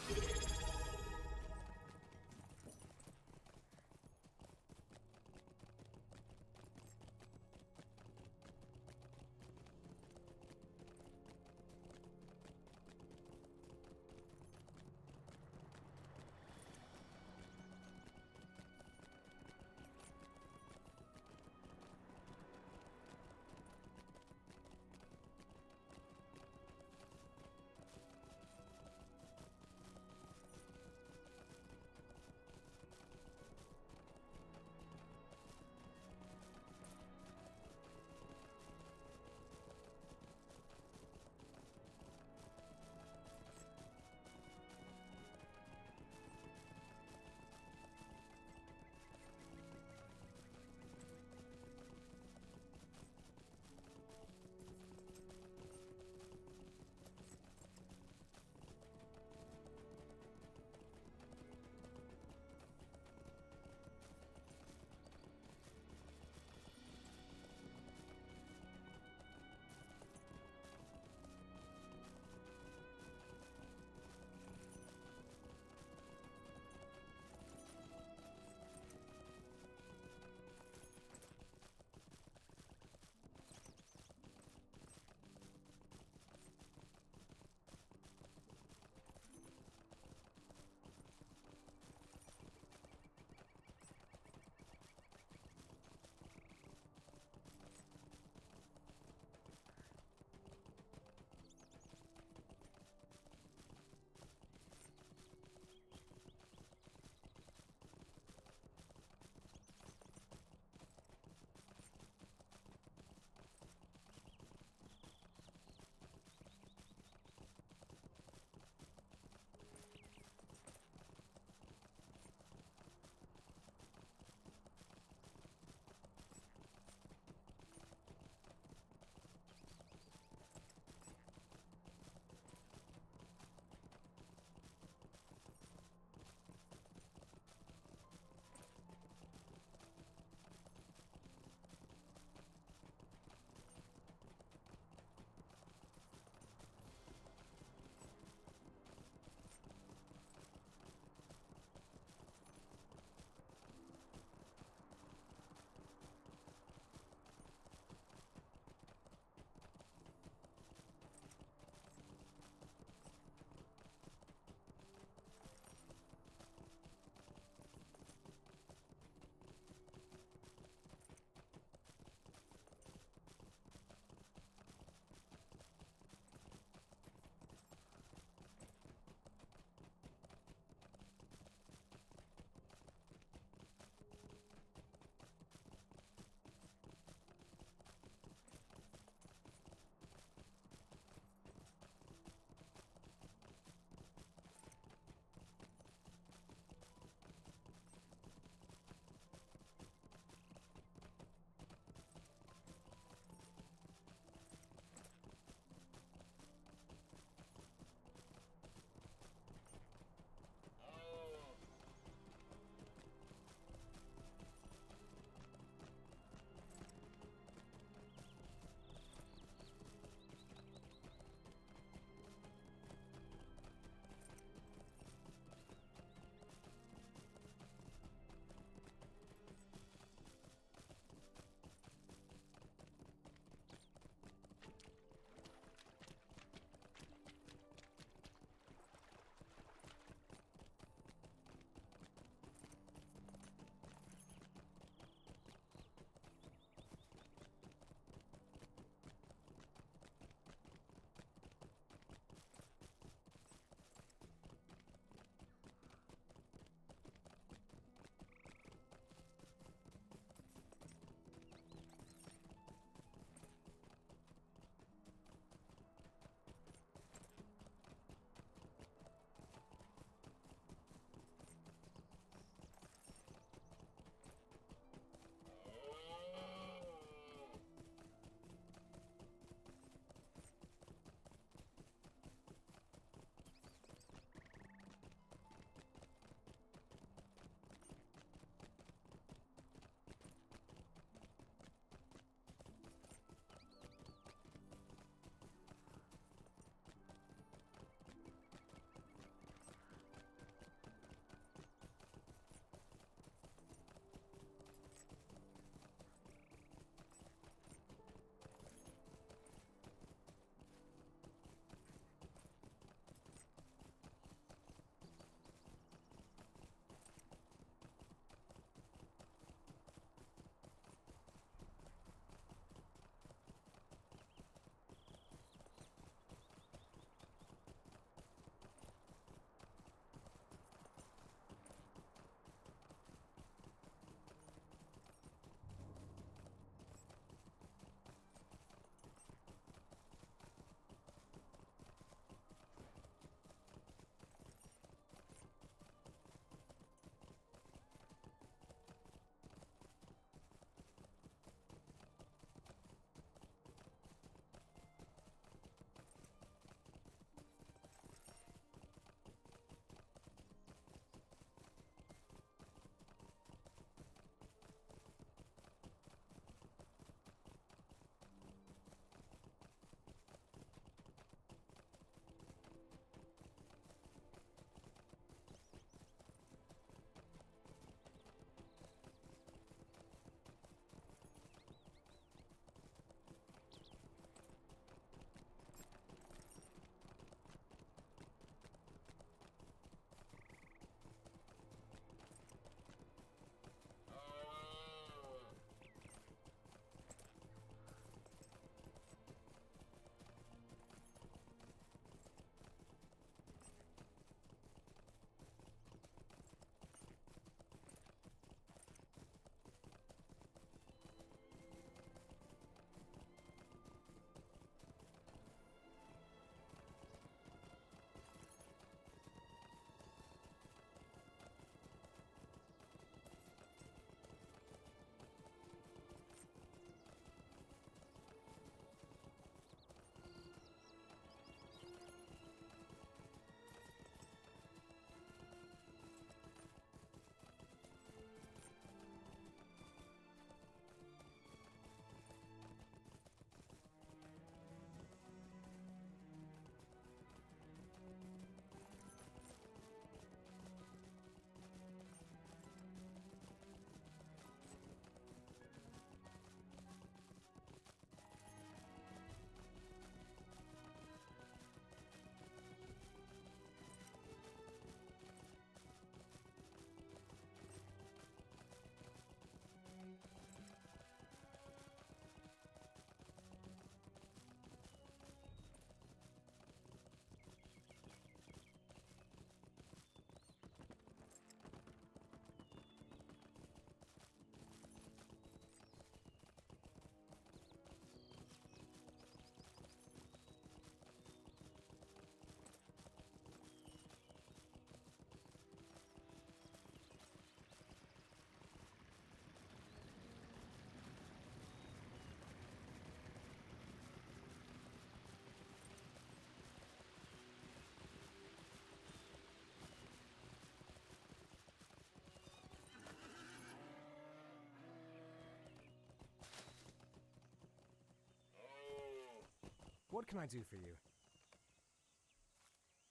What can I do for you?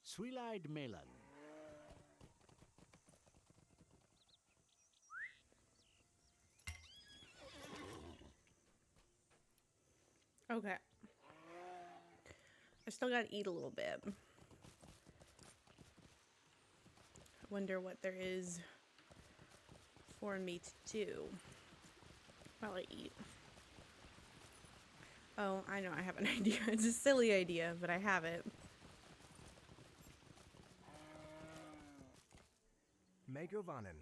Sweet-eyed melon. Okay. I still gotta eat a little bit. I wonder what there is for me to do while I eat. Oh, I know, I have an idea. It's a silly idea, but I have it. Megovanen.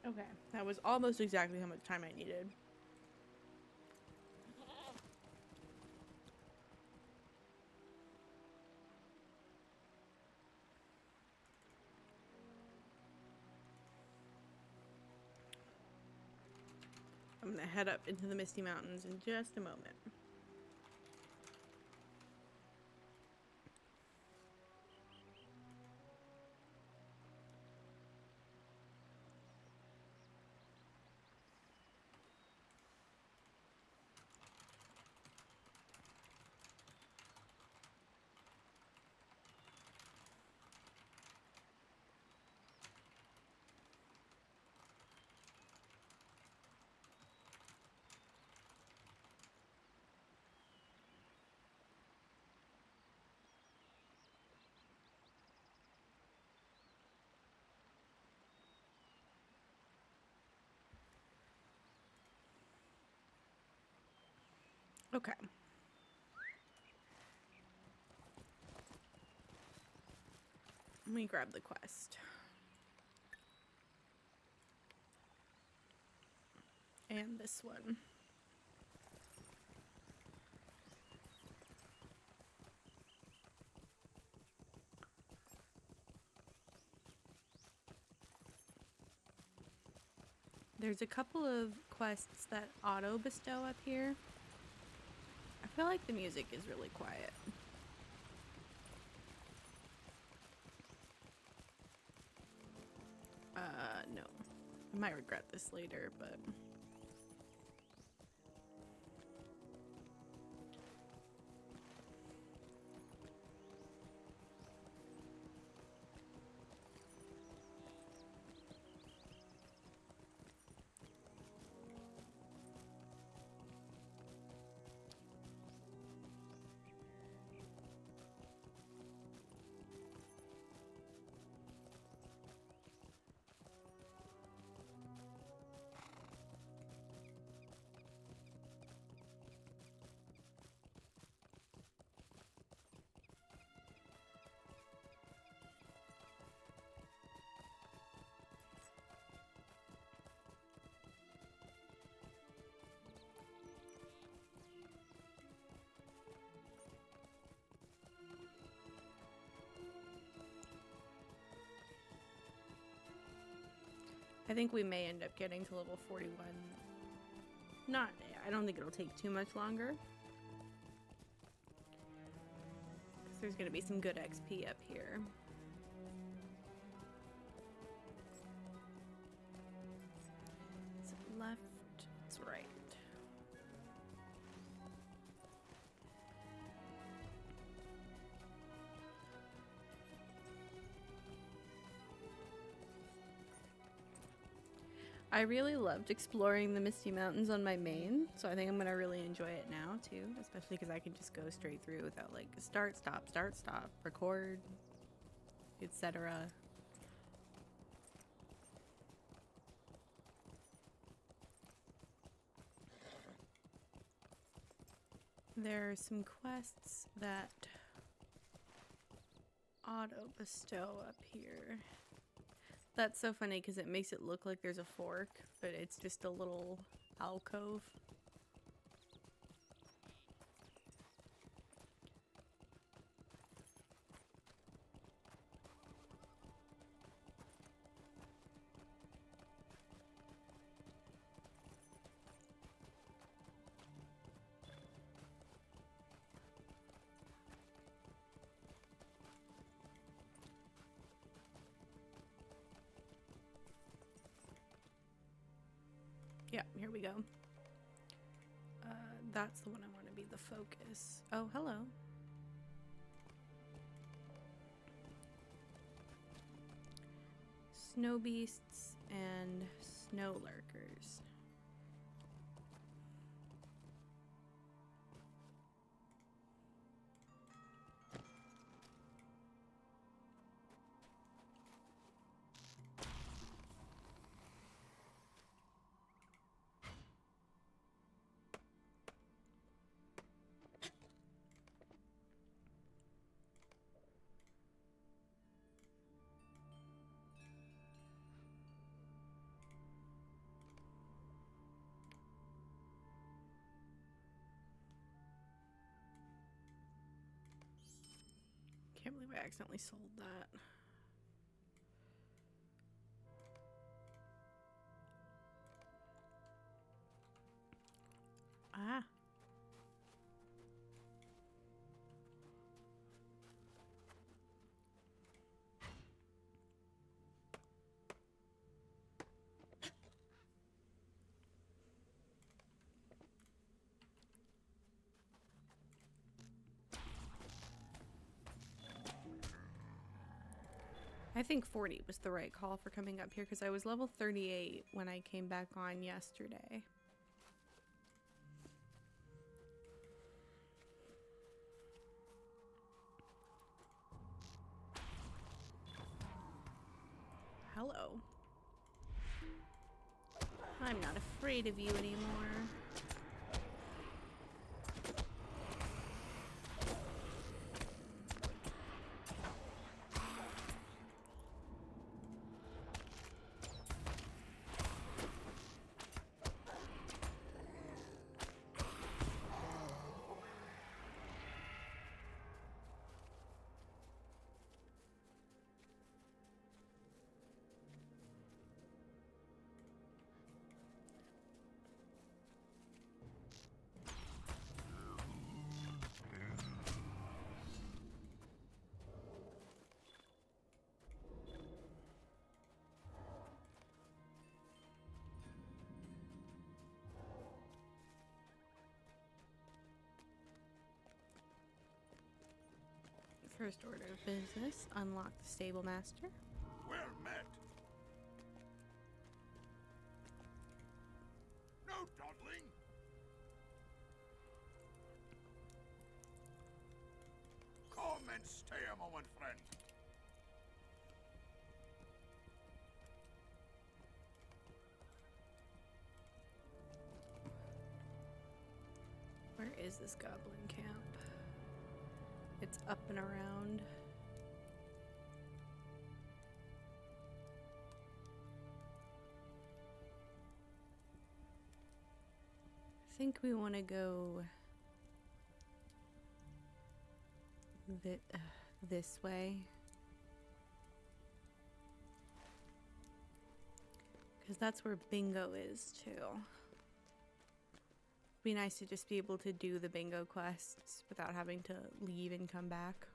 Okay, that was almost exactly how much time I needed. I'm gonna head up into the Misty Mountains in just a moment. Okay. Let me grab the quest. And this one. There's a couple of quests that auto bestow up here. I feel like the music is really quiet. No. I might regret this later, but... I think we may end up getting to level 41. I don't think it'll take too much longer. Because there's going to be some good XP up here. Is it left? It's right. I really loved exploring the Misty Mountains on my main, so I think I'm gonna really enjoy it now too, especially because I can just go straight through without like start, stop, record, etc. There are some quests that auto bestow up here. That's so funny because it makes it look like there's a fork, but it's just a little alcove. Yeah, here we go. That's the one I want to be the focus. Oh, hello. Snow beasts and snow lurkers. Can't believe I accidentally sold that. Ah. I think 40 was the right call for coming up here because I was level 38 when I came back on yesterday. Hello. I'm not afraid of you anymore. First order of business, unlock the stable master. Well met. No dawdling. Come and stay a moment, friend. Where is this goblin camp? It's up and around. I think we want to go this way. Because that's where bingo is, too. Be nice to just be able to do the bingo quests without having to leave and come back.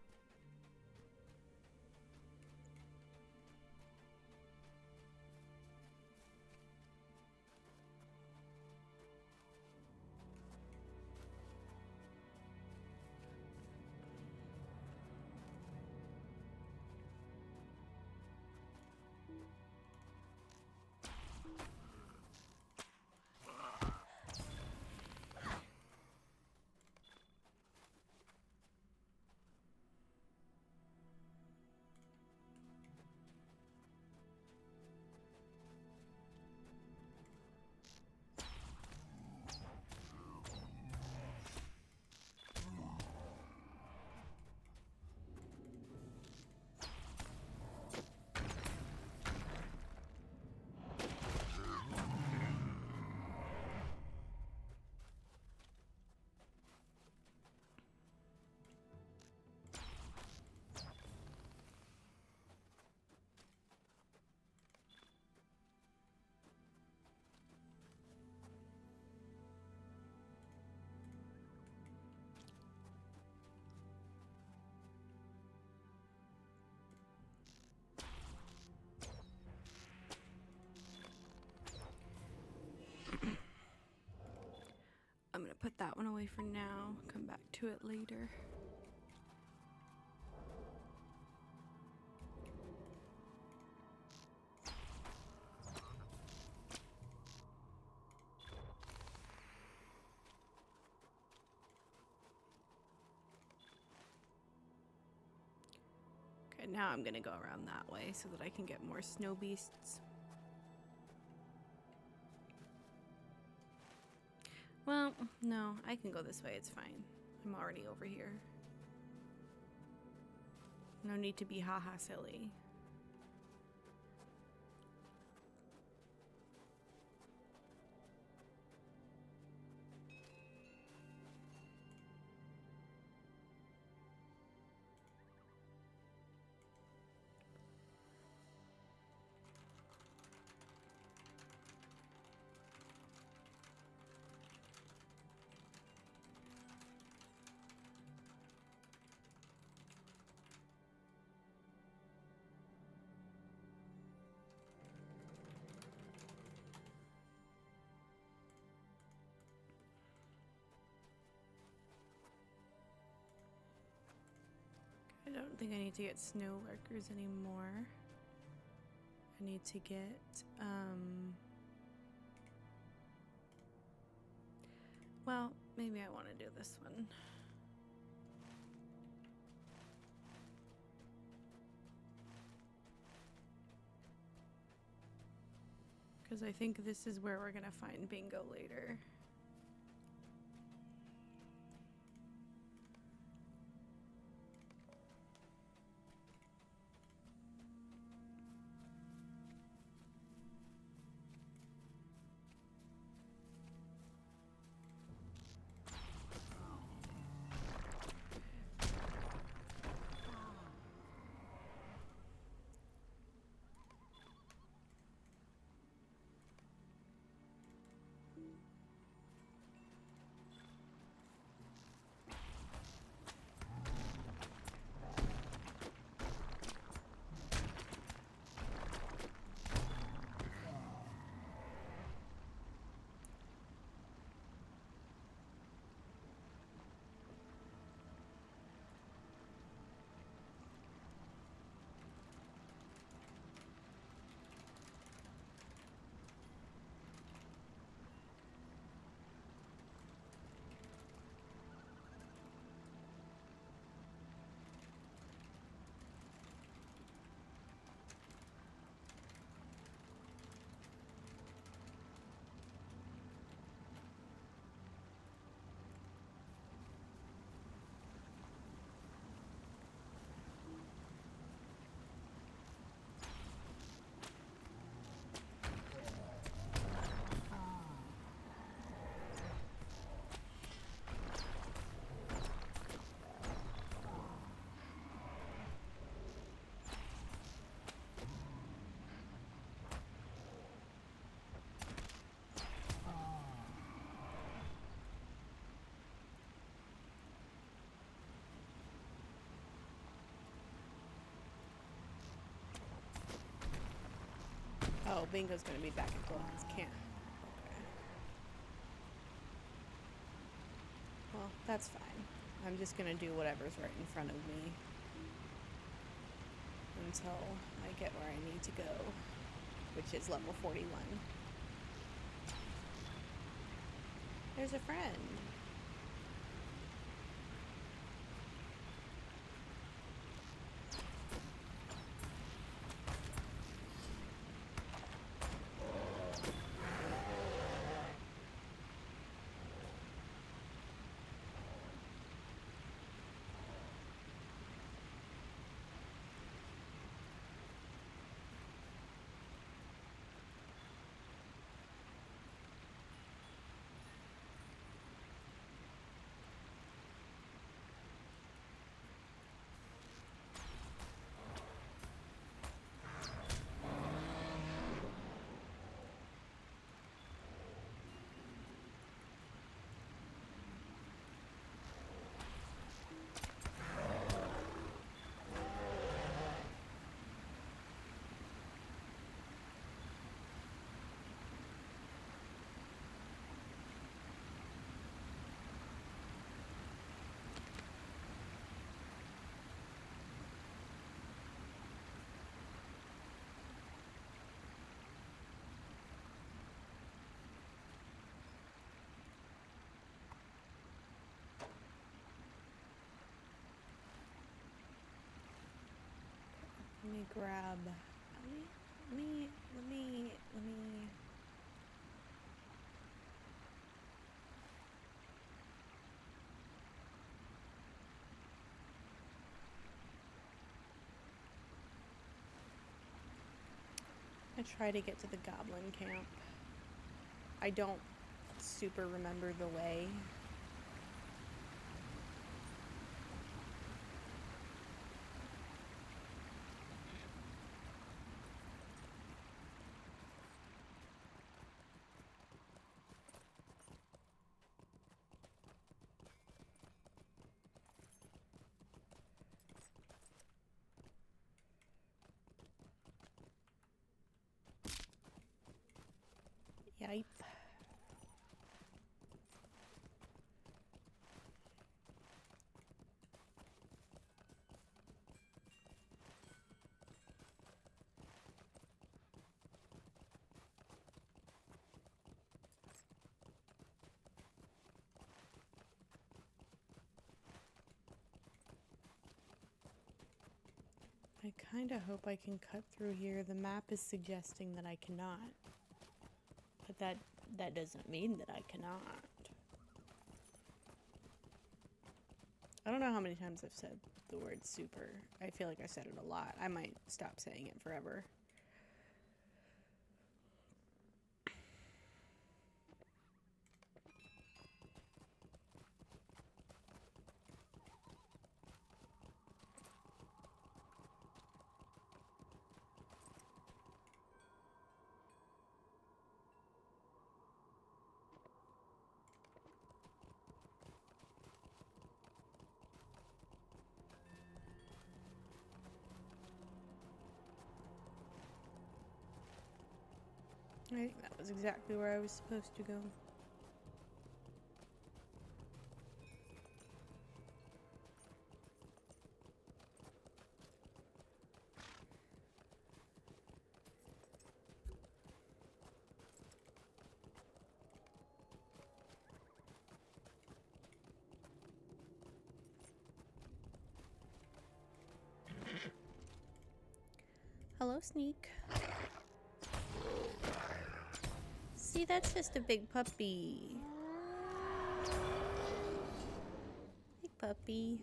I'm gonna put that one away for now, come back to it later. Okay, now I'm gonna go around that way so that I can get more snow beasts. Well, no, I can go this way, it's fine. I'm already over here. No need to be haha silly. I don't think I need to get snow lurkers anymore. I need to get, well, maybe I want to do this one. Because I think this is where we're going to find bingo later. Oh, Bingo's gonna be back at Goldman's camp. Okay. Well, that's fine. I'm just gonna do whatever's right in front of me until I get where I need to go, which is level 41. There's a friend. Let me grab. Let me. I try to get to the goblin camp. I don't super remember the way. Yipe. I kind of hope I can cut through here. The map is suggesting that I cannot. But that doesn't mean that I cannot. I don't know how many times I've said the word super. I feel like I said it a lot. I might stop saying it forever. I think that was exactly where I was supposed to go. Hello, Sneak. See, that's just a big puppy. Big puppy.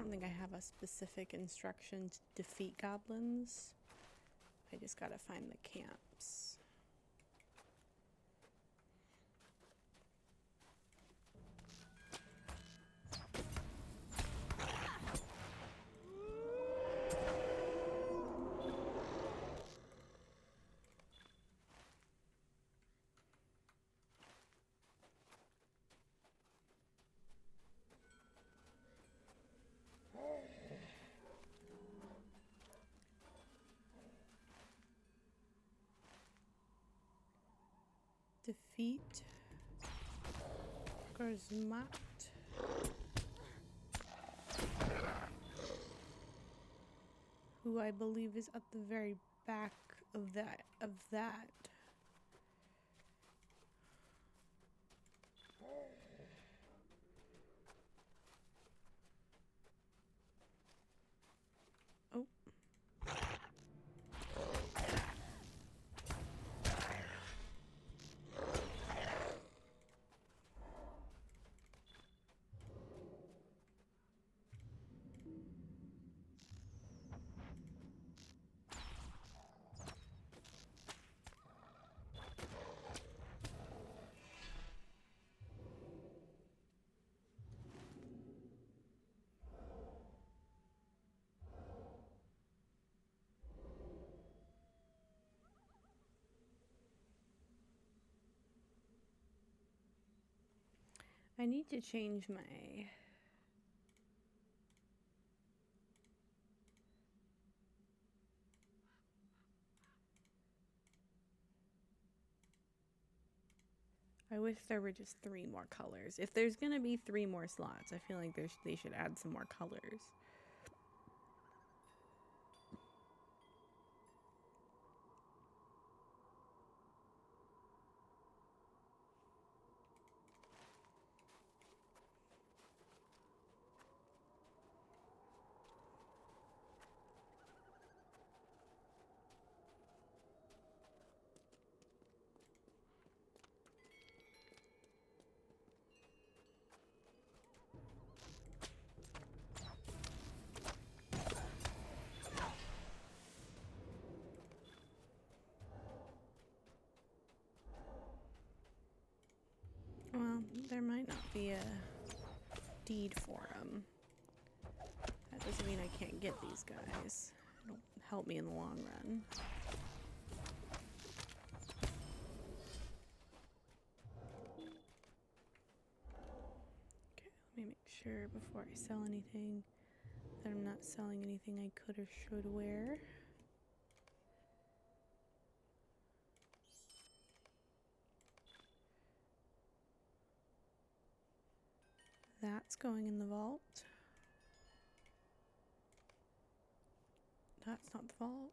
don't think I have a specific instruction to defeat goblins. I just gotta find the camps. Defeat Garzmat. Who I believe is at the very back of that. Oh. I need to change my... I wish there were just 3 more colors. If there's gonna be 3 more slots, I feel like they should add some more colors. Well, there might not be a deed for them. That doesn't mean I can't get these guys. It'll help me in the long run. Okay, let me make sure before I sell anything that I'm not selling anything I could or should wear. That's going in the vault. That's not the vault.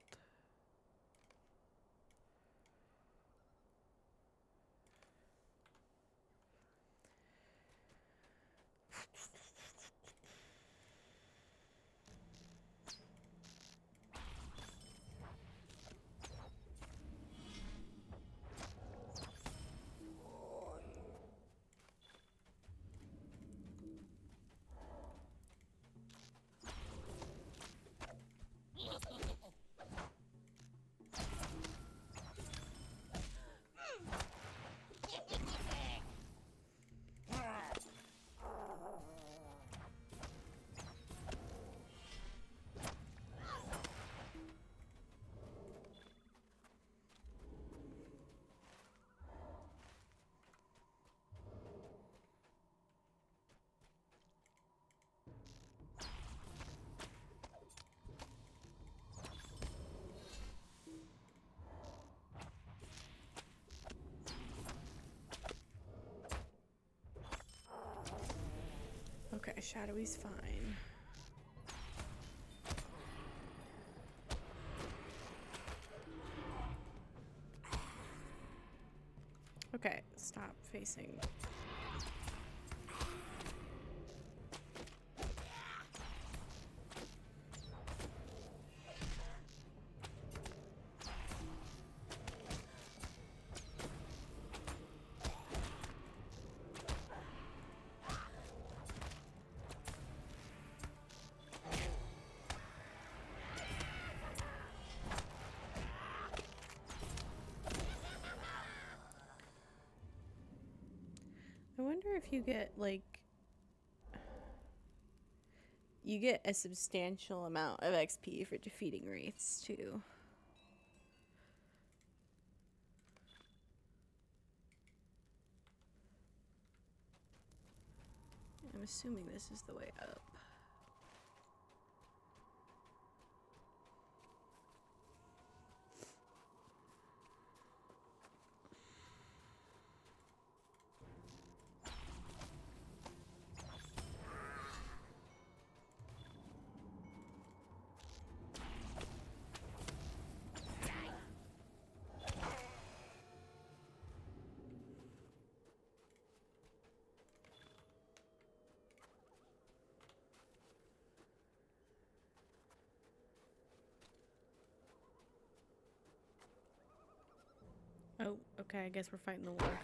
Okay, Shadowy's fine. Okay, stop facing. wonder if you get, like... You get a substantial amount of XP for defeating wraiths, too. I'm assuming this is the way up. Oh, okay, I guess we're fighting the war.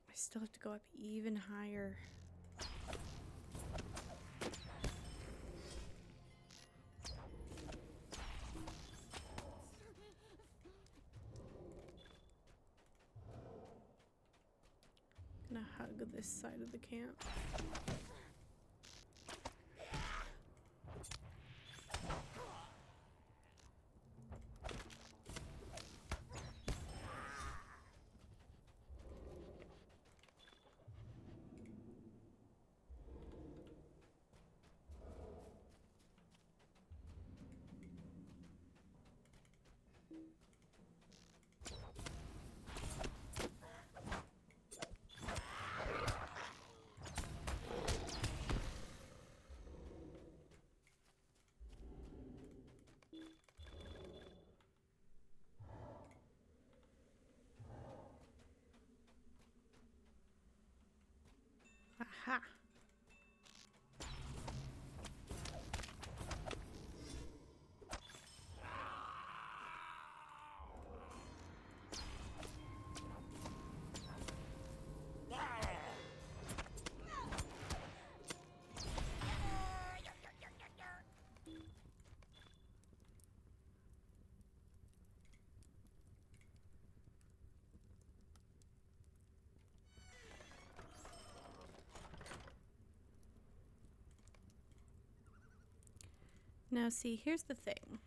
I still have to go up even higher. Gonna hug this side of the camp. Aha! Now see, here's the thing.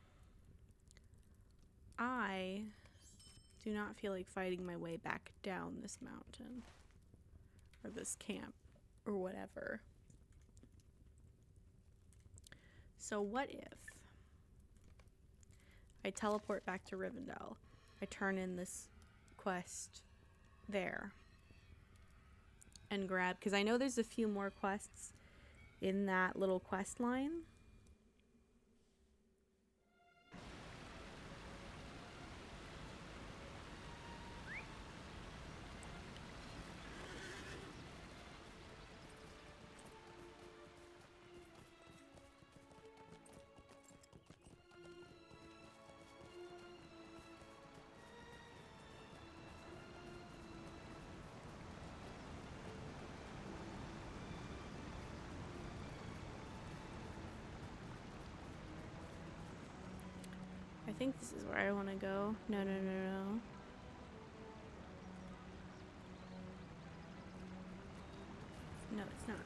I do not feel like fighting my way back down this mountain. Or this camp. Or whatever. So what if I teleport back to Rivendell? I turn in this quest there. And grab... Because I know there's a few more quests in that little quest line. I think this is where I want to go. No, no, no, no. No, it's not.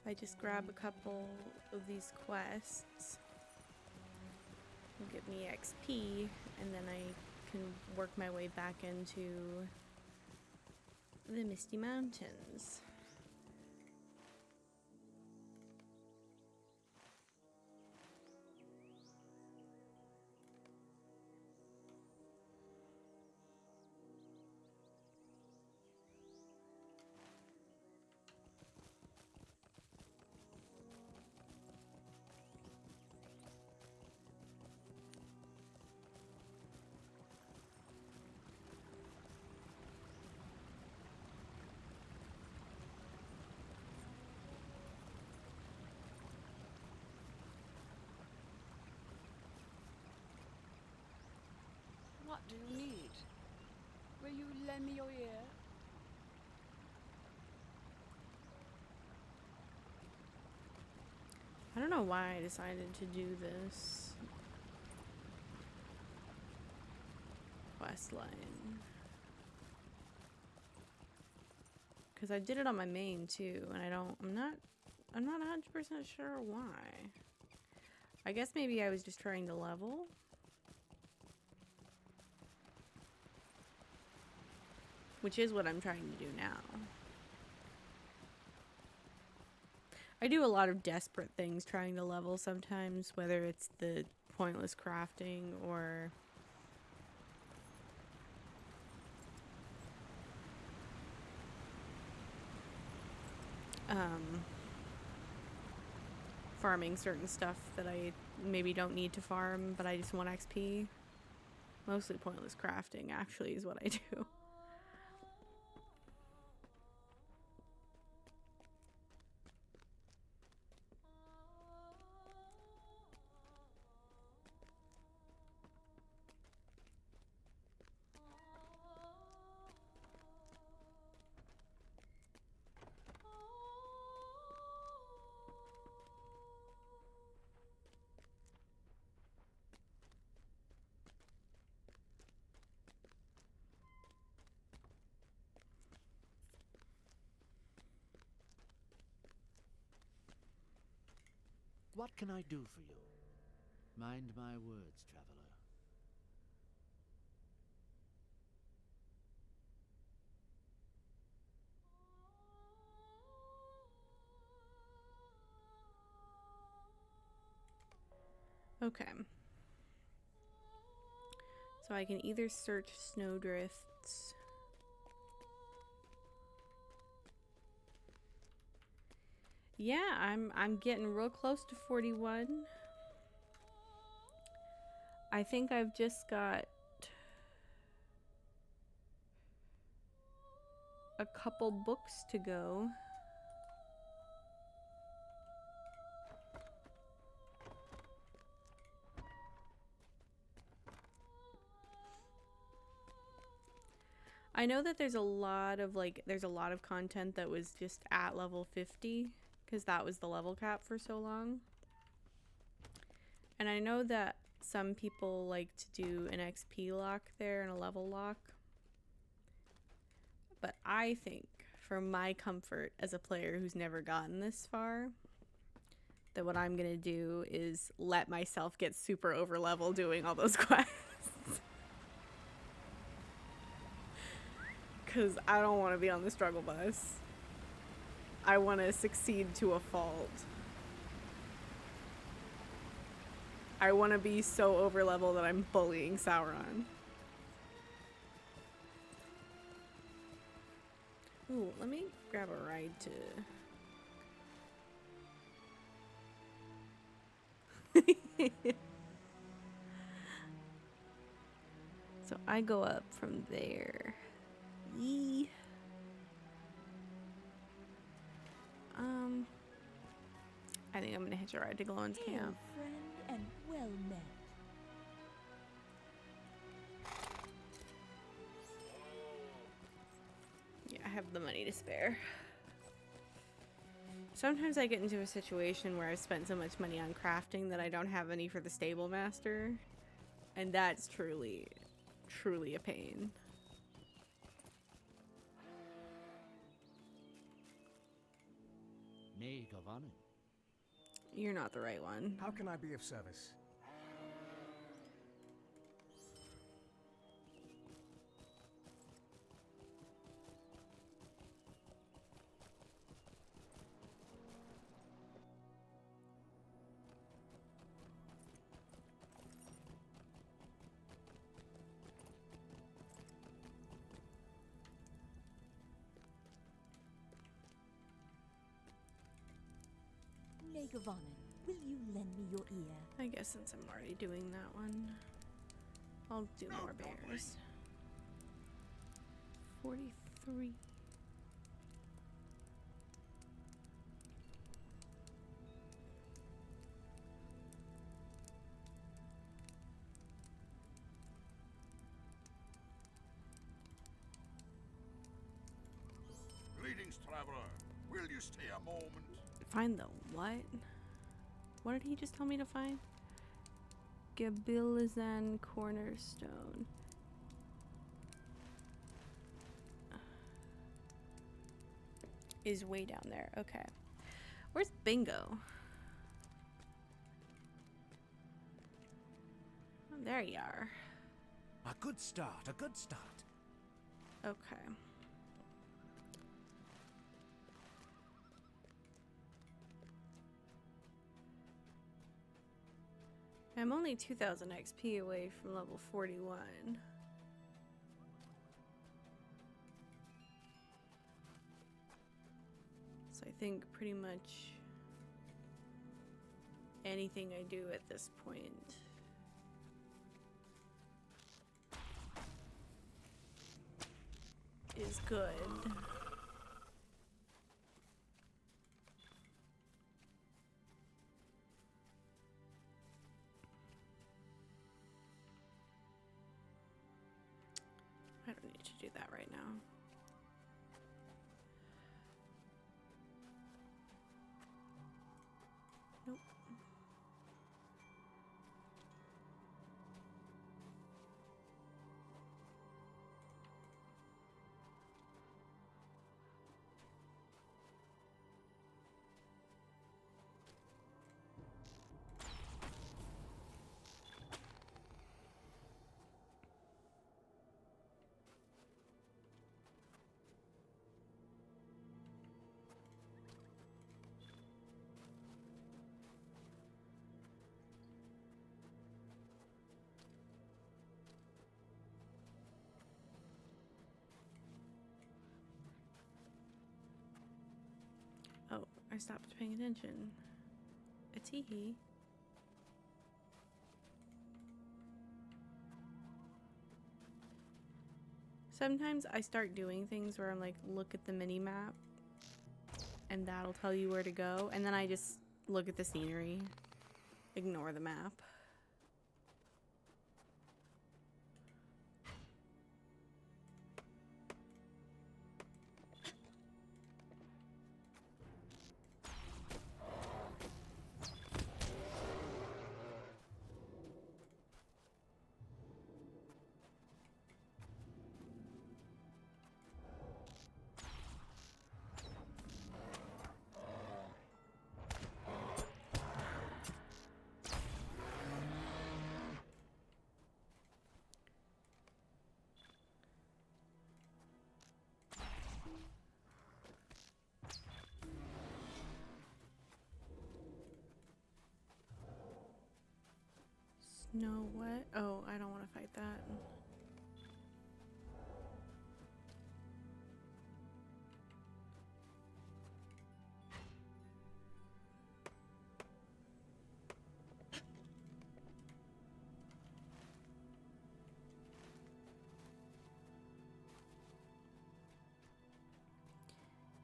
If I just grab a couple of these quests, it'll give me XP, and then I can work my way back into the Misty Mountains. do you need? Will you lend me your ear? I don't know why I decided to do this quest line. Because I did it on my main too, and I'm not 100% sure why. I guess maybe I was just trying to level. Which is what I'm trying to do now. I do a lot of desperate things trying to level sometimes, whether it's the pointless crafting or farming certain stuff that I maybe don't need to farm, but I just want XP. Mostly pointless crafting, actually, is what I do. What can I do for you? Mind my words, traveler. Okay. So I can either search snowdrifts. Yeah, I'm getting real close to 41. I think I've just got a couple books to go. I know that there's a lot of content that was just at level 50 because that was the level cap for so long. And I know that some people like to do an XP lock there and a level lock. But I think for my comfort as a player who's never gotten this far, that what I'm going to do is let myself get super over level doing all those quests. Because I don't want to be on the struggle bus. I want to succeed to a fault. I want to be so over level that I'm bullying Sauron. Ooh, let me grab a ride to... So I go up from there. Yee. I think I'm gonna hitch a ride to Glowin's Hail, camp. friend, and well met. Yeah, I have the money to spare. Sometimes I get into a situation where I've spent so much money on crafting that I don't have any for the stable master. And that's truly, truly a pain. Maid of Honor. You're not the right one. How can I be of service? Maid of Honor, will you lend me your ear? I guess since I'm already doing that one, I'll do more bears. 43. traveler. Will you stay a moment? Find the what? What did he just tell me to find? Gabilazan Cornerstone. Is way down there. Okay. Where's Bingo? Oh, there you are. A good start, a good start. Okay. I'm only 2000 XP away from level 41. So I think pretty much anything I do at this point is good. I don't need to do that right now. Nope. Oh, I stopped paying attention. A teehee. Sometimes I start doing things where I'm like, look at the mini map, and that'll tell you where to go, and then I just look at the scenery, ignore the map. No, what? Oh, I don't want to fight that.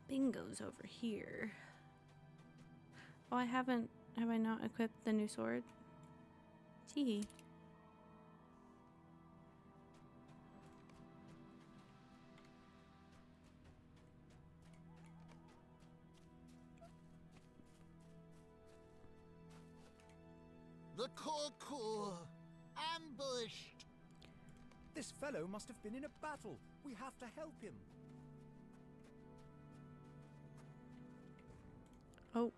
Bingo's over here. Oh, have I not equipped the new sword? Tee. The Korkur! Ambushed! This fellow must have been in a battle. We have to help him. Oh.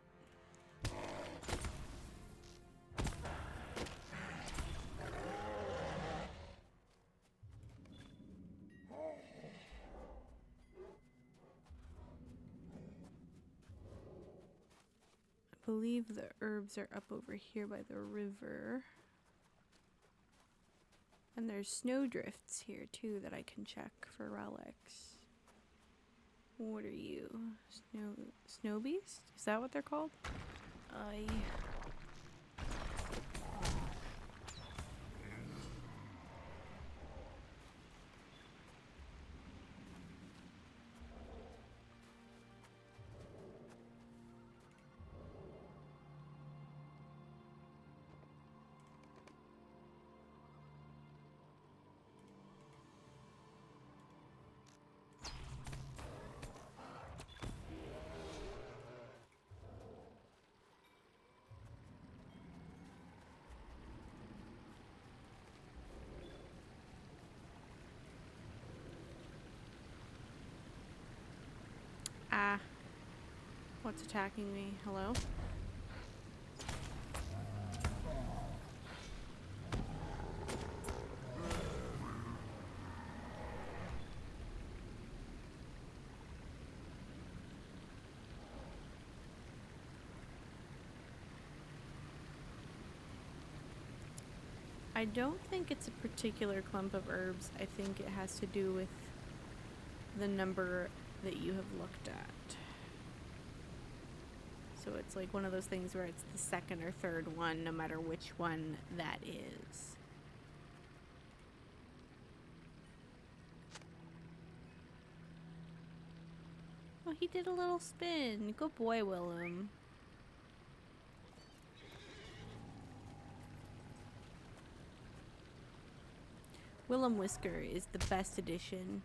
I believe the herbs are up over here by the river. And there's snowdrifts here too that I can check for relics. What are you? Snow beast? Is that what they're called? What's attacking me? Hello? I don't think it's a particular clump of herbs. I think it has to do with the number that you have looked at. So it's like one of those things where it's the second or third one, no matter which one that is. Oh, he did a little spin. Good boy, Willem. Willem Whisker is the best addition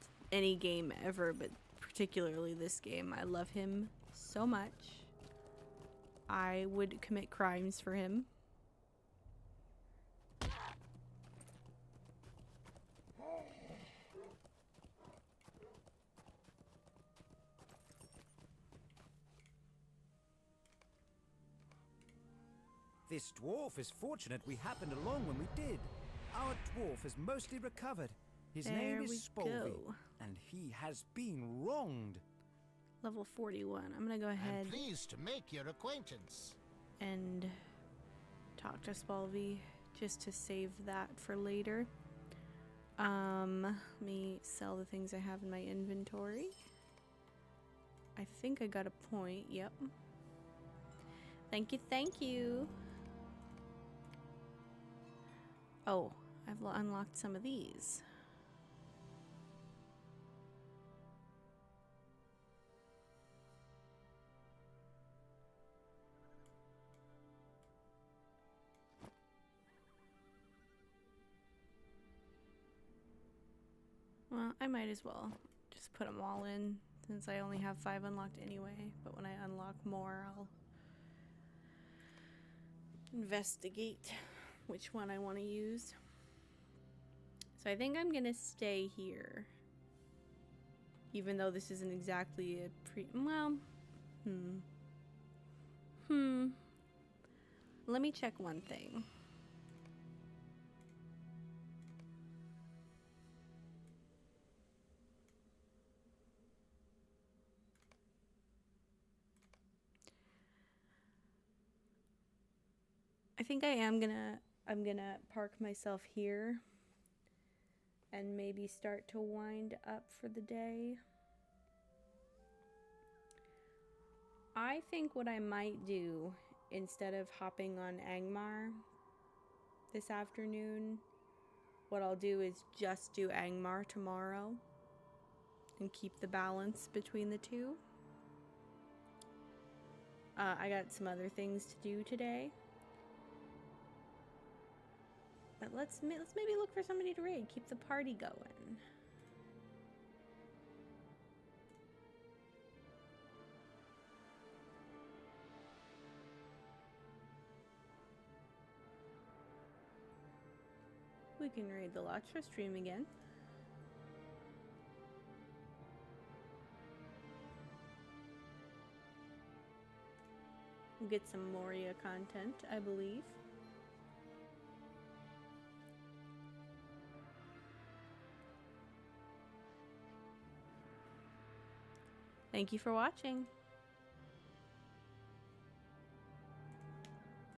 to any game ever, but particularly this game. I love him so much. I would commit crimes for him. This dwarf is fortunate we happened along when we did. Our dwarf is mostly recovered. His name is Spolvy, and he has been wronged. Level 41. I'm gonna go ahead I'm pleased to make your acquaintance. and talk to Spolvy just to save that for later. Let me sell the things I have in my inventory. I think I got a point. Yep. Thank you, thank you. Oh, I've unlocked some of these. Well, I might as well just put them all in since I only have 5 unlocked anyway. But when I unlock more, I'll investigate which one I want to use. So I think I'm gonna stay here, even though this isn't exactly a let me check one thing. I think I'm gonna park myself here and maybe start to wind up for the day. I think what I might do, instead of hopping on Angmar this afternoon, what I'll do is just do Angmar tomorrow and keep the balance between the two. I got some other things to do today. But let's maybe look for somebody to raid. Keep the party going. We can raid the Latra stream again. We'll get some Moria content, I believe. Thank you for watching.